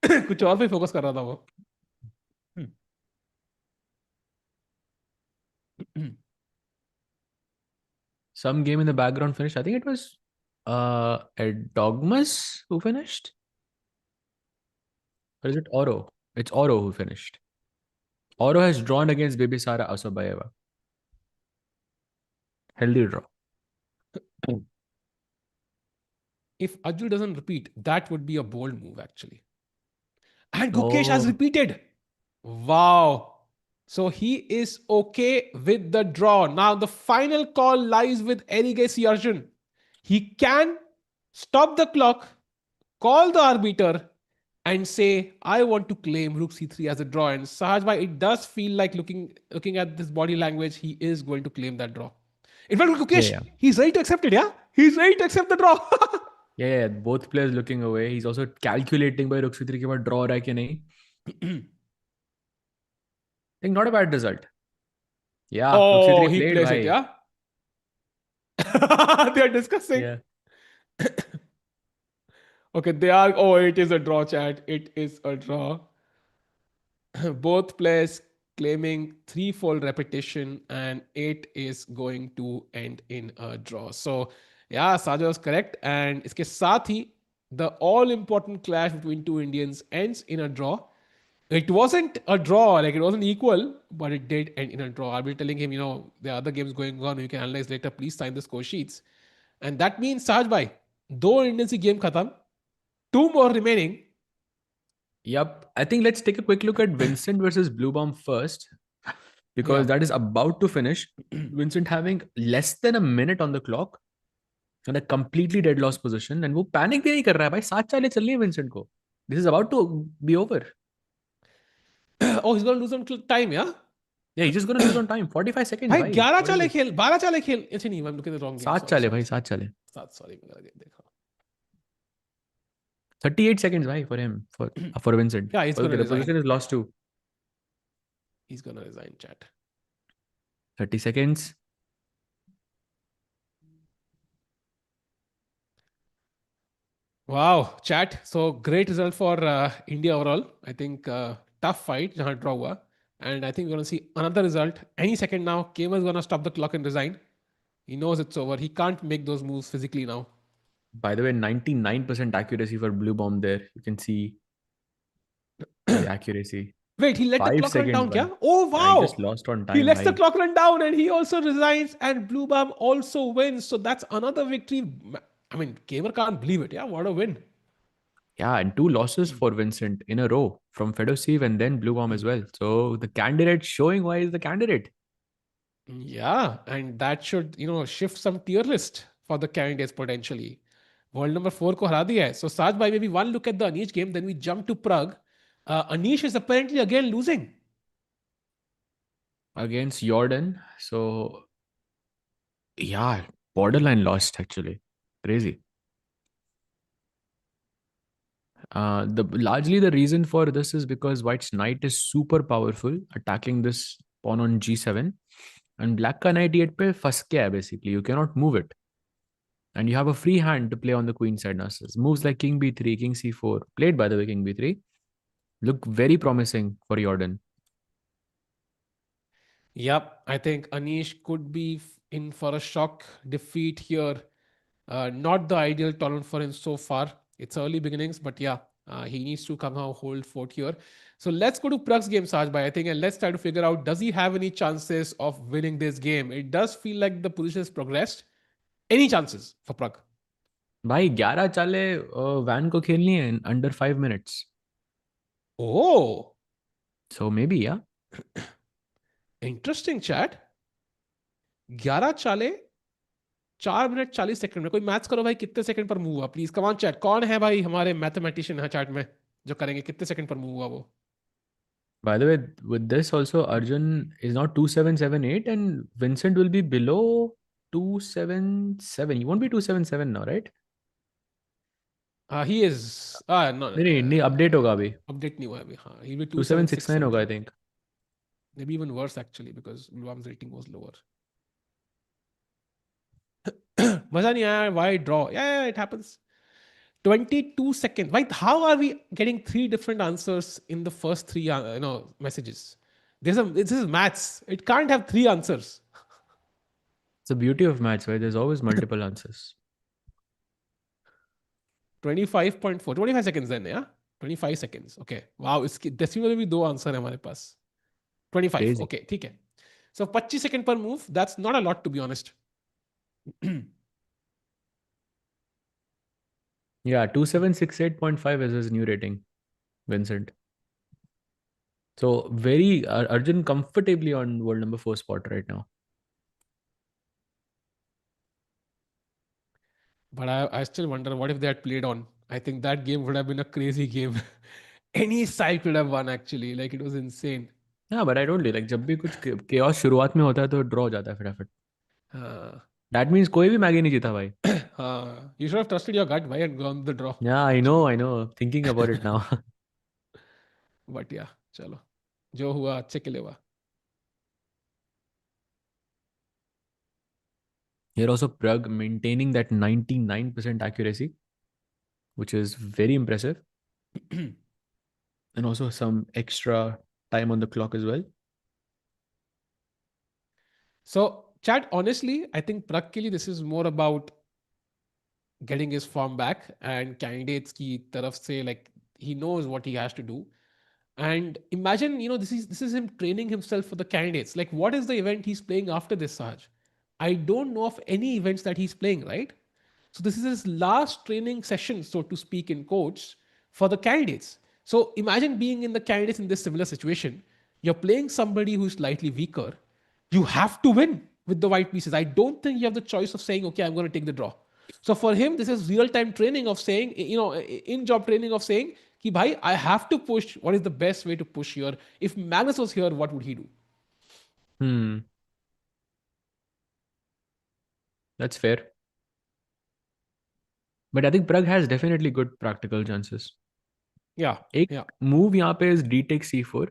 कुछ और पे फोकस कर रहा था वो. Some game in the background finished. I think it was Erdogmus who finished. Or is it Oro? It's Oro who finished. Oro has drawn against Bibisara Assaubayeva. Healthy draw. If Ajul doesn't repeat, that would be a bold move actually. And Gukesh has repeated. Wow. So he is okay with the draw. Now the final call lies with Erigaisi Arjun. He can stop the clock, call the arbiter, and say, I want to claim Rook C3 as a draw. And Sahaj, it does feel like looking at this body language, he is going to claim that draw. In fact, Gukesh, he's ready to accept it, yeah? He's ready to accept the draw. Yeah, both players looking away. He's also calculating by Rook C3 के बाद draw रहा है कि नहीं. I think not a bad result. Yeah, Rook C3 he played, plays bhai. it, yeah? They are discussing. Yeah. Okay, they are. Oh, it is a draw, chat. It is a draw. Both players claiming threefold repetition, and it is going to end in a draw. So, yeah, Saja was correct. And इसके साथ ही the all-important clash between two Indians ends in a draw. It wasn't a draw, like it wasn't equal, but it did end in a draw. I'll be telling him, there are other games going on. You can analyze later. Please sign the score sheets. And that means, Sahaj bhai, दो Indians की game खत्म. Two more remaining. Yep. I think let's take a quick look at Vincent versus Bluebaum first, because that is about to finish. Vincent having less than a minute on the clock and a completely dead loss position, and वो panic भी नहीं कर रहा है भाई. 7 चालें चल रही है Vincent को. This is about to be over. Oh, he's going to lose on time, yeah? Yeah, he's just going to lose on time. 45 seconds, भाई भाई. 11 चाले खेल, 12 चाले खेल. अच्छा नहीं, I'm looking at the wrong game. 7 चाले भाई, 7 चाले. 7, sorry, मैंने देखा. 38 seconds, भाई, for him, for Vincent. Yeah, he's going to the resign. position is lost too. He's going to resign, chat. 30 seconds. Wow, chat. So great result for India overall. I think tough fight, जहाँ draw हुआ. And I think we're going to see another result any second now. Keymer is going to stop the clock and resign. He knows it's over. He can't make those moves physically now. By the way, 99% accuracy for Bluebaum there. You can see the accuracy. Wait, he let the clock run down, kya? Oh, wow. Yeah, he just lost on time. He lets the clock run down and he also resigns and Bluebaum also wins. So that's another victory. I mean, Keymer can't believe it. Yeah, what a win. Yeah, and 2 losses for Vincent in a row from Fedoseev and then Bluebaum as well. So the candidate showing why is the candidate. Yeah, and that should, shift some tier list for the candidates potentially. World number 4 ko hara diya hai. So Saj bhai, maybe one look at the Anish game, then we jump to Pragg. Anish is apparently again losing. Against Jordan. So, yeah, borderline lost actually. Crazy. Largely the reason for this is because White's knight is super powerful, attacking this pawn on g7. And black ka knight e8 pe fas gaya hai basically. You cannot move it. And you have a free hand to play on the queen side now. Moves like king b3, king c4, played by the way, king b3, look very promising for Jordan. Yep, I think Anish could be in for a shock defeat here. Not the ideal tournament for him so far. It's early beginnings, but yeah, he needs to somehow hold fort here. So let's go to Prag's game, Sajbhai, I think, and let's try to figure out, does he have any chances of winning this game? It does feel like the position has progressed. Any chances for Prag? भाई 11 चाले van को खेलनी है in under 5 minutes. Oh, So maybe, yeah. Interesting chat. 11 चाले 4 minute 40 second में. कोई maths करो भाई, कितने सेकंड पर मूव हुआ प्लीज. कमान चैट, कौन है भाई हमारे मैथमेटिशियन है चैट में जो करेंगे कितने सेकंड पर मूव हुआ वो. By the way, with this also, Arjun is now 2778 and Vincent will be below 277. He won't be 277 now, right? He is no. नहीं नहीं अपडेट होगा अभी. अपडेट नहीं हुआ अभी. हाँ, ही विल 2769 होगा, I 2767. think. Maybe even worse actually because Bluebaum's rating was lower. मजा नहीं आया. Why draw? Yeah, it happens. 22 seconds. Why? How are we getting three different answers in the first three messages? This is maths. It can't have three answers. It's the beauty of maths, right? There's always multiple answers. 25.4. 25 seconds then, yeah? 25 seconds. Okay. Wow, इसकी decimal में भी दो answer है हमारे पास. 25. Crazy. Okay, ठीक है. So 25 seconds per move. That's not a lot to be honest. Yeah, 2768.5 is his new rating, Vincent. So very Arjun comfortably on world number 4 spot right now. But I still wonder what if they had played on. I think that game would have been a crazy game. Any side could have won actually. Like it was insane. Yeah, but I told you, like जब भी कुछ chaos शुरुआत में होता है तो draw हो जाता है फटाफट. हाँ. That means कोई भी मैगी नहीं जीता भाई. हाँ. You should have trusted your gut, why, and gone the draw. Yeah, I know. Thinking about it now. But yeah, चलो. जो हुआ अच्छे के लिए हुआ. Here also Pragg maintaining that 99% accuracy, which is very impressive. And also some extra time on the clock as well. So, chat, honestly, I think Pragg ke liye this is more about getting his form back and candidates ki taraf se, like he knows what he has to do. And imagine, this is him training himself for the candidates. Like, what is the event he's playing after this, Sahaj? I don't know of any events that he's playing, right? So this is his last training session, so to speak, in coach for the candidates. So imagine being in the candidates in this similar situation. You're playing somebody who's slightly weaker. You have to win with the white pieces. I don't think you have the choice of saying, okay, I'm going to take the draw. So for him, this is real-time training of saying, in-job training of saying, ki bhai, I have to push. What is the best way to push here? If Magnus was here, what would he do? That's fair. But I think Pragg has definitely good practical chances. Yeah. एक move यहाँ पे is d takes c4,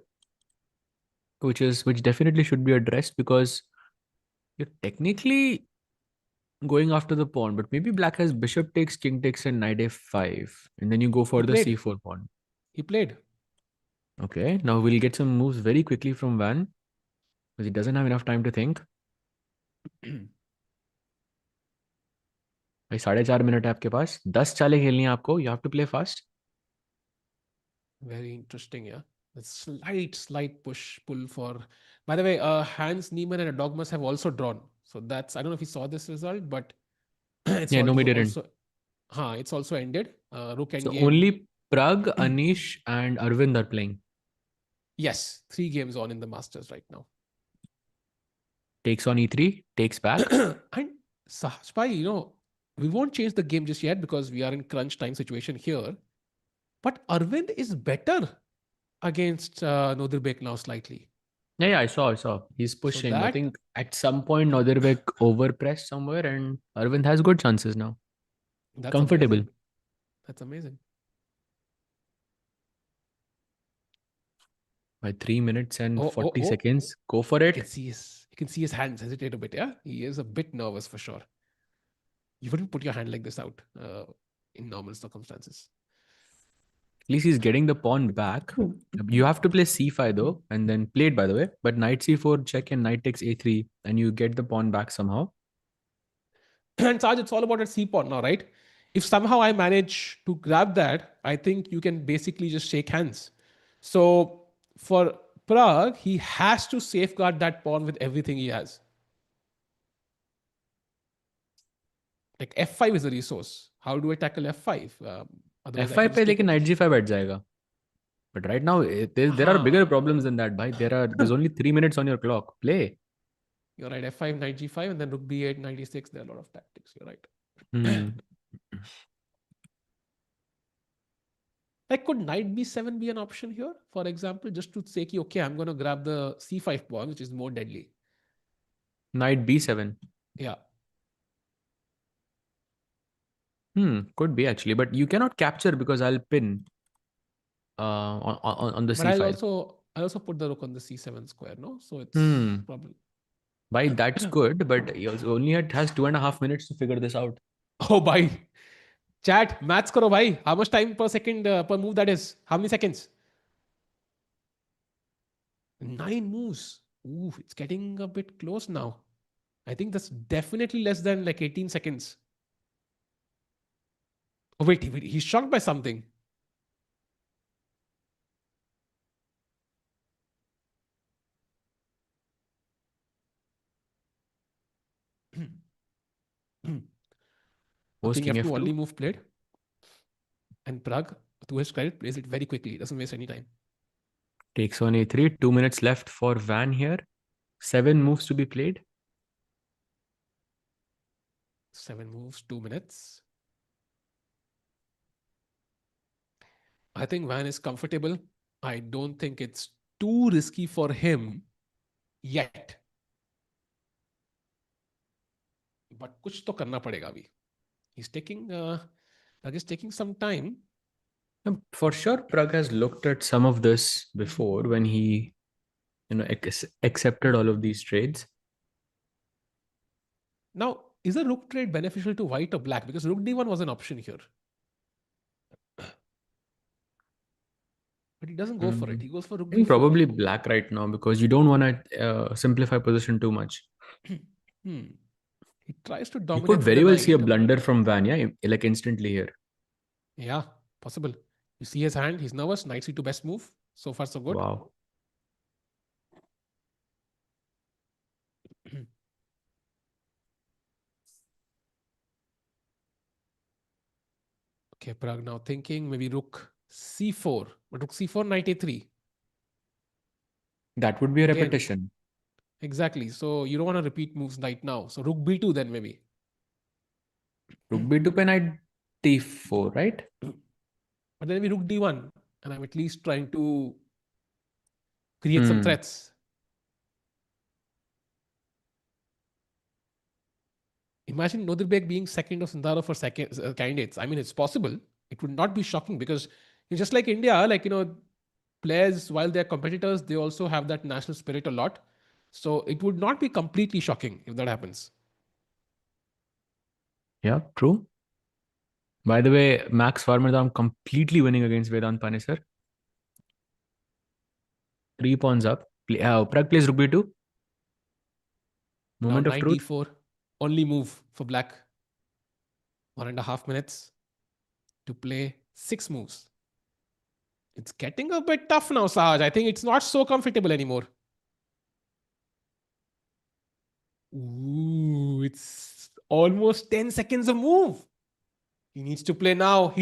which definitely should be addressed because you're technically going after the pawn, but maybe black has bishop takes, king takes, and knight f5, and then you go for the c4 pawn. He played. Okay, now we'll get some moves very quickly from Van because he doesn't have enough time to think. भाई 4.5 minute है आपके पास, 10 चालें खेलनी है आपको. You have to play fast. Very interesting, yeah. A slight push pull for. By the way, Hans Niemann and Erdogmus have also drawn. So that's, I don't know if you saw this result, but it's Yeah, no, we didn't. also, it's also ended. Rook So endgame. only Pragg, Anish, and Aravindh are playing. Yes, 3 games on in the Masters right now. Takes on e3, takes back. And Sahaj, we won't change the game just yet because we are in crunch time situation here. But Arvind is better against Nodirbek now slightly. Yeah, I saw. He's pushing. So I think at some point Nodirbek overpressed somewhere and Arvind has good chances now. That's comfortable. Amazing. That's amazing. By 3 minutes and 40 seconds. Go for it. You can see his hands hesitate a bit, yeah? He is a bit nervous for sure. You wouldn't put your hand like this out in normal circumstances. At least he's getting the pawn back. You have to play c5 though, and then play it by the way. But knight c4 check and knight takes a3, and you get the pawn back somehow. And Sarge, it's all about a c pawn now, right? If somehow I manage to grab that, I think you can basically just shake hands. So for Prague, he has to safeguard that pawn with everything he has. Like f5 is a resource. How do I tackle f5? Otherwise, I can f5 just पे take लेकिन it. knight g5 बैठ जाएगा. But right now, there are bigger problems than that, bhai. There's only 3 minutes on your clock. Play. You're right. f5, knight g5, and then rook b8, knight e6. There are a lot of tactics. You're right. Like, could knight b7 be an option here, for example, just to say, okay, I'm going to grab the c5 pawn, which is more deadly. Knight b7. Yeah. Could be actually, but you cannot capture because I'll pin on the But c5. I also put the rook on the c7 square, no? So it's probably. Bhai, that's good, but it has 2.5 minutes to figure this out. Oh, bhai. Chat, maths karo, bhai. How much time per second per move that is? How many seconds? 9 moves. Ooh, it's getting a bit close now. I think that's definitely less than like 18 seconds. Oh, wait, he's shocked by something. Post King king F2 f2. only move played. And Prague, to his credit, plays it very quickly. He doesn't waste any time. Takes on a3. 2 minutes left for Van here. 7 moves to be played. 7 moves, 2 minutes. I think Van is comfortable. I don't think it's too risky for him yet. But kuch to karna padega abhi. He's taking some time. For sure, Pragg has looked at some of this before when he, accepted all of these trades. Now, is a rook trade beneficial to white or black? Because rook d1 was an option here. But he doesn't go for it. He goes for rook I think d4. probably black right now because you don't want to simplify position too much. He tries to You dominate could with very the well knight. see a blunder from Van, yeah, like instantly here. Yeah, possible. You see his hand, he's nervous. Knight c2 best move. So far, so good. Wow. Okay, Pragg now thinking maybe rook c4. But rook c4, knight a3. That would be a Again, repetition. exactly. So you don't want to repeat moves right now. So rook b2 then maybe. Rook b2 pe knight d4, right? But then maybe rook d1. And I'm at least trying to create some threats. Imagine Nodirbek being second of Sindarov for second candidates. I mean, it's possible. It would not be shocking because it's just like India, players, while they're competitors, they also have that national spirit a lot. So it would not be completely shocking if that happens. Yeah, true. By the way, Max Warmerdam completely winning against Vedant Panesar. 3 pawns up. Pragg plays rook b2. Now Moment of knight truth. d4, only move for black. 1.5 minutes to play 6 moves. It's getting a bit tough now, Sahaj. I think it's not so comfortable anymore. Ooh, it's almost 10 seconds of move. He needs to play now.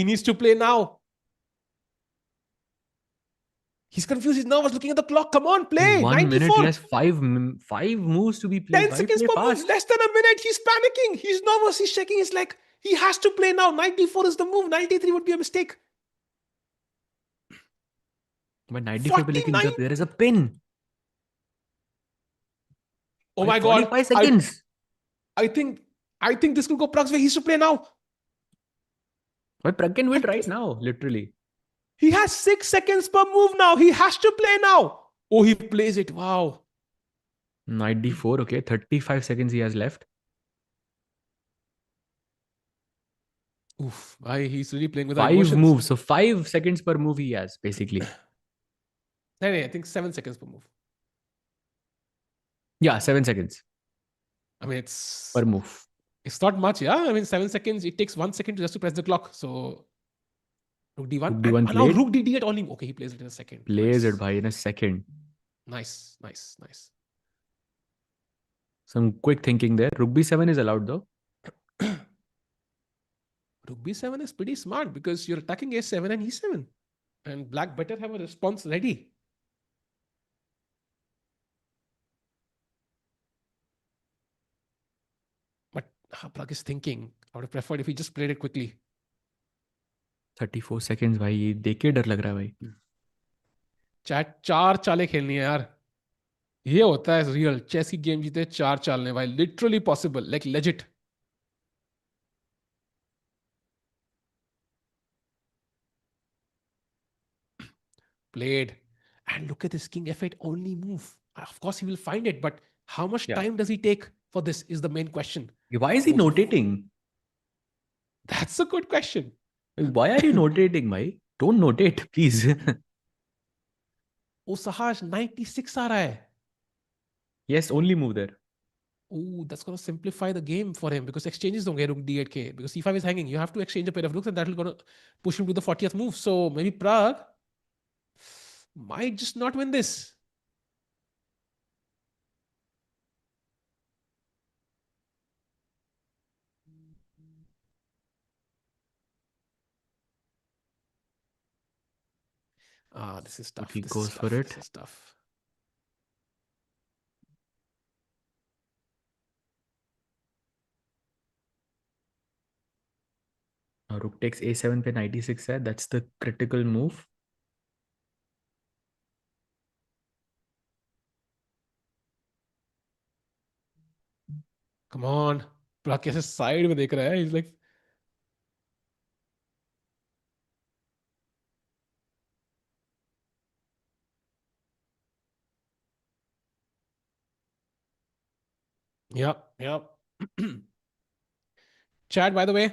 He's confused. He's nervous, looking at the clock. Come on, play. In 1 94. minute, he has five moves to be played. 10 seconds Play per fast. move. Less than a minute. He's panicking. He's nervous. He's shaking. He's like, he has to play now. 94 is the move. 93 would be a mistake. But 94 pe there is a pin. Oh my God. 45 seconds. I think this could go Pragg's way. He has to play now. But Pragg can win right now, literally. He has 6 seconds per move now. He has to play now. Oh, he plays it. Wow. Knight d4, okay. 35 seconds he has left. Oof, he's really playing with our 5 emotions. moves. So 5 seconds per move he has, basically. I think 7 seconds per move. Yeah, 7 seconds I mean, per move. it's not much, yeah. I mean, 7 seconds, it takes 1 second just to press the clock. So Rook D1. Rook And D1 now played. Rook DD at only. Okay, he plays it in a second. Plays it, bhai, in a second. Nice. Some quick thinking there. Rook B7 is allowed though. Rook B7 is pretty smart because you're attacking A7 and E7. And black better have a response ready. But Pragg is thinking. I would have preferred if he just played it quickly. 34 seconds भाई, ये देख के डर लग रहा है भाई. Chat 4 चालें खेलनी है यार. ये होता है रियल चेस की गेम जीते 4 चालने भाई. Literally possible, like legit. Played. And look at this king f8 only move. Of course he will find it, but how much time does he take for this is the main question. Why is he notating? That's a good question. Why are you notating, bhai? Don't notate, please. Oh, Sahaj, 96 aa raha hai. Yes, only move there. Oh, that's going to simplify the game for him because exchanges don't get rook d8k because c5 is hanging. You have to exchange a pair of rooks and that will going to push him to the 40th move. So maybe Pragg might just not win this. This is tough. He goes for it. This is tough. Rook takes a7 पे 96 है. That's the critical move. Come on. Pragg कैसे side में देख रहा है. He's like, Yep. Chad, by the way,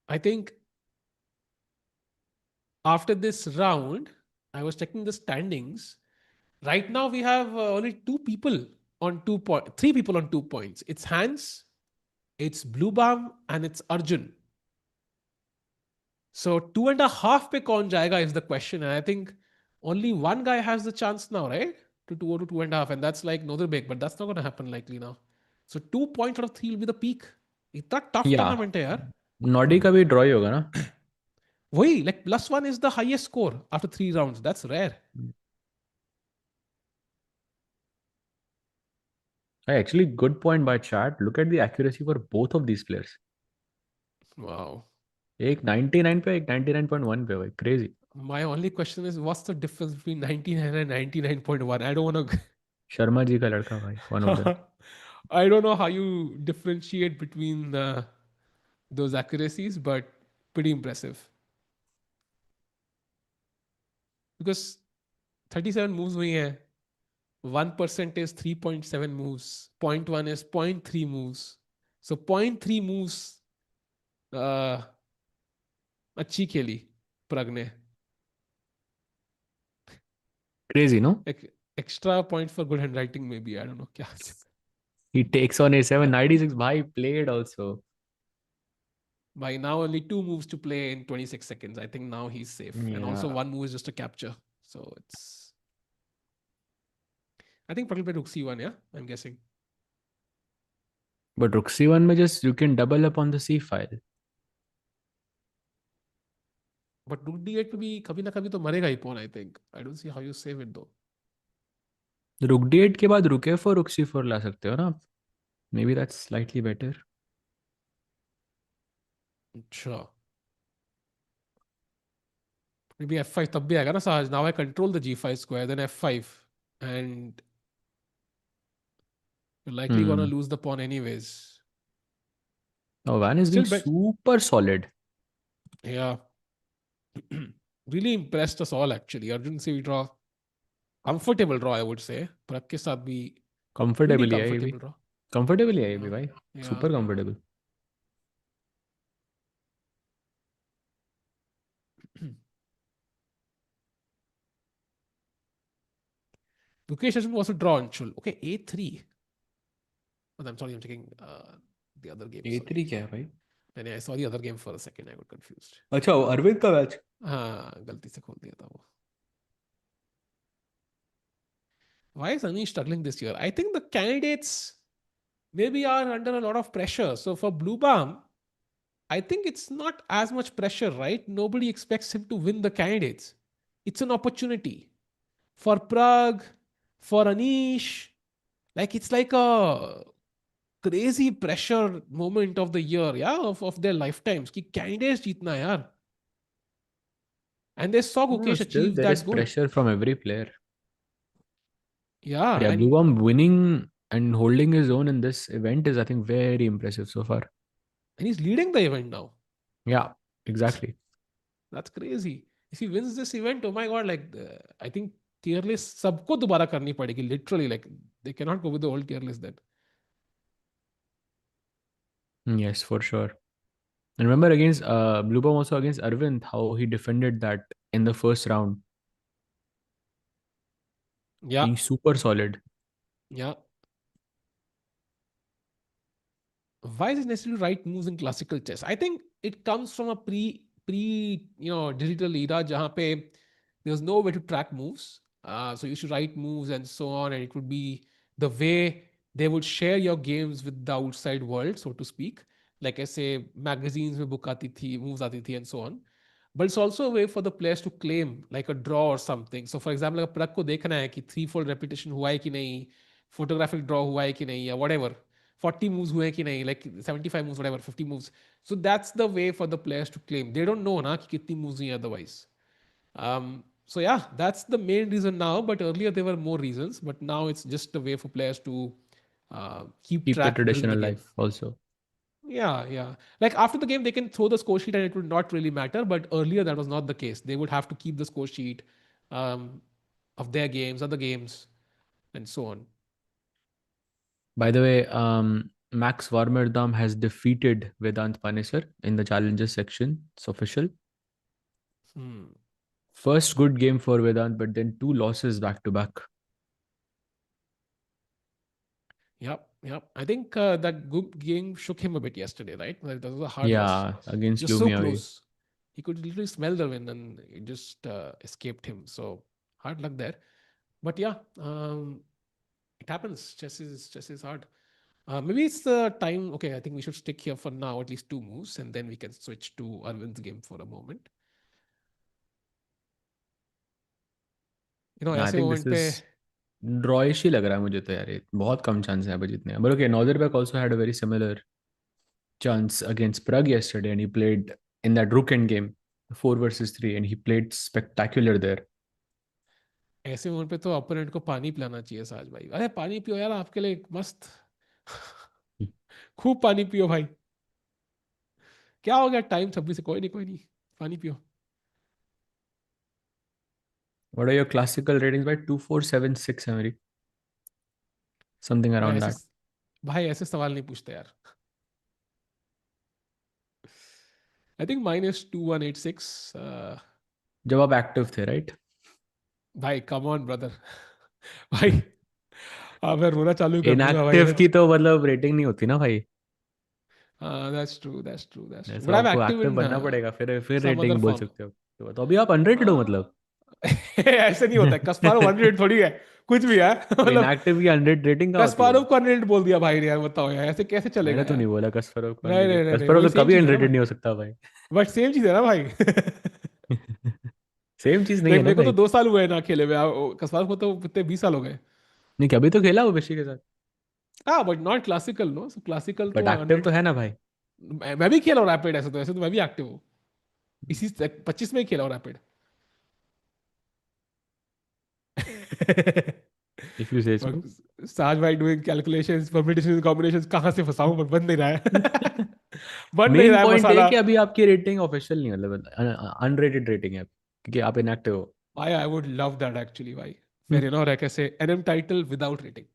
I think after this round, I was checking the standings. Right now, we have only 2 people on 2 points, 3 people on 2 points. It's Hans, it's Bluebaum, and it's Arjun. So 2.5 pe kaun jayega is the question. And I think only one guy has the chance now, right? To go to 2.5. And that's like Nodirbek, but that's not going to happen likely now. So 2 points out of 3 will be the peak. इतना tough tournament है यार. Nodi का भी draw ही होगा ना? वही, like +1 is the highest score after 3 rounds. That's rare. Actually, good point by chat. Look at the accuracy for both of these players. Wow. एक 99 पे, एक 99.1 पे भाई. Crazy. My only question is, what's the difference between 99 and 99.1? I don't want to. Sharma ji का लड़का भाई. One of them. I don't know how you differentiate between those accuracies, but pretty impressive. Because 37 moves हुई हैं. 1% is 3.7 moves. 0.1 is 0.3 moves. So 0.3 moves अच्छी खेली Pragg ने. Crazy, no? Extra point for good handwriting maybe. I don't know. क्या. He takes on a7. 96 bhai played also. By now only 2 moves to play in 26 seconds. I think now he's safe. Yeah. And also 1 move is just a capture. So it's... I think Pragg will play Rook C1, yeah? I'm guessing. But Rook C1 में just you can double up on the C file. But Rook D8 पे भी कभी ना कभी तो मरेगा ही pawn, I think. I don't see how you save it though. Rook D8 के बाद Rook F4, Rook C4 ला सकते हो ना? Maybe that's slightly better. अच्छा. Maybe F5 तब भी आएगा ना Sahaj. Now I control the G5 square, then F5. And you're likely gonna lose the pawn anyways. Oh, Van is being super solid. Yeah. Really impressed us all actually. Arjun se we draw comfortable draw, I would say. Pragg के साथ भी Comfortably, comfortable draw. Comfortable है ये भी भाई, Yeah. Super comfortable. Gukesh doesn't also draw on Chul. Okay, A3. But I'm sorry, I'm checking the other game. A3 क्या है भाई? I saw the other game for a second. I got confused. अच्छा, वो अरविंद का match. हाँ, गलती से खोल दिया था वो. Why is Anish struggling this year? I think the candidates maybe are under a lot of pressure. So for Bluebaum, I think it's not as much pressure, right? Nobody expects him to win the candidates. It's an opportunity. For Pragg, for Anish, it's like a crazy pressure moment of the year, yeah, of their lifetimes. Ki candidates jeetna yaar. And they saw No, Gukesh still achieve there is that goal. pressure from every player. Yeah, But yeah, and Bluebaum winning and holding his own in this event is, I think, very impressive so far. he's leading the event now. Yeah, exactly. That's crazy. If he wins this event, oh my god, I think tier list सबको दोबारा करनी पड़ेगी. Literally, they cannot go with the old tier list then. Yes, for sure. And remember against Bluebaum also against Arvind, how he defended that in the first round, Yeah, being super solid. yeah. Why is it necessary to write moves in classical chess? I think it comes from a pre digital era जहाँ पे there's no way to track moves. So you should write moves and so on, and it would be the way they would share your games with the outside world, so to speak. Like I say, magazines में book आती थी, moves आती थी, and so on. But it's also a way for the players to claim like a draw or something. So for example, अगर प्रग को देखना है कि threefold repetition हुआ है कि नहीं, photographic draw हुआ है कि नहीं, या whatever. 40 moves हुए कि नहीं, 75 moves, whatever, 50 moves. So that's the way for the players to claim. They don't know ना कि कितनी moves हुई otherwise. So yeah, that's the main reason now. But earlier there were more reasons. But now it's just a way for players to keep Keep the track during tradition the game. alive also. Yeah, yeah. Like after the game, they can throw the score sheet and it would not really matter. But earlier that was not the case. They would have to keep the score sheet um, of their games, other games, and so on. By the way, Max Warmerdam has defeated Vedant Panesar in the challenges section. It's official. Hmm. First good game for Vedant, but then two losses back to back. Yep, yep. I think that good game shook him a bit yesterday, right? That was a hard loss. Yeah, against Just so Lumiawi. close. He could literally smell the win and it just escaped him. So hard luck there. But yeah, it happens. Chess is hard. Maybe it's the time. Okay, I think we should stick here for now, at least two moves, and then we can switch to Arvind's game for a moment. I ऐसे think this moment पे is ड्रॉइश ही लग रहा है मुझे तो यार, ये बहुत कम चांस है अभी जीतने. But okay, Nodirbek also had a very similar chance against Prague yesterday, and he played in that rook end game, 4 versus 3, and he played spectacular there. ऐसे मोमेंट पे तो अपोनेंट को पानी पिलाना चाहिए साज भाई. अरे पानी पियो यार, आपके लिए मस्त. खूब पानी पियो भाई. क्या हो गया, टाइम 26 से. कोई नहीं पानी पियो. What are your classical ratings by 2476, Emery? Something भाई around ऐसे that. भाई ऐसे सवाल नहीं पूछते यार. I think -2186. जब आप एक्टिव थे, राइट? भाई कम ऑन ब्रदर. भाई अब मैं रोना चालू कर दूंगा भाई. इनएक्टिव की तो मतलब रेटिंग नहीं होती ना भाई. That's true. तो But I'm आपको active एक्टिव in बनना पड़ेगा, फिर some other रेटिंग बोल form. सकते हो. तो अभी आप अनरेटेड हो मतलब. ऐसे नहीं होता है. कस्पारोव 100 थोड़ी है. कुछ भी है. तो मतलब इनएक्टिव की 100 रेटिंग का होती है. कस्पारोव को 100 बोल दिया भाई ने यार. बताओ यार, ऐसे कैसे चलेगा मैंने तो यार. नहीं बोला कसफरोव को नहीं नहीं अनरेटेड. नहीं नहीं, कसफरोव वही तो सेम कभी चीज है ना अनरेटेड भाई. नहीं हो सकता भाई. बट सेम चीज है ना भाई. सेम चीज नहीं है देख, ना मेरे को तो भाई. 2 साल हुए ना खेले हुए. कस्पारोव को तो कितने 20 साल हो गए. नहीं, कभी तो खेला वो बेशी के साथ. हाँ, but not classical. No, classical but तो एक्टिव 100. तो है ना भाई. मैं भी खेला हूँ रैपिड. ऐसे तो मैं भी एक्टिव हूँ. इसी 25 में ही खेला हूँ रैपिड. इफ यू से सो. साज भाई डूइंग कैलकुलेशंस, परम्यूटेशंस, कॉम्बिनेशंस. कहाँ से फंसाऊं, पर बन नहीं रहा है. बन नहीं मेन रहा है पॉइंट है मसाला. कि अभी आपकी रेटिंग ऑफिशियल नहीं, मतलब अनरेटेड रेटिंग है क्योंकि आप इनएक्टिव हो. भाई I would love that actually भाई. फिर रह कैसे NM title without rating.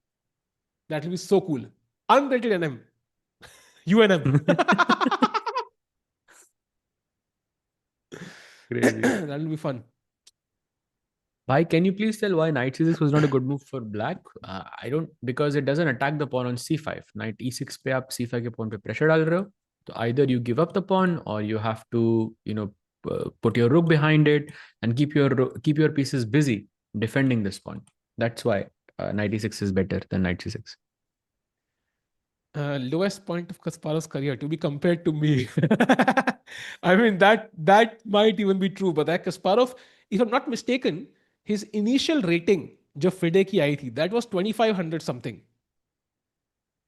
That will be so cool. Unrated NM. UNM. Crazy. That'll be fun. Why can you please tell why knight c6 was not a good move for black? I don't, because it doesn't attack the pawn on c5. Knight e6 पे आप c5 के pawn पे pressure डाल रहे हो. So either you give up the pawn or you have to, put your rook behind it and keep your pieces busy defending this pawn. That's why knight e6 is better than knight c6. Lowest point of Kasparov's career to be compared to me. I mean, that might even be true, but that Kasparov, if I'm not mistaken, his initial rating, जो FIDE की आई थी, that was 2500 something.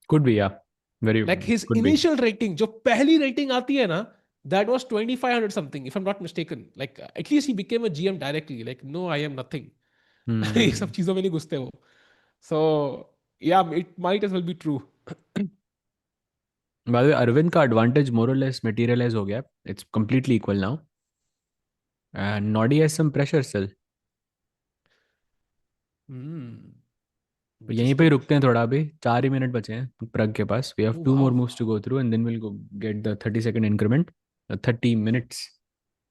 Could be, yeah. Very Like his could be. initial rating, जो पहली rating आती है ना, that was 2500 something, if I'm not mistaken. Like at least he became a GM directly. Like, no, I am nothing. ये सब चीजों में नहीं घुसते वो. So yeah, it might as well be true. By the way, Arvind का advantage more or less materialize हो गया. It's completely equal now. And Nodi has some pressure still. यहीं पे ही रुकते हैं थोड़ा. अभी 4 ही मिनट बचे हैं प्रग के पास. We have Oh, 2 more wow. moves to go through and then we'll go get the 30-second increment, 30 minutes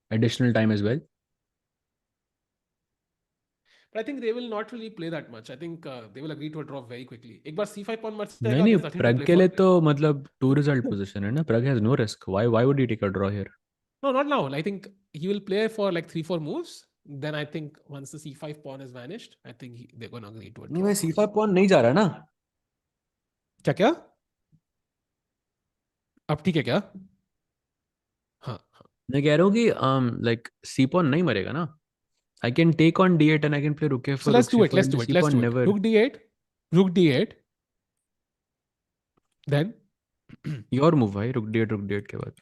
additional time as well. But I think they will not really play that much. I think they will agree to a draw very quickly. एक बार C5 pawn मर नहीं जाएगा, नहीं, there's nothing to प्रग play के for. लिए तो मतलब 2 result position है ना. प्रग has no risk. Why would he take a draw here? No, not now. I think he will play for like 3-4 moves. Then I think once the C5 pawn has vanished, I think they're going to agree to a नहीं, draw. मैं c5 pawn नहीं जा रहा ना. क्या क्या? अब ठीक है क्या? हाँ. मैं कह रहा हूँ कि like c pawn नहीं मरेगा ना. I can take on d8 and I can play rook So a4, let's rook do it. c4 Let's and do the it. c Let's pawn do it. never. Rook D8. Rook D8. Then. Your move भाई, rook d8 के बाद.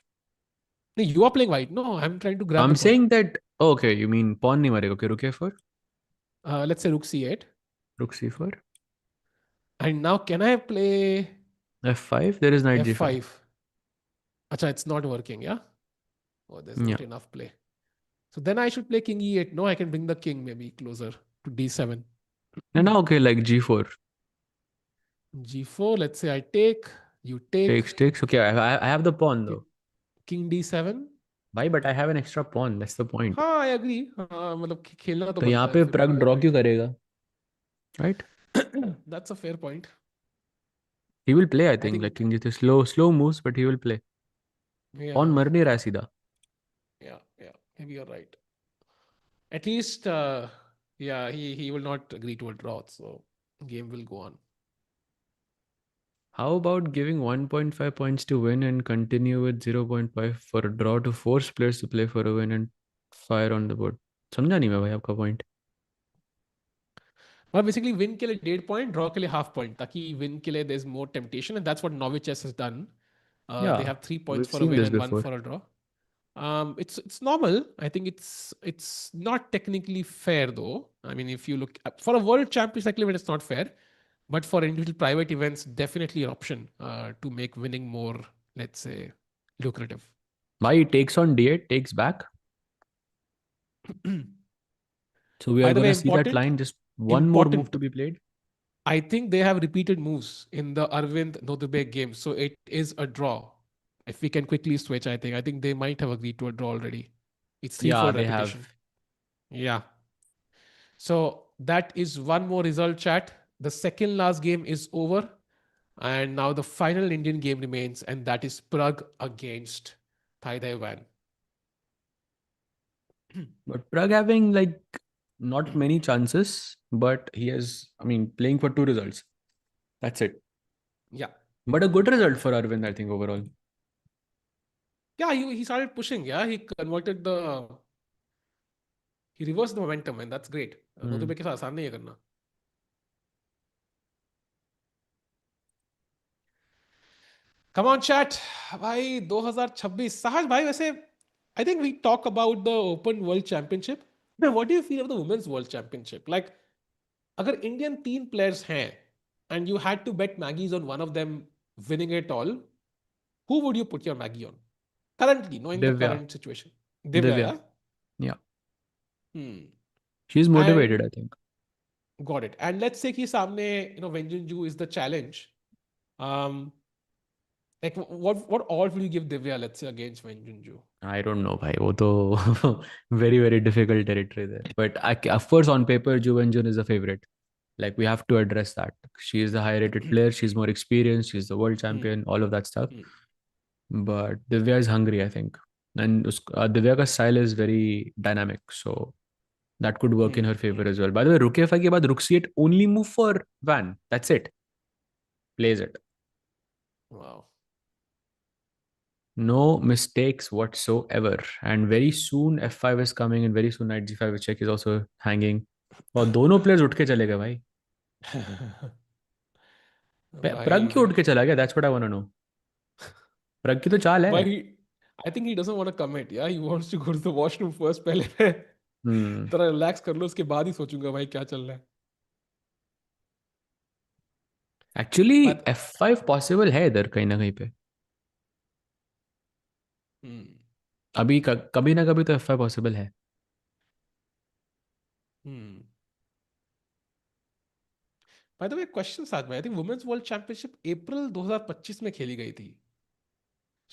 No, you are playing white. No, I'm trying to grab I'm the pawn. saying that, okay, you mean pawn नहीं मरेगा. Okay, rook a4, Let's say rook C8. rook c4, And now can I play f5. There is knight g5. F5? Acha, it's not working, yeah? Oh, there's Yeah. not enough play. So then I should play king e8. No, I can bring the king maybe closer to d7. And now, okay, like g4. G4, let's say I take, you take. Takes. Okay, I have the pawn though. King d7. Why? But I have an extra pawn. That's the point. हाँ, I agree. हाँ, मतलब खेलना तो तो यहाँ बनता है पे फिर. प्रग ड्रॉ क्यों करेगा? Right? That's a fair point. He will play, I I think, like think, king g3. Slow moves, but he will play. Pawn yeah, मर नहीं रहा है सीधा. yeah. Maybe you're right. At least, yeah, he will not agree to a draw. So game will go on. How about giving 1.5 points to win and continue with 0.5 for a draw to force players to play for a win and fire on the board? समझा नहीं मैं भाई आपका point. But basically, win के लिए 1.5 point, draw के लिए half point. ताकि win के लिए there's more temptation, and that's what Norwich Chess has done. They Yeah, have 3 points we've for a seen win this and 1 before. for a draw. It's normal. I think it's not technically fair though. I mean, if you look for a world championship cycle event, it's not fair. But for individual private events, definitely an option to make winning more, let's say, lucrative. Why he takes on d8, takes back. So we By are the way, gonna see that line. Just one more move to be played. I think they have repeated moves in the Aravindh Nodirbek game, so it is a draw. If we can quickly switch, I think they might have agreed to a draw already. It's 3-4 they repetition. have. Yeah. So that is one more result, chat. The second last game is over. And now the final Indian game remains, and that is Prague against Thai Dai Van. But Prague having like not many chances, but he has, I mean, playing for 2 results. That's it. Yeah. But a good result for Arvind, I think, overall. Yeah, he started pushing. Yeah, he reversed the momentum, and that's great. Nodirbek के साथ आसान नहीं है करना. Come on, chat. भाई 2026. Sahaj भाई वैसे I think we talk about the Open World Championship. Now, what do you feel of the Women's World Championship? Like, अगर Indian 3 players हैं and you had to bet Maggies on one of them winning it all, who would you put your Maggie on? Currently, knowing the Divya. current situation. Divya, Yeah. yeah? She's motivated, And I think. got it. And let's say कि सामने, Wenjunju is the challenge. Um, like what all will you give Divya, let's say, against Wen Junju? I don't know, bhai. वो तो very very difficult territory there. But of course, on paper, Ju Wenjun is a favorite. Like we have to address that. She is the high rated player. She's more experienced. She's the world Hmm. champion. All of that stuff. Hmm. But Divya is hungry, I think. And Divya ka style is very dynamic. So that could work in her favor as well. By the way, Rook F5 के बाद Rook C8 only move for Van. That's it. Plays it. Wow. No mistakes whatsoever. And very soon F5 is coming and very soon Knight G5 with check is also hanging. और दोनों players उठ के चले गए भाई. प्रग भाई क्यों उठ के चला गया? That's what I want to know. प्रग की तो चाल है. But I think he doesn't want to commit. Yeah, he wants to go to the washroom first. पहले मैं Hmm. थोड़ा रिलैक्स कर लो, उसके बाद ही सोचूंगा भाई क्या चल रहा है. एक्चुअली But F5 पॉसिबल है इधर कहीं ना कहीं पे. hmm, अभी कभी ना कभी तो F5 पॉसिबल है. hmm. By the way, question साथ में, I think Women's World Championship अप्रैल 2025 में खेली गई थी.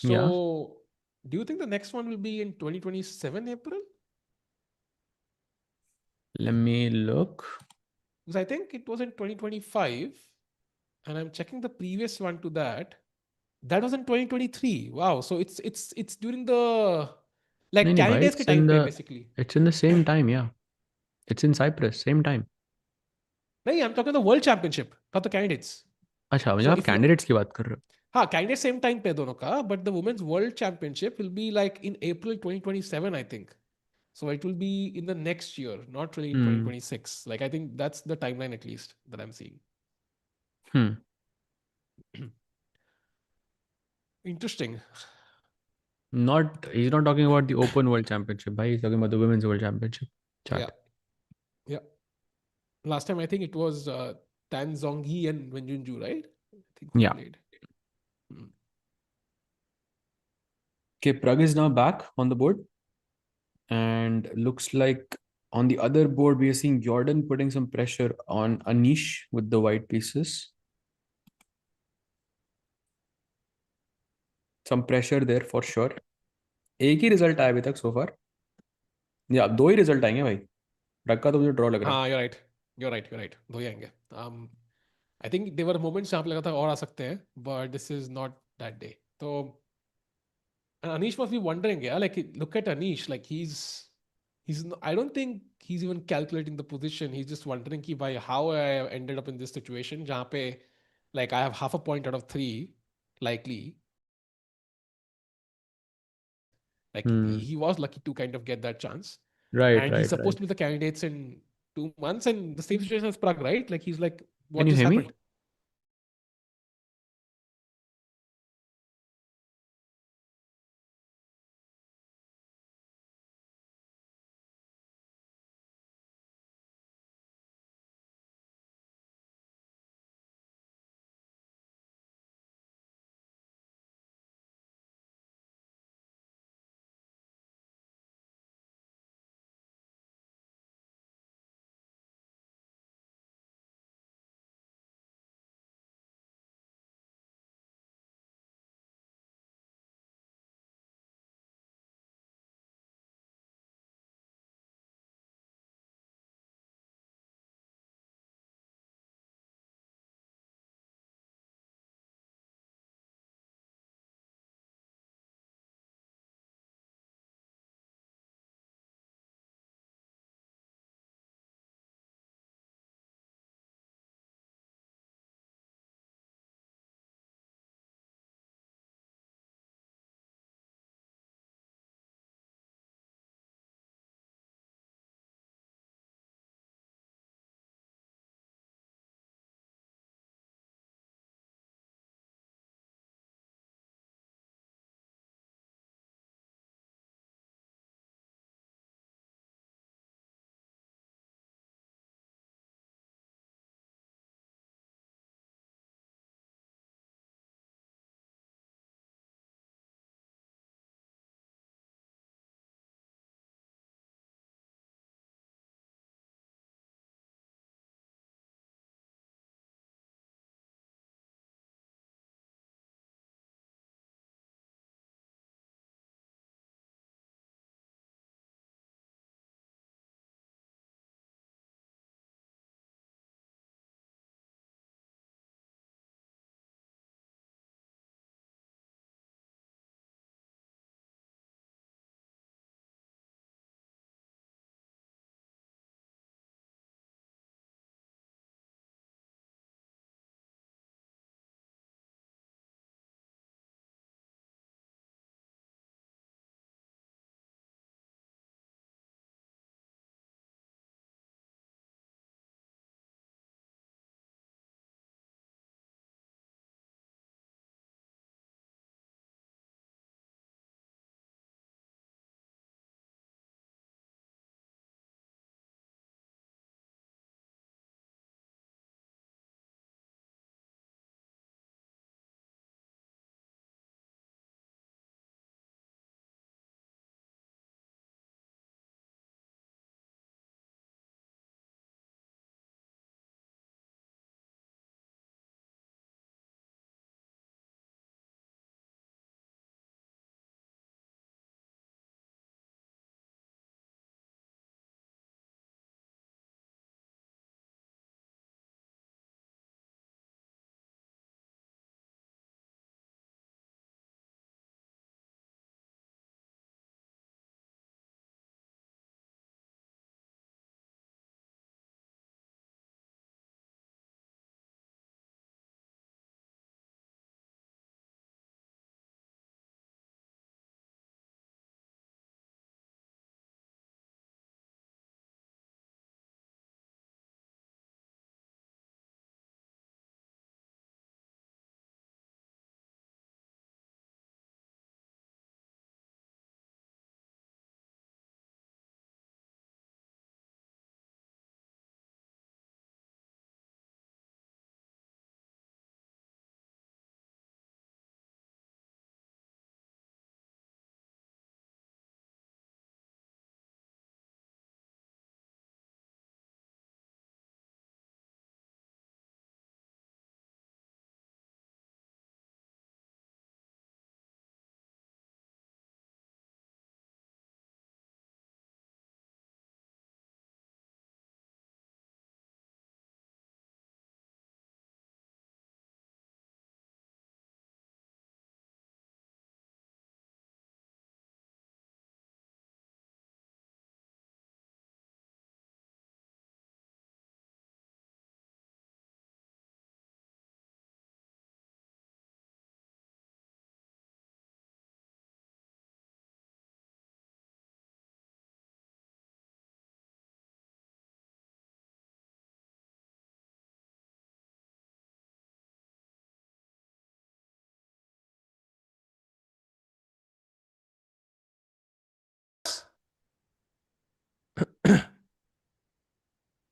या So, do you think the next one will be in 2027 April? Let me look. Because I think it was in 2025, and I'm checking the previous one to that. That was in 2023. Wow. So it's during the नहीं like नहीं भाई, candidates के time पे basically. It's in the same time या it's in Cyprus same time. नहीं, I'm talking the World Championship, not the candidates. अच्छा, मतलब So आप if you कैंडिडेट्स की बात कर रहे हो. हाँ कैंडिडेट सेम टाइम पे दोनों का, but the Women's World Championship will be like in April 2027, I think. So it will be in the next year, not really in hmm. 2026. Like I think that's the timeline at least that I'm seeing. Hmm. Interesting. Not, he's not talking about the Open World Championship, bhai. He's talking about the Women's World Championship Yeah. chart. Yeah. Last time I think it was Tan Zongyi and Wenjunju, right? I think who Yeah. played. Hmm. Okay, Prag is now back on the board, and looks like on the other board we are seeing Jordan putting some pressure on Anish with the white pieces. Some pressure there for sure. एक ही result आया अभी तक so far. या दो ही result आएंगे भाई. प्रग का तो मुझे ड्रॉ लग रहा है. हाँ, you're right. You're right. You're right. दो ही आएंगे. I think there were moments जहाँ पे लगा था और आ सकते हैं, but this is not that day. So and Anish must be wondering, yeah, like look at Anish, like I don't think he's even calculating the position. He's just wondering कि भाई how I ended up in this situation जहाँ पे like I have half a point out of three likely. Like Hmm. he was lucky to kind of get that chance. Right, And he's right, supposed right. to be the candidates in 2 months, and the same situation as Prague, right? Like he's like, Can what you just hear me? happened?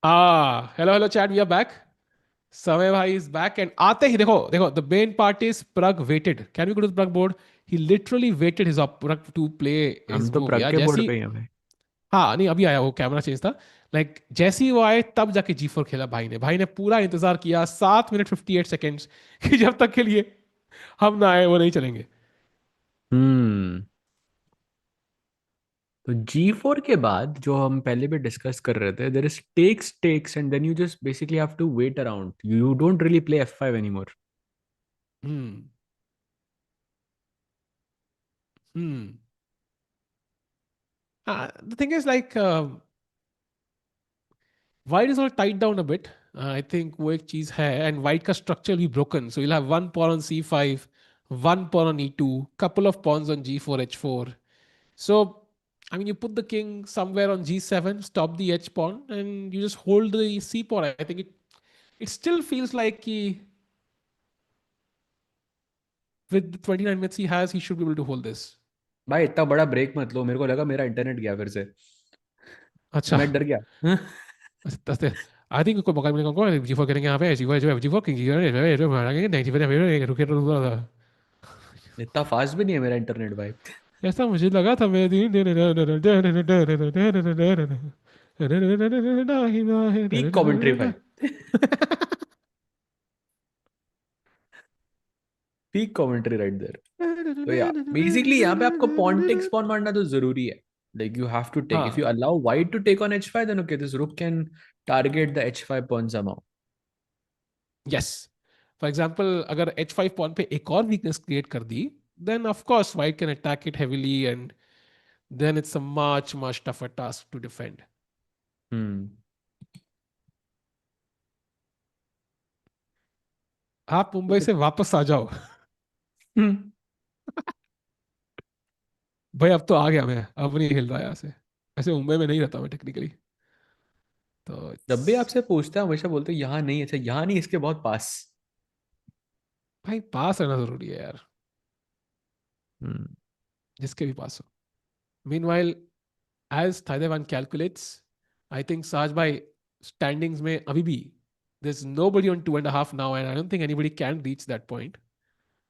Hello chat, we are back. Samay bhai is back and आते ही देखो the main part is Prag waited. Can we go to the Prag board? He literally waited his Prag to play हम his तो move. प्रग Yeah, के board जैसी पे ही हैं भाई. हाँ नहीं अभी आया वो कैमरा चेंज था. लाइक जैसे ही वो आए तब जाके G4 खेला भाई ने पूरा इंतजार किया 7 मिनट 58 सेकेंड्स कि जब तक के लिए हम ना आए वो नहीं चलेंगे. हम्म. तो G4 के बाद जो हम पहले भी डिस्कस कर रहे थे, there is takes and then you just basically have to wait around. You don't really play F5 anymore. Hmm. Hmm. The thing is like white is all tied down a bit. I think वो एक चीज है and white का structure भी broken. So you'll have one pawn on C5, one pawn on E2, couple of pawns on G4, H4. So I mean you put the king somewhere on G7, stop the H pawn, and you just hold the C pawn. I think it still feels like with the 29 minutes he has, he should be able to hold this. भाई इतना बड़ा break मत लो, मेरे को लगा मेरा internet गया फिर से. अच्छा. मैं डर गया. I think कोई मौका मिलेगा उनको G4 करेंगे यहाँ पे G4 king G4 मारेंगे नहीं G4 रुके इतना फास्ट भी नहीं है मेरा इंटरनेट भाई. ऐसा मुझे लगा था मैं पीक कमेंट्री भाई. Peak commentary right there. तो या बेसिकली यहाँ पे आपको पॉन टेक स्पॉन मारना तो जरूरी है. Like you have to take. If you हाँ allow white to take on H5, then okay, this rook can target the H5 pawn somehow. Yes for example अगर H5 पॉन पे एक और weakness create कर दी then of course white can attack it heavily and then it's a much tougher task to defend. Hmm. आप मुंबई से वापस आ जाओ. Hmm. भाई अब तो आ गया मैं अब नहीं हिल रहा यहाँ से. ऐसे मुंबई में नहीं रहता मैं टेक्निकली तो जब भी आपसे पूछते हैं हमेशा बोलते हैं यहाँ नहीं. अच्छा यहाँ नहीं, इसके बहुत पास. भाई पास रहना जरूरी है यार Hmm. जिसके भी पास हो. Meanwhile, as Thai Dai Van calculates, I think Saj Bhai standings में अभी भी there's nobody on 2.5 now, and I don't think anybody can reach that point.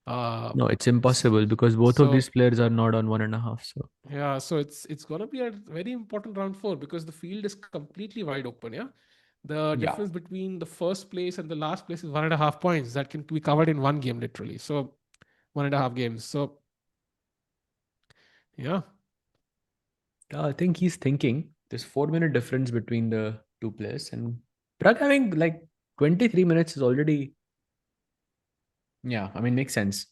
Uh, No, it's impossible because both of these so players are not on 1.5. So yeah, so it's gonna be a very important round four because the field is completely wide open. Yeah, the yeah. difference between the first place and the last place is 1.5 points that can be covered in one game literally. So 1.5 games. So yeah, I think he's thinking there's 4 minute difference between the two players, and Prag having like 23 minutes is already, yeah, I mean, makes sense.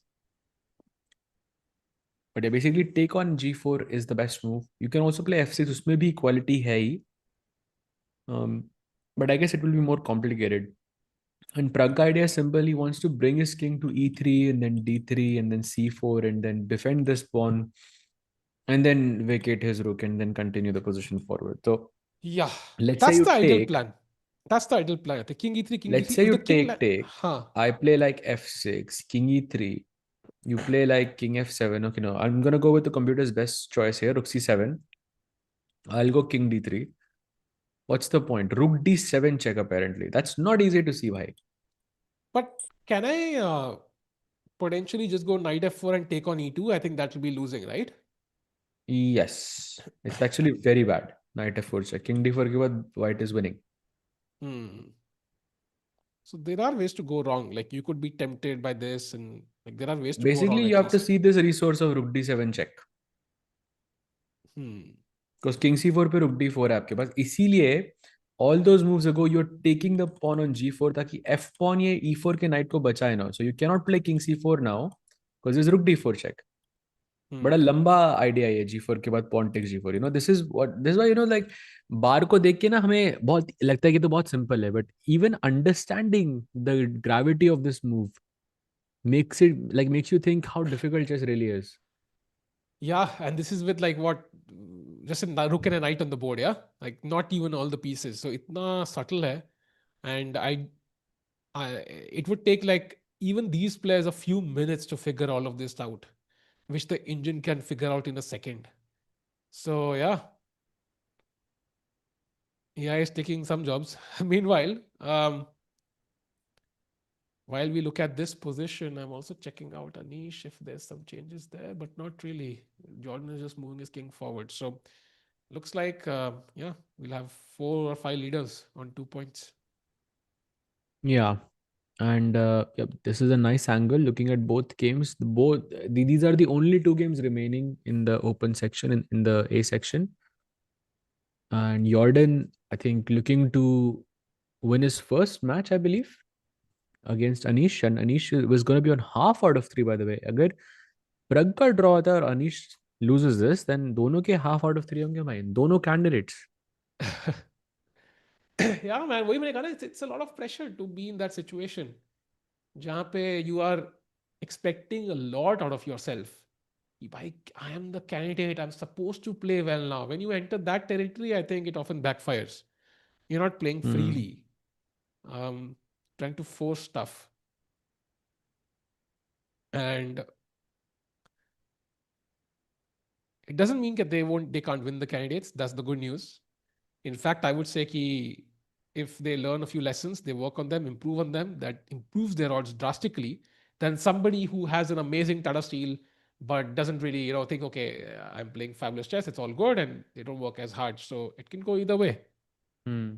But yeah, basically take on G4 is the best move. You can also play F6, उसमें भी quality है ही. But I guess it will be more complicated. And Prag idea is simple. He wants to bring his king to E3 and then D3 and then C4 and then defend this pawn and then vacate his rook and then continue the position forward. So yeah, let's say that's you the ideal take, plan. That's the ideal plan. The king e3, king let's d3. say If you the king, take, huh? I play like F6, king E3, you play like king F7. Okay, no, I'm gonna go with the computer's best choice here, rook C7. I'll go king D3. What's the point? Rook D7 check apparently. That's not easy to see, bhai. But can I potentially just go knight f4 and take on e2? I think that will be losing, right? Yes, it's actually very bad. Knight F4 check. King D4 के बाद white is winning. Hmm. So there are ways to go wrong. Like you could be tempted by this, and like there are ways to go Basically, wrong you at have to least. see this resource of rook D7 check. Hmm. Because king C4 पे rook D4 है आपके पास. इसीलिए all those moves ago you're taking the pawn on G4 ताकि F pawn ये E4 के knight को बचाए ना. So you cannot play king C4 now because there's rook D4 check. बड़ा Hmm. लंबा आइडिया है G4 के बाद pawn takes G4. This is why like बार को देख के ना हमें बहुत लगता है कि तो बहुत सिंपल है, but even understanding the gravity of this move makes you think how difficult chess really is. Yeah, and this is with like what just a rook and a knight on the board. Yeah, like not even all the pieces. So itna subtle hai, and it would take like even these players a few minutes to figure all of this out, which the engine can figure out in a second. So yeah, AI is taking some jobs. Meanwhile, while we look at this position, I'm also checking out Anish if there's some changes there, but not really. Jordan is just moving his king forward. So looks like, yeah, we'll have 4 or 5 leaders on 2 points. Yeah. And yep, this is a nice angle looking at both games. These are the only two games remaining in the open section, in the A section. And Jordan, I think, looking to win his first match, I believe, against Anish. And Anish was going to be on half out of three, by the way. अगर प्रग का draw आता है और Anish loses this, then दोनों के half out of three होंगे भाई, दोनों candidates. Yeah, man, वही मैंने कहा ना, it's a lot of pressure to be in that situation जहाँ पे you are expecting a lot out of yourself. I am the candidate, I'm supposed to play well now. When you enter that territory, I think it often backfires. You're not playing Hmm. freely, um, trying to force stuff. And it doesn't mean that they can't win the candidates. That's the good news. In fact, I would say ki if they learn a few lessons, they work on them, improve on them, that improves their odds drastically. Then somebody who has an amazing Tata Steel but doesn't really, think, okay, I'm playing fabulous chess, it's all good, and they don't work as hard. So it can go either way. Hmm.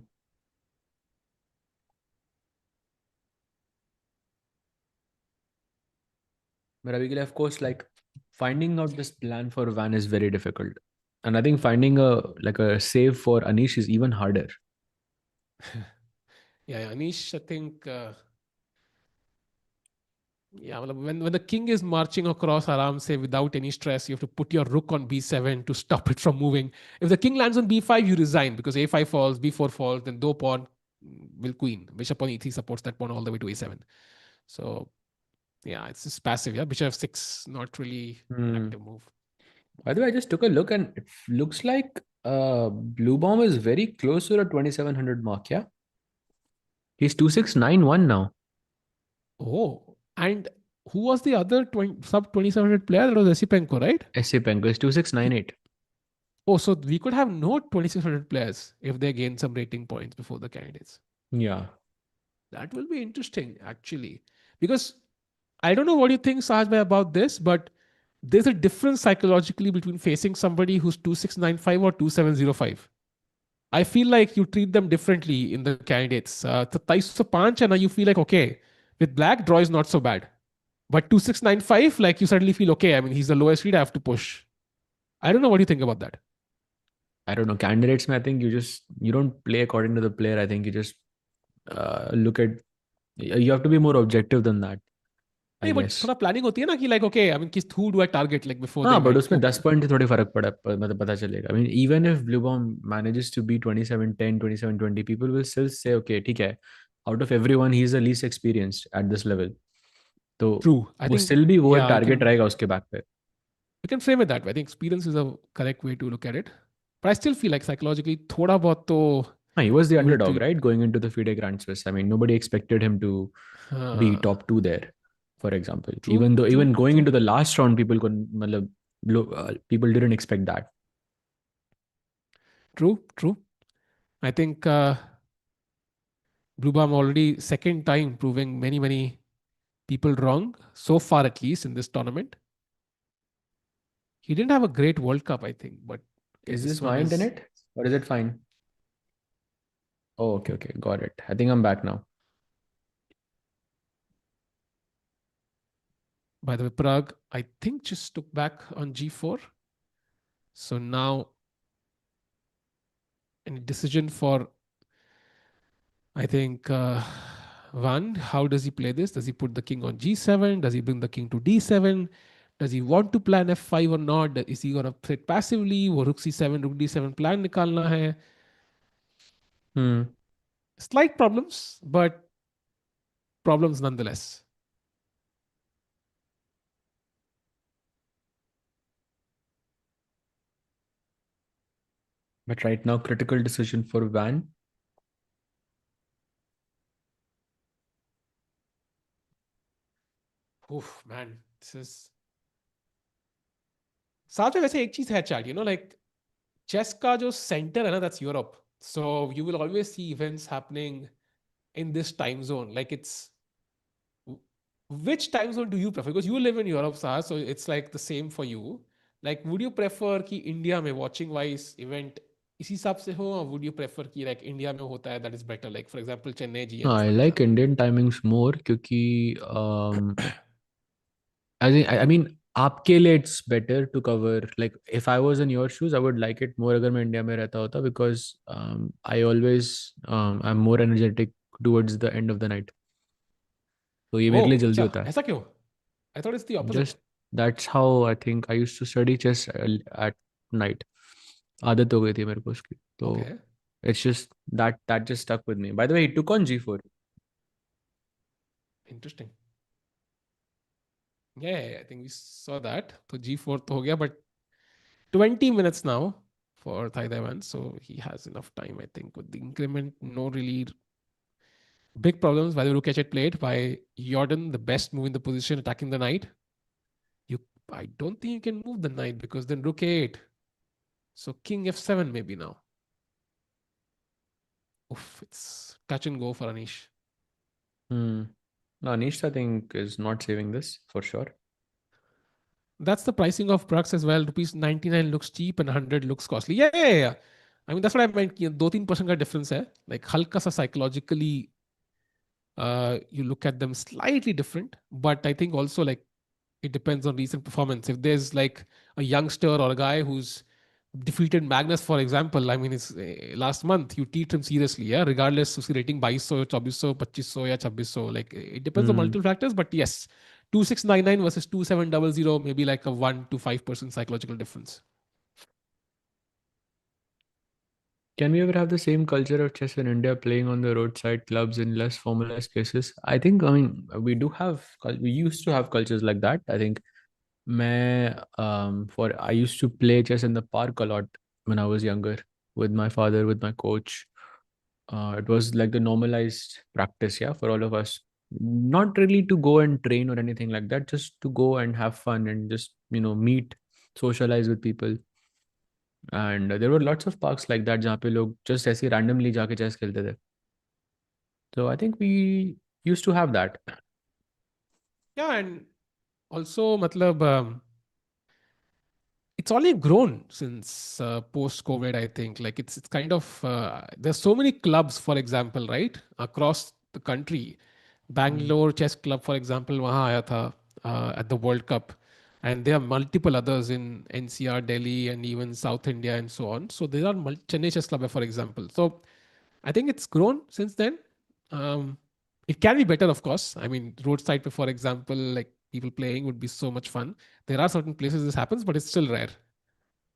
But Abhigil, of course, like finding out this plan for Van is very difficult. And I think finding a save for Anish is even harder. Yeah, Anish, I think, yeah, when the king is marching across Aram, say without any stress, you have to put your rook on b7 to stop it from moving. If the king lands on b5, you resign because a5 falls, b4 falls, then do pawn will queen. Bishop on e3 supports that pawn all the way to a7. So yeah, it's just passive. Yeah, bishop f6, not really an Hmm. active move. By the way, I just took a look and it looks like Bluebaum is very close to the 2700 mark. Yeah. He's 2691 now. Oh, and who was the other sub 2700 player? That was Esipenko, right? Esipenko is 2698. Oh, so we could have no 2600 players if they gain some rating points before the candidates. Yeah. That will be interesting, actually. Because I don't know what you think, Sahaj bhai, about this, but there's a difference psychologically between facing somebody who's 2695 or 2705. I feel like you treat them differently in the candidates. The Taiso Panch, and you feel like, okay, with black, draw is not so bad. But 2695, like you suddenly feel, okay, I mean, he's the lowest read, I have to push. I don't know what you think about that. I don't know. Candidates, I think you don't play according to the player. I think you just look at, you have to be more objective than that, I नहीं but guess. थोड़ा planning होती है ना कि like okay I mean किस who do I target like before they हाँ but event उसमें 10 okay point थोड़ी फर्क पड़ा मतलब पता चलेगा I mean even if Bluebaum manages to be 2710 2720 people will still say okay ठीक है out of everyone he is the least experienced at this level तो ट्रू आई वो थिंक स्टिल भी वो एक या टारगेट रहेगा उसके बैक पे you can frame it that way. I think experience is a correct way to look at it. But I still feel like psychologically, thoda bahut to he was the you will underdog treat. right going into the FIDE Grand Swiss I mean nobody expected him to be Uh, top 2 there for example true, even though true, even going true, into the last round people couldn't मतलब, people didn't expect that. true, true. I think Bluebaum already second time proving many, many people wrong so far, at least in this tournament. He didn't have a great World Cup, I think, but okay, Is this this one my is. internet or is it fine? Oh, okay, got it. I think I'm back now. By the way, Prague, I think just took back on G4. So now, any decision for, I think, Van, how does he play this? Does he put the king on G7? Does he bring the king to D7? Does he want to plan F5 or not? Is he going to play it passively? वो rook C7, rook D7 plan निकालना है. Hmm. Slight problems, but problems nonetheless. But right now, critical decision for Van. Oof, man, this is. साथ में वैसे एक चीज है chat, like chess का जो सेंटर है ना, that's Europe. So you will always see events happening in this time zone. Like it's which time zone do you prefer? Because you live in Europe, Sah, so it's like the same for you. Like, would you prefer कि India में watching wise event इसी हिसाब से हो, or would you prefer कि like India में होता है that is better? Like for example, Chennai GMT I वगैरह. like Indian timings more क्योंकि I mean आपके लिए it's better to cover, like if I was in your shoes I would like it more अगर मैं India में रहता होता, because I always I'm more energetic towards the end of the night, तो ये मेरे लिए Oh, जल्दी अच्छा होता है. ऐसा क्यों? I thought it's the opposite. Just that's how I think I used to study chess at night. आदत हो गई थी मेरे को उसकी, तो Okay, it's just that just stuck with me. By the way, he took on g4. interesting. Yeah, I think we saw that. So G4 तो हो गया, but 20 minutes now for Thai Dai Van, so he has enough time, I think, with the increment. No really big problems. By the rook h8 played by Jordan, the best move in the position, attacking the knight. You, I don't think you can move the knight because then rook a8. So king f7 maybe now. Oof, it's touch and go for Anish. Hmm. No, Anish I think is not saving this for sure. That's the pricing of Prux as well. Rupees 99 looks cheap and 100 looks costly. Yeah. I mean, that's what I meant. 2-3% का difference है. Like हल्का सा psychologically, you look at them slightly different. But I think also like it depends on recent performance. If there's like a youngster or a guy who's defeated Magnus, for example, I mean, it's last month, you treat him seriously, yeah, regardless उसकी rating 2200, 2400, 2500 या 2600. Like it depends on Hmm. multiple factors, but yes, 2699 versus 2700, maybe like a 1 to 5% psychological difference. Can we ever have the same culture of chess in India, playing on the roadside clubs in less formalized places? I think, I mean, we used to have cultures like that. I think I used to play chess in the park a lot when I was younger with my father, with my coach. It was like the normalized practice, yeah, for all of us. Not really to go and train or anything like that, just to go and have fun and just, meet, socialize with people. And there were lots of parks like that जहाँ पे लोग just ऐसे randomly जाके chess खेलते थे. So I think we used to have that. Yeah, and also, matlab, it's only grown since post COVID, I think. Like it's kind of there's so many clubs, for example, right, across the country. Mm. Bangalore Chess Club, for example, वहाँ आया था at the World Cup, and there are multiple others in NCR, Delhi, and even South India, and so on. So there are Chennai Chess Club, for example. So I think it's grown since then. Um, it can be better, of course. I mean, roadside, for example, like people playing would be so much fun. There are certain places this happens, but it's still rare.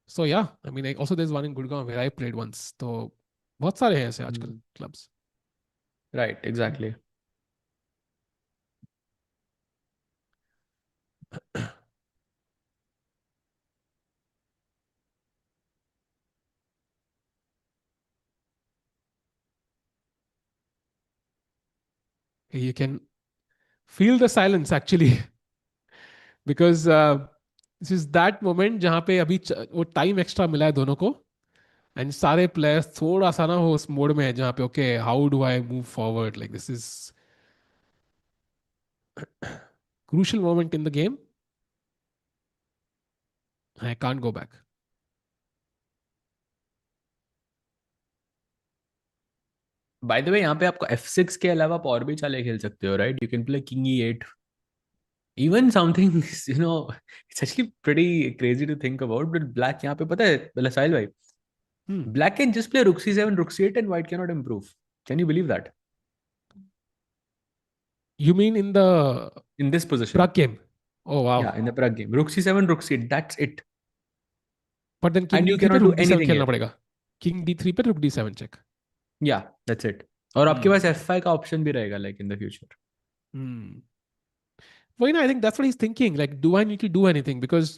So yeah, I mean, also there's one in Gurgaon where I played once. So बहुत सारे हैं ऐसे आजकल Mm. clubs. Right, exactly. You can feel the silence actually because this is that moment जहाँ पे अभी वो time extra मिला है दोनों को and सारे players थोड़ा सा ना हो उस mode में है जहाँ पे okay, how do I move forward? Like this is crucial moment in the game. I can't go back. By the way, यहाँ पे आपको F6 के अलावा आप और भी चालें खेल सकते हो, right? You can play King E8. Even something, it's actually pretty crazy to think about, but black यहाँ पे पता है, मतलब साहिल भाई, Hmm. black can just play rook C7, rook C8 and white cannot improve. Can you believe that? You mean in the In this position. Prague game? Oh Yeah, wow. in the Prague game. Rook C7, rook C8, that's it. But then King And you D3 पे cannot do Rook D7 anything खेलना here. पड़ेगा. King D3 पे Rook D7 check. Yeah, that's it. और आपके पास Hmm. F5 का option भी रहेगा like in the future. Hmm. Well, I think that's what he's thinking. Like, do I need to do anything? Because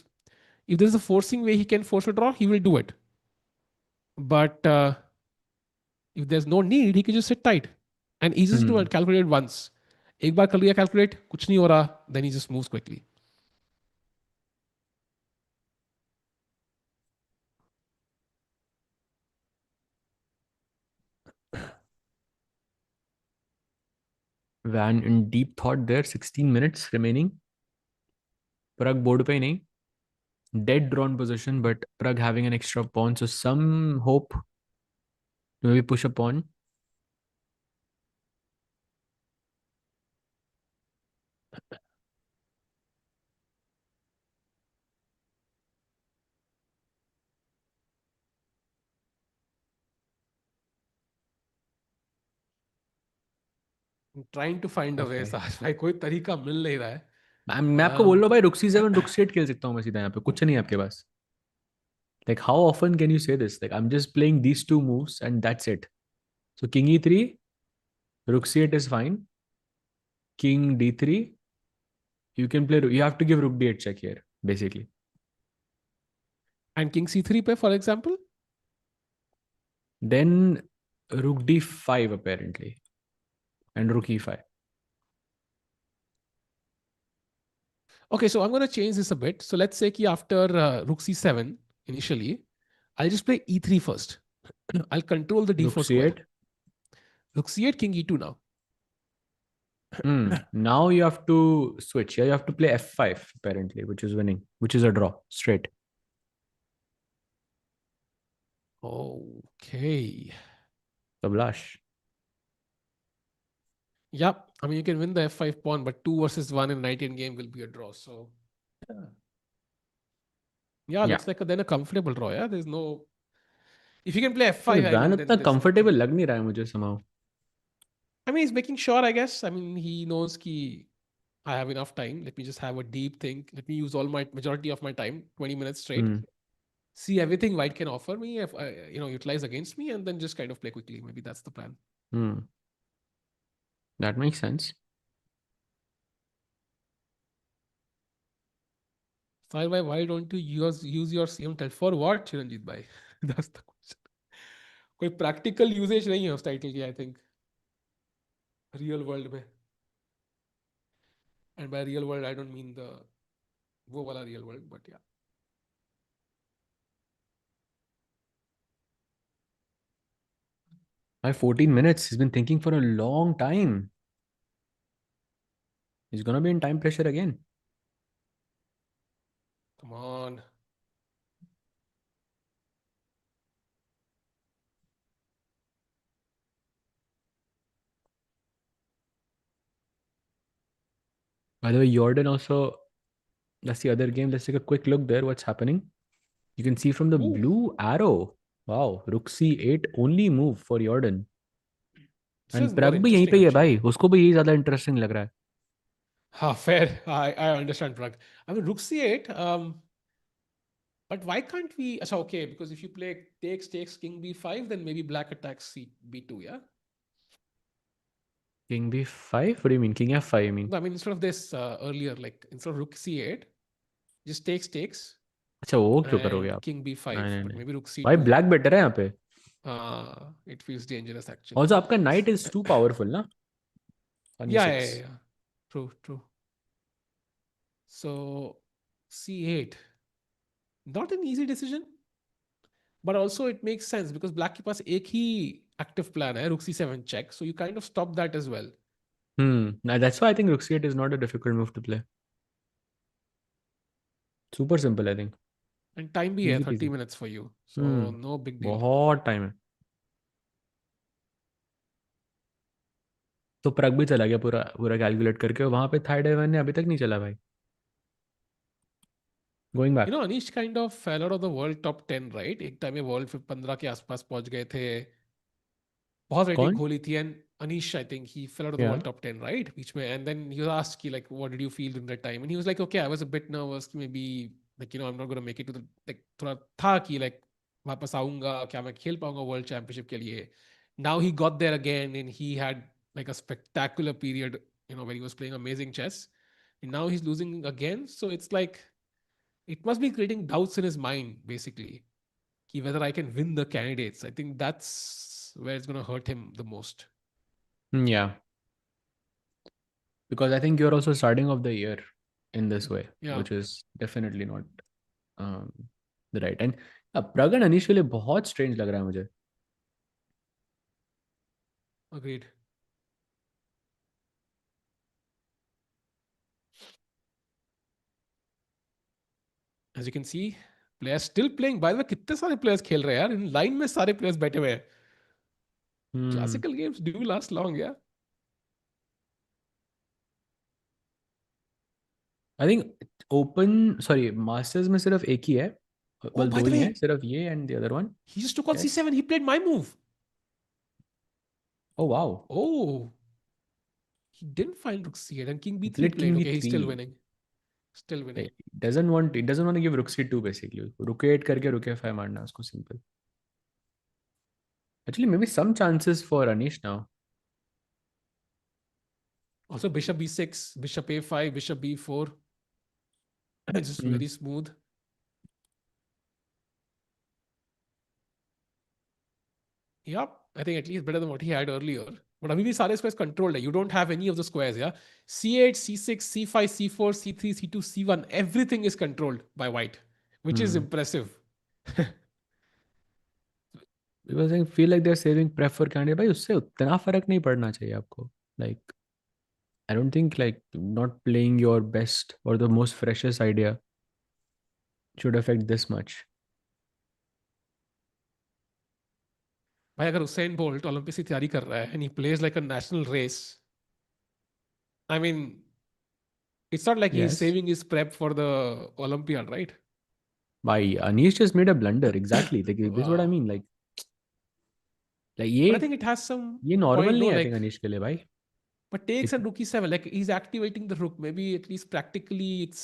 if there's a forcing way he can force a draw, he will do it. But if there's no need, he can just sit tight. And he's just to Hmm. calculate once. एक बार कर लिया calculate, कुछ नहीं हो रहा, then he just moves quickly. Van in deep thought there. 16 minutes remaining. Prag board पे ही नहीं. Dead drawn position, but Prag having an extra pawn, so some hope to maybe push a pawn. Trying to find a way, साहब भाई कोई तरीका मिल नहीं रहा है. मैं आपको बोल रहा हूँ भाई, रुक C7 रुक C8 खेल सकता हूँ मैं सीधा यहाँ पे, कुछ नहीं है आपके पास. Like how often can you say this? Like I'm just playing these two moves and that's it. So king e3, rook c8 is fine. King d3. You can play. You have to give rook d8 check here, basically. And king c3 पे, for example. Then rook d5 apparently, and rook e5. Okay, so I'm going to change this a bit. So let's say कि after rook c7 initially, I'll just play e3 first. I'll control the Rook d4 square. c8. Rook c8, king e2 now. Now you have to switch. Yeah, you have to play f5 apparently, which is winning, which is a draw straight. Okay. Sablash. Yep. I mean, you can win the f5 pawn, but 2 versus 1 in knight game will be a draw. So, yeah, looks like then a comfortable draw. Yeah, there's no. If you can play f5, I Van mean, उतना then there's comfortable nothing. लग नहीं रहा है मुझे somehow. I mean, he's making sure, I guess. I mean, he knows कि I have enough time. Let me just have a deep think. Let me use all my majority of my time, 20 minutes straight. See everything white can offer me, if utilize against me, and then just kind of play quickly. Maybe that's the plan. That makes sense. Sahil bhai, why don't you use your CM title for what, Chiranjit bhai? That's the question. कोई practical usage नहीं है उस title की, I think. Real world में. And by real world, I don't mean the वो वाला real world, but yeah. By 14 minutes, he's been thinking for a long time. He's gonna be in time pressure again. Come on. By the way, Jorden also, that's the other game. Let's take a quick look there. What's happening? You can see from the Ooh. blue arrow. Wow, rook c8 only move for Jorden. This And is more Prag भी यहीं पे interesting ही है actually. भाई, उसको भी यही ज्यादा interesting लग रहा है. Fair. I understand, Prag. I mean, rook c8. But why can't we? So okay, because if you play takes king b5, then maybe black attacks b2. Yeah. King b5? What do you mean? King f5, you mean? No, I mean, instead of this earlier, like instead of rook c8, just takes अच्छा वो क्यों करोगे and आप? king नहीं b5, नहीं but नहीं maybe rook भाई, c2. Black better है यहाँ पे. It feels dangerous actually. Also आपका knight is too powerful ना? On Yeah, e6. yeah, yeah. True. So c8, not an easy decision, but also it makes sense because black के पास एक ही active plan है, rook c7 check, so you kind of stop that as well. That's why I think rook c8 is not a difficult move to play. Super simple, I think. And time भी है Easy 30 peasy. minutes for you, so no big deal. बहुत time है. तो प्रग भी चला गया पूरा पूरा कैलकुलेट करके, वहां पे थाई डाई वैन ने अभी तक नहीं चला भाई. Going back. Anish kind of fell out of the world top 10, right? एक टाइम में वर्ल्ड 15 के आसपास पहुंच गए थे. बहुत रेटिंग कौन? खोली थी. And Anish, I think he fell out of the या world top 10, right? बीच में. And then he was asked, like, what did you feel in that time? And he was like, okay, I was a bit nervous. Maybe, like, I'm not going to make it to the, like, थोड़ा था कि, like, वापस आऊंगा, क्या मैं खेल पाऊंगा world championship के लिए. Now he got there again and he had, like, a spectacular period, where he was playing amazing chess. And now he's losing again. So it's like, it must be creating doubts in his mind, basically, whether I can win the candidates. I think that's where it's going to hurt him the most. Yeah. Because I think you're also starting off the year in this way, which is definitely not the right. And Praggan Anish के लिए बहुत strange लग रहा है मुझे. Agreed. As you can see, players still playing. By the way, कितने सारे players खेल रहे हैं यार. In line में सारे players बैठे हुए हैं. Classical games do last long, yeah. I think masters में सिर्फ एक ही है. Oh, well, by दो the ही way, हैं, सिर्फ ये and the other one. he just took on Yes. c7. He played my move. Oh wow. Oh, he didn't find rook c8 and king He b3 played played. king Okay, he's still b3. winning. Still winning. He doesn't want to give rook c2 basically. Rook a8 करके rook a5 मारना उसको simple. Actually, maybe some chances for Anish now. Also, bishop b6, bishop a5, bishop b4. It's just very smooth. Yep, I think at least better than what he had earlier. But abhi bhi sare squares controlled. You don't have any of the squares, yeah? C8, C6, C5, C4, C3, C2, C1. Everything is controlled by white, which is impressive. Because I feel like they're saving prep for candidate. भाई उससे उतना फर्क नहीं पड़ना चाहिए आपको. Like, I don't think like not playing your best or the most freshest idea should affect this much. भाई अगर उसेन बोल्ट ओलंपिक्स की तैयारी कर रहा है and he plays like a national race, I mean, it's not like he's Yes. saving his prep for the Olympiad, right? Why Anish just made a blunder. Exactly. Like this is what I mean. Like But I ये think it has some normal point, no? नहीं है I Like, think Anish के लिए भाई. but takes and rook e7, like he's activating the rook. Maybe at least practically it's.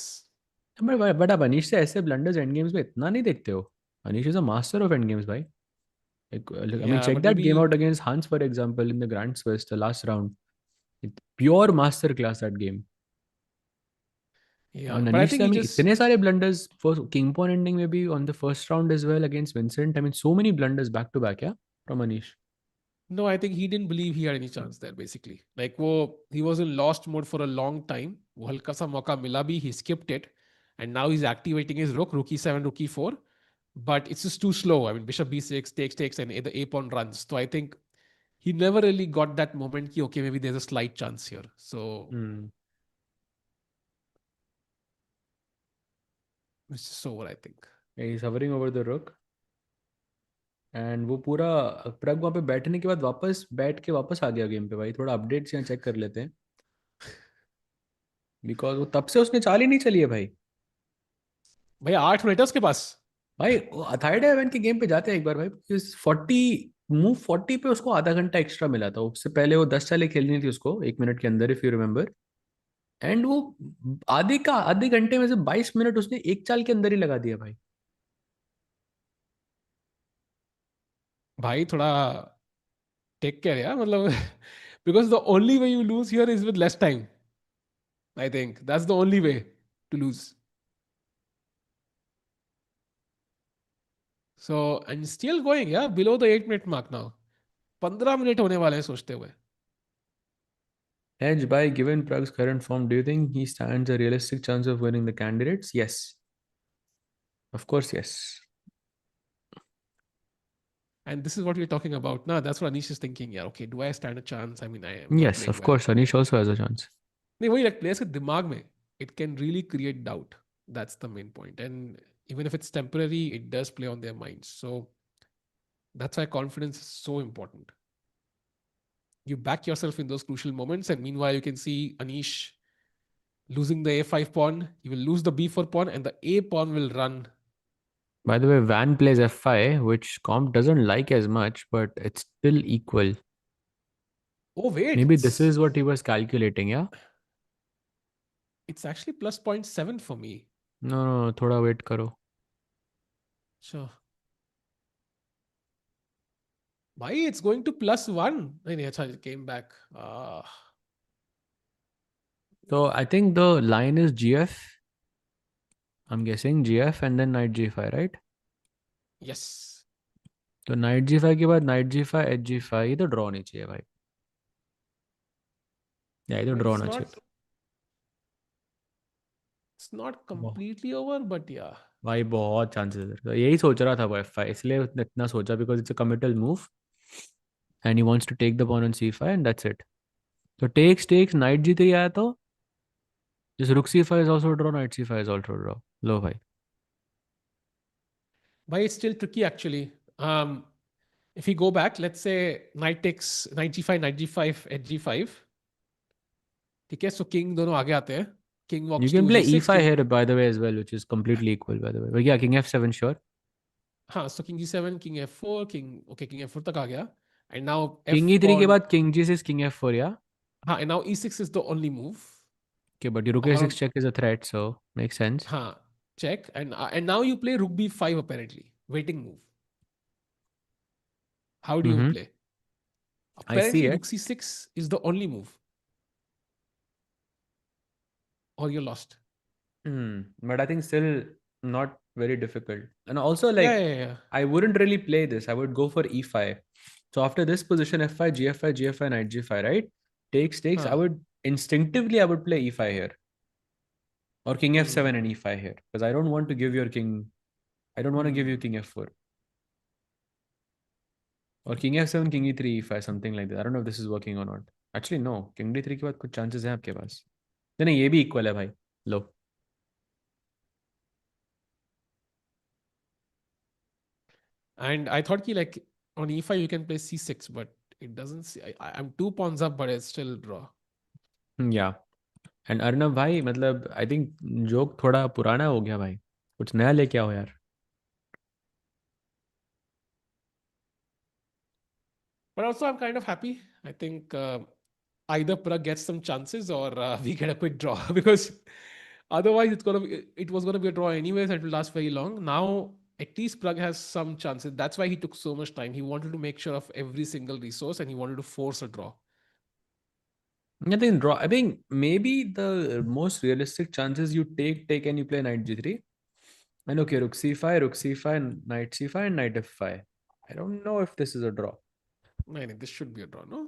But आप अनीश से ऐसे blunders and games में इतना नहीं देखते हो. Anish is a master of and games भाई. I mean, Yeah, check but that game maybe. out against Hans, for example, in the Grand Swiss, the last round. Pure master class that game. Yeah, On but I Anish, think I he mean, just. इतने सारे blunders for king pawn ending maybe on the first round as well against Vincent. I mean, so many blunders back to back, yeah, from Anish. No, I think he didn't believe he had any chance there, basically. Like, he was in lost mode for a long time. वो हल्का सा मौका मिला भी, he skipped it. And now he's activating his rook e7, rook e4. But it's just too slow. I mean, bishop b6 takes, and the a pawn runs. So I think he never really got that moment ki, okay, maybe there's a slight chance here. So it's just over, I think. Yeah, he's hovering over the rook. And वो पूरा प्रग वहाँ पे बैठने के बाद वापस बैठ के वापस आ गया गेम पे भाई. थोड़ा अपडेट्स यहाँ चेक कर लेते हैं. बिकॉज वो तब से उसने चाल ही नहीं चली है भाई. भाई 8 मिनट है उसके पास. भाई थाई डाई वैन के गेम पे जाते हैं एक बार भाई. इस 40 पे उसको आधा घंटा एक्स्ट्रा मिला था. उससे पहले वो 10 चालें खेलनी थी उसको 1 मिनट के अंदर, इफ यू रिमेम्बर. एंड वो आधे घंटे में से 22 मिनट उसने एक चाल के अंदर ही लगा दिया भाई. भाई थोड़ा टेक केयर यार, मतलब because the only way you lose here is with less time. I think that's the only way to lose. So, and still going, yeah, below the 8 minute mark now. 15 minute होने वाले हैं सोचते हुए. Edge by given Prag's current form, do you think he stands a realistic chance of winning the candidates? Yes. Of course, yes. And this is what we're talking about now. That's what Anish is thinking. Yeah, okay, do I stand a chance? I mean, I am not Yes, playing of well. course. Anish also has a chance. नहीं वही like players के दिमाग में it can really create doubt. That's the main point. And even if it's temporary, it does play on their minds. So that's why confidence is so important. You back yourself in those crucial moments, and meanwhile, you can see Anish losing the a5 pawn. He will lose the b4 pawn, and the a pawn will run. By the way, Van plays f5, which Comp doesn't like as much, but it's still equal. Oh, wait. Maybe this is what he was calculating, yeah? It's actually plus 0.7 for me. No, thoda wait karo. Sure. Why it's going to +1? It came back. So I think the line is GF. I'm guessing GF and then knight G5, right? Yes. तो knight G5 के बाद knight G5, H G5. ये तो draw नहीं चाहिए भाई. या ये तो ड्रॉ It's ना not. चाहिए. It's not completely over, but yeah. भाई बहुत चांसेस है. तो यही सोच रहा था वो F5, इसलिए उसने इतना सोचा because it's a committal move and he wants to take the pawn on C5 and that's it. तो टेक्स नाइट G3 आया तो just rook C5 is also a draw, knight C5 is also a draw. लो भाई. But it's still tricky actually. If we go back, let's say knight takes knight g5, knight g5 at g5. ठीक है, so king दोनों आगे आते हैं. King You walks can to play g6. e5 King, here, by the way, as well, which is completely equal, by the way. But yeah, king f7, sure. हाँ, so king g7, king f4, king, okay, king f4 तक आ गया. And now King f e3 के pawn. बाद king g6, king f4, yeah? हाँ, and now e6 is the only move. Okay, but your rook a6 और check is a threat, so makes sense. हाँ, check. And now you play rook b5 apparently. Waiting move. How do you Mm-hmm. play? I see Apparently it. rook c6 is the only move. Or you're lost. But I think still not very difficult. And also, Yeah, like, yeah, yeah. I wouldn't really play this. I would go for e5. So after this position, f5, gf5, gf5, knight g5, right? Takes. Huh. I would play e5 here. Or king f7 and Hmm. e5 here. Because I don't want to give your king. I don't want to give you Hmm. king f4. Or king f7, king e3, e5, something like that. I don't know if this is working or not. Actually, no. King d3 के बाद कुछ chances हैं आपके पास. नहीं ये भी equal है भाई. लो. And I thought like on e5 you can play c6, but it doesn't see. I'm two pawns up, but it's still draw. Yeah. And Arnab भाई मतलब आई थिंक जोक थोड़ा पुराना हो गया भाई कुछ नया लेके आओ यार. But also I'm kind of happy. I think either Prag gets some chances or we get a quick draw because otherwise it was gonna be a draw anyways and it will last very long. Now at least Prag has some chances. That's why he took so much time. He wanted to make sure of every single resource and he wanted to force a draw. I think maybe the most realistic chances you take and you play knight g3 and okay rook c5 knight c5 and knight f5. I don't know if this is a draw. I think this should be a draw, no?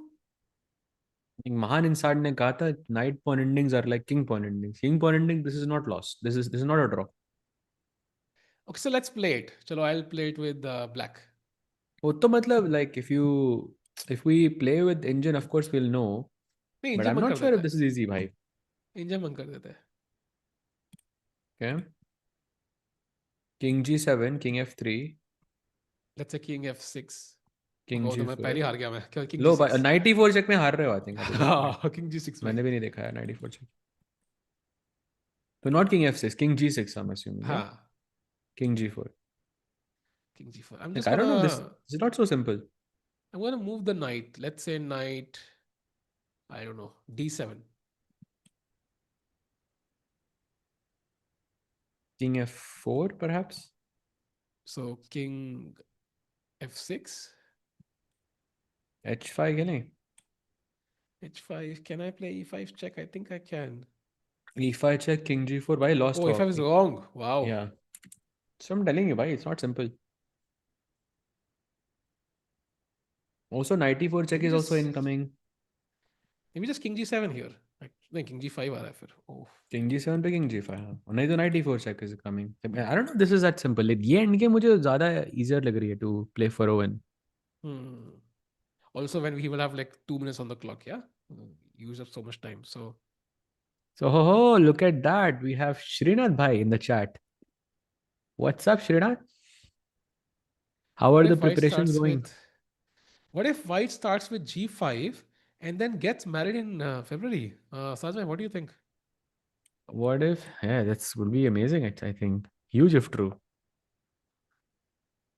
एक महान इंसान ने कहा था knight pawn endings are like king pawn ending this is not loss this is not a draw. Okay, so let's play it. Chalo, I'll play it with black. वो तो मतलब like if we play with engine of course we'll know नहीं but engine I'm बंद not कर sure देते if हैं. this is easy भाई. Engine बंद कर देते हैं. Okay. King g7, king f3, Let's say king f6. king Oh, तो मैं पहले g4. हार गया मैं. क्या king लो भाई g6? 94 चेक में हार रहे हो आई थिंक अभी तक भाई. हाँ, king g6 भाई. मैंने भी नहीं देखा है 94 चेक. तो not king f6, king g6 I'm assuming, yeah? हाँ, King g4. king g4. I'm Like just I don't know gonna this is not so simple. I'm gonna move the knight. Let's say knight, I don't know, d7. King f4 perhaps? So king f6, h5 खेलें? h5. Can I play e5 check? I think I can. e5 check, king g4 भाई lost Oh, हो e5 is आपकी. wrong. Wow. Yeah. So I'm telling you भाई it's not simple. Also 94 check Maybe is also just incoming. maybe just king g7 here. Like, no, king g5 आ रहा है फिर. Oh. King g7 पे king g5 हाँ. और नहीं तो 94 check is coming. I don't know this is that simple. Like, ये end game मुझे ज़्यादा easier लग रही है to play for Owen. Hmm. Also, when he will have like 2 minutes on the clock, yeah, use up so much time. So, So look at that. We have Srinath bhai in the chat. What's up, Srinath? How are what the if white preparations starts going? with what if white starts with g5 and then gets married in February? Sajay, what do you think? What if? Yeah, that's would be amazing. I think huge if true.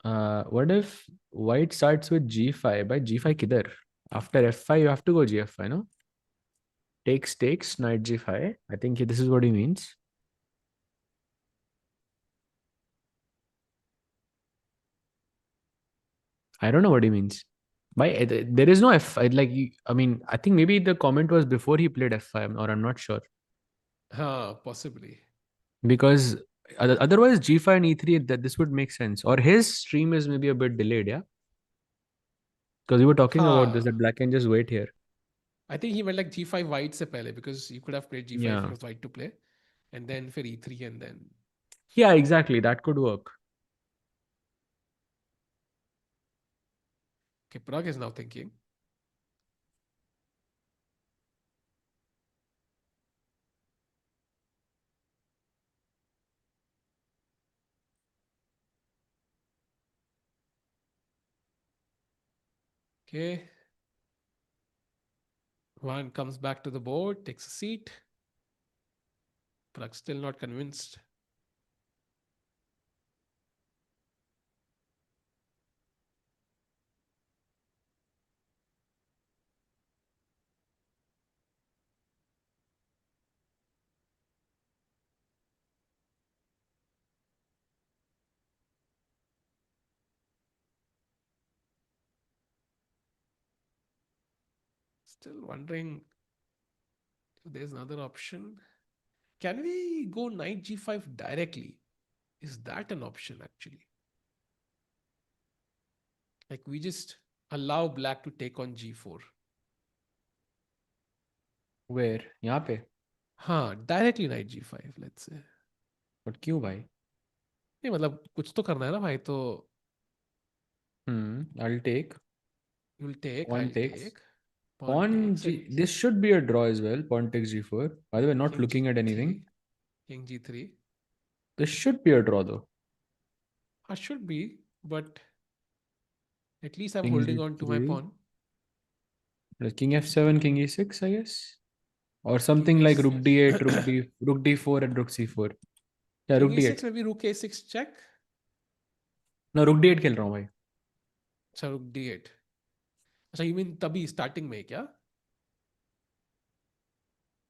What if white starts with g5? By g5 kidhar? After f5, you have to go gf5, no? Takes, knight g5. I think this is what he means. I don't know what he means. By there is no f. Like I mean, I think maybe the comment was before he played f5, or I'm not sure Possibly. because otherwise g5 and e3 that this would make sense. Or his stream is maybe a bit delayed, yeah. Because we were talking about this Ha. that black can just wait here. I think he went like g5 white se pehle because you could have played g5 if it Yeah, was white to play, and then for e3 and then yeah, exactly. That could work. okay. Prag is now thinking. Okay. Van comes back to the board, takes a seat. Pragg still not convinced. Still wondering if there's another option. Can we go knight g5 directly? Is that an option actually? Like we just allow black to take on g4. Where? यहाँ पे? हाँ, directly knight g5, let's say. But क्यों भाई? नहीं मतलब कुछ तो करना है ना भाई, तो I'll take. you'll take, Pawn I'll takes. take. Pawn Pawn takes, G. and This should be a draw as well. Pawn takes G4. By the way, not king looking at anything. g3, king g3. This should be a draw though. Should be, but at least I'm King holding on to my G3. pawn. King F7, King E6, I guess. Or King something like Rook S6. D8, Rook D4 and Rook C4. Yeah, King Rook D8. e6, maybe rook a6 check. No, Rook D8 खेल रहा हूँ भाई. अच्छा, rook d8. अच्छा, you mean तभी starting में क्या?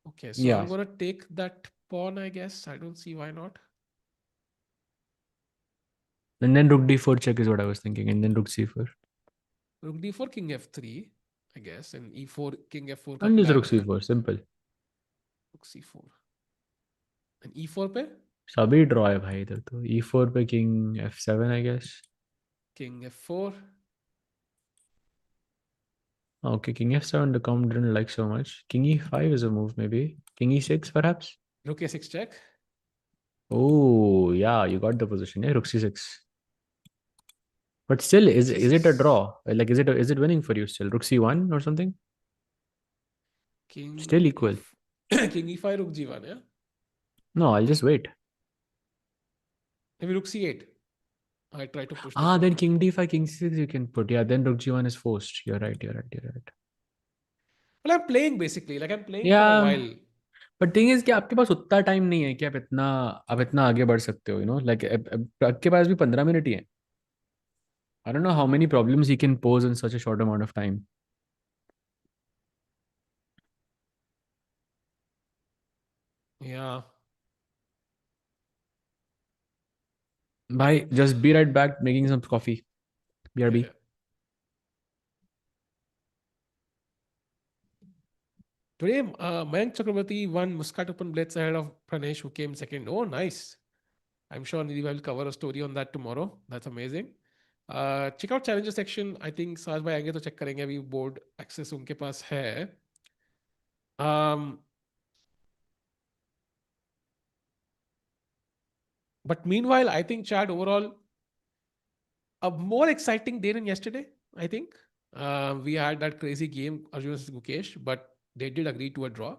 Okay, so Yeah. I'm gonna take that pawn, I guess. I don't see why not. And then Rook D4 check is what I was thinking. And then Rook C4. Rook d4, king f3, I guess, and e4, king f4 का And just plan Rook है. C4. Simple. Rook c4. And e4 पे? सभी draw है भाई इधर तो. E4 पे King F7 I guess. King f4. Okay, King F7 the com didn't like so much. King E5 is a move maybe. King E6 perhaps. Rook a6 check. Oh yeah, you got the position. Yeah, Rook C6. But still, is it a c6. draw? Like, is it winning for you still? Rook C1 or something? King Still equal. king e5, rook g1, yeah? No, I'll just wait. Maybe rook c8. I try to push the Ah, then pawn. King D5, King C6 you can put. Yeah, then Rook G1 is forced. You're right. Well, I'm playing basically. Like I'm playing for a Yeah, while. but thing is कि आपके पास उतना time नहीं है कि आप इतना आगे बढ़ सकते हो, like आपके पास भी 15 मिनट ही है. I don't know how many problems he can pose in such a short amount of time. Yeah. Bhai, just be right back making some coffee. BRB. Yeah. Today, Mayank Chakrabarti won Muscat Open Blitz ahead of Pranesh, who came second. Oh, nice. I'm sure Nidhi will cover a story on that tomorrow. That's amazing. Check out Challenger section. I think साज भाई आएंगे तो check करेंगे. अभी board access उनके पास है. But meanwhile, I think Chad overall a more exciting day than yesterday. I think we had that crazy game Arjun versus Gukesh, but they did agree to a draw.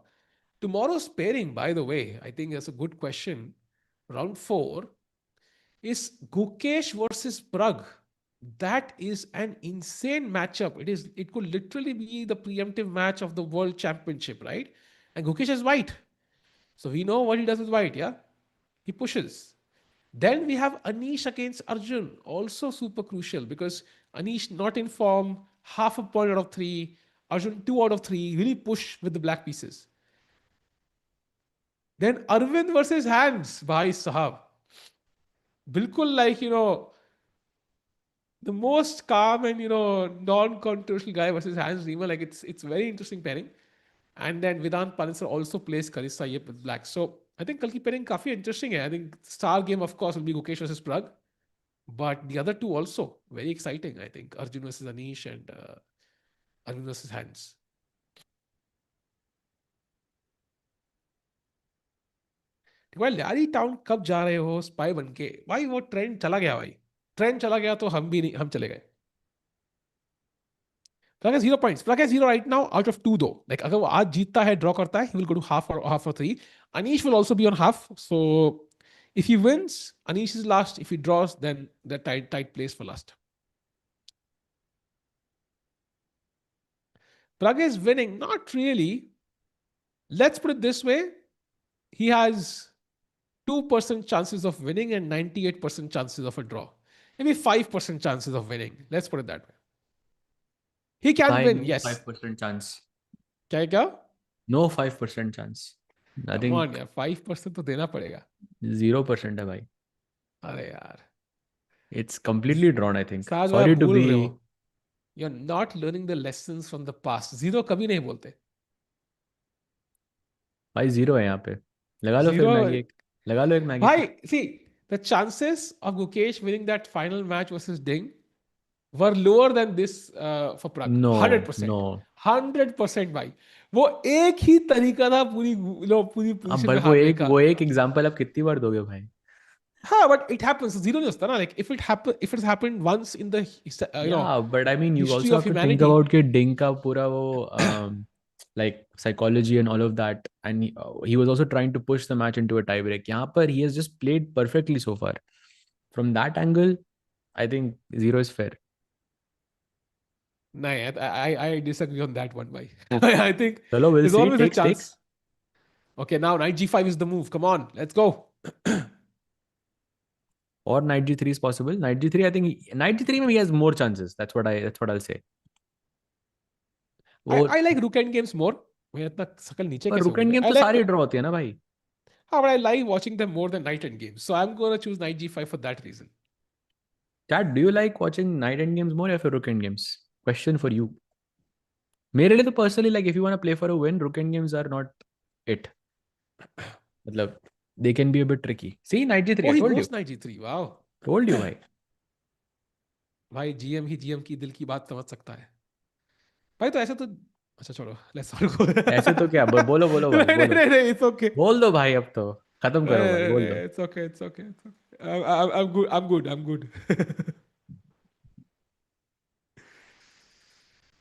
Tomorrow's pairing, by the way, I think that's a good question. Round 4 is Gukesh versus Pragg. That is an insane matchup. It could literally be the preemptive match of the world championship, right? And Gukesh is white. So we know what he does with white, yeah? He pushes. Then we have Anish against Arjun, also super crucial because Anish not in form, half a point out of three, Arjun 2 out of 3, really push with the black pieces. Then Arvind versus Hans, bhai sahab. Bilkul like, the most calm and, non-controversial guy versus Hans Niemann. Like it's very interesting pairing. And then Vedant Panisar also plays Carissa Yip with black. So I think Kalki pairing काफी interesting है. I think star game of course will be Gukesh versus Pragg. But the other two also very exciting, I think. Arjun versus Anish and Arjun versus Hans. भाई Larry town कब जा रहे हो spy बन के? भाई वो ट्रेंड चला गया भाई. ट्रेंड चला गया तो हम भी नहीं, हम चले गए. Pragg has 0 points. Pragg has 0 right now out of 2 though. Like अगर वो आज जीतता है, draw करता है, he will go to half or 3. Anish will also be on half. So if he wins, Anish is last. If he draws, then the tight place for last. Pragg is winning. Not really. Let's put it this way. He has 2% chances of winning and 98% chances of a draw. Maybe 5% chances of winning. Let's put it that way. He can Bhai, win, no yes. 5% chance. क्या? No 5% chance. I Come on think यार, 5% तो देना पड़ेगा. 0% है भाई. अरे यार. It's completely drawn, I think. साज भाई Sorry to भूल be. रहे हो. You're not learning the lessons from the past. Zero कभी नहीं बोलते. भाई 0 है यहाँ पे. लगा लो फिर Zero. मैगी एक. लगा लो एक मैगी फिर. Bhai, see, the chances of Gukesh winning that final match versus Ding were lower than this for Pragg. No, 100%. no. 100% भाई. वो एक ही तरीका था पूरी अब पोजीशन में बट हारने का. वो एक एग्जांपल आप कितनी बार दोगे भाई? हाँ, but it happens. Zero नहीं होता ना. Like if it's happened once in the Yeah, but I mean, you history also of have to think humanity. about कि Ding का पूरा वो like psychology and all of that, and he was also trying to push the match into a tiebreak. यहाँ पर he has just played perfectly so far. From that angle, I think 0 is fair. No, I disagree on that one, bhai. Okay. I think Chalo, we'll there's see. always a Takes, takes. chance. Okay, now knight g5 is the move. Come on, let's go. Or knight g3 is possible. Knight g3, I think knight g3 maybe he has more chances. That's what I'll say. वो I like rook end games more. मैं इतना सकल नीचे पर कैसे रुक हो and गया? गेम I तो like, सारी ड्रॉ होती है ना भाई. but I like watching them more than knight end games. So I'm gonna choose knight g5 for that reason. Chat, do you like watching night end games more या फिर rook end games? Question for you. मेरे लिए तो personally like if you want to play for a win, rook end games are not it. मतलब they can be a bit tricky. See, knight g3, Oh, I he told you. goes knight g3. Wow. Told you भाई. भाई GM ही GM की दिल की बात समझ सकता है. भाई तो ऐसे तो अच्छा छोड़ो. Let's not go. ऐसे तो क्या बोलो बोलो भाई नहीं बोलो. नहीं नहीं, it's okay. बोल दो भाई अब तो. खत्म करो भाई बोल दो. It's okay. It's okay. It's okay. I'm good. I'm good. I'm good.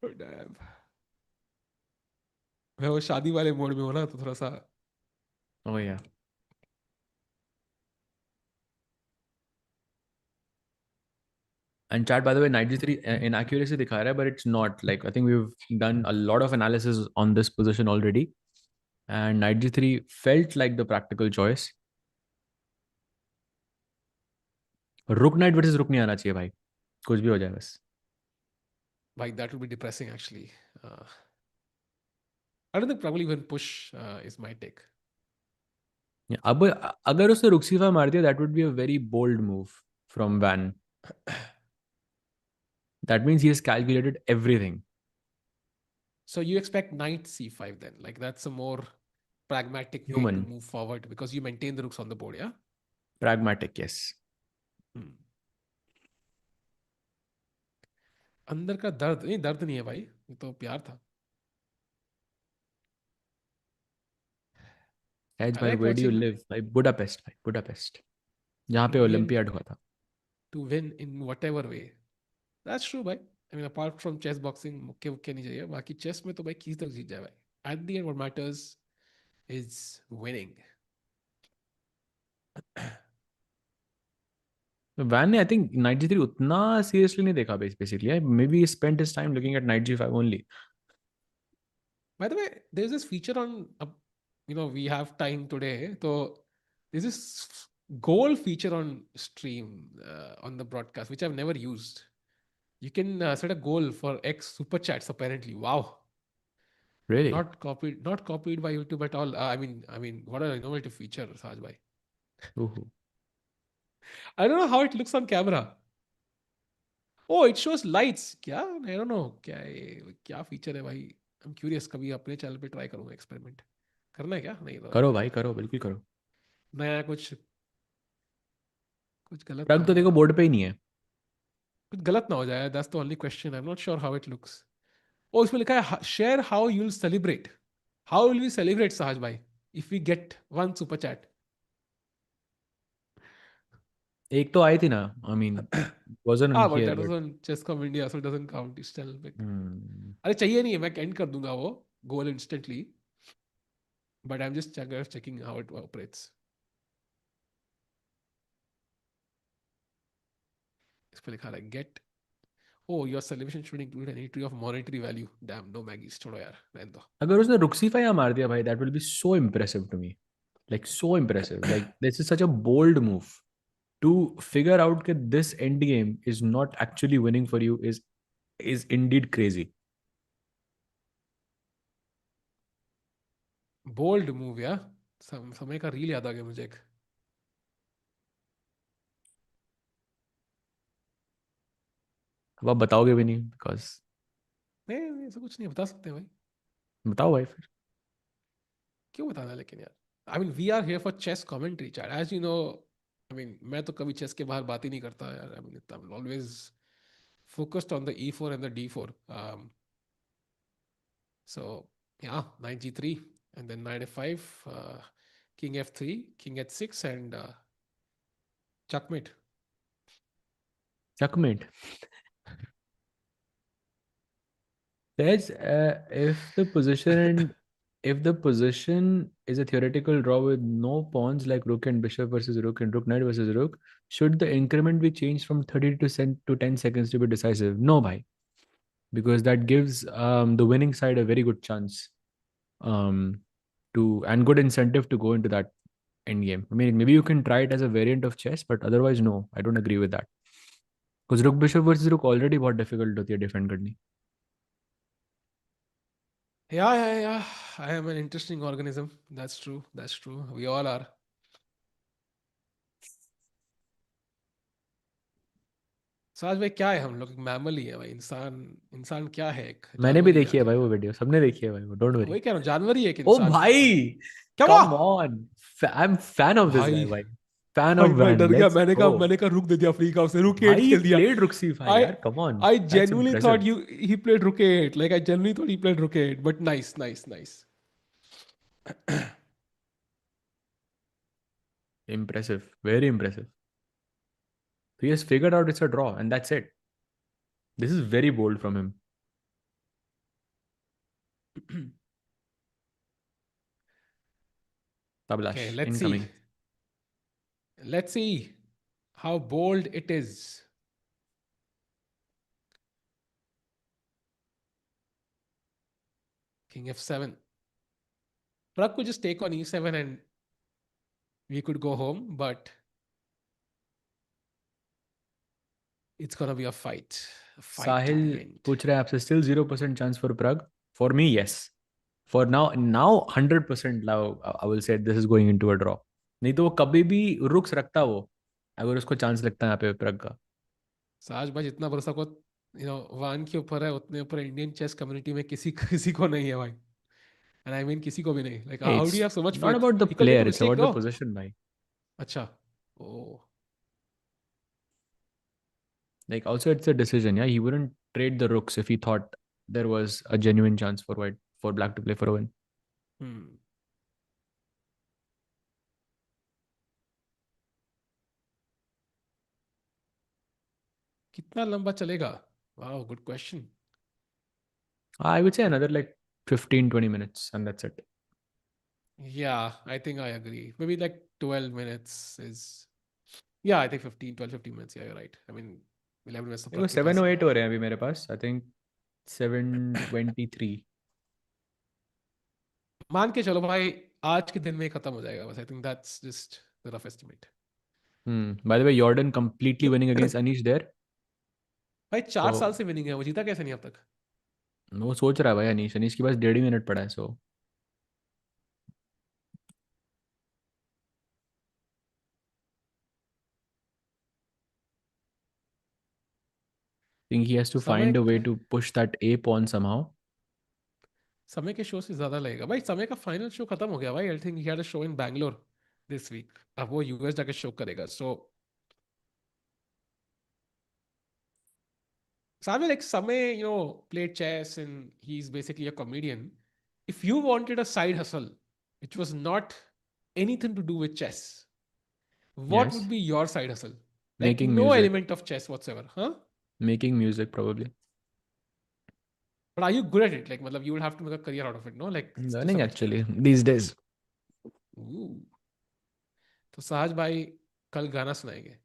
Oh, damn. मैं वो शादी वाले मोड में हूँ ना तो थोड़ा सा. Oh yeah. And chat, by the way, knight g3 inaccuracy दिखा रहा है, but it's not. Like I think we've done a lot of analysis on this position already, and knight g3 felt like the practical choice. रुक night versus रुक नहीं आना चाहिए भाई. कुछ भी हो जाए बस. Like that would be depressing actually. I don't think probably even push is my take. अब अगर उसने रुक c5 मार दिया, that would be a very bold move from Van. That means he has calculated everything. So you expect knight c5 then? Like that's a more pragmatic way to Human. move forward because you maintain the rooks on the board, yeah? Pragmatic, yes. अंदर का दर्द नहीं है भाई, ये तो प्यार था. Edge I भाई, like where do you watching live? भाई बुडापेस्ट भाई, बुडापेस्ट. जहाँ पे Nguyen ओलंपियाड हुआ था. to win in whatever way. That's true भाई. I mean apart from chess boxing मुक्के वुक्के नहीं चाहिए. बाकी chess में तो भाई किसी तक जीत जाए भाई. At the end what matters is winning. Van ने I think knight g three उतना सीरियसली नहीं देखा basically. Maybe spent his time looking at knight g five only. By the way, there's this feature on, we have time today. So there's this goal feature on stream on the broadcast, which I've never used. You can set a goal for X super chats. Apparently, wow! Really? Not copied by YouTube at all. I mean, what an innovative feature, Saj bhai. Ooh. I don't know how it looks on camera. Oh, it shows lights. क्या? I don't know. क्या feature है भाई? I'm curious. कभी अपने channel पे try करूँगा experiment. करना है क्या? नहीं तो करो भाई करो, बिल्कुल करो. नया कुछ गलत ना प्लग तो हो जाए. देखो बोर्ड पे ही नहीं है. कुछ गलत ना हो जाए. That's the only question. I'm not sure how it looks. Oh, इसमें लिखा है share how you'll celebrate. How will we celebrate, Sahaj bhai, if we get one super chat? एक तो आई थी ना. I mean wasn't on But here that was but on Chesscom India, so it doesn't count. It's still big. hmm. अरे चाहिए नहीं है, मैं end कर दूंगा वो goal instantly. But I'm just checking how it operates. इस पे लिखा है get. Oh, your celebration should include an entry of monetary value. Damn, no Maggies. छोड़ो यार, रहने दो. अगर उसने रुक्सीफाई मार दिया भाई, that will be so impressive to me. Like so impressive. Like this is such a bold move. To figure out that this end game is not actually winning for you is indeed crazy. Bold move, yeah. समय का reel याद आ गया मुझे एक. अब आप बताओगे भी नहीं बिकॉज नहीं, ऐसा कुछ नहीं बता सकते भाई. बताओ भाई फिर. क्यों बताना लेकिन यार. I mean, we are here for chess commentary, chat. As you know, I mean, मैं तो कभी chess के बाहर बात ही नहीं करता यार. I mean, I'm always focused on the e4 and the d4. So yeah, knight g3 and then knight f5, king f3, king h6, and checkmate. Checkmate. There's if the position is a theoretical draw with no pawns like rook and bishop versus rook and rook knight versus rook, should the increment be changed from 30 to 10 seconds to be decisive? No, bhai, because that gives the winning side a very good chance um, to and good incentive to go into that end game. I mean, maybe you can try it as a variant of chess, but otherwise, no, I don't agree with that. Because rook bishop versus rook already बहुत difficult होती है defend करनी. Yeah. I am an interesting organism. That's true. We all are. साज भाई क्या है, हम लोग मैमल ही है भाई. इंसान इंसान क्या है, एक मैंने भी जानवर ही है देखी है भाई आखिर. वो वीडियो, सबने देखी है भाई वो, डोंट वरी. वही कह रहा हूँ, जानवर ही है एक ओ इंसान. भाई, क्या हुआ come on, I am fan of this guy भाई? भाई. फैन भाई ऑफ मैं वैन, डर गया. लेट्स मैंने गो. कहा मैंने कहा रुक दे दिया फ्री का, उसने रुक एट भाई खेल दिया. प्लेड रुक C5 I यार, come on, I that's genuinely thought impressive. he played rook 8. Like I genuinely thought he played rook 8. But nice. Impressive, very impressive. He has figured out it's a draw and that's it. This is very bold from him. Okay, Tablash let's see. incoming. Let's see how bold it is. King f7. Prag could just take on e7 and we could go home, but it's gonna be a fight. A fight to Sahil the end. पूछ रहे हैं आपसे, still 0% chance for Prague. For me, yes. For now 100% now I will say this is going into a draw. नहीं तो वो कभी भी रुक्स रखता वो, अगर उसको चांस लगता है यहाँ पे प्रग का. साज भाई जितना भरोसा को वान के ऊपर है, उतने ऊपर इंडियन चेस कम्युनिटी में किसी किसी को नहीं है भाई. एंड आई मीन किसी को भी नहीं. Like Hey, how do you it's have so much not faith? about the he can make player, a it's mistake about the no. position, bhai. अच्छा. ओ. Like also it's a decision. Yeah, he wouldn't trade the rooks if he thought there was a genuine chance for white for black to play for a win. हम्म. कितना लंबा चलेगा? Wow, good question. I would say another like 15-20 minutes and that's it. Yeah, I think I agree. Maybe like 12 minutes is. Yeah, I think 15 minutes. Yeah, you're right. I mean, 11 minutes तो देखो प्रग के पास ही 708 है. हो रहे हैं अभी मेरे पास. I think 723. मान के चलो भाई, आज के दिन में ही खत्म हो जाएगा बस. I think that's just the rough estimate. By the way, Jordan completely winning against Anish there. भाई 4 साल So से विनिंग है वो, जीता कैसे नहीं अब तक? वो सोच रहा है भाई अनीश, अनीश के पास 1.5 मिनट पड़ा है. So I think he has to समय find a way to push that A pawn somehow. समय के शो से ज्यादा लगेगा भाई. समय का फाइनल शो खत्म हो गया भाई. I think he had a show in Bangalore this week. अब वो यूएस जाके शो करेगा. सो Samuel, like Samay, played chess and he's basically a comedian. If you wanted a side hustle, which was not anything to do with chess, what would Yes, be your side hustle? Like making no music, element of chess whatsoever, huh? making music probably. But are you good at it? Like, matlab, you would have to make a career out of it, no? Like, to Learning some extent. actually these days. Ooh. तो सहज भाई कल गाना सुनाएंगे.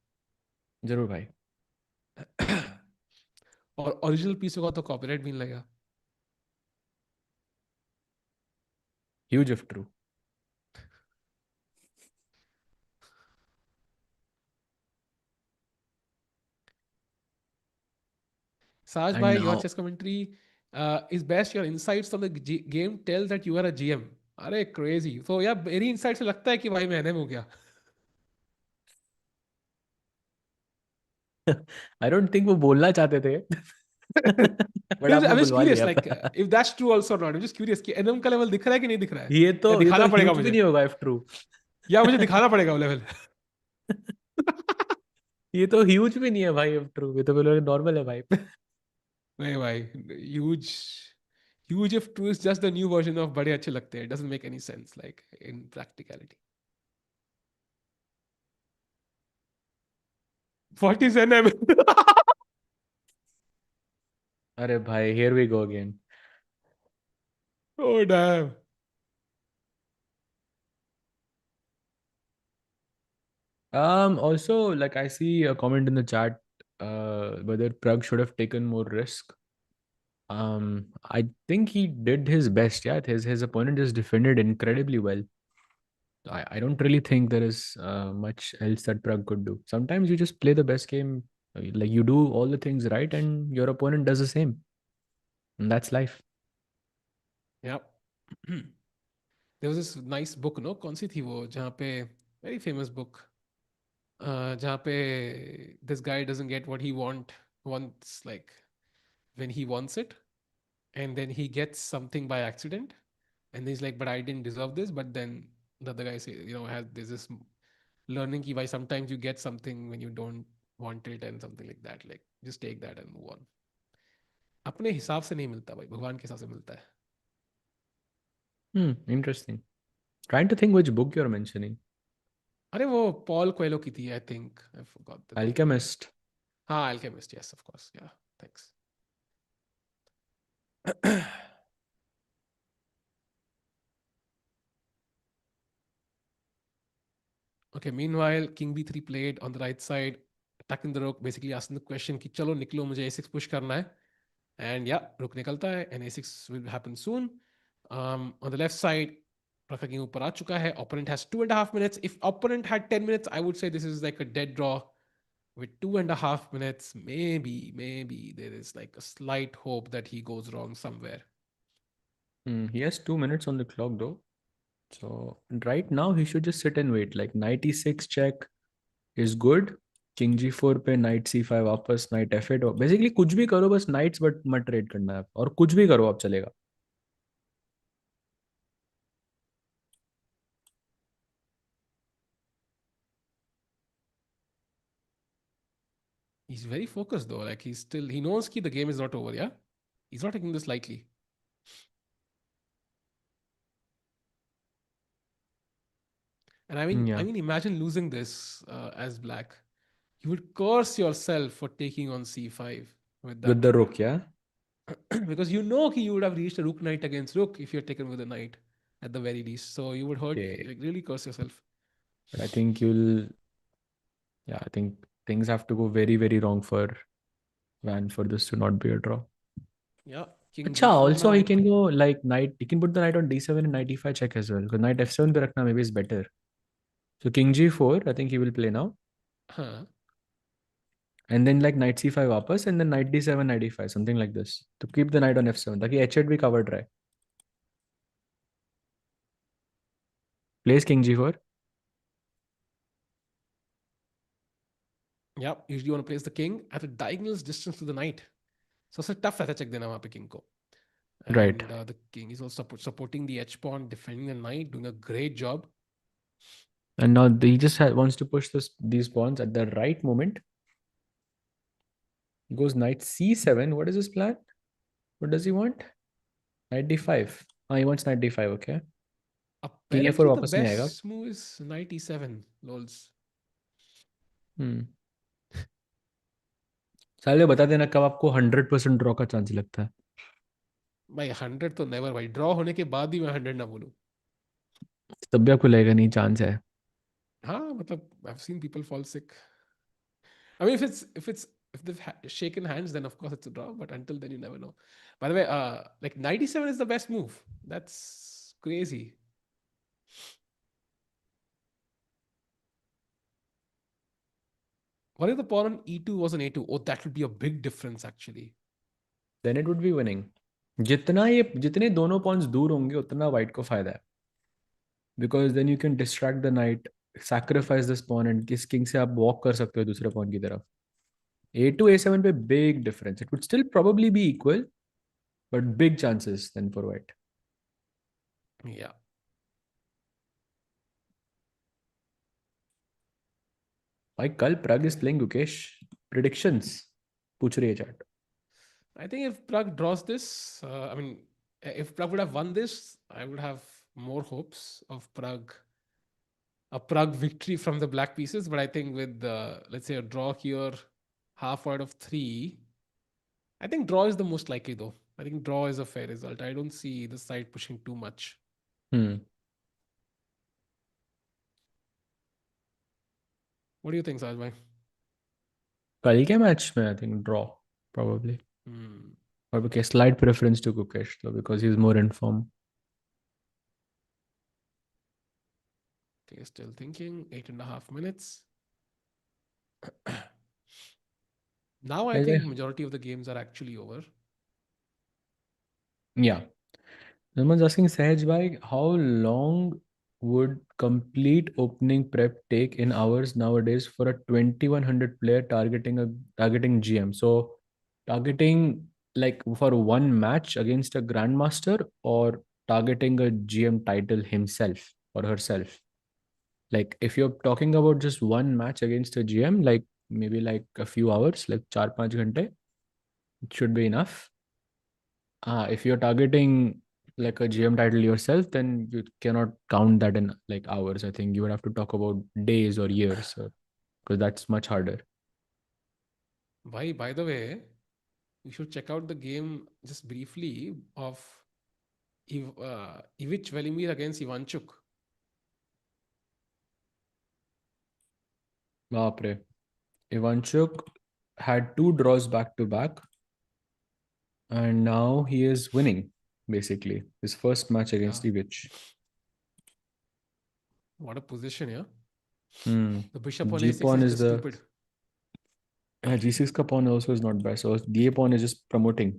जरूर भाई. और original piece होगा तो कॉपीराइट भी नहीं लगेगा. Huge if true. Saj And bhai, your now, chess commentary is best. Your insights on the game tell that you are a GM. अरे crazy. So yeah, मेरी insight से लगता है कि भाई मैं NM हो गया. I don't think वो बोलना चाहते थे. बट आपने I'm just बुलवा curious, लिया. like if that's true also or not. I'm just curious कि NM का level दिख रहा है कि नहीं दिख रहा है? ये तो दिखाना पड़ेगा ह्यूज भी मुझे. नहीं होगा if true. या मुझे दिखाना पड़ेगा वो level. ये तो ह्यूज भी नहीं है भाई if true. ये तो बिल्कुल नॉर्मल है भाई. नहीं भाई, huge, huge if true is just the new version of बड़े अच्छे लगते हैं. It doesn't make any sense like in practicality. What is NM? अरे भाई, here we go again. Oh damn. Also, like I see a comment in the chat, whether Prag should have taken more risk. I think he did his best. Yeah, his opponent just defended incredibly well. I don't really think there is much else that Prag could do. Sometimes you just play the best game, like you do all the things right, and your opponent does the same, and that's life. Yeah. There was this nice book, no? कौन सी थी वो जहाँ पे very famous book जहाँ पे this guy doesn't get what he wants like when he wants it, and then he gets something by accident, and he's like, but I didn't deserve this. But then the other guy say, has there's this learning ki, why sometimes you get something when you don't want it and something like that. Like just take that and move on. अपने हिसाब से नहीं मिलता भाई, भगवान के हिसाब से मिलता है. Interesting. Trying to think which book you're mentioning. अरे वो पॉल कोएलो की थी, आई think I forgot the name. Alchemist. हाँ, अल्केमिस्ट, यस ऑफ कोर्स, या thanks. Okay, meanwhile, King B3 played on the right side, attacking the rook, basically asking the question कि चलो निकलो, मुझे A6 push करना है. And yeah, rook निकलता है and A6 will happen soon. On the left side, Praka King ऊपर आ चुका है. Opponent has 2.5 minutes. If opponent had 10 minutes, I would say this is like a dead draw. With 2.5 minutes, maybe there is like a slight hope that he goes wrong somewhere. He has 2 minutes on the clock though. So right now he should just sit and wait. Like knight e6 check is good. King g4 पे knight c5 वापस knight f8. Basically कुछ भी करो, बस knights but मत trade करना है, और कुछ भी करो अब चलेगा. He's very focused though. Like he knows the game is not over. Yeah, he's not taking this lightly. And Yeah, imagine losing this as black. You would curse yourself for taking on c5 with with that the move. rook. Yeah. Because you would have reached a rook knight against rook if you're taken with a knight at the very least. So you would Okay. like, really curse yourself. But I think you'll. Yeah, I think things have to go very very wrong for Van for this to not be a draw. Yeah, king Acha, g4 also he now. can go like knight. He can put the knight on d7 and knight e5 check as well. Because knight f7 पे रखना maybe is better. So king g4, I think he will play now. Huh. And then like knight c5 वापस and then knight d7 knight e5 something like this to keep the knight on f7 ताकि h8 भी covered रहे. Plays king g4. Yeah, usually you want to place the king at a diagonal distance to the knight. So it's a tough रहता है check देना वहाँ पे king को. Right. And the king is also supporting the h pawn, defending the knight, doing a great job. And now he just wants to push these pawns at the right moment. He goes knight c7. What is his plan? What does he want? Knight d5. He wants knight d5. Okay. King a4 Apparently, the वापस नहीं आएगा. best move is knight e7. Lols. Hmm. साले बता देना कब आपको 100% draw का chance लगता है. भाई 100 तो नेवर भाई, ड्रॉ होने के बाद भी मैं 100 ना बोलूं. तब भी आपको लगेगा नहीं चांस है. हाँ मतलब I've seen people fall sick. I mean, if if they've shaken hands, then of course it's a draw. But until then, you never know. By the way, like 97 is the best move. That's crazy. What if the pawn on e2 was an a2? Oh, that would be a big difference actually. Then it would be winning. जितने दोनों Pond's दूर होंगे उतना white को फायदा है, because then you can distract the knight, sacrifice this pawn and किस king से आप वॉक कर सकते हो दूसरे पॉन की तरफ. A2 A7 पे big difference. It would still probably be equal, but big chances then for white. Yeah. भाई कल Pragg is playing Gukesh. Predictions पूछ रही है chat. I think if Pragg draws this, I mean, if Pragg would have won this, I would have more hopes of a Pragg victory from the black pieces. But I think with, let's say, a draw here, half out of 3, I think draw is the most likely though. I think draw is a fair result. I don't see the side pushing too much. What do you think, Sajbhai? कल के match में I think draw probably. Or okay, slight preference to Gukesh though, because he's more informed. Okay, still thinking. 8.5 minutes. Now I think majority of the games are actually over. Yeah. Someone's asking Sahaj bhai, how long would complete opening prep take in hours nowadays for a 2100 player targeting GM? So targeting like for one match against a grandmaster, or targeting a GM title himself or herself? Like if you're talking about just one match against a GM, like maybe like a few hours, like 4-5 ghante, it should be enough. If you're targeting like a GM title yourself, then you cannot count that in like hours. I think you would have to talk about days or years, because that's much harder. By the way, you should check out the game just briefly of Ivic Velimir against Ivanchuk. Baapre. Ivanchuk had 2 draws back to back, and now he is winning basically his first match against Ivic. What a position, yeah. The bishop on G a6 pawn is is just stupid. G6 ka pawn also is not bad. So D pawn is just promoting.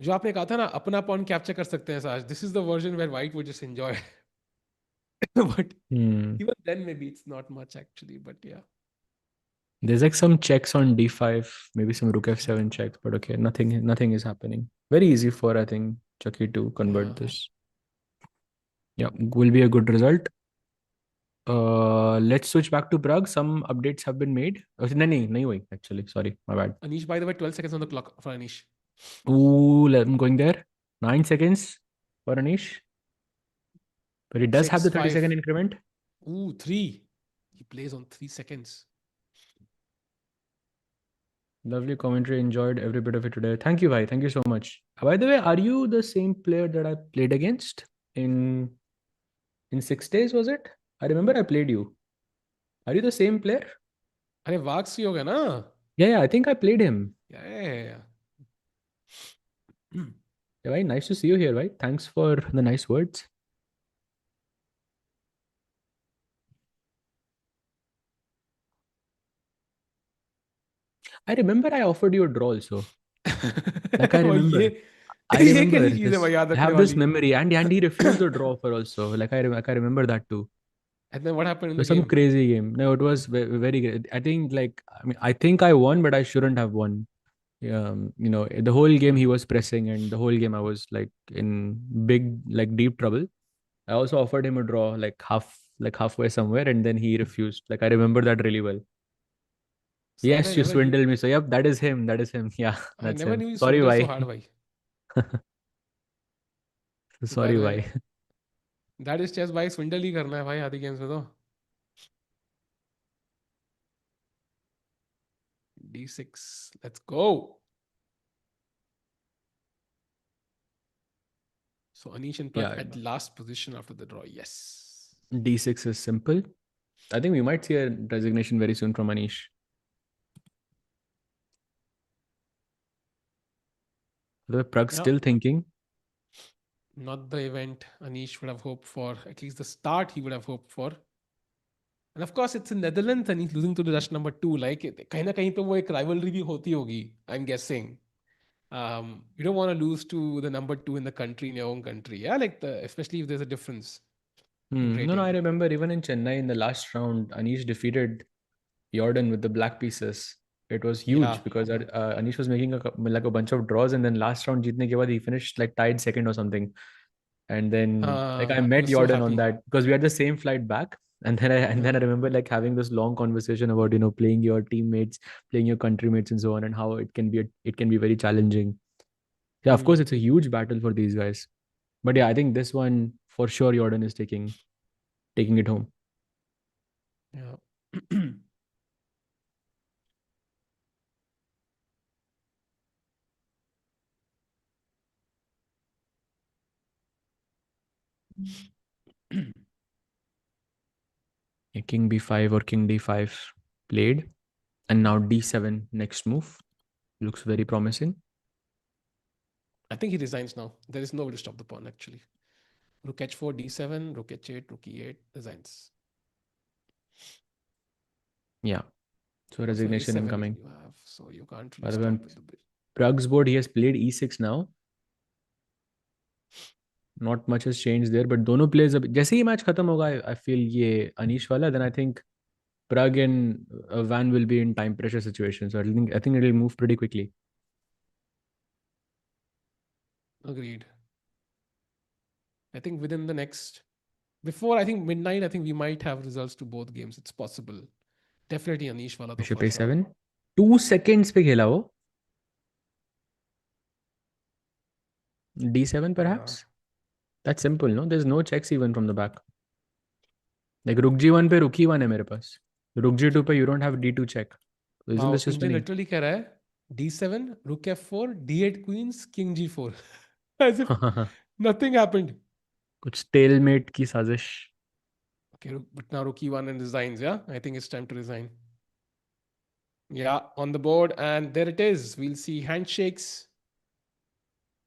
जो आपने कहा था ना अपना pawn capture कर सकते हैं साज. This is the version where white would just enjoy. But even then maybe it's not much actually, but yeah. There's like some checks on D5, maybe some rook F7 checks, but okay, nothing is happening. Very easy for I think Chucky to convert this. Yeah, will be a good result. Let's switch back to Prague. Some updates have been made. No, actually. Sorry, my bad. Anish, by the way, 12 seconds on the clock for Anish. Ooh, I'm going there. 9 seconds for Anish. But he does have the 30-second increment. Ooh, 3. He plays on 3 seconds. Lovely commentary. Enjoyed every bit of it today. Thank you, bhai. Thank you so much. By the way, are you the same player that I played against in 6 days, was it? I remember I played you. Are you the same player? अरे wax ही होगा ना? Yeah, I think I played him. Yeah. Yeah, bhai, nice to see you here, bhai. Thanks for the nice words. I remember I offered you a draw also. Like I remember. I remember this. I have this memory. And he refused the draw offer also. Like I remember that too. And then what happened in It was the some game? crazy game. No, it was very great. I think I think I won, but I shouldn't have won. The whole game he was pressing, and the whole game I was like in big, like deep trouble. I also offered him a draw, like halfway somewhere, and then he refused. Like I remember that really well. Yes, you swindled me. So yep, that is him. That is him. Yeah, that's I never him. knew you Sorry, swindled why? so hard, bhai. Sorry, why? That is chess, भाई. Swindle ही करना है भाई आधी games में तो. D6. Let's go. So Anish and Pragg at last position after the draw. Yes. D6 is simple. I think we might see a resignation very soon from Anish. The Prag's still thinking. Not the event Anish would have hoped for, at least the start he would have hoped for. And of course, it's in Netherlands and he's losing to the Dutch number 2. Like, kahin na kahin pe wo ek rivalry bhi hoti hogi, I'm guessing. You don't want to lose to the number 2 in the country, in your own country. Yeah, like especially if there's a difference in No, I rating. remember even in Chennai in the last round, Anish defeated Jordan with the black pieces. It was Yeah. huge because Anish was making like a bunch of draws, and then last round jeetne ke baad he finished like tied second or something. And then like I He met was so Jordan on happy. that because we had the same flight back. And then I remember like having this long conversation about playing your teammates, playing your countrymates, and so on, and how it can be very challenging. Yeah, of course it's a huge battle for these guys. But yeah, I think this one for sure Jordan is taking it home. Yeah. King b5 or king d5 played, and now d7 next move looks very promising. I think he resigns now. There is no way to stop the pawn, actually. Rook h4, d7, rook h8, rook e8, resigns. Yeah, so Also resignation a7 incoming. you have, so you can't really But stop on with the bit. Prag's board, he has played e6 now. Not much has changed there, but दोनों players अब जैसे ही match खत्म होगा, I feel ये अनीश वाला, then I think Pragg and Van will be in time pressure situation. So I think it'll move pretty quickly. Agreed. I think within the next, before I think midnight, I think we might have results to both games. It's possible. Definitely Anish wala to Bishop for sure. a7. 2 seconds पे खेला वो. d7 perhaps. That's simple, no? There's no checks even from the back. Like rook g1 पे rook e1 है मेरे पास. Rook g2 पे you don't have d2 check. So isn't Wow, this just Indian winning? literally कह रहा है d7, rook f4, d8 queens, king g4. As if nothing happened. कुछ stalemate की साजिश. Okay, but now rook e1 and resigns, yeah? I think it's time to resign. Yeah, on the board, and there it is. We'll see handshakes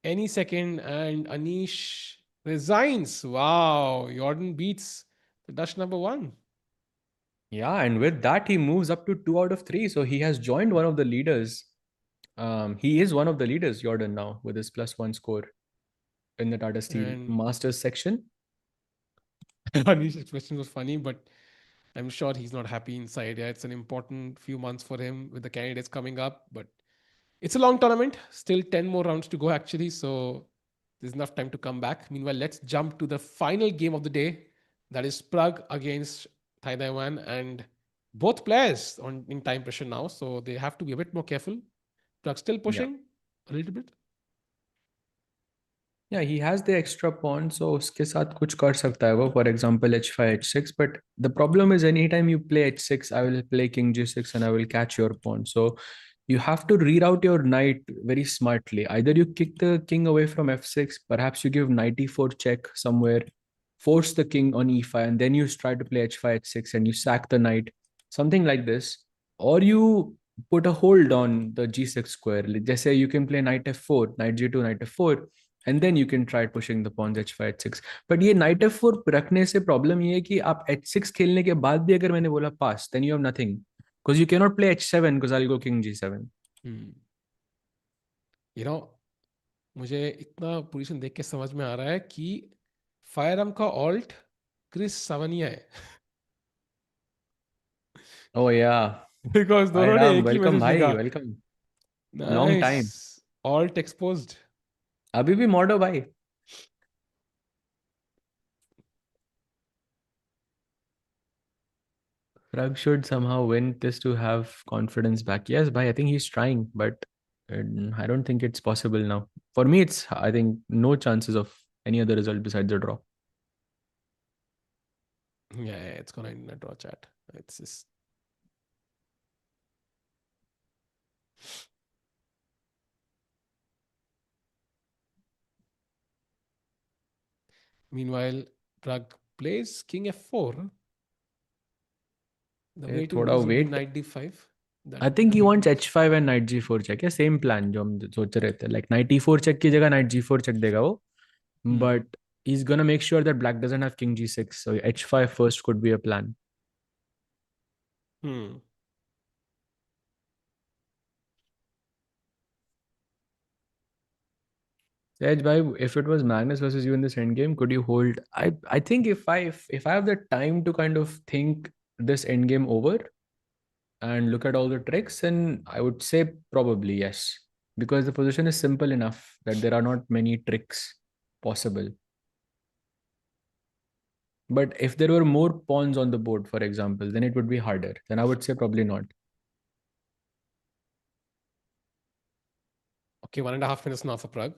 any second, and Anish resigns. Wow, Jordan beats the Dutch number 1. Yeah, and with that he moves up to 2 out of 3. So he has joined one of the leaders. He is one of the leaders, Jordan, now with his +1 score in the Tata Steel And Masters section. Anish's expression was funny, but I'm sure he's not happy inside. Yeah, it's an important few months for him with the candidates coming up, but it's a long tournament. Still 10 more rounds to go, actually. So there's enough time to come back. Meanwhile, let's jump to the final game of the day. That is Pragg against Thai Dai Van. And both players on in time pressure now. So they have to be a bit more careful. Pragg still Yeah. pushing a little bit. Yeah, he has the extra pawn, so उसके साथ कुछ कर सकता है वो. For example, h5, h6. But the problem is anytime you play h6, I will play king g6 and I will catch your pawn. So you have to reroute your knight very smartly. Either you kick the king away from f6, perhaps you give knight e4 check somewhere, force the king on e5, and then you try to play h5, h6, and you sack the knight, something like this. Or you put a hold on the g6 square. Just say you can play knight f4, knight g2, knight f4, and then you can try pushing the pawns h5 h6. But ये knight f4 रखने से problem ये है कि आप h6 खेलने के बाद भी अगर मैंने बोला pass, then you have nothing because you cannot play h7 because I'll go king g7. You know, मुझे इतना पोजीशन देख के समझ में आ रहा है कि फायर आर्म का ऑल्ट क्रिस सावनिया है. Oh yeah, बिकॉज hi दोनों ने Ram, एक ही welcome मैसेज भाई, लिखा. welcome. Long nice. time. Alt exposed. अभी भी मॉडो भाई. Pragg should somehow win this to have confidence back. Yes, bhai, I think he's trying, but I don't think it's possible now. For me, I think no chances of any other result besides a draw. Yeah, it's gonna end in a draw, chat. It's just meanwhile Pragg plays king f4. The way to थोड़ा lose will be wait. knight d5. I think he wants h5 and knight g4 check. Yeah, same plan जो हम सोच रहे थे. Like knight e4 check की जगह knight g4 check देगा वो. But he's gonna make sure that black doesn't have king g6. So h5 first could be a plan. Edge by if it was Magnus versus you in this endgame, could you hold? I think if I have the time to kind of think this endgame over and look at all the tricks, then I would say probably yes. Because the position is simple enough that there are not many tricks possible. But if there were more pawns on the board, for example, then it would be harder. Then I would say probably not. Okay, 1.5 minutes now for Pragg.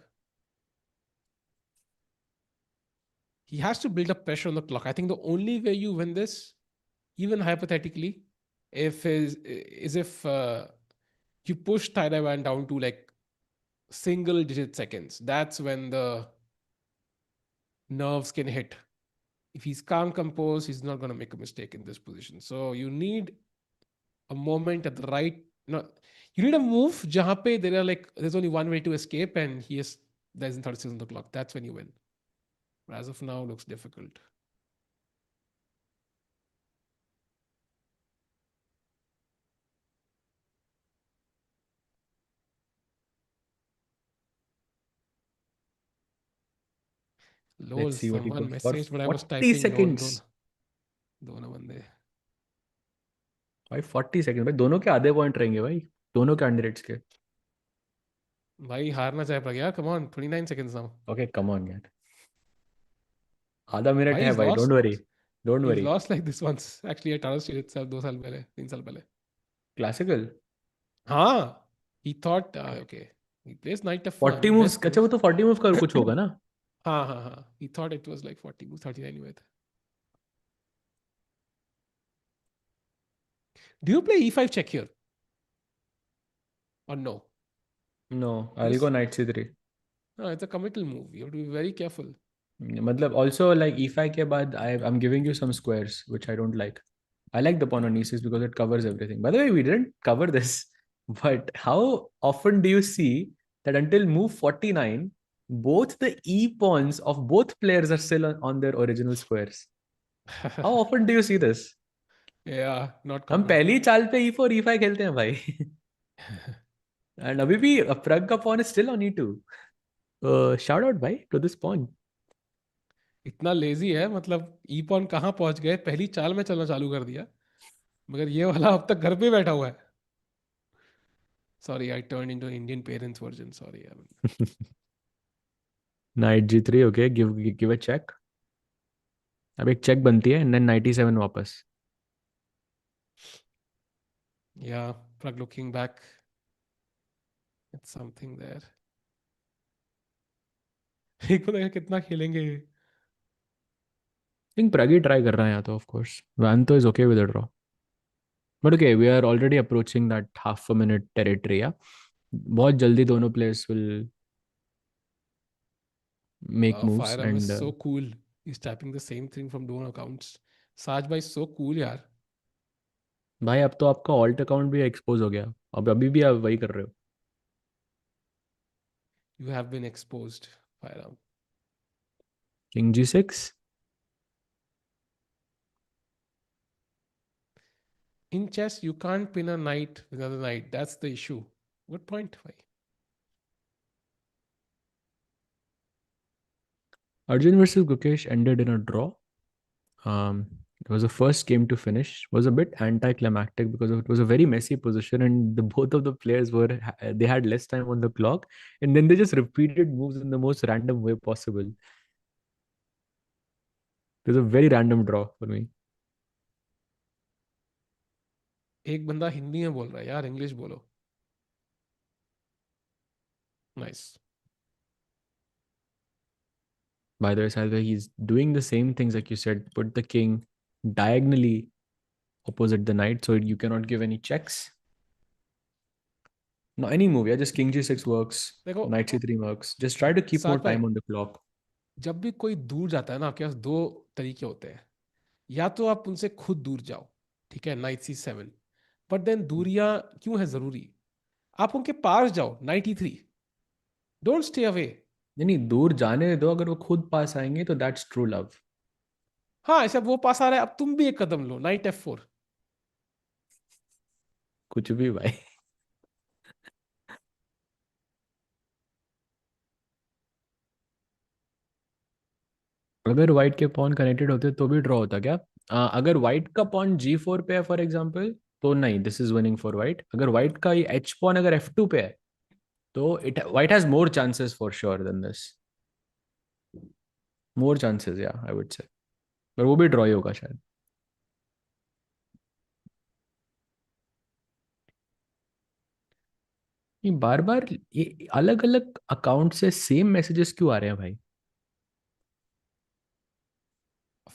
He has to build up pressure on the clock. I think the only way you win this, even hypothetically, if if you push Thai Dai Van down to like single digit seconds. That's when the nerves can hit. If he's calm, composed, he's not going to make a mistake in this position. So you need a moment at the right. No, you need a move. Jahan pe there are like there's only one way to escape, and there's 36 on the clock. That's when you win. As of now, looks difficult. Let's see what he Someone goes for. messaged, but I was 40 typing seconds. दोनों बंदे. भाई 40 second भाई दोनों के आधे point रहेंगे भाई दोनों कैंडिडेट्स के. भाई हारना चाहे प्रज्ञा. Come on, 29 seconds now. Okay, come on यार. आधा मिनट भाई है he's भाई. lost. Don't worry. Don't He's worry. lost like this once. Actually, at Tata Steel itself 2 साल पहले, 3 साल पहले. Classical. हाँ. He thought, okay. He plays knight f1, 40 moves. best अच्छा वो move. तो 40 मूव का कुछ होगा ना. हाँ. He thought it was like 40 moves, 39 हुए थे. Do you play e5 check here? Or no? No, I'll go knight c3. No, it's a committal move. You have to be very careful. मतलब also like e5 के बाद I'm giving you some squares which I don't like. I like the pawn on e6 because it covers everything. By the way, we didn't cover this, but how often do you see that until move 49, both the e pawns of both players are still on their original squares? How often do you see this? Yeah, not हम common. पहली चाल पे e4 e5 खेलते हैं भाई. And अभी भी Pragg का pawn is still on e2. Shout out भाई to this pawn. इतना लेजी है मतलब ई पॉन कहाँ पहुंच गए पहली चाल में चलना चालू कर दिया मगर ये वाला अब तक घर पे बैठा हुआ है. Sorry, I turned into an Indian parents version. Sorry. Knight g3. Okay, give a check. अब एक चेक बनती है and then 97 वापस. Yeah, Pragg looking back. It's something there. एक को लगा कितना खेलेंगे. I think Pragg he try कर रहा है यहाँ तो of course. Vanto is okay with a draw. But okay, we are already approaching that half a minute territory. Yeah, बहुत जल्दी दोनों players will make moves Fire is and so cool. He's tapping the same thing from दोनों accounts. Saj bhai so cool यार. भाई अब तो आपका alt account भी expose हो गया. अब अभी भी आप वही कर रहे हो. You have been exposed, Fire. King g6. In chess, you can't pin a knight with another knight. That's the issue. Good point, bhai. Arjun versus Gukesh ended in a draw. It was the first game to finish. It was a bit anticlimactic because it was a very messy position, and both of the players they had less time on the clock, and then they just repeated moves in the most random way possible. It was a very random draw for me. एक बंदा हिंदी में बोल रहा है यार English बोलो. Nice. By the way, Salve, he's doing the same things like you said. Put the king diagonally opposite the knight, so you cannot give any checks. No, any move, yeah. Just king g6 works. देखो Knight c3 works. Just try to keep more साथ time भाई on the clock. जब भी कोई दूर जाता है ना आपके पास दो तरीके होते हैं. या तो आप उनसे खुद दूर जाओ. ठीक है, नाइट c7. बट देन दूरियां क्यों है जरूरी? आप उनके पास जाओ, night E3, don't stay away. नहीं, दूर जाने दो, अगर वो खुद पास आएंगे तो दैट्स ट्रू लव। हाँ, ऐसा वो पास आ रहा है, अब तुम भी एक कदम लो, नाइट F4। कुछ भी भाई। अगर व्हाइट के पॉन कनेक्टेड होते तो भी ड्रॉ होता क्या? अगर व्हाइट का पॉन G4 पे है फॉर एग्जांपल, तो नहीं, this is winning for white. अगर व्हाइट का ये एच पॉन अगर F2 पे है, तो it white has more chances for sure then this. More chances, या आई वुड से। पर वो भी ड्रॉ ही होगा शायद। ये बार बार ये अलग अलग अकाउंट से सेम मैसेजेस क्यों आ रहे हैं भाई?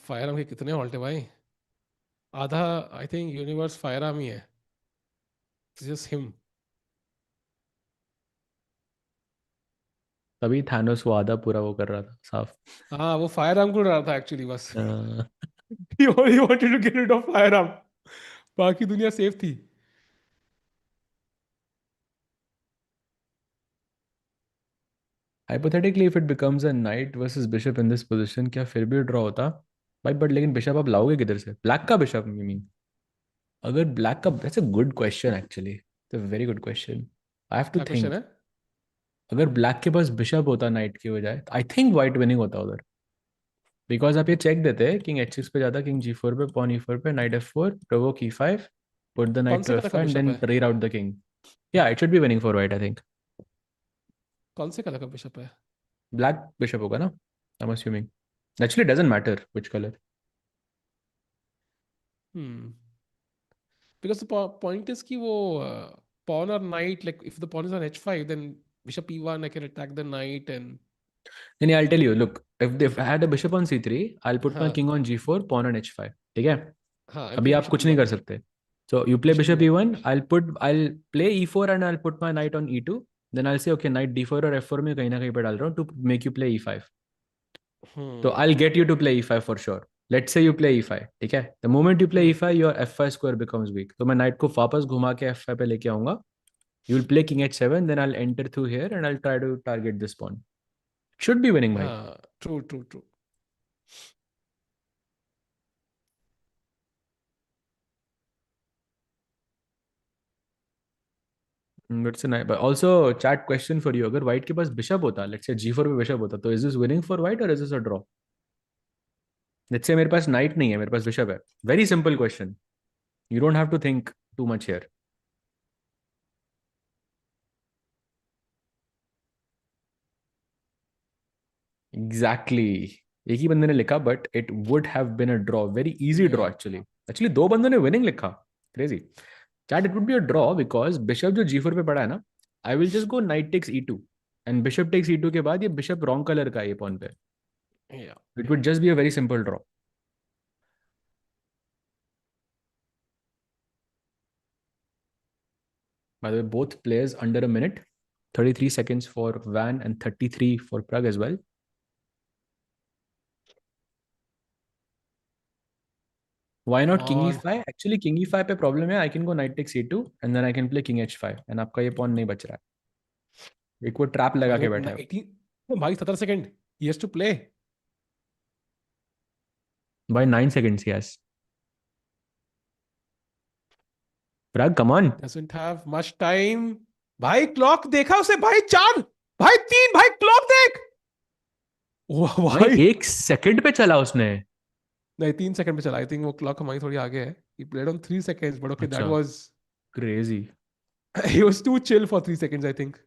फायर आर्म के कितने हॉल्ट है भाई? आधा, आई थिंक यूनिवर्स फायर आर्म ही है, जस्ट हिम। तभी थानोस वो आधा पूरा वो कर रहा था साफ। हाँ, वो फायर आर्म को डरा था एक्चुअली बस। Hypothetically he only wanted to get rid of fire arm, बाकी दुनिया सेफ थी। If it becomes a night versus bishop in this position, क्या फिर भी ड्रॉ होता भाई? बट लेकिन बिशप आप लाओगे किधर से? ब्लैक का बिशप, यू मीन? अगर ब्लैक का, that's a good question actually, it's a very good question. I have to क्या क्वेश्चन थिंक। है? अगर ब्लैक के पास बिशप होता नाइट की बजाय, आई थिंक व्हाइट विनिंग होता उधर। बिकॉज आप ये चेक देते हैं, किंग H6 पे जाता, किंग G4 पे, पॉन E4 पे, night F4, provoke E5, put the कौन नाइट से टू कलर का F5 एंड बिशप देन है? रीर आउट द किंग। या it should be winning for white I think. कौन से कलर का बिशप है? ब्लैक बिशप होगा ना, I am assuming. Actually doesn't matter which colour. Hmm, because the point is कि वो pawn or knight, like if the pawn is on H5, then bishop E1, I can attack the knight and नहीं, I'll tell you, look, if I had a bishop on C3, I'll put my हाँ king on G4, pawn on H5, ठीक है? हाँ, I'll अभी play आप bishop कुछ नहीं E1, कर सकते। So you play bishop bishop E1। E1, I'll play E4 and I'll put my knight on E2, then I'll say okay, knight D4 और F4 में कहीं ना कहीं पे डाल रहा हूँ to make you play E5. तो हम्म, I'll get you to play E5 for sure. Let's say you play E5, ठीक है? The moment you play hmm, E5, your F5 square becomes weak. तो मैं knight को वापस घुमा के F5 पे लेके आऊंगा। You will play king H7, then I'll enter through here and I'll try to target this pawn. Should be winning भाई। हाँ, true true true. That's a nice, but also chat question for you, अगर white के पास bishop होता, let's say G4 पे bishop होता, तो is this winning for white or is this a draw? Let's say मेरे पास knight नहीं है, मेरे पास bishop है। Very simple question. You don't have to think too much here. Exactly. एक ही बंदे ने लिखा, but it would have been a draw. Very easy draw या actually. Actually दो बंदों ने winning लिखा। Crazy. Chat, it would be a draw because bishop जो G4 पे पड़ा है ना, I will just go knight takes E2 and bishop takes E2 के बाद ये bishop wrong color का है ये pawn पे। या It would just be a very simple draw. By the way, both players under a minute. 33 seconds for Van and 33 for Pragg as well. Why not king और e5? Actually, king e5 पे problem है. I can go knight takes e2 and then I can play king h5 and आपका ये pawn नहीं बच रहा है। एक वो trap लगा के बैठा है। 18 भाई, 17 second, he has to play। By 9 seconds, yes. Pragg, come on. doesn't have much time। भाई क्लॉक देखा उसे भाई, 4, भाई 3, भाई क्लॉक देख। वाह भाई भाई, 1 सेकंड पे चला उसने। नहीं 3 सेकंड पे चला, आई थिंक वो क्लॉक हमारी थोड़ी आगे है। he played on 3 seconds, but okay, that अच्छा, was crazy. he was too chill for 3 seconds, I think।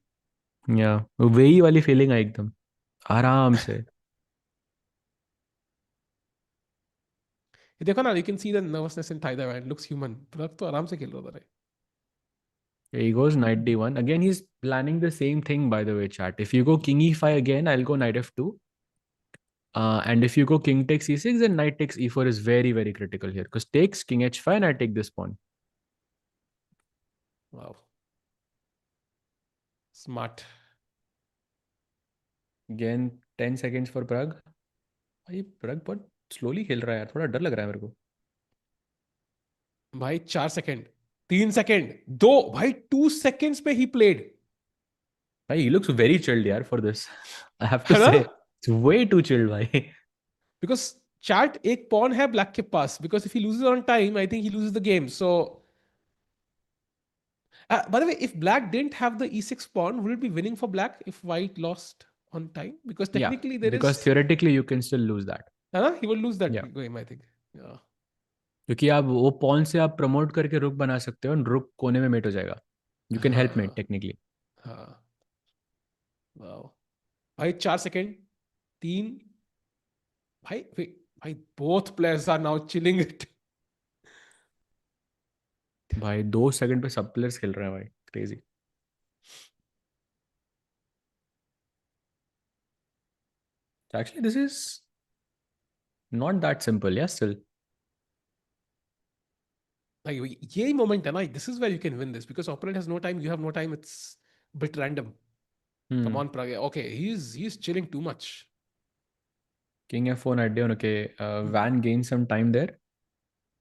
या वही वाली फीलिंग है एकदम, आराम से। ये देखो ना, you can see the nervousness in Thai Dai Van, looks human। प्रग तो आराम से खेल रहा था रे। He goes knight d1. Again, he's planning the same thing, by the way, chat. If you go king e5 again, I'll go knight f2. And if you go king takes e6, then knight takes e4 is very, very critical here. Because takes king h5 and I take this pawn. वाह, smart. Again, 10 seconds for Pragg. भाई Pragg बहुत slowly खेल रहा है यार, थोड़ा डर लग रहा है मेरे को। भाई 4 सेकंड, 3 सेकंड, 2 भाई, 2 seconds पे he played. भाई he looks very chilled यार for this. I have to है ना? say it's way too chilled भाई. Because chat एक pawn है black के पास, because if he loses on time, I think he loses the game. So by the way, if black didn't have the e6 pawn, would it be winning for black if white lost on time? Because Yeah, technically there because is, theoretically you can still lose that. है ना? He will lose that Yeah. game, I think. Yeah. क्योंकि आप वो pawn से आप promote करके रुक बना सकते हो और रुक कोने में मेट हो जाएगा. यू कैन हेल्प मेट हाँ, टेक्निकली. हाँ, वाओ भाई. 4 सेकंड, 3, भाई wait, भाई both players are now chilling it. भाई 2 सेकंड पे सब प्लेयर्स खेल रहे हैं भाई. Crazy. Actually this is not that simple. Yeah, still. Like यही moment है ना, this is where you can win this, because opponent has no time, you have no time, it's a bit random. Come on, Pragya. Okay, he's chilling too much. King f4 knight d1. Okay, Van gained some time there.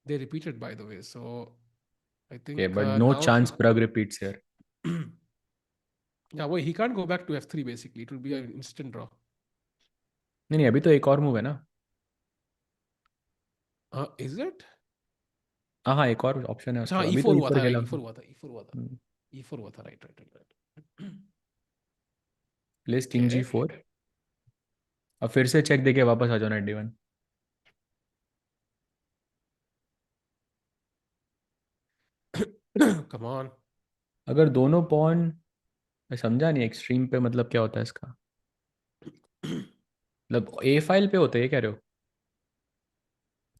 They repeated, by the way, so I think Okay, but no now chance Prag repeats here. yeah, well, he can't go back to f3 basically. It will be an instant draw. नहीं नहीं, अभी तो एक और move है ना. Is it? हाँ, एक और ऑप्शन है उसके हाँ, बाद. अभी तो e4 हुआ e4 था, खेला. e4 हुआ था, e4 हुआ था, e4 हुआ था, right. Place king Okay. g4. अब फिर से चेक देके वापस आ जाओ नाइट d1. Come on. अगर दोनों पॉन, मैं समझा नहीं एक्सट्रीम पे मतलब क्या होता है इसका. मतलब ए फाइल पे होते हैं कह रहे हो.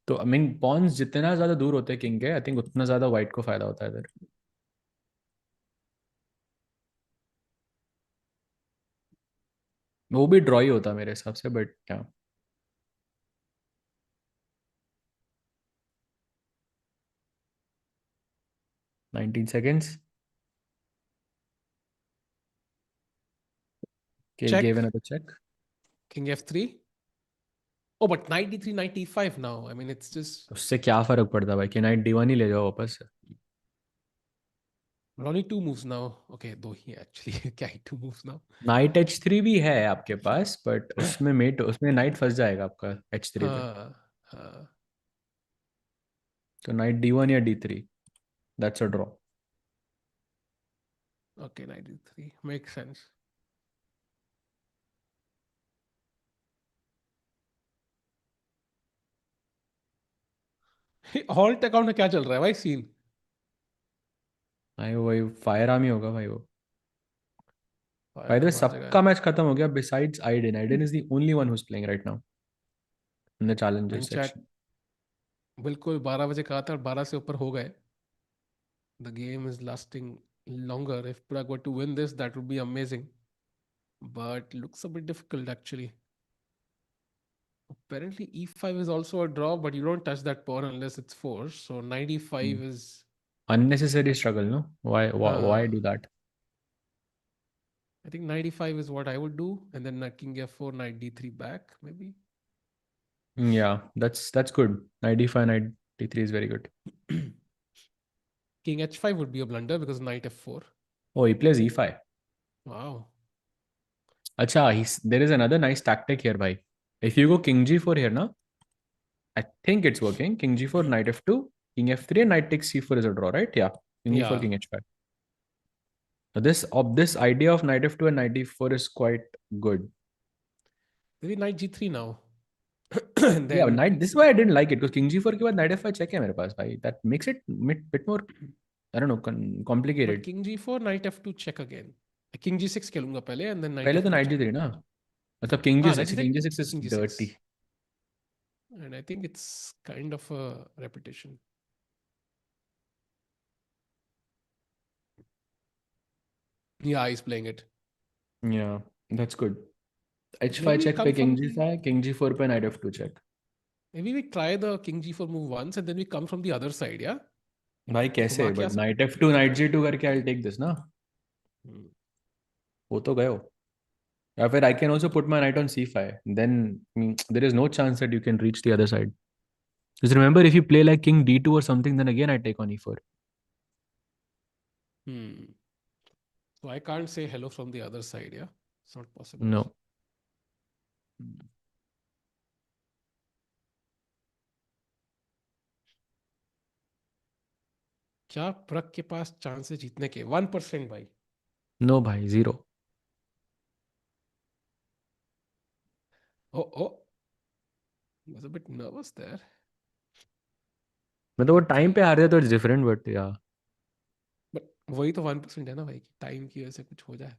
तो आई मीन पॉन्स जितना ज्यादा दूर होते हैं किंग के, आई थिंक उतना ज्यादा वाइट को फायदा होता है इधर. वो भी ड्रॉ ही होता है मेरे हिसाब से, बट क्या. 19 seconds. Okay, Check. gave another check. King f3. Oh, but 93, 95 now. I mean, it's just उससे क्या फर्क पड़ता है भाई कि नाइट d1 ही ले जाओ वापस. only 2 moves now. Okay, दो ही है actually. क्या ही 2 moves now? नाइट h3 भी है आपके पास, बट उसमें मेट, उसमें नाइट फंस जाएगा आपका h3 पे. हाँ, हाँ. तो नाइट d1 या d3, that's a draw. Okay, 93 makes sense. Halt account में क्या चल रहा है भाई सीन? भाई वही फायर आर्मी होगा भाई वो. भाई फायर तो आर्म हर जगह सबका मैच खत्म हो गया besides Aidan. Aidan is the only one who is playing right now in the है. Challengers chat section. बिल्कुल 12 बजे कहा था और 12 से ऊपर हो गए. The game is lasting longer. If Prague were to win this, that would be amazing. But looks a bit difficult actually. Apparently e5 is also a draw, but you don't touch that pawn unless it's forced. So 95 is Unnecessary struggle, no? Why uh, do that? I think 95 is what I would do, and then king f4, knight d3 back maybe. Yeah, that's good. Knight d5, knight d3 is very good. King h5 would be a blunder because knight f4. Oh, he plays e5. Wow. Acha, there is another nice tactic here, bhai. If you go king g4 here, na, I think it's working. King g4, knight f2, king f3, and knight takes c4 is a draw, right? Yeah. King e4, Yeah. king h5. So this idea of knight f2 and knight d4 is quite good. Maybe knight g3 now. And Yeah, then knight. This is why I didn't like it, because king g4 के बाद knight f5 check है मेरे पास भाई. That makes it bit more, I don't know, but complicated. king g4, knight f2 check again. King g6 खेलूंगा पहले and then knight पहले तो f2 knight check. g3 ना. मतलब king Knight g6, g6, king g6 is king g6. dirty. And I think it's kind of a repetition. Yeah, he's playing it. Yeah, that's good. h5 Maybe we check come पे king from the g5, king g4 पे knight f2 check. maybe we try the king g4 move once and then we come from the other side, yeah? भाई कैसे? घुमा के आ But सकते knight f2, knight g2 करके I'll take this ना. हैं. वो तो गए हो. या फिर I can also put my knight on c5. Then there is no chance that you can reach the other side. Just remember, if you play like king d2 or something, then again I take on e4. Hmm. So I can't say hello from the other side, yeah? It's not possible. No. Hmm. क्या प्रग के पास chance है जीतने के? 1% भाई. No भाई, zero. Oh, oh. I was a bit nervous there. मतलब वो time पे हार जाए तो इट्स डिफरेंट, बट या. But वही तो 1% है ना भाई, टाइम की वजह से कुछ हो जाए.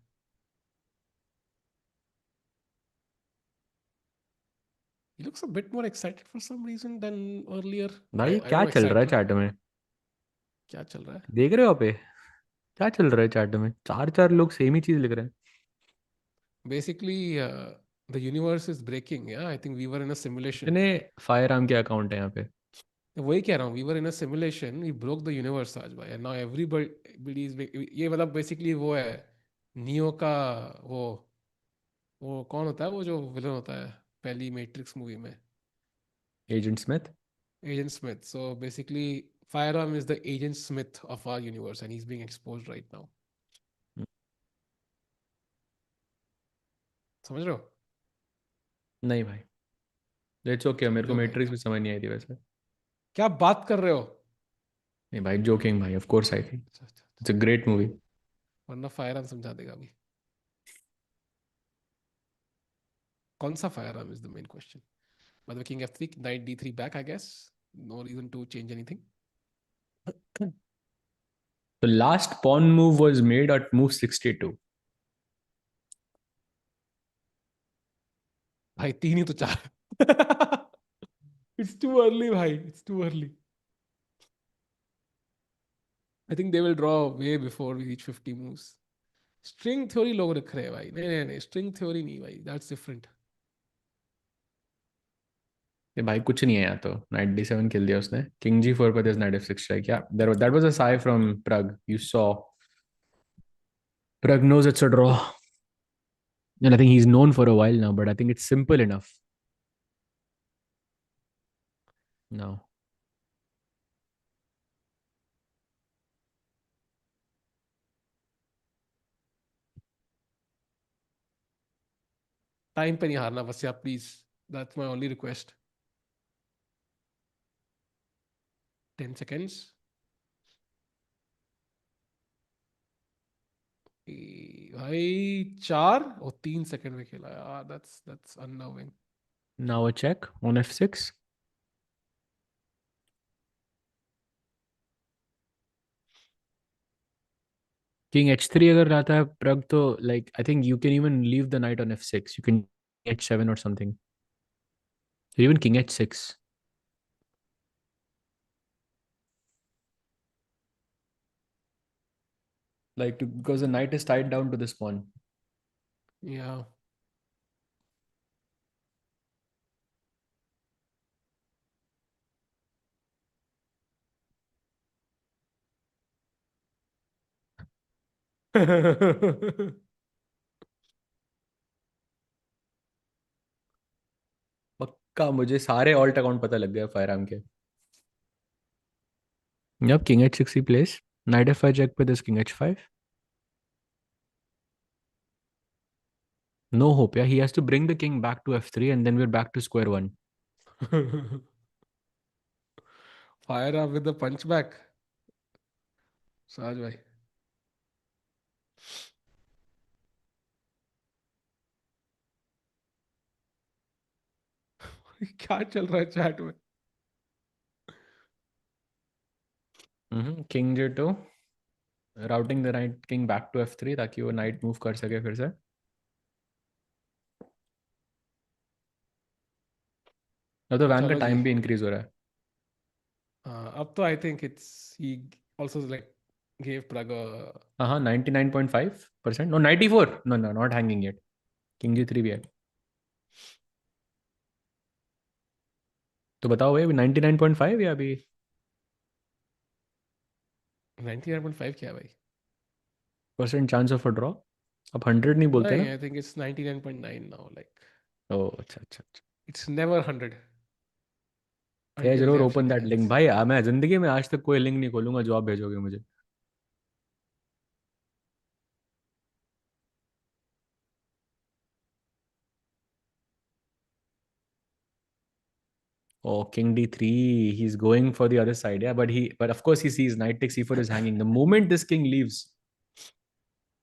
He looks a bit more excited for some reason than earlier. भाई I don't क्या know, चल रहा है excited. चैट में? क्या चल रहा है? देख रहे हो पे? क्या चल रहा है चैट में? चार चार लोग सेम ही चीज लिख रहे हैं. Basically, the universe is breaking. Yeah, I think we were in a simulation. इतने फायर आर्म के अकाउंट है यहाँ पे. वही कह रहा हूँ, we were in a simulation. We broke the universe आज भाई, and now everybody is ये मतलब basically वो है नियो का वो कौन होता है, वो जो विलन होता है पहली मैट्रिक्स मूवी में, agent Smith. Agent Smith. So basically, Firearm is the Agent Smith of our universe, and he's being exposed right now. समझ रहे हो? नहीं भाई, इट्स ओके. मेरे को समझो भाई. मैट्रिक्स भी समझ नहीं आई थी वैसे. क्या बात कर रहे हो? नहीं भाई, जोकिंग भाई, ऑफ कोर्स आई थी. अच्छा अच्छा अच्छा. It's a great movie. वरना फायर आर्म समझा देगा अभी. कौन सा fire arm is the main question. By the way, king f3, knight d3 back, I guess. No reason to change anything. The last pawn move was made at move 62. भाई तीन ही तो चार. It's too early भाई. It's too early. I think they will draw way before we reach 50 moves. String theory लोग रख रहे हैं भाई. नहीं नहीं नहीं, string theory नहीं भाई. That's different. ये भाई कुछ नहीं है यहाँ तो. नाइट d7 किल दिया उसने. किंग g4 पर knight f6 strike. Yeah that was a sigh from Prag. You saw Prag knows it's a draw. And I think he's known for a while now, but I think it's simple enough. No. Time पे नहीं हारना बस यार please. That's my only request. 10 seconds. भाई चार और 3 second में खेला यार. That's अननर्विंग. Now a check on f6. King h3 अगर रहता है प्रग तो like I think you can even leave the knight on f6. You can h7 or something. Or even king h6. Like because the knight is tied down to this pawn. या. पक्का मुझे सारे alt account पता लग गया fire arm के. Yep, king h6 he plays. Knight f5 check with this king h5. No hope. Yeah, he has to bring the king back to f3 and then we're back to square one. Fire up with the punch back. साज भाई. क्या चल रहा है chat में? King j2. Routing the knight king back to f3 ताकि वो knight move कर सके फिर से. अब तो वैन का चलो जी. टाइम भी इंक्रीज हो रहा है. अब तो I think it's he also like gave Prague a हाँ, 99.5%. No 94. No no, not hanging yet. King g3 भी है. तो बताओ भाई, 99.5 या अभी 99.5 क्या है भाई? Percent chance of a draw? अब 100 नहीं बोलते नहीं, ना. आई think it's 99.9 now. Like oh अच्छा अच्छा अच्छा. इट्स नेवर 100 ये until जरूर they open actually that link hangs. भाई. मैं जिंदगी में आज तक कोई लिंक नहीं खोलूंगा जो आप भेजोगे मुझे. Oh, king d3. He's going for the other side. Yeah, but of course he sees knight takes e4 is hanging. The moment this king leaves,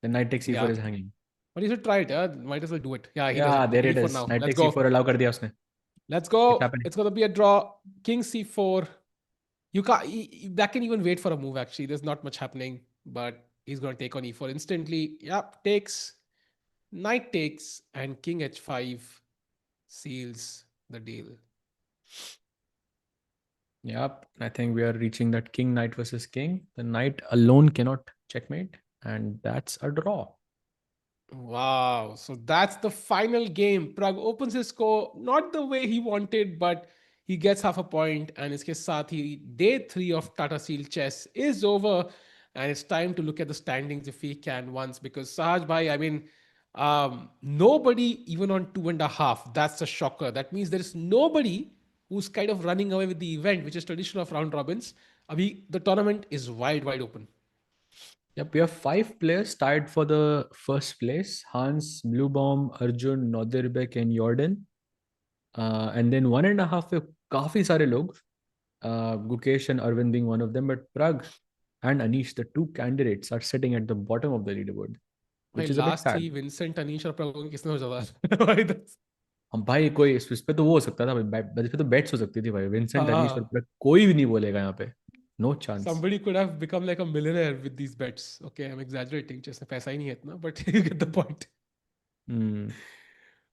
the knight takes e4 Yeah. is hanging. But he should try it. Might as well do it. Yeah, he does Yeah, it. there Ready it for is. now. Knight Let's takes go. e4 allow कर दिया उसने. Let's It's go. happening. It's gonna be a draw. King c4. You can't. That can even wait for a move. Actually, there's not much happening. But he's gonna take on e4 instantly. Yep. Takes. Knight takes and king h5 seals the deal. Yep, I think we are reaching that king knight versus king. The knight alone cannot checkmate, and that's a draw. Wow. So that's the final game. Pragg opens his score not the way he wanted, but he gets half a point. And iske saath hi, day 3 of Tata Steel Chess is over. And it's time to look at the standings if we can once. Because Sahaj Bhai, I mean, nobody even on 2.5. That's a shocker. That means there is nobody who's kind of running away with the event, which is tradition of round robins. Abhi, the tournament is wide open. Yep, we have 5 players tied for the first place. Hans, Bluebaum, Arjun, Nodirbek and Jorden. And then 1.5 पे काफी सारे लोग. Gukesh and Erwin being one of them, but Pragg and Anish, the 2 candidates, are sitting at the bottom of the leaderboard, भाई which is a bit last sad. थी Vincent Anish और प्रभु किसने हो ज्यादा भाई हम भाई कोई इस पे तो वो हो सकता था भाई, इस पे तो बेट्स हो सकती थी भाई. विंसेंट अनीश और हाँ Pragg कोई भी नहीं बोलेगा यहाँ पे. No chance. somebody could have become like a millionaire with these bets. Okay, I'm exaggerating, just पैसा ही नहीं है इतना, but you get the point.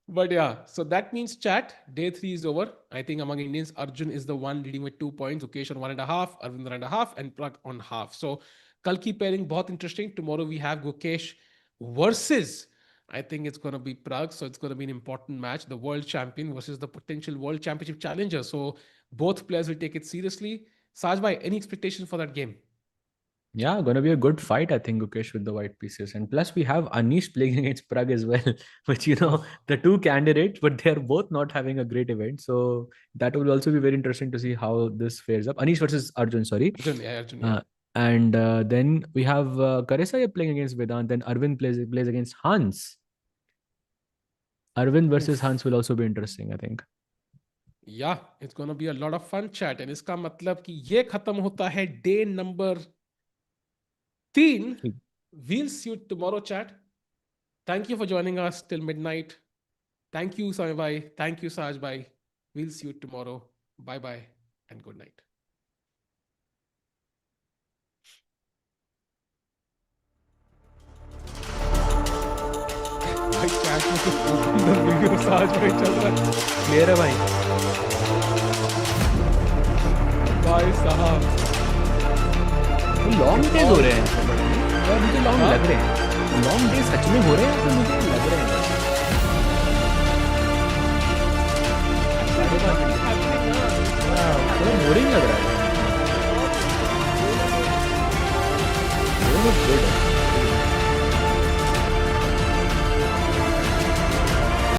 But yeah, so that means chat, day 3 is over. I think among Indians, Arjun is the one leading with 2 points, Ukesh on 1.5, Arvind 1.5, and Pragg on half. So Kalki pairing, बहुत interesting. Tomorrow we have Gukesh versus, I think it's going to be Pragg. So it's going to be an important match. The world champion versus the potential world championship challenger. So both players will take it seriously. Sajbhai, any expectations for that game? Yeah, gonna be a good fight, I think, Gukesh, with the white pieces. And plus, we have Anish playing against Pragg as well, which, Oh, the 2 candidates, but they're both not having a great event. So that will also be very interesting to see how this fares up. Anish versus Arjun, sorry. Arjun, yeah. Uh, and then we have Carissa Yip playing against Vedant, then Arvind plays against Hans. Arvind versus Oof. Hans will also be interesting, I think. Yeah, it's going to be a lot of fun chat. And इसका मतलब कि ये खत्म होता है day number 3. We'll see you tomorrow, chat. Thank you for joining us till midnight. Thank you, Sami Bhai. Thank you, Saj Bhai. We'll see you tomorrow. Bye bye and good night. भाई chat में तो the video Saj Bhai चल रहा है. Clear है भाई. भाई साहब. लॉन्ग डेज हो रहे हैं. मुझे लॉन्ग लग रहे हैं. लॉन्ग डेज सच में हो रहे हैं तो मुझे लग रहे हैं.